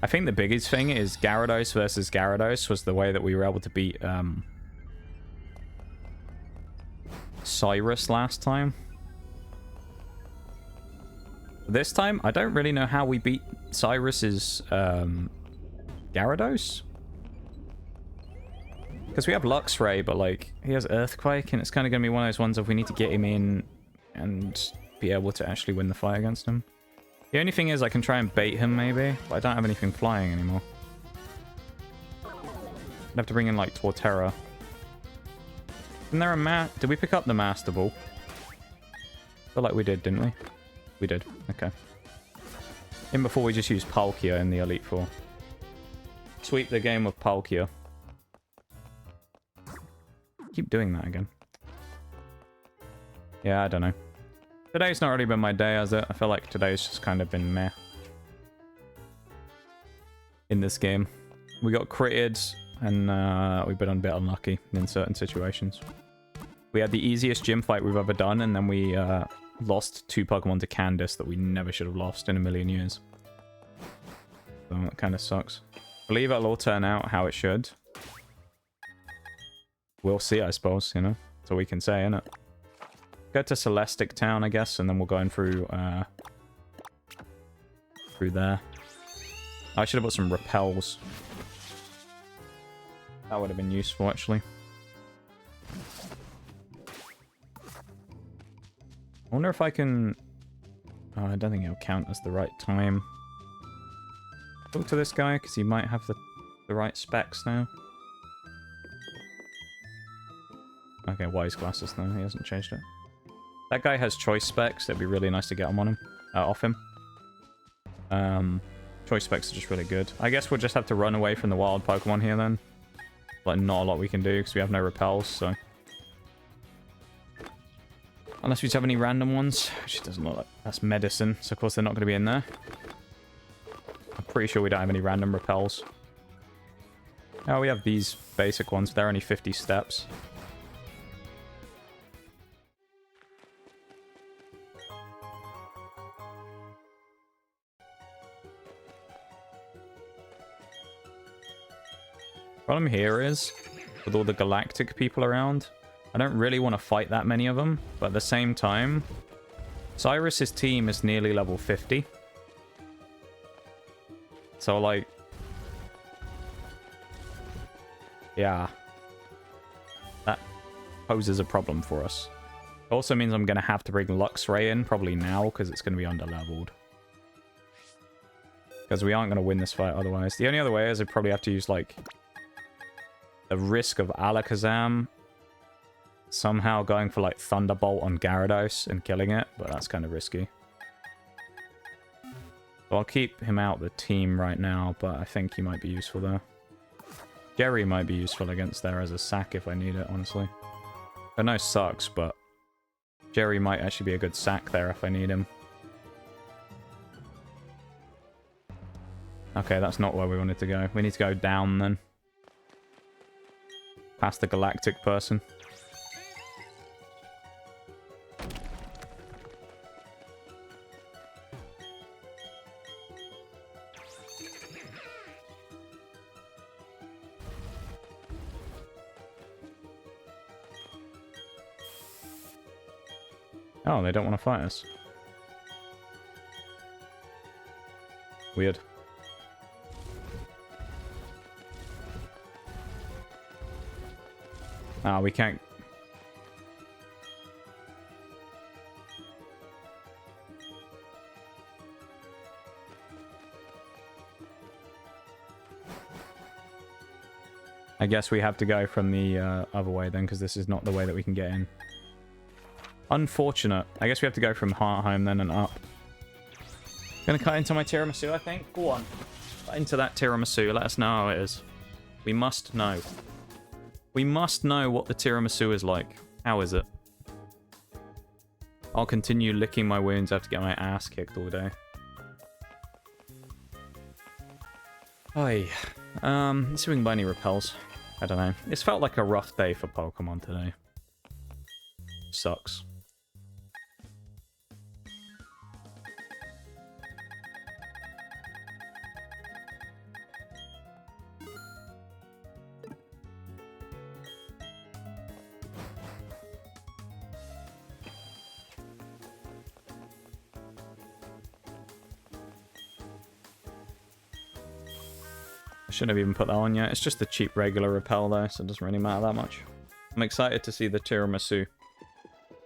I think the biggest thing is Gyarados versus Gyarados was the way that we were able to beat Cyrus last time. This time, I don't really know how we beat Cyrus's Gyarados. Because we have Luxray, but like, he has Earthquake, and it's kind of going to be one of those ones if we need to get him in and be able to actually win the fight against him. The only thing is I can try and bait him maybe, but I don't have anything flying anymore. I'd have to bring in like Torterra. Isn't there a did we pick up the Master Ball? I feel like we did, didn't we? We did. Okay. In before we just used Palkia in the Elite Four. Sweep the game with Palkia. Keep doing that again. Yeah, I don't know. Today's not really been my day, has it? I feel like today's just kind of been meh. In this game. We got critted, and we've been a bit unlucky in certain situations. We had the easiest gym fight we've ever done, and then we lost 2 Pokemon to Candice that we never should have lost in a million years. So that kind of sucks. I believe it'll all turn out how it should. We'll see, I suppose, you know? That's all we can say, innit? Go to Celestic Town, I guess, and then we'll go in through there. I should have put some repels. That would have been useful, actually. I wonder if I can... Oh, I don't think it'll count as the right time. Talk to this guy, because he might have the right specs now. Okay, wise glasses though. He hasn't changed it. That guy has choice specs. It'd be really nice to get them on him. Off him. Choice specs are just really good. I guess we'll just have to run away from the wild Pokemon here then. Like, not a lot we can do because we have no repels, so... Unless we just have any random ones. Which doesn't look like... That's medicine, so of course they're not going to be in there. I'm pretty sure we don't have any random repels. Oh, we have these basic ones. They're only 50 steps. Problem here is, with all the galactic people around, I don't really want to fight that many of them, but at the same time, Cyrus's team is nearly level 50. So, like... Yeah. That poses a problem for us. It also means I'm going to have to bring Luxray in, probably now, because it's going to be under-leveled. Because we aren't going to win this fight otherwise. The only other way is I'd probably have to use, like... the risk of Alakazam somehow going for like Thunderbolt on Gyarados and killing it, but that's kind of risky. So I'll keep him out the team right now, but I think he might be useful there. Jerry might be useful against there as a sack if I need it, honestly. I know sucks, but Jerry might actually be a good sack there if I need him. Okay, that's not where we wanted to go. We need to go down then. Past the galactic person. Oh, they don't want to fight us. Weird. Ah, we can't... I guess we have to go from the other way then, because this is not the way that we can get in. Unfortunate. I guess we have to go from Hearthome then and up. Gonna cut into my tiramisu, I think. Go on. Cut into that tiramisu. Let us know how it is. We must know. We must know what the tiramisu is like. How is it? I'll continue licking my wounds after getting my ass kicked all day. Oi. Let's see if we can buy any repels. I don't know. It's felt like a rough day for Pokemon today. Sucks. Shouldn't have even put that on yet. It's just the cheap regular repel though, so it doesn't really matter that much. I'm excited to see the tiramisu.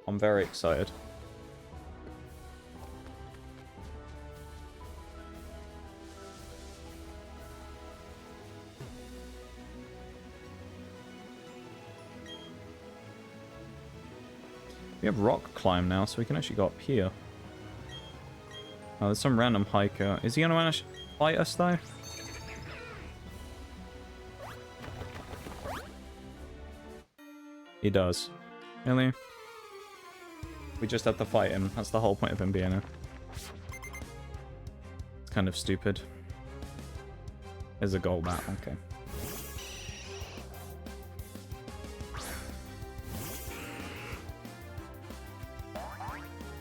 I'm very excited. We have rock climb now, so we can actually go up here. Oh, there's some random hiker. Is he gonna manage to fight us though? He does. Really? We just have to fight him. That's the whole point of him being here. It's kind of stupid. There's a gold bat. Okay.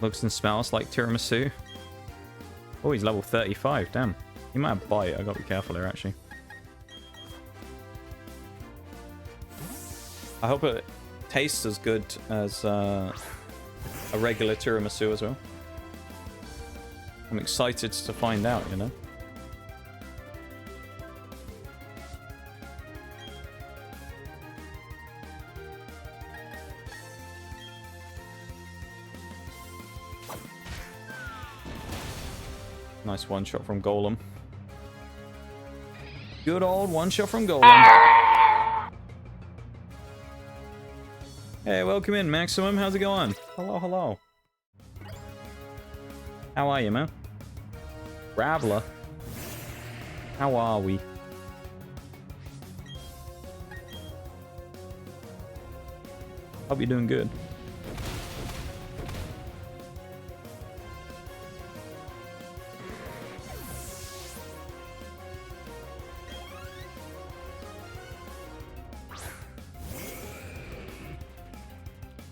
Looks and smells like tiramisu. Oh, he's level 35. Damn. He might have bite. I gotta be careful here, actually. I hope it tastes as good as a regular tiramisu as well. I'm excited to find out, you know? Nice one shot from Golem. Good old one shot from Golem. Hey, welcome in, Maximum. How's it going? Hello, hello. How are you, man? Raveler. How are we? Hope you're doing good.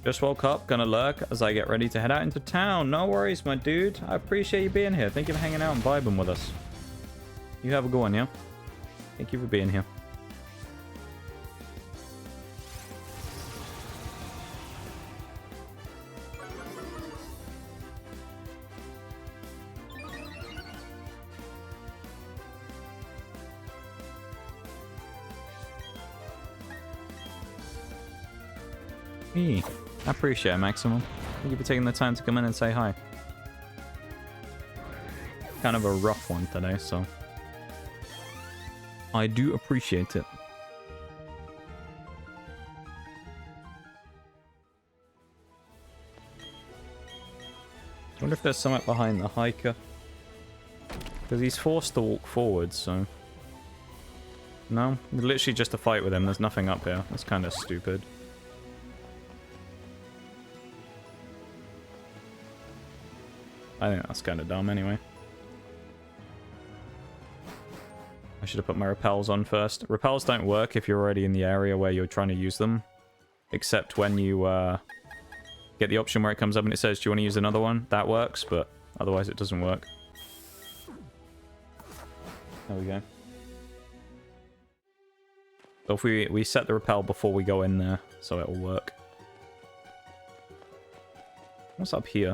Just woke up, gonna lurk as I get ready to head out into town. No worries, my dude. I appreciate you being here. Thank you for hanging out and vibing with us. You have a good one, yeah? Thank you for being here. Hey. I appreciate it, Maximum. Thank you for taking the time to come in and say hi. Kind of a rough one today, so I do appreciate it. I wonder if there's something behind the hiker. Because he's forced to walk forward, so... No? Literally just a fight with him. There's nothing up here. That's kind of stupid. I think that's kind of dumb anyway. I should have put my repels on first. Repels don't work if you're already in the area where you're trying to use them. Except when you get the option where it comes up and it says, do you want to use another one? That works, but otherwise it doesn't work. There we go. So if we set the repel before we go in there, so it'll work. What's up here?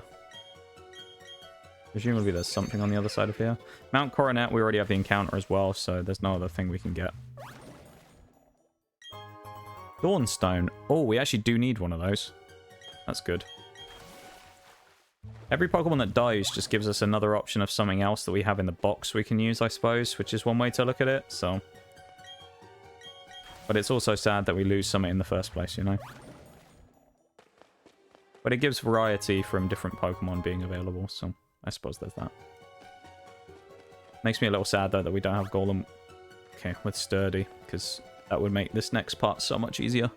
Presumably there's something on the other side of here. Mount Coronet, we already have the encounter as well, so there's no other thing we can get. Dawnstone. Oh, we actually do need one of those. That's good. Every Pokemon that dies just gives us another option of something else that we have in the box we can use, I suppose, which is one way to look at it, so... But it's also sad that we lose something in the first place, you know? But it gives variety from different Pokemon being available, so I suppose there's that. Makes me a little sad, though, that we don't have Golem, okay, with Sturdy, because that would make this next part so much easier.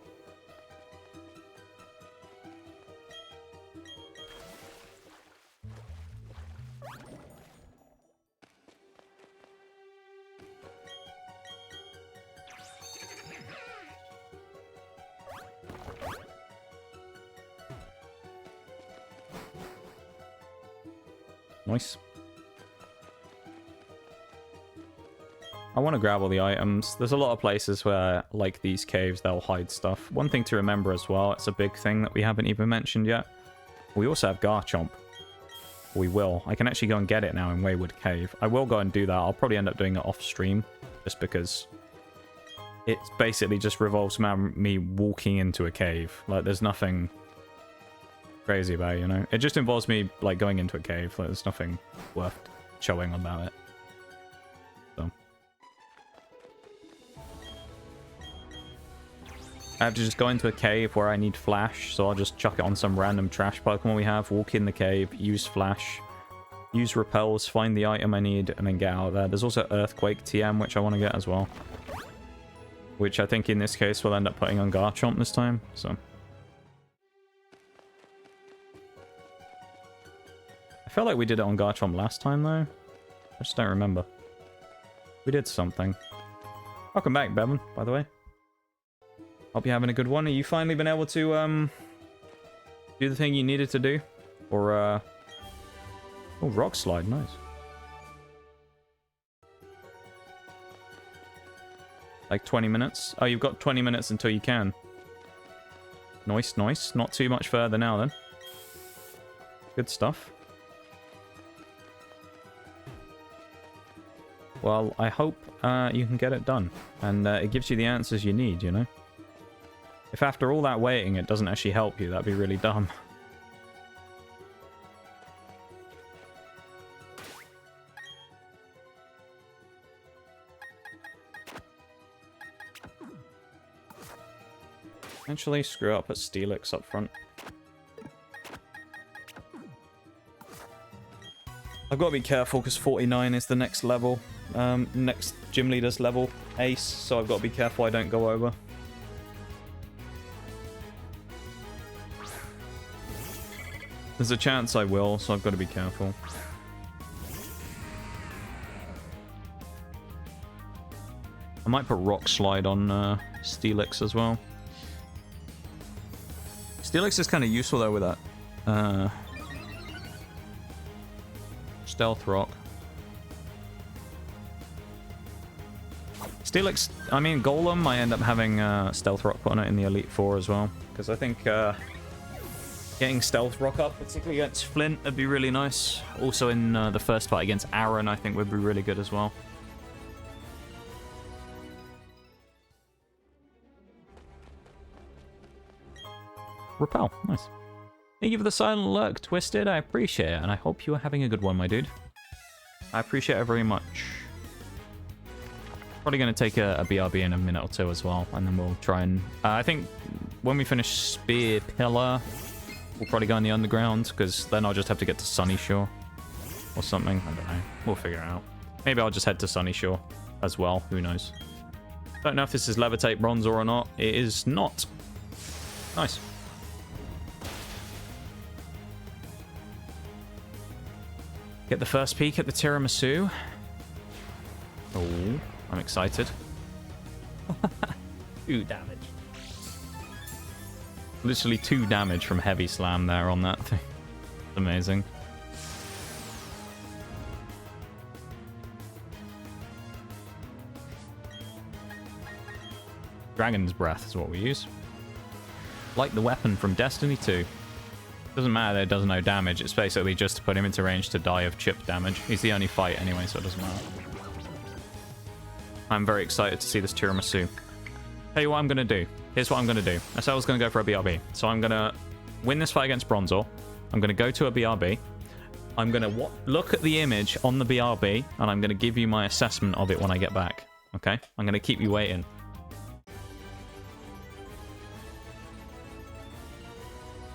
Nice. I want to grab all the items. There's a lot of places where, like these caves, they'll hide stuff. One thing to remember as well, it's a big thing that we haven't even mentioned yet. We also have Garchomp. We will. I can actually go and get it now in Wayward Cave. I will go and do that. I'll probably end up doing it off stream, just because it basically just revolves around me walking into a cave. Like, there's nothing crazy about it, you know? It just involves me, like, going into a cave. Like, there's nothing worth showing about it. So. I have to just go into a cave where I need Flash, so I'll just chuck it on some random trash Pokemon we have, walk in the cave, use Flash, use Repels, find the item I need, and then get out of there. There's also Earthquake TM, which I want to get as well. Which I think in this case we'll end up putting on Garchomp this time, so... I felt like we did it on Garchomp last time, though. I just don't remember. We did something. Welcome back, Bevan, by the way. Hope you're having a good one. Have you finally been able to, do the thing you needed to do? Or, oh, Rock Slide, nice. Like 20 minutes? Oh, you've got 20 minutes until you can. Nice, nice. Not too much further now, then. Good stuff. Well, I hope you can get it done. And it gives you the answers you need, you know? If after all that waiting it doesn't actually help you, that'd be really dumb. Actually, screw up at Steelix up front. I've got to be careful because 49 is the next level. Next gym leader's level, Ace, so I've got to be careful I don't go over. There's a chance I will, so I've got to be careful. I might put Rock Slide on Steelix as well. Steelix is kind of useful though with that. Stealth Rock. Steelix, I mean Golem, I end up having Stealth Rock put on it in the Elite Four as well. Because I think getting Stealth Rock up, particularly against Flint, would be really nice. Also in the first fight against Aaron, I think would be really good as well. Repel, nice. Thank you for the silent lurk, Twisted. I appreciate it, and I hope you are having a good one, my dude. I appreciate it very much. Probably going to take a BRB in a minute or two as well, and then we'll try and... I think when we finish Spear Pillar, we'll probably go in the underground, because then I'll just have to get to Sunny Shore or something. I don't know. We'll figure it out. Maybe I'll just head to Sunny Shore as well. Who knows? Don't know if this is Levitate Bronzor or not. It is not. Nice. Get the first peek at the tiramisu. Oh, I'm excited. 2 damage. Literally 2 damage from Heavy Slam there on that thing. Amazing. Dragon's Breath is what we use. Like the weapon from Destiny 2. Doesn't matter that it does no damage. It's basically just to put him into range to die of chip damage. He's the only fight anyway, so it doesn't matter. I'm very excited to see this tiramisu. Tell you what I'm going to do. Here's what I'm going to do. I said I was going to go for a BRB. So I'm going to win this fight against Bronzor. I'm going to go to a BRB. I'm going to look at the image on the BRB, and I'm going to give you my assessment of it when I get back. Okay? I'm going to keep you waiting.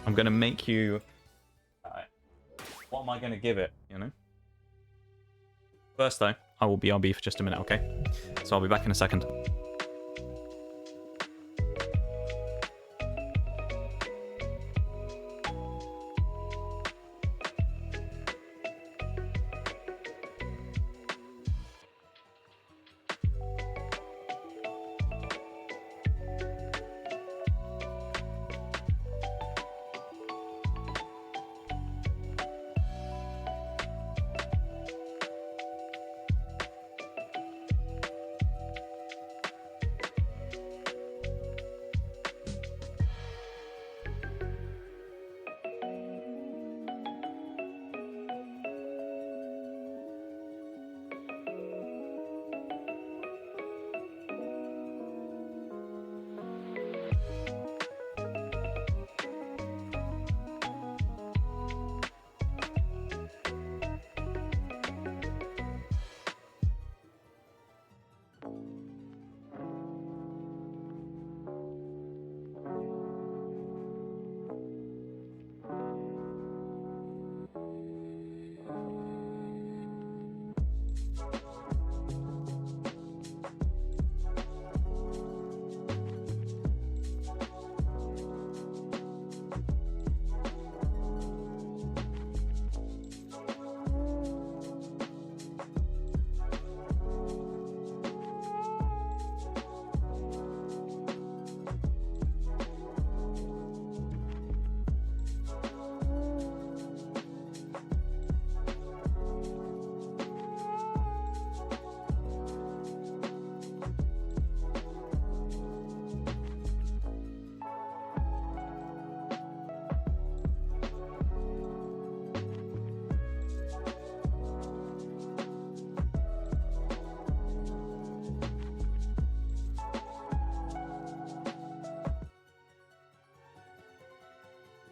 I'm going to make you... what am I going to give it, you know? First, though, I will BRB for just a minute, okay? So I'll be back in a second.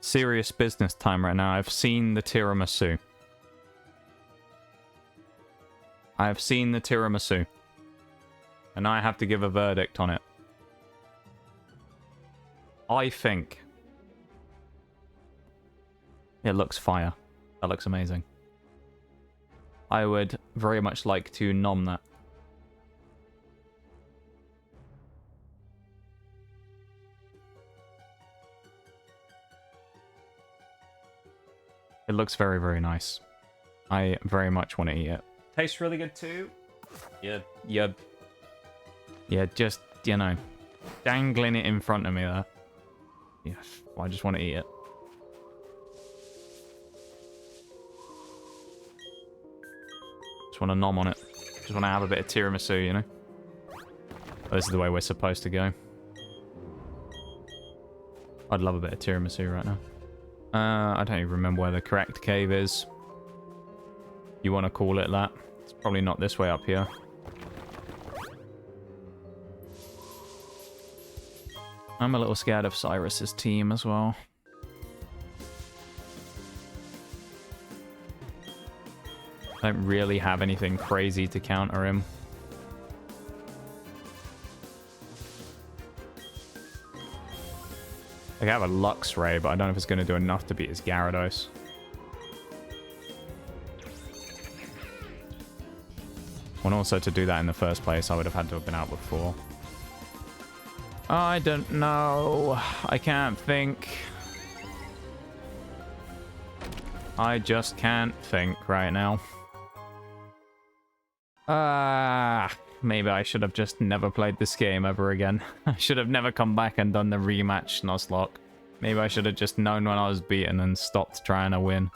Serious business time right now. I've seen the tiramisu. I have seen the tiramisu. And I have to give a verdict on it. I think it looks fire. That looks amazing. I would very much like to nom that. It looks very, very nice. I very much want to eat it. Tastes really good too. Yeah, just, you know, dangling it in front of me there. Yeah, I just want to eat it. Just want to nom on it. Just want to have a bit of tiramisu, you know? This is the way we're supposed to go. I'd love a bit of tiramisu right now. I don't even remember where the correct cave is. You want to call it that? It's probably not this way up here. I'm a little scared of Cyrus's team as well. I don't really have anything crazy to counter him. I have a Lux Ray, but I don't know if it's going to do enough to beat his Gyarados. And also to do that in the first place, I would have had to have been out before. I don't know. I can't think. I just can't think right now. Maybe I should have just never played this game ever again. I should have never come back and done the rematch Nuzlocke. Maybe I should have just known when I was beaten and stopped trying to win.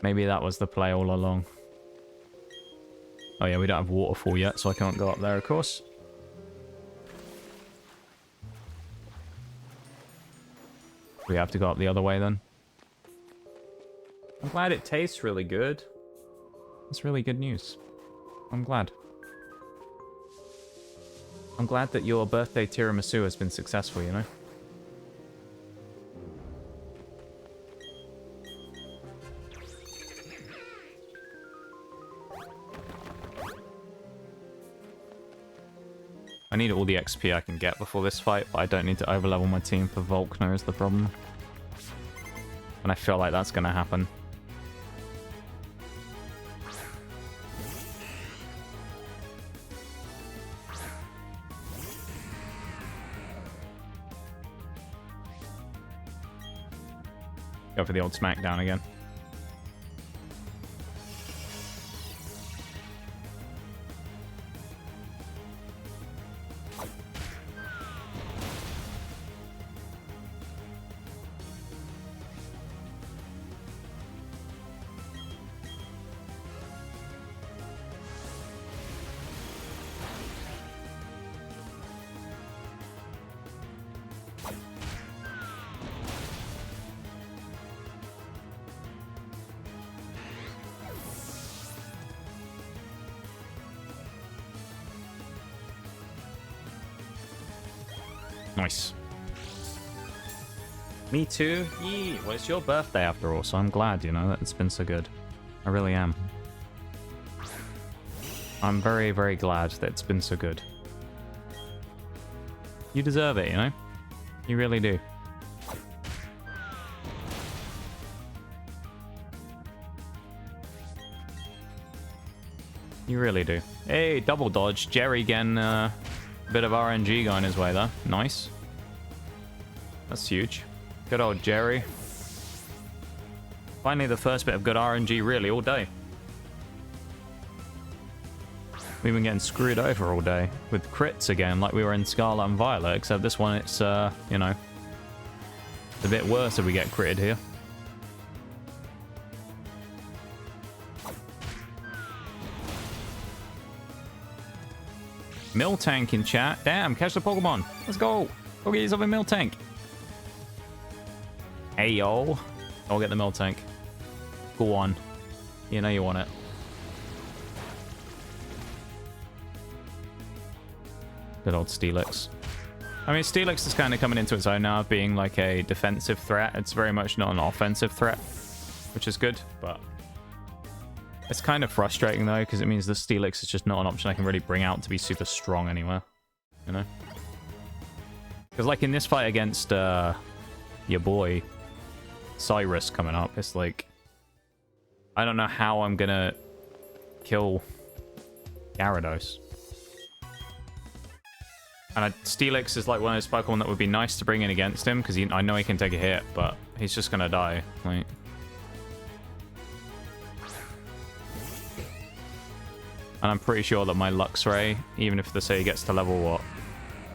Maybe that was the play all along. Oh yeah, we don't have waterfall yet, so I can't go up there, of course. We have to go up the other way then. I'm glad it tastes really good. It's really good news. I'm glad. I'm glad that your birthday tiramisu has been successful, you know? I need all the XP I can get before this fight, but I don't need to overlevel my team for Volkner is the problem. And I feel like that's going to happen. Go for the old smackdown again. Nice. Me too. Yee. Well, it's your birthday after all, so I'm glad, you know, that it's been so good. I really am. I'm very, very glad that it's been so good. You deserve it, you know? You really do. You really do. Hey, double dodge. Jerry getting a bit of RNG going his way there. Nice. That's huge. Good old Jerry. Finally the first bit of good RNG really all day. We've been getting screwed over all day with crits again like we were in Scarlet and Violet, except this one it's, you know, a bit worse if we get critted here. Mill tank in chat. Damn, catch the Pokemon. Let's go. Go get yourself a mill tank. Hey, yo. Go get the mill tank. Go on. You know you want it. Good old Steelix. I mean, Steelix is kind of coming into its own now, being like a defensive threat. It's very much not an offensive threat, which is good, but it's kind of frustrating though, because it means the Steelix is just not an option I can really bring out to be super strong anywhere, you know? Because like in this fight against your boy Cyrus coming up, it's like I don't know how I'm gonna kill Gyarados. And Steelix is like one of those Pokemon that would be nice to bring in against him, because I know he can take a hit, but he's just gonna die. Like, and I'm pretty sure that my Luxray, even if they say he gets to level, what,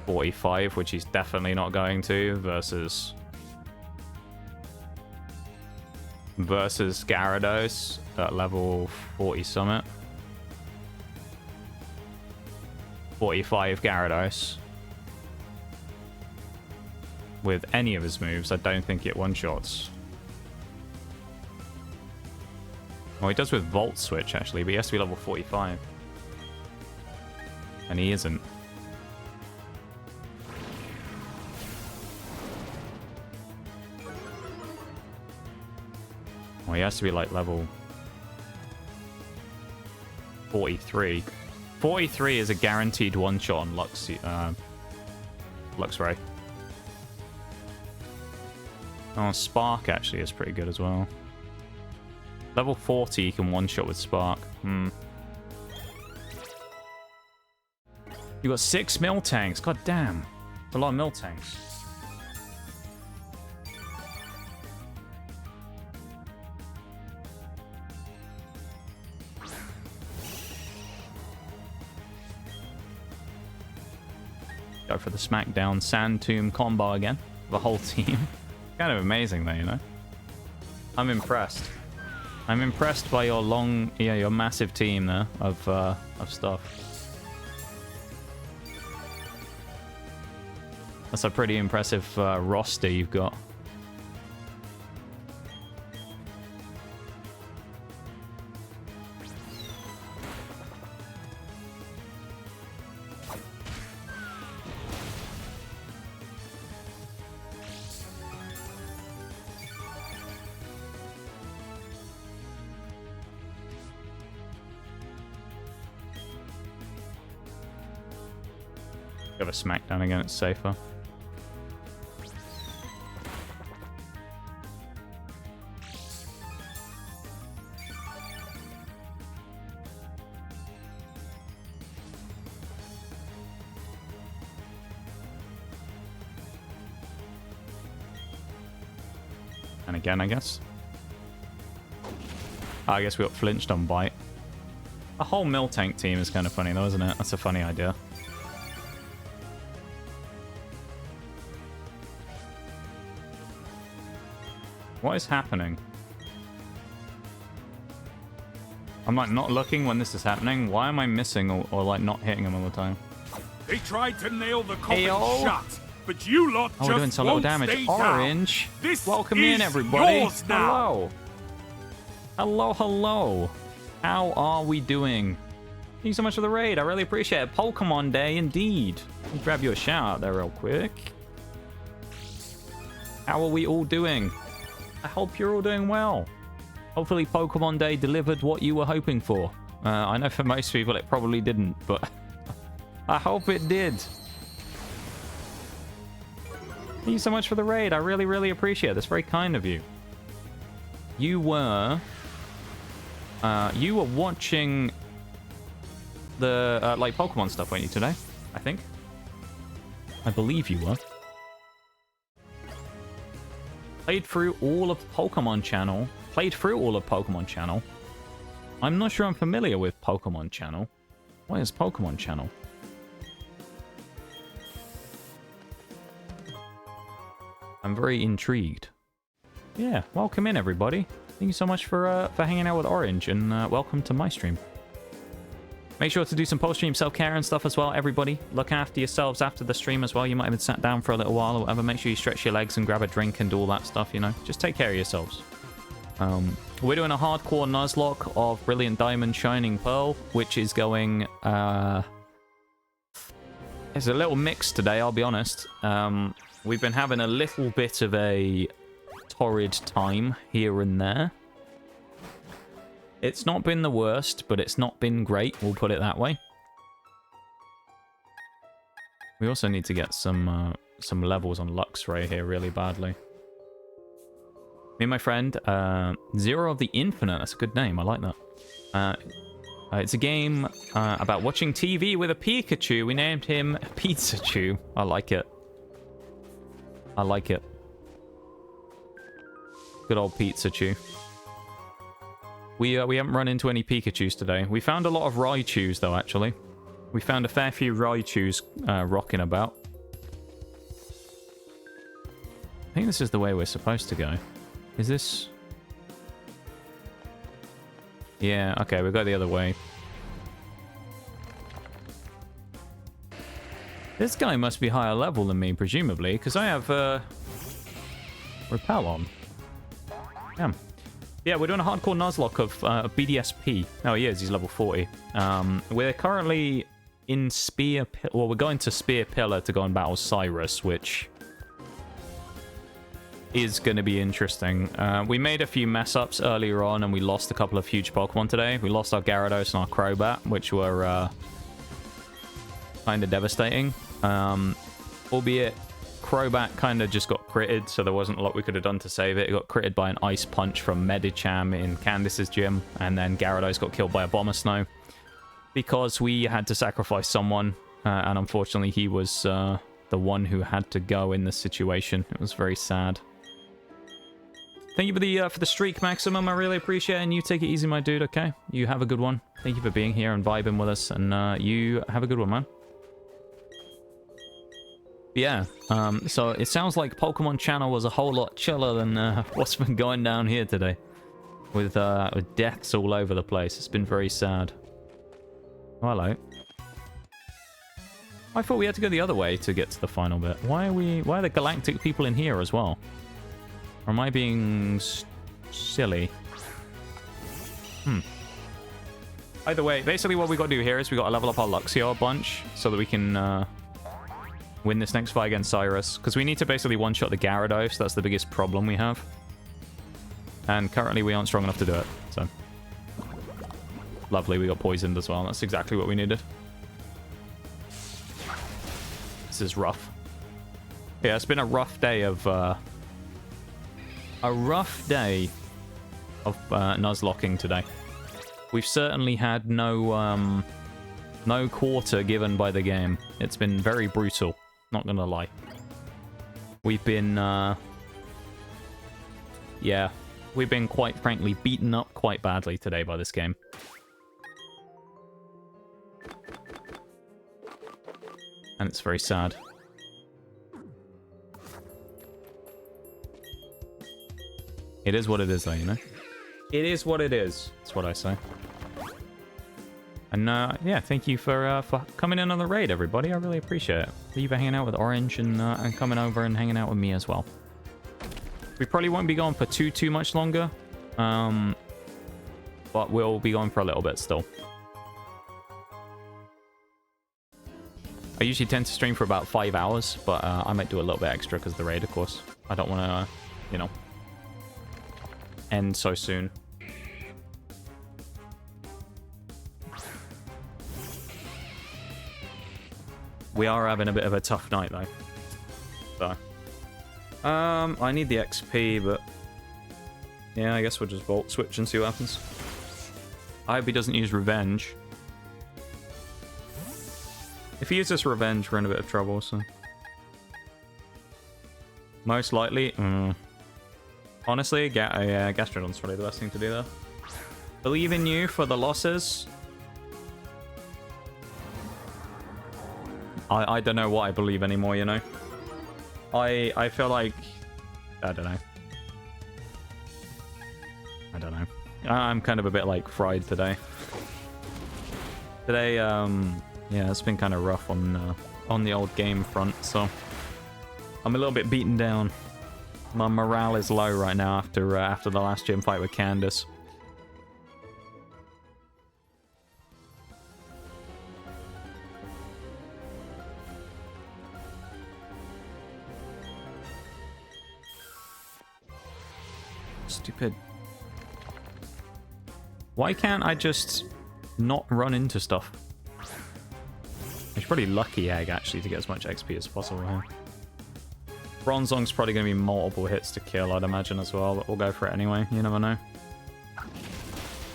45, which he's definitely not going to, versus Gyarados at level 40 summit. 45 Gyarados. With any of his moves, I don't think it one-shots. Well, he does with Volt Switch, actually, but he has to be level 45. And he isn't. Well, he has to be, like, level 43. 43 is a guaranteed one-shot on Luxray. Oh, Spark actually is pretty good as well. Level 40 you can one-shot with Spark. You got 6 mill tanks. God damn. That's a lot of mill tanks. Go for the Smackdown Sand Tomb combo again. The whole team. Kind of amazing though, you know? I'm impressed. I'm impressed by your your massive team there of stuff. That's a pretty impressive roster you've got. Go for Smackdown again, it's safer. And again, I guess. Oh, I guess we got flinched on bite. A whole mill tank team is kind of funny though, isn't it? That's a funny idea. What is happening? I'm like not looking when this is happening. Why am I missing or like not hitting him all the time? They tried to nail the coffin Ayo. shut, but you lot Oh, just we're doing so low won't damage. stay down. Orange. This Welcome is in, everybody. yours now. Hello. Hello, hello. How are we doing? Thank you so much for the raid. I really appreciate it. Pokemon Day, indeed. Let me grab you a shout out there real quick. How are we all doing? I hope you're all doing well. Hopefully Pokemon Day delivered what you were hoping for. I know for most people it probably didn't, but I hope it did. Thank you so much for the raid. I really, really appreciate it. That's very kind of you. You were watching the like Pokemon stuff, weren't you, today? I think. I believe you were. Played through all of Pokemon Channel. I'm not sure I'm familiar with Pokemon Channel. What is Pokemon Channel? I'm very intrigued. Yeah, welcome in, everybody. Thank you so much for hanging out with Orange, and welcome to my stream. Make sure to do some post-stream self-care and stuff as well, everybody. Look after yourselves after the stream as well. You might have been sat down for a little while or whatever. Make sure you stretch your legs and grab a drink and do all that stuff, you know. Just take care of yourselves. We're doing a hardcore nuzlocke of Brilliant Diamond Shining Pearl, which is going... It's a little mixed today, I'll be honest. We've been having a little bit of a torrid time here and there. It's not been the worst, but it's not been great, we'll put it that way. We also need to get some levels on Luxray here really badly. Me and my friend, Zero of the Infinite, that's a good name, I like that. It's a game about watching TV with a Pikachu. We named him Pizzachu. I like it. I like it. Good old Pizzachu. We haven't run into any Pikachus today. We found a lot of Raichus, though, actually. We found a fair few Raichus rocking about. I think this is the way we're supposed to go. Is this... Yeah, okay, we'll go the other way. This guy must be higher level than me, presumably, because I have Repel on. Damn. Yeah, we're doing a hardcore nuzlocke of BDSP. Oh, he is. He's level 40. We're currently in Spear... Well, we're going to Spear Pillar to go and battle Cyrus, which is going to be interesting. We made a few mess-ups earlier on, and we lost a couple of huge Pokemon today. We lost our Gyarados and our Crobat, which were kind of devastating. Albeit... Crobat kind of just got critted, so there wasn't a lot we could have done to save it. It got critted by an Ice Punch from Medicham in Candice's gym, and then Gyarados got killed by a Bomber Snow because we had to sacrifice someone, and unfortunately he was the one who had to go in this situation. It was very sad. Thank you for the streak, Maximum. I really appreciate it, and you take it easy, my dude, okay? You have a good one. Thank you for being here and vibing with us, and you have a good one, man. Yeah, so it sounds like Pokemon Channel was a whole lot chiller than what's been going down here today. With deaths all over the place. It's been very sad. Oh, hello. I thought we had to go the other way to get to the final bit. Why are the galactic people in here as well? Or am I being silly? Either way, basically what we got to do here is we got to level up our Luxio a bunch so that we can... win this next fight against Cyrus, because we need to basically one-shot the Gyarados. That's the biggest problem we have. And currently we aren't strong enough to do it, so... Lovely, we got poisoned as well. That's exactly what we needed. This is rough. Yeah, it's been a rough day of nuzlocking today. We've certainly had no quarter given by the game. It's been very brutal, not gonna lie. We've been yeah, we've been quite frankly beaten up quite badly today by this game. And it's very sad. It is what it is, though, you know? It is what it is. That's what I say. And, yeah, thank you for coming in on the raid, everybody. I really appreciate it. Thank you for hanging out with Orange and coming over and hanging out with me as well. We probably won't be going for too much longer. But we'll be going for a little bit still. I usually tend to stream for about 5 hours, but I might do a little bit extra because of the raid, of course. I don't want to, you know, end so soon. We are having a bit of a tough night, though. So, I need the XP, but yeah, I guess we'll just Volt Switch and see what happens. I hope he doesn't use Revenge. If he uses Revenge, we're in a bit of trouble, so... Most likely... Honestly, Gastrodon's probably the best thing to do there. Believe in you for the losses. I don't know what I believe anymore, you know? I feel like... I don't know. I don't know. I'm kind of a bit, like, fried today. Today, yeah, it's been kind of rough on the old game front, so... I'm a little bit beaten down. My morale is low right now after the last gym fight with Candice. Stupid. Why can't I just not run into stuff? It's pretty lucky egg actually to get as much XP as possible here. Bronzong's probably going to be multiple hits to kill, I'd imagine, as well, but we'll go for it anyway. You never know.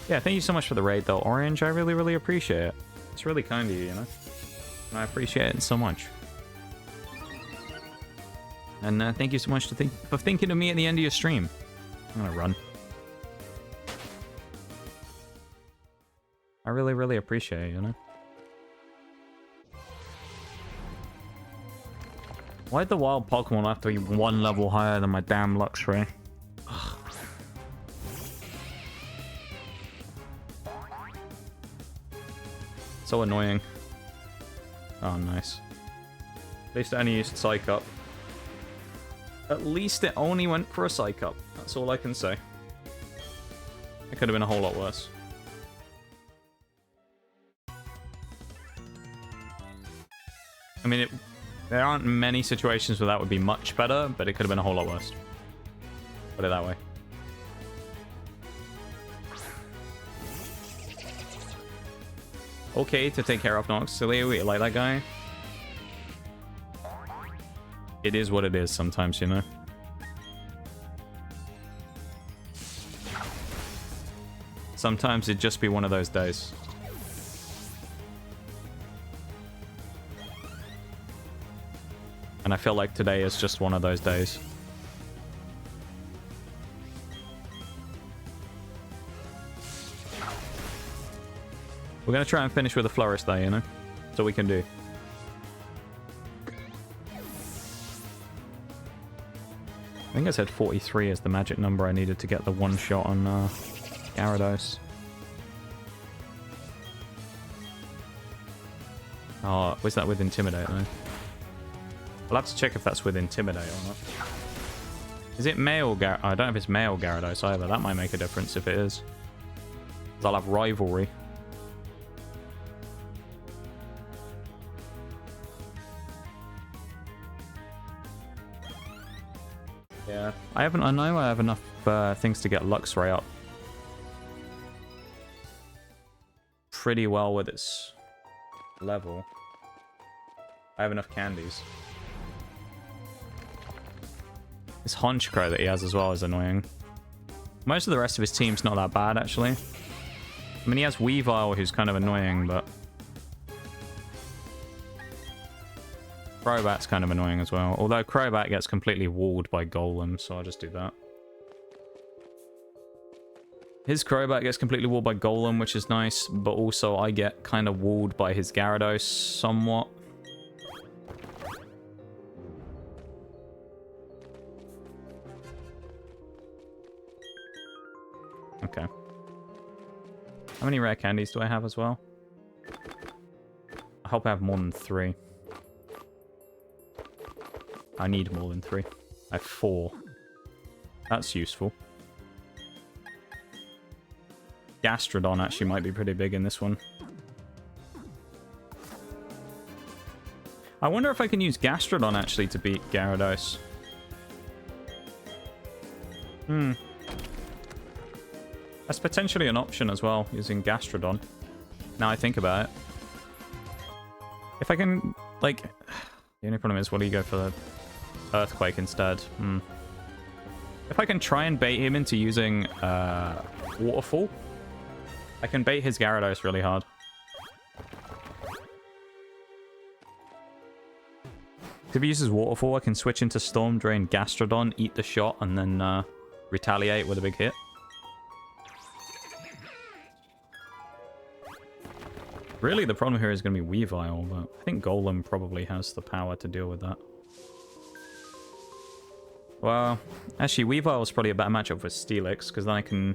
Yeah, thank you so much for the raid, though, Orange. I really, really appreciate it. It's really kind of you, you know? And I appreciate it so much. And thank you so much for thinking of me at the end of your stream. I'm going to run. I really, really appreciate it, you know? Why'd the wild Pokemon have to be one level higher than my damn Luxray? Ugh. So annoying. Oh, nice. At least it only used Psych Up. At least it only went for a Psych Up. That's all I can say. It could have been a whole lot worse. I mean, there aren't many situations where that would be much better, but it could have been a whole lot worse. Put it that way. Okay, to take care of Noxilio, we like that guy. It is what it is sometimes, you know? Sometimes it'd just be one of those days. And I feel like today is just one of those days. We're going to try and finish with a Flourish though, you know? That's all we can do. I think I said 43 is the magic number I needed to get the one shot on Gyarados. Oh, was that with Intimidate though? I'll have to check if that's with Intimidate or not. Is it male Gyarados? I don't know if it's male Gyarados either. That might make a difference if it is. 'Cause I'll have Rivalry. Yeah. I know I have enough things to get Luxray up pretty well with its level. I have enough candies. This Honch Crow that he has as well is annoying. Most of the rest of his team's not that bad, actually. I mean, he has Weavile, who's kind of annoying, but... Crobat's kind of annoying as well. Although Crobat gets completely walled by Golem, so I'll just do that. His Crobat gets completely walled by Golem, which is nice, but also I get kind of walled by his Gyarados somewhat. Okay. How many rare candies do I have as well? I hope I have more than 3. I need more than 3. I have 4. That's useful. Gastrodon actually might be pretty big in this one. I wonder if I can use Gastrodon actually to beat Gyarados. That's potentially an option as well, using Gastrodon. Now I think about it. If I can, like... The only problem is, what do you go for the Earthquake instead? If I can try and bait him into using Waterfall, I can bait his Gyarados really hard. If he uses Waterfall, I can switch into Storm Drain, Gastrodon, eat the shot, and then retaliate with a big hit. Really, the problem here is going to be Weavile, but I think Golem probably has the power to deal with that. Well, actually, Weavile is probably a better matchup for Steelix, because then I can...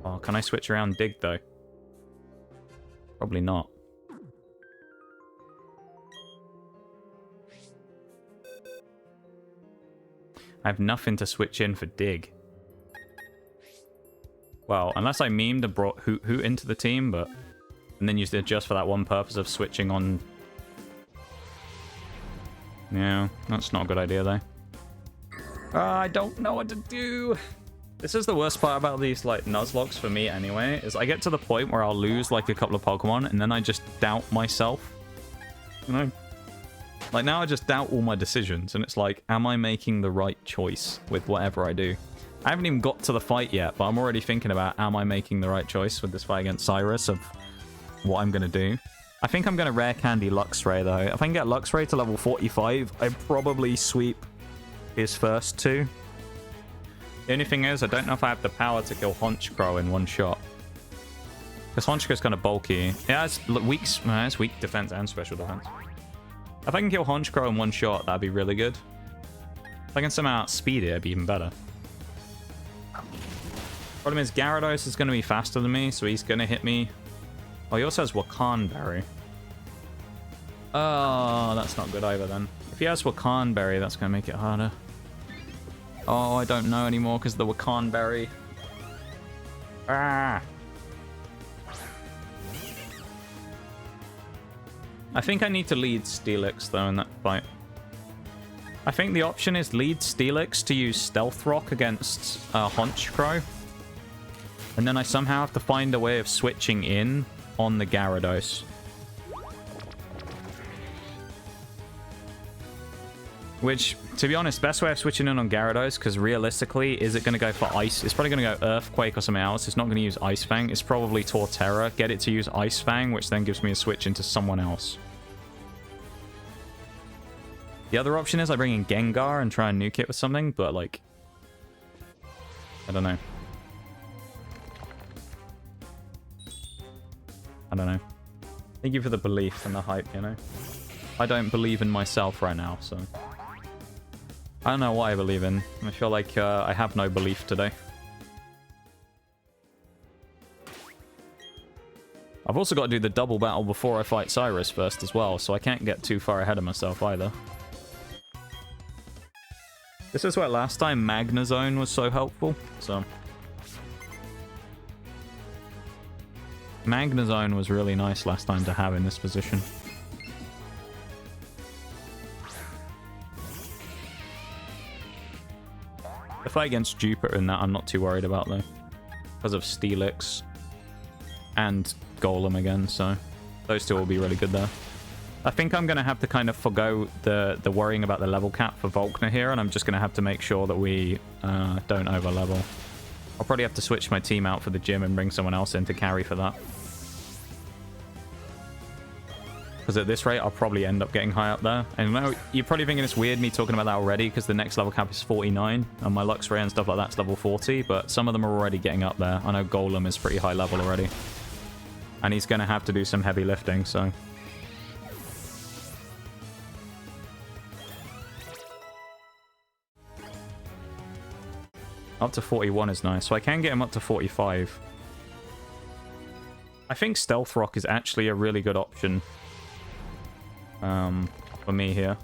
Oh, can I switch around Dig, though? Probably not. I have nothing to switch in for Dig. Well, unless I memed and brought Hoot into the team, but... And then used it just for that one purpose of switching on... Yeah, that's not a good idea, though. I don't know what to do. This is the worst part about these, like, Nuzlocks for me, anyway, is I get to the point where I'll lose, like, a couple of Pokemon, and then I just doubt myself. You know? Like, now I just doubt all my decisions, and it's like, am I making the right choice with whatever I do? I haven't even got to the fight yet, but I'm already thinking about, am I making the right choice with this fight against Cyrus of what I'm going to do? I think I'm going to rare candy Luxray, though. If I can get Luxray to level 45, I'd probably sweep his first 2. The only thing is, I don't know if I have the power to kill Honchkrow in one shot. Because Honchkrow's kind of bulky. It has weak defense and special defense. If I can kill Honchkrow in one shot, that'd be really good. If I can somehow outspeed it, it'd be even better. Problem is, Gyarados is going to be faster than me, so he's going to hit me. Oh, he also has Wakan Berry. Oh, that's not good either, then. If he has Wakan Berry, that's going to make it harder. Oh, I don't know anymore because of the Wakan Berry. Ah! I think I need to lead Steelix, though, in that fight. I think the option is lead Steelix to use Stealth Rock against Honchkrow. And then I somehow have to find a way of switching in on the Gyarados. Which, to be honest, best way of switching in on Gyarados, because realistically, is it going to go for Ice? It's probably going to go Earthquake or something else. It's not going to use Ice Fang. It's probably Torterra. Get it to use Ice Fang, which then gives me a switch into someone else. The other option is I bring in Gengar and try and nuke it with something, but, like... I don't know. I don't know. Thank you for the belief and the hype, you know? I don't believe in myself right now, so... I don't know what I believe in. I feel like I have no belief today. I've also got to do the double battle before I fight Cyrus first as well, so I can't get too far ahead of myself either. This is where last time Magnezone was so helpful, so... Magnezone was really nice last time to have in this position. The fight against Jupiter in that I'm not too worried about, though. Because of Steelix and Golem again, so those two will be really good there. I think I'm going to have to kind of forgo the worrying about the level cap for Volkner here, and I'm just going to have to make sure that we don't over-level. I'll probably have to switch my team out for the gym and bring someone else in to carry for that. Because at this rate, I'll probably end up getting high up there. And now you're probably thinking it's weird me talking about that already, because the next level cap is 49, and my Luxray and stuff like that's level 40, but some of them are already getting up there. I know Golem is pretty high level already. And he's going to have to do some heavy lifting, so... Up to 41 is nice, so I can get him up to 45. I think Stealth Rock is actually a really good option for me here.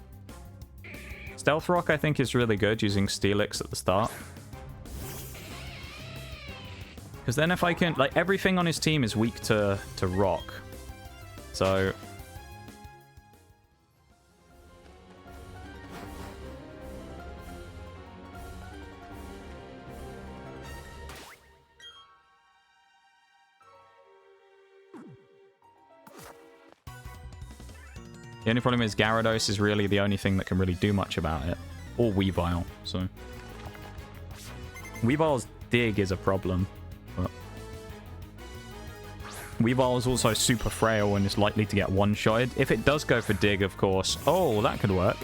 Stealth Rock, I think, is really good using Steelix at the start. Because then if I can... Like, everything on his team is weak to Rock. So... The only problem is Gyarados is really the only thing that can really do much about it. Or Weavile, so... Weavile's dig is a problem, but... Weavile is also super frail and is likely to get one-shotted. If it does go for dig, of course... Oh, that could work.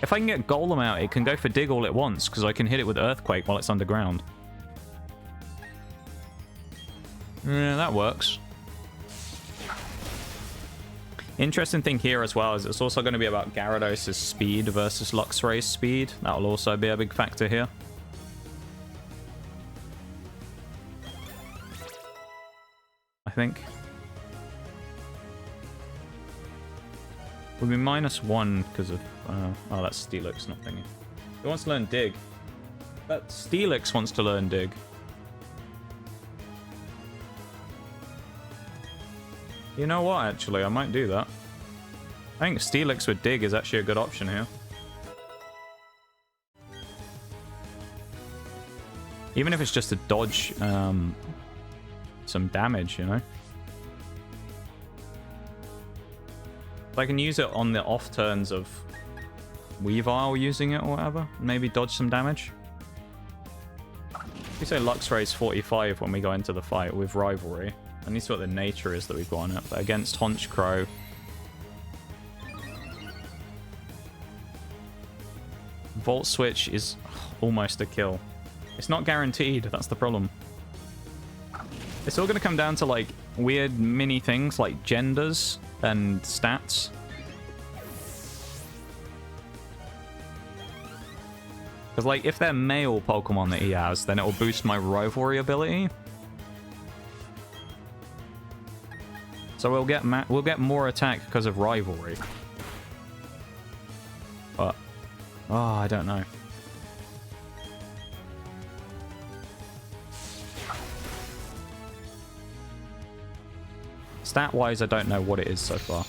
If I can get Golem out, it can go for dig all at once, because I can hit it with Earthquake while it's underground. Yeah, that works. Interesting thing here as well is it's also going to be about Gyarados' speed versus Luxray's speed. That will also be a big factor here. I think. We'll be -1 because of... oh, that's Steelix, not thingy. Who wants to learn Dig? That Steelix wants to learn Dig. You know what, actually? I might do that. I think Steelix with Dig is actually a good option here. Even if it's just to dodge some damage, you know? If I can use it on the off turns of Weavile using it or whatever, maybe dodge some damage. We say Luxray's 45 when we go into the fight with Rivalry. I need to see what the nature is that we've got on it. But against Honchkrow... Volt Switch is almost a kill. It's not guaranteed, that's the problem. It's all going to come down to, like, weird mini things like genders and stats. Because, like, if they're male Pokemon that he has, then it will boost my Rivalry ability. So we'll get more attack because of Rivalry. But oh, I don't know. Stat-wise, I don't know what it is so far.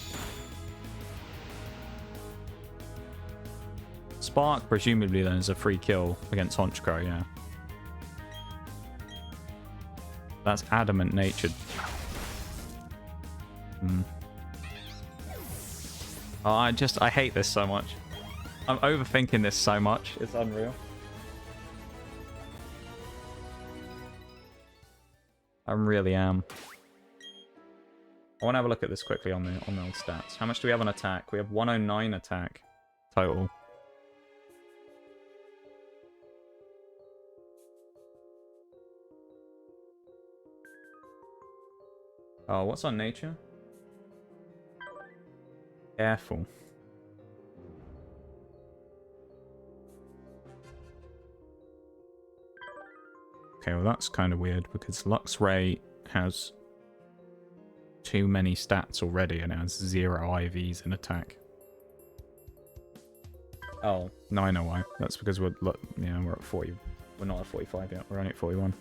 Spark, presumably, then, is a free kill against Honchkrow, yeah. That's adamant-natured. Oh, I hate this so much. I'm overthinking this so much. It's unreal. I really am. I want to have a look at this quickly on the old stats. How much do we have on attack? We have 109 attack total. Oh, what's on nature? Careful. Okay, well that's kind of weird because Luxray has too many stats already and it has 0 IVs in attack. Oh, no, I know why. That's because we're at 40. We're not at 45 yet. We're only at 41.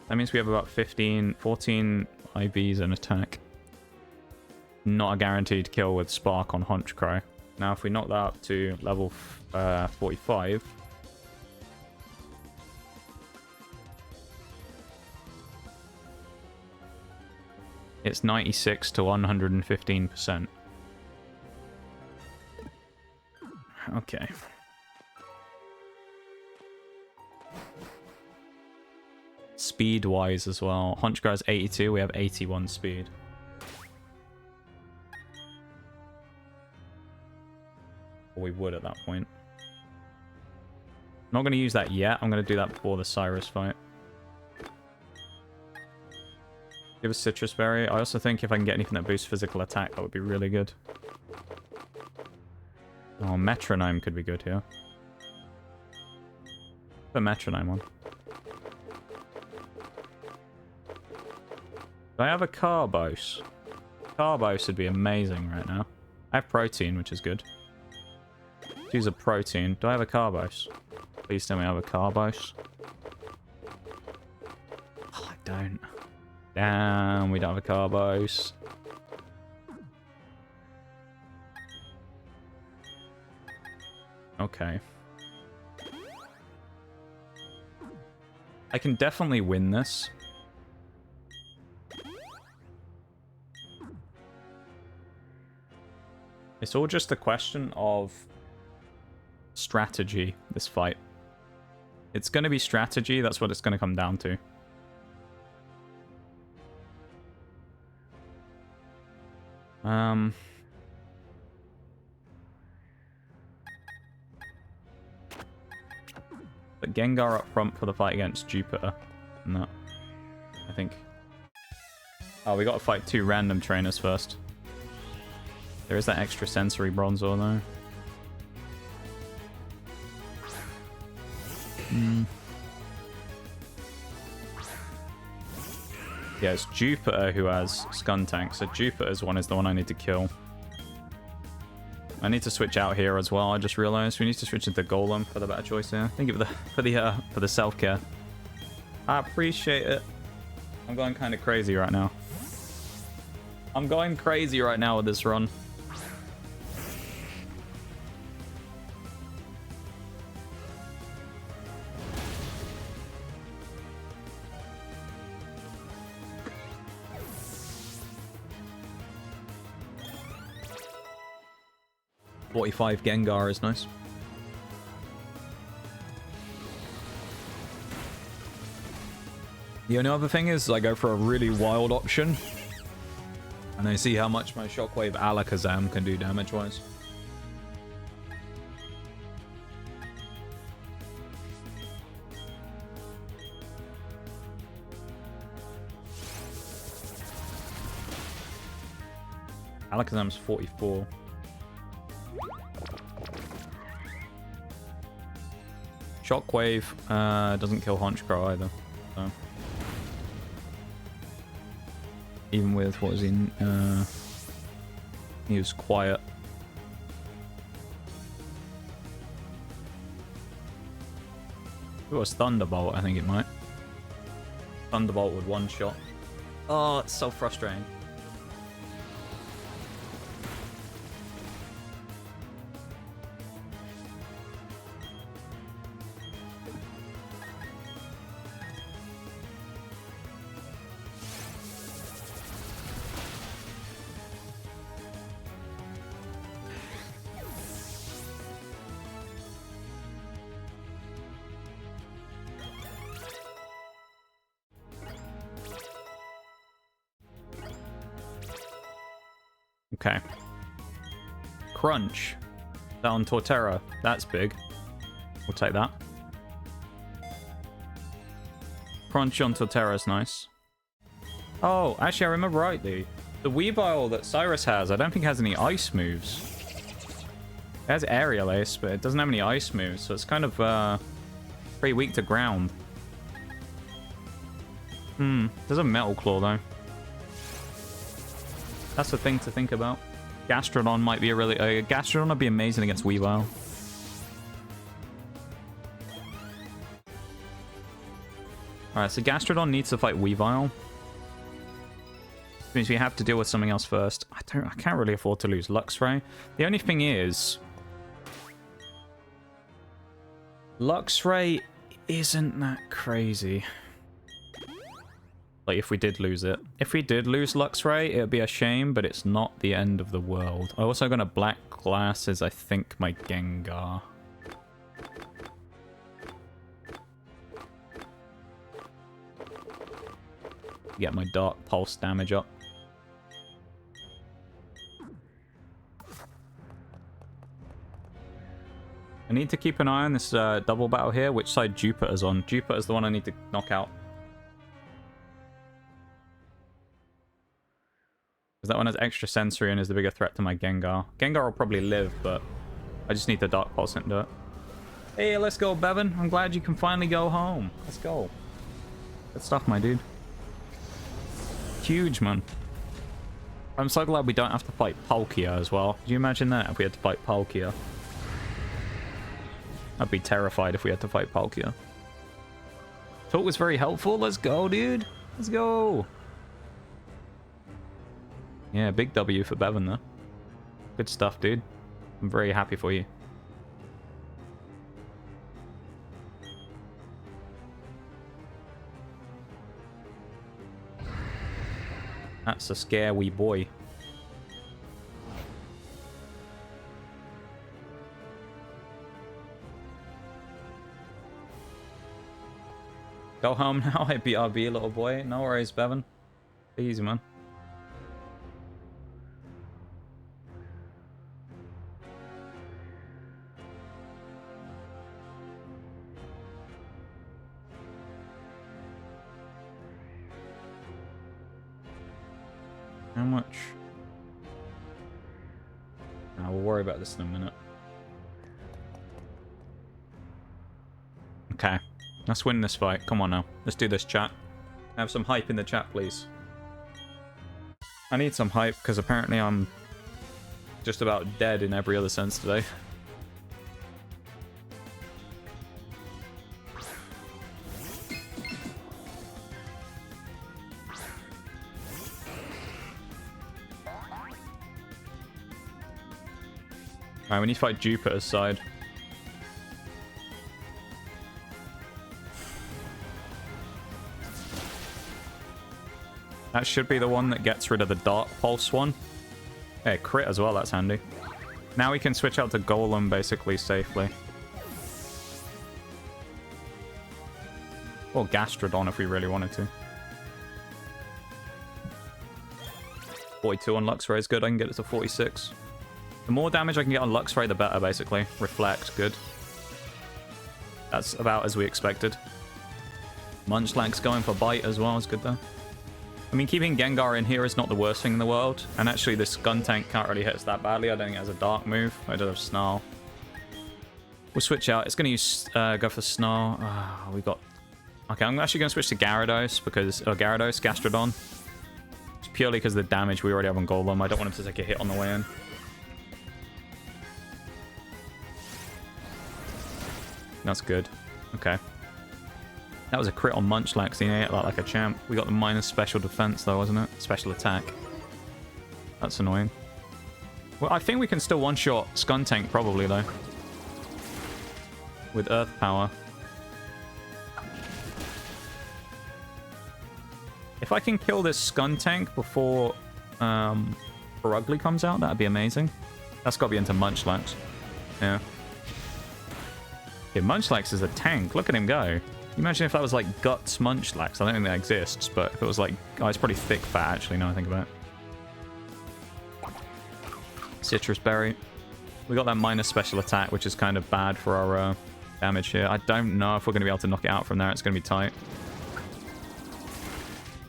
That means we have about 14 IVs in attack. Not a guaranteed kill with Spark on Honchkrow. Now, if we knock that up to level 45, It's 96 to 115%. Okay. Speed-wise as well. Honchkar has 82, we have 81 speed. Or we would at that point. I'm not going to use that yet. I'm going to do that before the Cyrus fight. Give a citrus berry. I also think if I can get anything that boosts physical attack, that would be really good. Oh, metronome could be good here. Put metronome on. Do I have a carbose? Carbose would be amazing right now. I have protein, which is good. Let's use a protein. Do I have a carbose? Please tell me I have a carbose. Oh, I don't. Damn, we don't have a carbose. Okay. I can definitely win this. It's all just a question of strategy, this fight. It's going to be strategy, that's what it's going to come down to. But Gengar up front for the fight against Jupiter. No. I think. Oh, we got to fight 2 random trainers first. There is that extra sensory Bronzor though. Yeah, it's Jupiter who has Skuntank, so Jupiter's one is the one I need to kill. I need to switch out here as well. I just realized we need to switch into Golem for the better choice here. Thank you for the self-care. I appreciate it. I'm going kind of crazy right now. I'm going crazy right now with this run. .45 Gengar is nice. The only other thing is I go for a really wild option. And I see how much my Shockwave Alakazam can do damage-wise. Alakazam's 44. Shockwave doesn't kill Honchkrow either. So. Even with what was he was quiet. If it was Thunderbolt, I think it might. Thunderbolt with 1 shot. Oh, it's so frustrating. Okay. Crunch. Down Torterra. That's big. We'll take that. Crunch on Torterra is nice. Oh, actually, I remember rightly. The Weavile that Cyrus has, I don't think has any ice moves. It has Aerial Ace, but it doesn't have any ice moves, so it's kind of pretty weak to ground. There's a Metal Claw, though. That's the thing to think about. Gastrodon might be a really... Gastrodon would be amazing against Weavile. Alright, so Gastrodon needs to fight Weavile. Which means we have to deal with something else first. I can't really afford to lose Luxray. The only thing is... Luxray isn't that crazy. Like, if we did lose it. If we did lose Luxray, it would be a shame, but it's not the end of the world. I'm also going to black glasses, I think, my Gengar. Get my Dark Pulse damage up. I need to keep an eye on this double battle here. Which side Jupiter's on? Jupiter's the one I need to knock out. Because that one has extra sensory and is the bigger threat to my Gengar. Gengar will probably live, but I just need the Dark Pulse into it. Hey, let's go, Bevan. I'm glad you can finally go home. Let's go. Good stuff, my dude. Huge, man. I'm so glad we don't have to fight Palkia as well. Could you imagine that if we had to fight Palkia? I'd be terrified if we had to fight Palkia. Talk was very helpful. Let's go, dude. Let's go. Yeah, big W for Bevan, though. Good stuff, dude. I'm very happy for you. That's a scary boy. Go home now, I BRB, little boy. No worries, Bevan. Easy, man. How much? Nah, we'll worry about this in a minute. Okay. Let's win this fight. Come on now. Let's do this, chat. Have some hype in the chat, please. I need some hype, because apparently I'm just about dead in every other sense today. Alright, we need to fight Jupiter's side. That should be the one that gets rid of the Dark Pulse one. Hey, crit as well, that's handy. Now we can switch out to Golem basically safely. Or Gastrodon if we really wanted to. 42 on Luxray is good, I can get it to 46. The more damage I can get on Luxray, the better, basically. Reflect, good. That's about as we expected. Munchlax's going for Bite as well, is good though. I mean, keeping Gengar in here is not the worst thing in the world. And actually, this Skuntank can't really hit us that badly. I don't think it has a Dark move. I don't have Snarl. We'll switch out. It's going to use go for Snarl. We got... Okay, I'm actually going to switch to Gyarados because... Gyarados, Gastrodon. It's purely because of the damage we already have on Golem. I don't want him to take a hit on the way in. That's good. Okay. That was a crit on Munchlax. He ate like a champ. We got the minus special defense though, wasn't it? Special attack. That's annoying. Well, I think we can still one-shot Skuntank probably though. With Earth Power. If I can kill this Skuntank before Perugly comes out, that'd be amazing. That's got to be into Munchlax. Yeah. Yeah, Munchlax is a tank. Look at him go. Imagine if that was like Guts Munchlax. I don't think that exists, but if it was like... Oh, it's probably thick fat, actually, now I think about it. Citrus Berry. We got that minus special attack, which is kind of bad for our damage here. I don't know if we're going to be able to knock it out from there. It's going to be tight.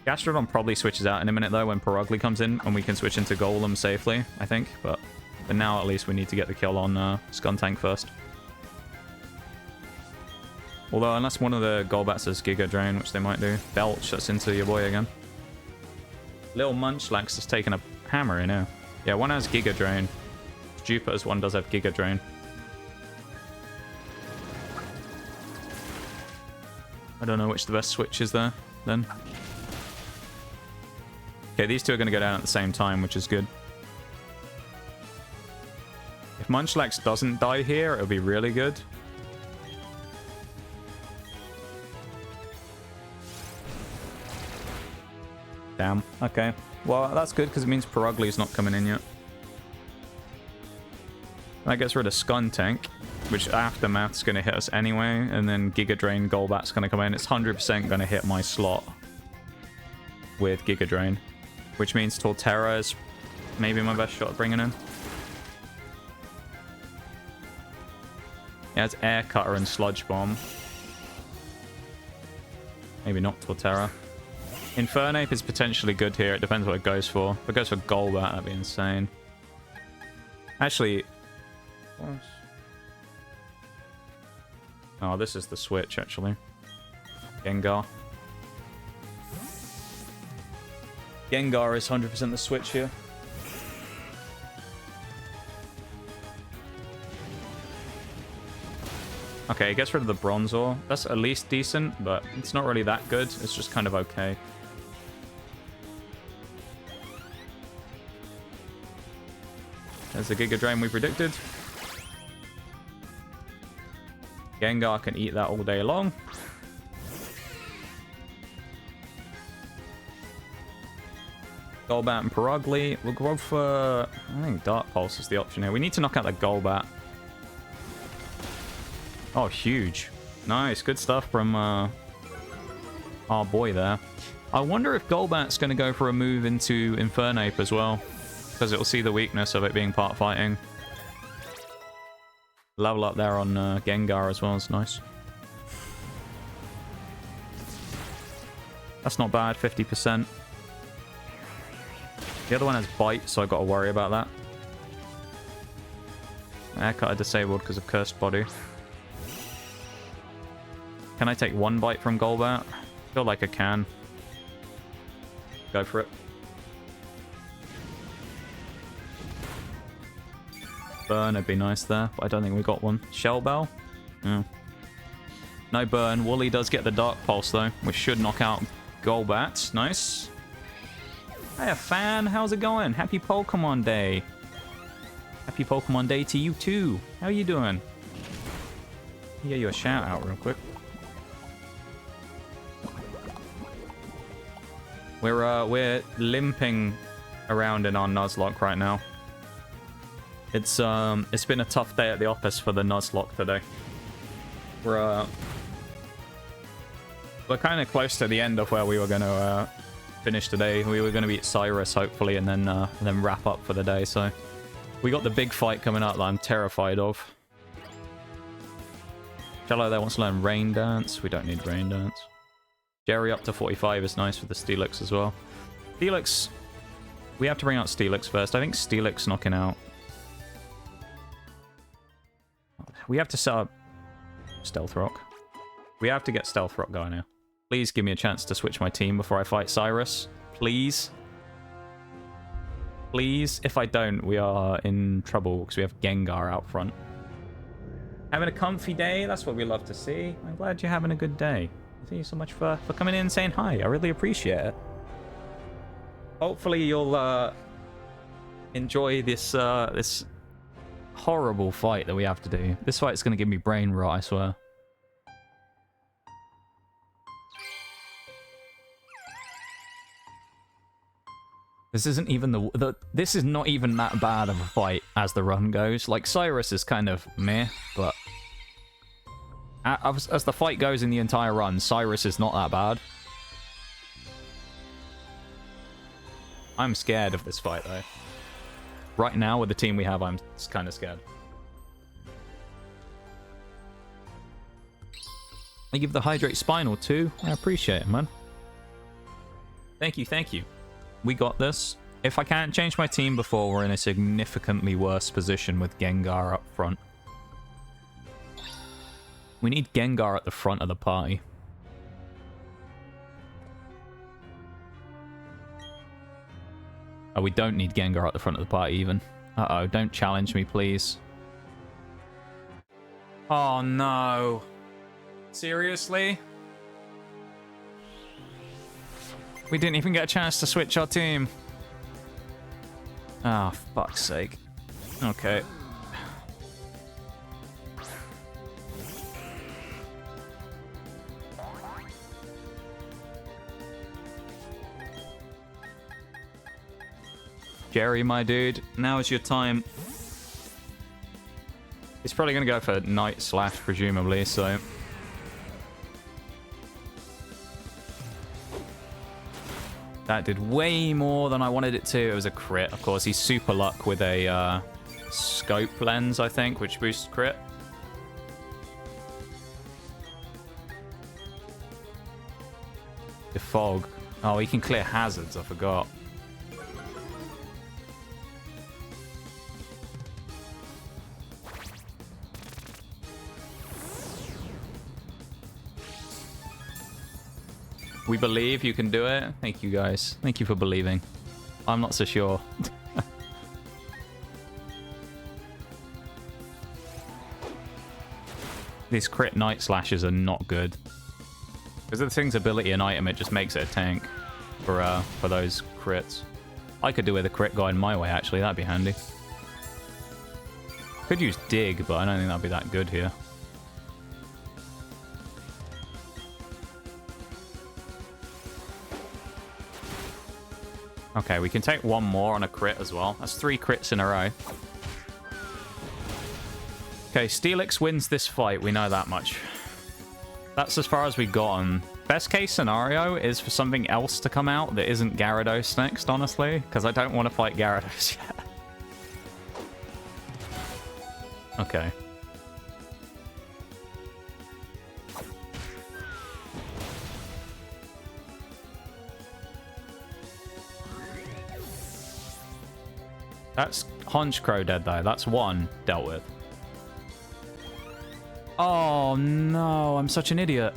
Gastrodon probably switches out in a minute, though, when Perugly comes in, and we can switch into Golem safely, I think. But for now, at least, we need to get the kill on Skuntank first. Although, unless one of the Golbats has Giga Drain, which they might do. Belch, that's into your boy again. Little Munchlax has taken a hammer in here. Yeah, one has Giga Drain. Jupiter's one does have Giga Drain. I don't know which the best switch is there, then. Okay, these two are going to go down at the same time, which is good. If Munchlax doesn't die here, it'll be really good. Damn. Okay. Well, that's good because it means Perugli's not coming in yet. That gets rid of Scun Tank, which Aftermath's going to hit us anyway, and then Giga Drain Golbat's going to come in. It's 100% going to hit my slot with Giga Drain, which means Torterra is maybe my best shot at bringing in. He has Air Cutter and Sludge Bomb. Maybe not Torterra. Infernape is potentially good here. It depends what it goes for. If it goes for Golbat, that'd be insane. Actually... Oh, this is the switch, actually. Gengar. Gengar is 100% the switch here. Okay, it gets rid of the Bronzor. That's at least decent, but it's not really that good. It's just kind of okay. There's the Giga Drain we predicted. Gengar can eat that all day long. Golbat and Perugly. We'll go for... I think Dark Pulse is the option here. We need to knock out the Golbat. Oh, huge. Nice. Good stuff from our boy there. I wonder if Golbat's going to go for a move into Infernape as well. Because it'll see the weakness of it being part fighting. Level up there on Gengar as well is nice. That's not bad, 50%. The other one has Bite, so I've got to worry about that. Air Cutter disabled because of Cursed Body. Can I take one Bite from Golbat? I feel like I can. Go for it. Burn would be nice there, but I don't think we got one. Shell Bell? Yeah. No burn. Wooly does get the Dark Pulse, though, which should knock out Golbat. Nice. Hey, Fan. How's it going? Happy Pokemon Day. Happy Pokemon Day to you, too. How are you doing? I'll give you a shout out real quick. We're limping around in our Nuzlocke right now. It's been a tough day at the office for the Nuzlocke today. We're kind of close to the end of where we were going to finish today. We were going to beat Cyrus hopefully, and then wrap up for the day. So we got the big fight coming up that I'm terrified of. Jello there wants to learn Rain Dance. We don't need Rain Dance. Jerry up to 45 is nice for the Steelix as well. Steelix, we have to bring out Steelix first. I think Steelix knocking out. We have to set up Stealth Rock. We have to get Stealth Rock going now. Please give me a chance to switch my team before I fight Cyrus. Please. Please. If I don't, we are in trouble because we have Gengar out front. Having a comfy day? That's what we love to see. I'm glad you're having a good day. Thank you so much for coming in and saying hi. I really appreciate it. Hopefully you'll enjoy this this horrible fight that we have to do. This fight's going to give me brain rot, I swear. This isn't even this is not even that bad of a fight as the run goes. Like, Cyrus is kind of meh, but as the fight goes in the entire run, Cyrus is not that bad. I'm scared of this fight, though. Right now, with the team we have, I'm kind of scared. I give the Hydrate Spinal, too. I appreciate it, man. Thank you, thank you. We got this. If I can't change my team before, we're in a significantly worse position with Gengar up front. We need Gengar at the front of the party. Oh, we don't need Gengar at the front of the party even. Uh-oh, don't challenge me, please. Oh, no. Seriously? We didn't even get a chance to switch our team. Ah, oh, fuck's sake. Okay. Jerry, my dude, now is your time. He's probably going to go for Night Slash, presumably, so... That did way more than I wanted it to. It was a crit. Of course, he's super luck with a scope lens, I think, which boosts crit. The fog. Oh, he can clear hazards, I forgot. We believe you can do it. Thank you, guys. Thank you for believing. I'm not so sure. These crit Night Slashes are not good. Because of the thing's ability and item, it just makes it a tank for those crits. I could do with a crit guide my way, actually. That'd be handy. Could use Dig, but I don't think that'd be that good here. Okay, we can take one more on a crit as well. That's 3 crits in a row. Okay, Steelix wins this fight. We know that much. That's as far as we got on. Best case scenario is for something else to come out that isn't Gyarados next, honestly. Because I don't want to fight Gyarados yet. Okay. That's Honchkrow dead, though. That's one dealt with. Oh, no. I'm such an idiot.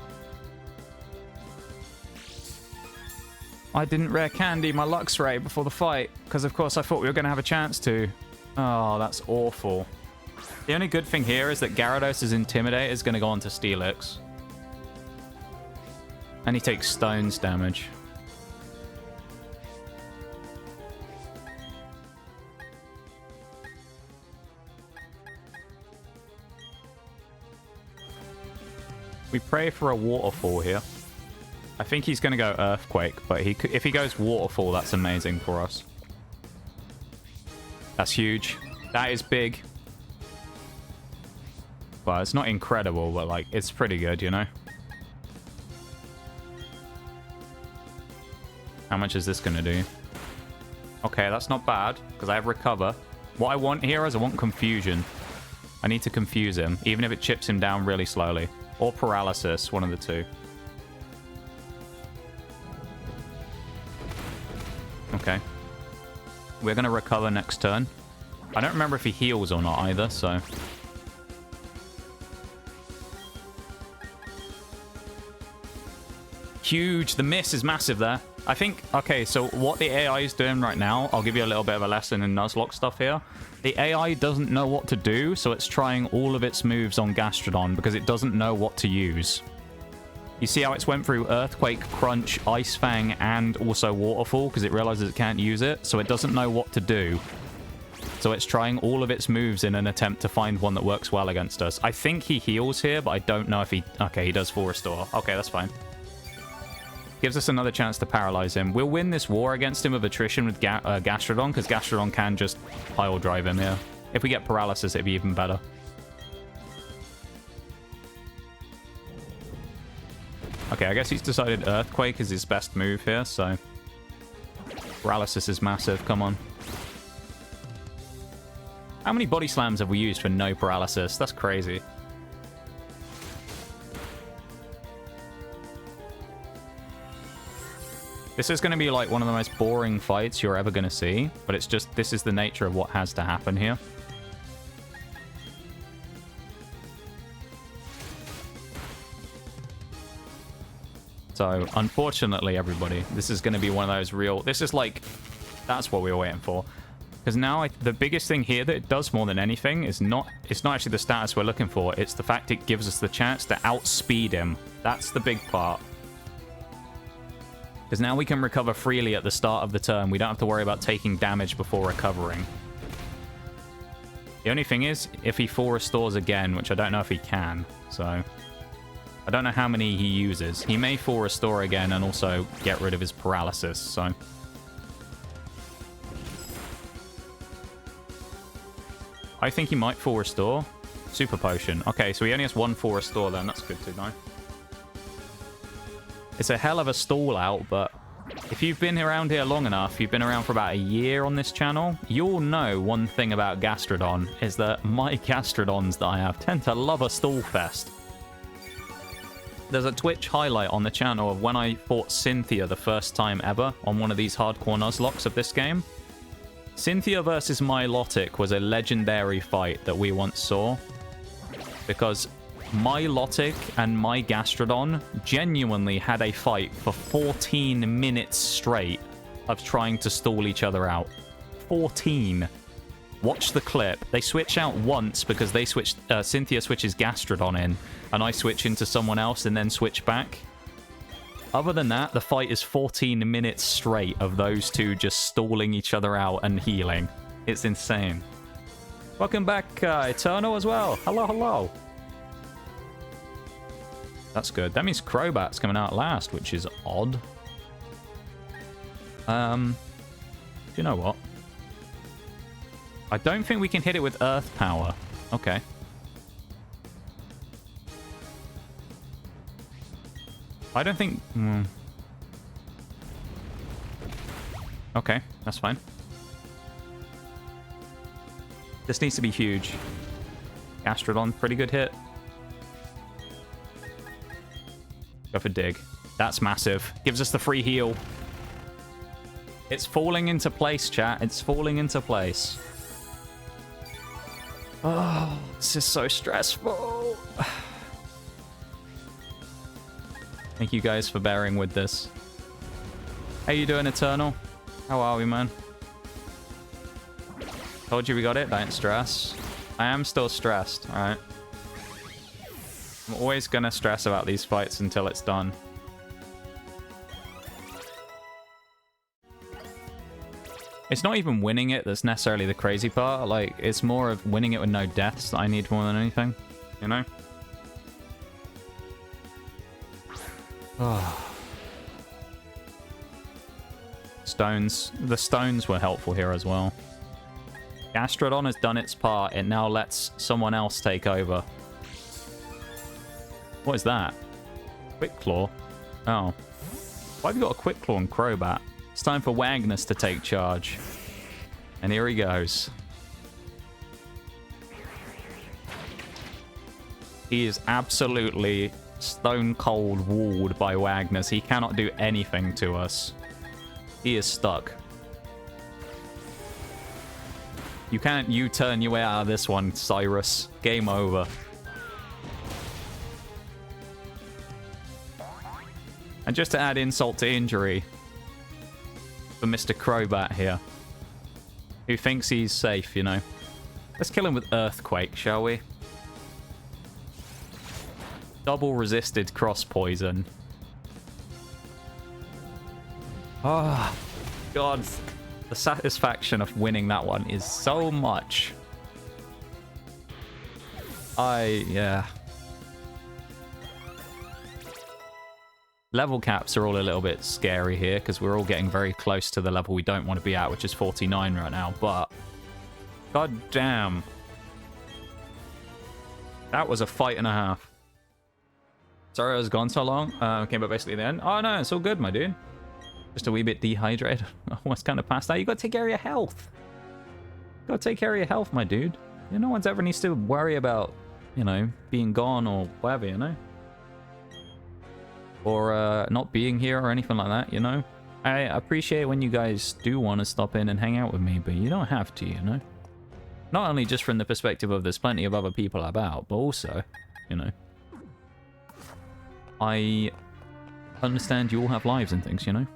I didn't rare Candy my Luxray before the fight, because, of course, I thought we were going to have a chance to. Oh, that's awful. The only good thing here is that Gyarados' Intimidate is going to go on to Steelix. And he takes Stones damage. We pray for a Waterfall here. I think he's going to go Earthquake, but if he goes Waterfall, that's amazing for us. That's huge. That is big. Well, it's not incredible, but, like, it's pretty good, you know? How much is this going to do? Okay, that's not bad, because I have Recover. What I want here is I want Confusion. I need to confuse him, even if it chips him down really slowly. Or Paralysis, one of the two. Okay. We're going to Recover next turn. I don't remember if he heals or not either, so... Huge. The miss is massive there. I think... Okay, so what the AI is doing right now, I'll give you a little bit of a lesson in Nuzlocke stuff here. The AI doesn't know what to do, so it's trying all of its moves on Gastrodon because it doesn't know what to use. You see how it's went through Earthquake, Crunch, Ice Fang, and also Waterfall because it realizes it can't use it, so it doesn't know what to do. So it's trying all of its moves in an attempt to find one that works well against us. I think he heals here, but I don't know if he... Okay, he does full restore. Okay, that's fine. Gives us another chance to paralyze him. We'll win this war against him of attrition with Gastrodon, because Gastrodon can just pile drive him here. If we get paralysis, it'd be even better. Okay, I guess he's decided Earthquake is his best move here, so... Paralysis is massive, come on. How many body slams have we used for no paralysis? That's crazy. This is going to be like one of the most boring fights you're ever going to see, but it's just, this is the nature of what has to happen here. So, unfortunately, everybody, this is going to be one of those real... This is like... That's what we were waiting for. Because now, the biggest thing here that it does more than anything is not... It's not actually the status we're looking for. It's the fact it gives us the chance to outspeed him. That's the big part. Because now we can recover freely at the start of the turn. We don't have to worry about taking damage before recovering. The only thing is, if he full restores again, which I don't know if he can, so... I don't know how many he uses. He may full restore again and also get rid of his paralysis, so... I think he might full restore. Super potion. Okay, so he only has one full restore then. That's good to know. It's a hell of a stall out, but if you've been around here long enough, you've been around for about a year on this channel, you'll know one thing about Gastrodon is that my Gastrodons that I have tend to love a stall fest. There's a Twitch highlight on the channel of when I fought Cynthia the first time ever on one of these hardcore nuzlocks of this game. Cynthia versus Milotic was a legendary fight that we once saw, because Milotic and my Gastrodon genuinely had a fight for 14 minutes straight of trying to stall each other out. 14. Watch the clip. They switch out once because they switched. Cynthia switches Gastrodon in, and I switch into someone else and then switch back. Other than that, the fight is 14 minutes straight of those two just stalling each other out and healing. It's insane. Welcome back, Eternal, as well. Hello, hello. That's good. That means Crobat's coming out last, which is odd. Do you know what? I don't think we can hit it with Earth Power. Okay. I don't think... Okay, that's fine. This needs to be huge. Gastrodon, pretty good hit. Go for Dig. That's massive. Gives us the free heal. It's falling into place, chat. It's falling into place. Oh, this is so stressful. Thank you guys for bearing with this. How you doing, Eternal? How are we, man? Told you we got it. Don't stress. I am still stressed, alright? I'm always gonna stress about these fights until it's done. It's not even winning it that's necessarily the crazy part. Like, it's more of winning it with no deaths that I need more than anything. You know? Oh. Stones. The stones were helpful here as well. Gastrodon has done its part. It now lets someone else take over. What is that? Quick Claw? Oh. Why have you got a Quick Claw and Crobat? It's time for Wagnus to take charge. And here he goes. He is absolutely stone cold walled by Wagnus. He cannot do anything to us. He is stuck. You can't U-turn your way out of this one, Cyrus. Game over. And just to add insult to injury for Mr. Crobat here, who thinks he's safe, you know. Let's kill him with Earthquake, shall we? Double resisted cross poison. Oh, God. The satisfaction of winning that one is so much. Yeah. Level caps are all a little bit scary here because we're all getting very close to the level we don't want to be at, which is 49 right now, but god damn. That was a fight and a half. Sorry I was gone so long. Came back basically then. Oh no, it's all good, my dude. Just a wee bit dehydrated. What's kind of past that? You gotta take care of your health. You gotta take care of your health, my dude. No one's ever needs to worry about, you know, being gone or whatever, you know? Or not being here or anything like that, you know? I appreciate when you guys do want to stop in and hang out with me, but you don't have to, you know? Not only just from the perspective of there's plenty of other people about, but also, you know, I understand you all have lives and things, you know?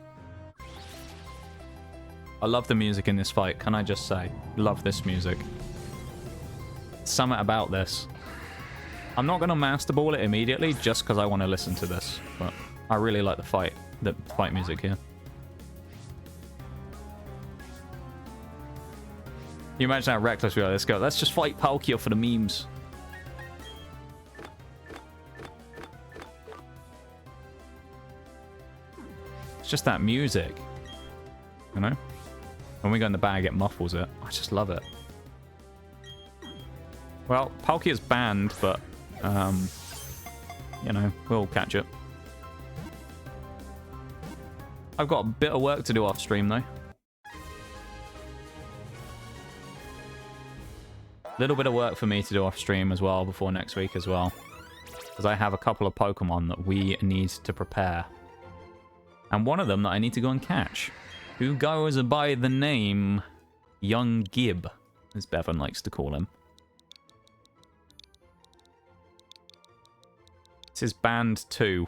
I love the music in this fight, can I just say? Love this music. Something about this. I'm not going to master ball it immediately just because I want to listen to this, but I really like the fight music here. You imagine how reckless we are. Let's go. Let's just fight Palkia for the memes. It's just that music, you know? When we go in the bag, it muffles it. I just love it. Well, Palkia's banned, but, you know, we'll catch it. I've got a bit of work to do off stream, though. Little bit of work for me to do off stream as well before next week as well. Because I have a couple of Pokemon that we need to prepare. And one of them that I need to go and catch. Who goes by the name Young Gib, as Bevan likes to call him. This is Band 2.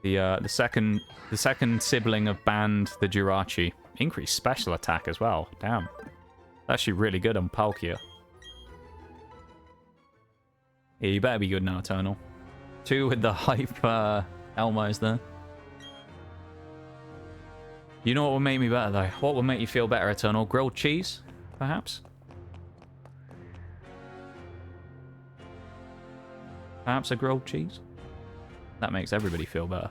The second sibling of Band the Jirachi. Increased special attack as well. Damn. Actually really good on Palkia. Yeah, you better be good now, Eternal. 2 with the hype Elmos there. You know what would make me better, though? What would make you feel better, Eternal? Grilled cheese, perhaps? Perhaps a grilled cheese? That makes everybody feel better.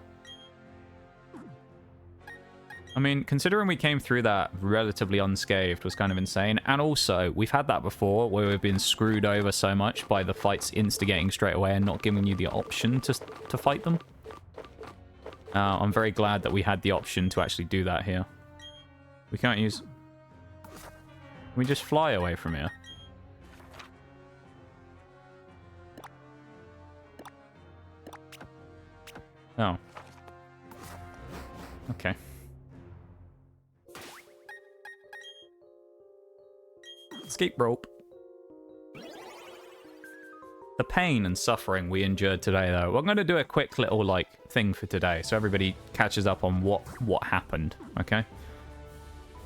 I mean, considering we came through that relatively unscathed was kind of insane. And also, we've had that before, where we've been screwed over so much by the fights instigating straight away and not giving you the option to fight them. I'm very glad that we had the option to actually do that here. We can't use... Can we just fly away from here? Oh. Okay. Escape rope. The pain and suffering we endured today, though. I'm going to do a quick little, like, thing for today, so everybody catches up on what happened, okay?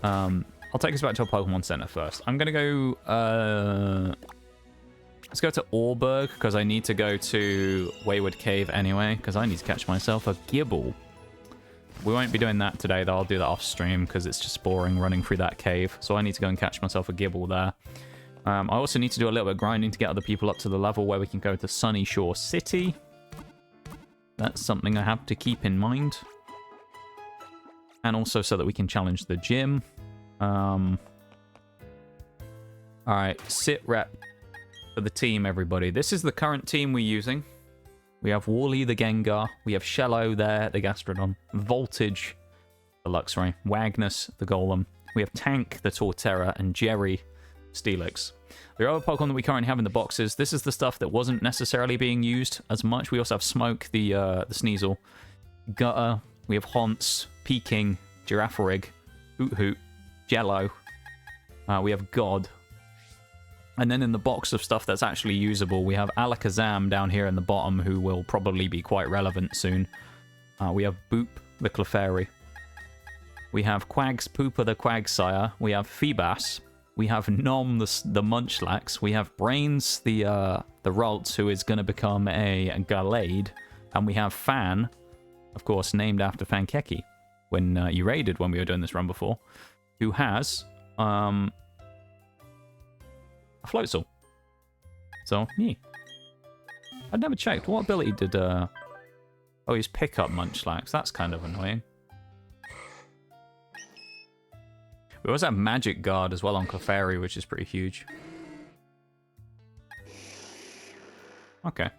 I'll take us back to a Pokemon Center first. I'm going to go, let's go to Orberg, because I need to go to Wayward Cave anyway, because I need to catch myself a Gibble. We won't be doing that today, though. I'll do that off stream, because it's just boring running through that cave. So I need to go and catch myself a Gibble there. I also need to do a little bit of grinding to get other people up to the level where we can go to Sunny Shore City. That's something I have to keep in mind. And also so that we can challenge the gym. Alright, sit rep for the team, everybody. This is the current team we're using. We have Wally the Gengar. We have Shello there, the Gastrodon. Voltage, the Luxray. Wagnus, the Golem. We have Tank, the Torterra. And Jerry, Steelix. There are other Pokemon that we currently have in the boxes. This is the stuff that wasn't necessarily being used as much. We also have Smoke, the Sneasel. Gutter. We have Haunts, Peking, Girafarig, Hoot Hoot, Jello. We have God. And then in the box of stuff that's actually usable, we have Alakazam down here in the bottom, who will probably be quite relevant soon. We have Boop, the Clefairy. We have Quags Pooper, the Quagsire. We have Feebas. We have Nom, the Munchlax. We have Brains, the Ralts, who is going to become a Gallade. And we have Fan, of course, named after Fankeki, when you raided when we were doing this run before, who has a Floatzel. So, yeah. I'd never checked. What ability did... Oh, he's pick up Munchlax. That's kind of annoying. We also have Magic Guard as well on Clefairy, which is pretty huge. Okay.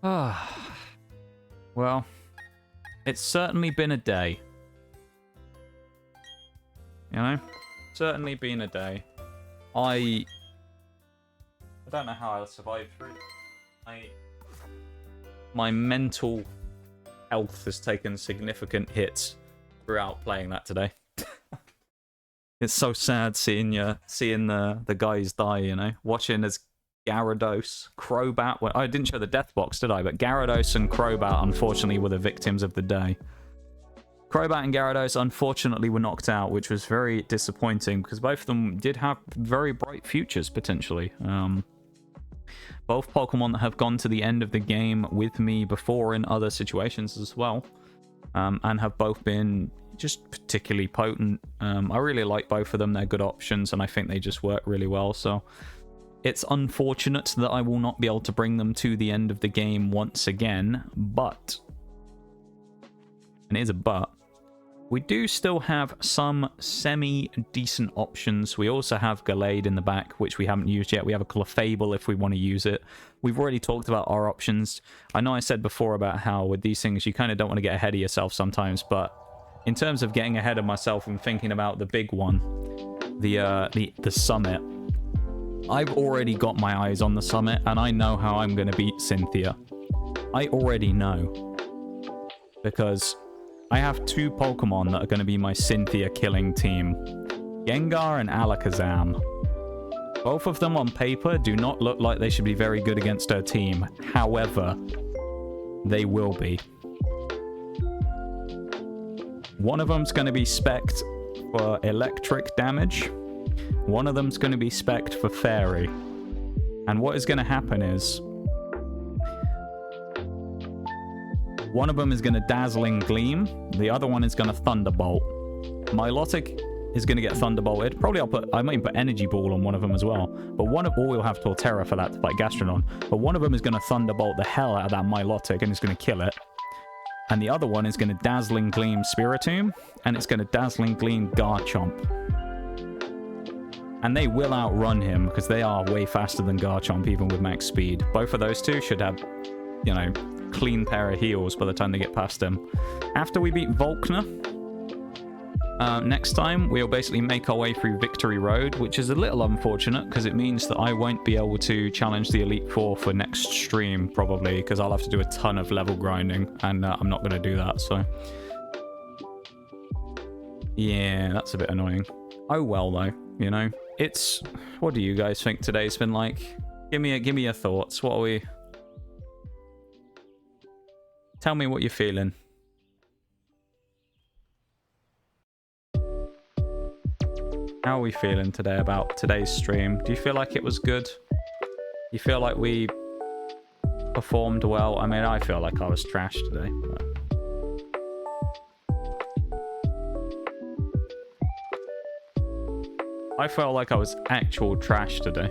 Well, it's certainly been a day. You know? Certainly been a day. I don't know how I'll survive through it. My mental health has taken significant hits throughout playing that today. It's so sad seeing the guys die, you know? Watching as Gyarados, Crobat... Well, I didn't show the death box, did I? But Gyarados and Crobat, unfortunately, were the victims of the day. Crobat and Gyarados, unfortunately, were knocked out, which was very disappointing, because both of them did have very bright futures, potentially. Both Pokemon that have gone to the end of the game with me before in other situations as well. And have both been just particularly potent. I really like both of them. They're good options, and I think they just work really well. So it's unfortunate that I will not be able to bring them to the end of the game once again. But, and it is a but, We do still have some semi-decent options. We also have Gallade in the back, which we haven't used yet. We have a Clefable if we want to use it. We've already talked about our options. I know I said before about how with these things, you kind of don't want to get ahead of yourself sometimes, but in terms of getting ahead of myself and thinking about the big one, the summit, I've already got my eyes on the summit, and I know how I'm going to beat Cynthia. I already know. Because I have two Pokemon that are going to be my Cynthia killing team. Gengar and Alakazam. Both of them on paper do not look like they should be very good against her team. However, they will be. One of them's going to be spec'd for electric damage. One of them's going to be spec'd for fairy. And what is going to happen is one of them is going to Dazzling Gleam. The other one is going to Thunderbolt. Milotic is going to get Thunderbolted. Probably I might put Energy Ball on one of them as well. But we'll have Torterra for that to fight Gastrodon. But one of them is going to Thunderbolt the hell out of that Milotic and is going to kill it. And the other one is going to Dazzling Gleam Spiritomb. And it's going to Dazzling Gleam Garchomp. And they will outrun him because they are way faster than Garchomp even with max speed. Both of those two should have, you know, clean pair of heals by the time they get past him. After we beat Volkner, next time we'll basically make our way through Victory Road, which is a little unfortunate because it means that I won't be able to challenge the Elite Four for next stream probably because I'll have to do a ton of level grinding and I'm not going to do that, so yeah, that's a bit annoying. Oh well though, you know. It's, what do you guys think today's been like? Give me your thoughts. What are we... Tell me what you're feeling. How are we feeling today about today's stream? Do you feel like it was good? Do you feel like we performed well? I mean, I feel like I was trash today. But... I felt like I was actual trash today.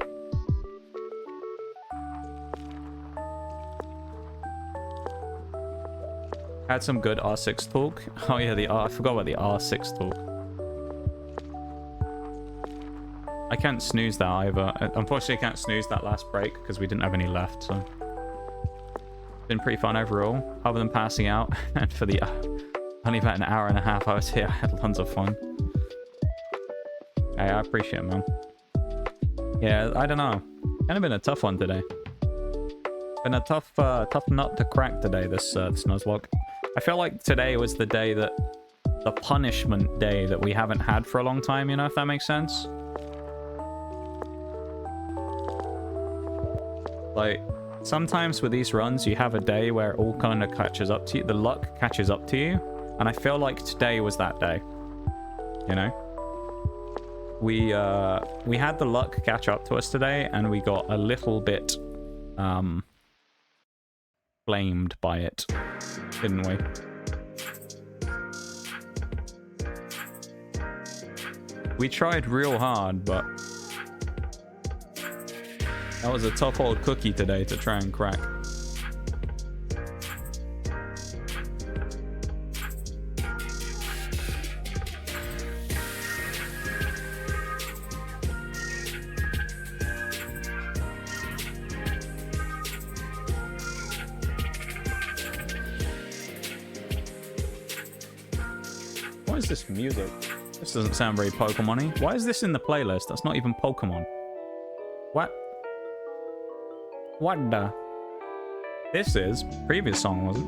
Had some good R6 talk. Oh yeah, I forgot about the R6 talk. I can't snooze that either. Unfortunately, I can't snooze that last break because we didn't have any left, so... Been pretty fun overall, other than passing out. And for the only about an hour and a half I was here, I had tons of fun. Hey, I appreciate it, man. Yeah, I don't know. Kind of been a tough one today. Been a tough nut to crack today, this Nuzlocke. I feel like today was the day that... the punishment day that we haven't had for a long time, you know, if that makes sense? Like, sometimes with these runs, you have a day where it all kind of catches up to you. The luck catches up to you. And I feel like today was that day. You know? We had the luck catch up to us today, and we got a little bit, blamed by it. Didn't we? We tried real hard, but... that was a tough old cookie today to try and crack. What is this music? This doesn't sound very Pokemon-y. Why is this in the playlist? That's not even Pokemon. What? What the? This is previous song, was it?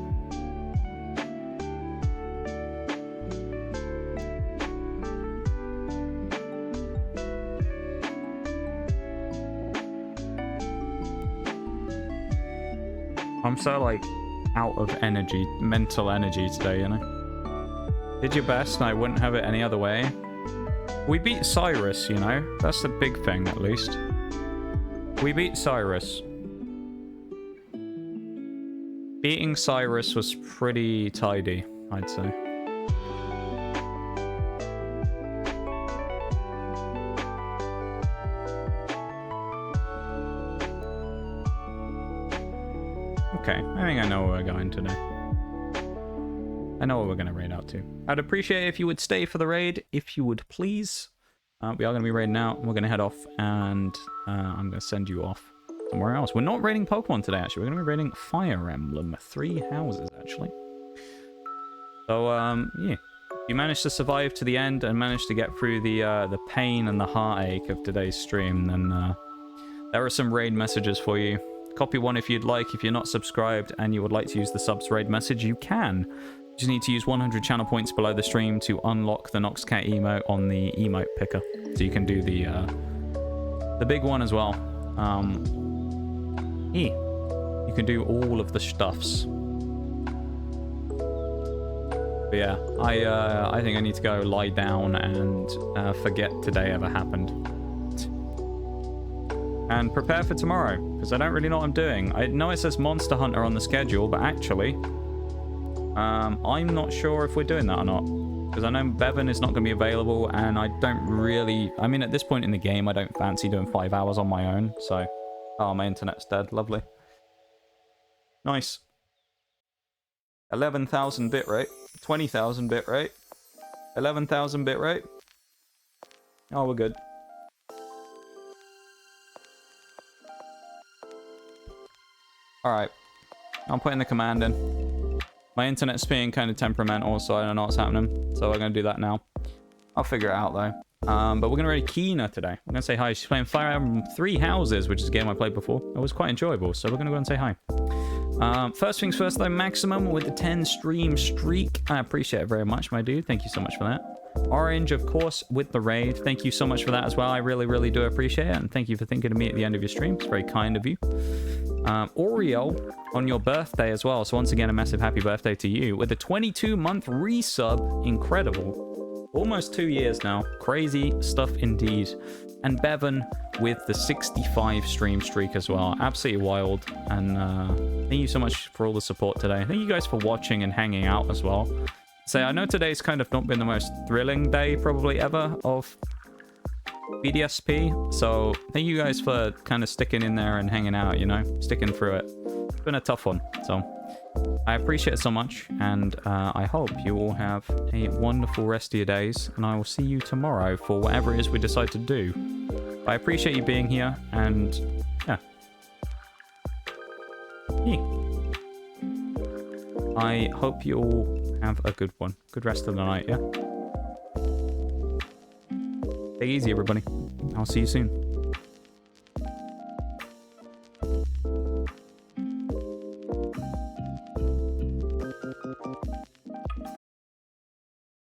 I'm so like out of energy, mental energy today, you know. Did your best, and I wouldn't have it any other way. We beat Cyrus, you know. That's the big thing, at least. We beat Cyrus. Beating Cyrus was pretty tidy, I'd say. Okay, I think I know where we're going today. I know what we're going to raid out to. I'd appreciate it if you would stay for the raid, if you would please. We are going to be raiding out. We're going to head off, and I'm going to send you off somewhere else. We're not raiding Pokemon today, actually. We're going to be raiding Fire Emblem. 3 houses, actually. So, yeah. If you managed to survive to the end and managed to get through the pain and the heartache of today's stream, then there are some raid messages for you. Copy one if you'd like. If you're not subscribed and you would like to use the subs raid message, you can. You just need to use 100 channel points below the stream to unlock the Noxcat emote on the emote picker. So you can do the big one as well. Yeah. You can do all of the stuffs. But yeah, I think I need to go lie down and forget today ever happened. And prepare for tomorrow, because I don't really know what I'm doing. I know it says Monster Hunter on the schedule, but actually, I'm not sure if we're doing that or not. Because I know Bevan is not going to be available, and I don't really... I mean, at this point in the game, I don't fancy doing 5 hours on my own, so... Oh, my internet's dead. Lovely. Nice. 11,000 bitrate. 20,000 bitrate. 11,000 bitrate. Oh, we're good. Alright. I'm putting the command in. My internet's being kind of temperamental, so I don't know what's happening. So we're going to do that now. I'll figure it out, though. But we're going to raid Kina today. I'm going to say hi. She's playing Fire Emblem 3 Houses, which is a game I played before. It was quite enjoyable, so we're going to go and say hi. First things first, though, Maximum with the 10 stream streak. I appreciate it very much, my dude. Thank you so much for that. Orange, of course, with the raid. Thank you so much for that as well. I really, really do appreciate it. And thank you for thinking of me at the end of your stream. It's very kind of you. Oreo on your birthday as well. So once again, a massive happy birthday to you with a 22-month resub. Incredible. Almost 2 years now. Crazy stuff indeed. And Bevan with the 65 stream streak as well. Absolutely wild. And thank you so much for all the support today. Thank you guys for watching and hanging out as well. So I know today's kind of not been the most thrilling day probably ever of BDSP. So thank you guys for kind of sticking in there and hanging out, you know, sticking through it. It's been a tough one. So I appreciate it so much. And I hope you all have a wonderful rest of your days. And I will see you tomorrow for whatever it is we decide to do. I appreciate you being here. And yeah. I hope you all have a good one. Good rest of the night, yeah? Take it easy, everybody. I'll see you soon.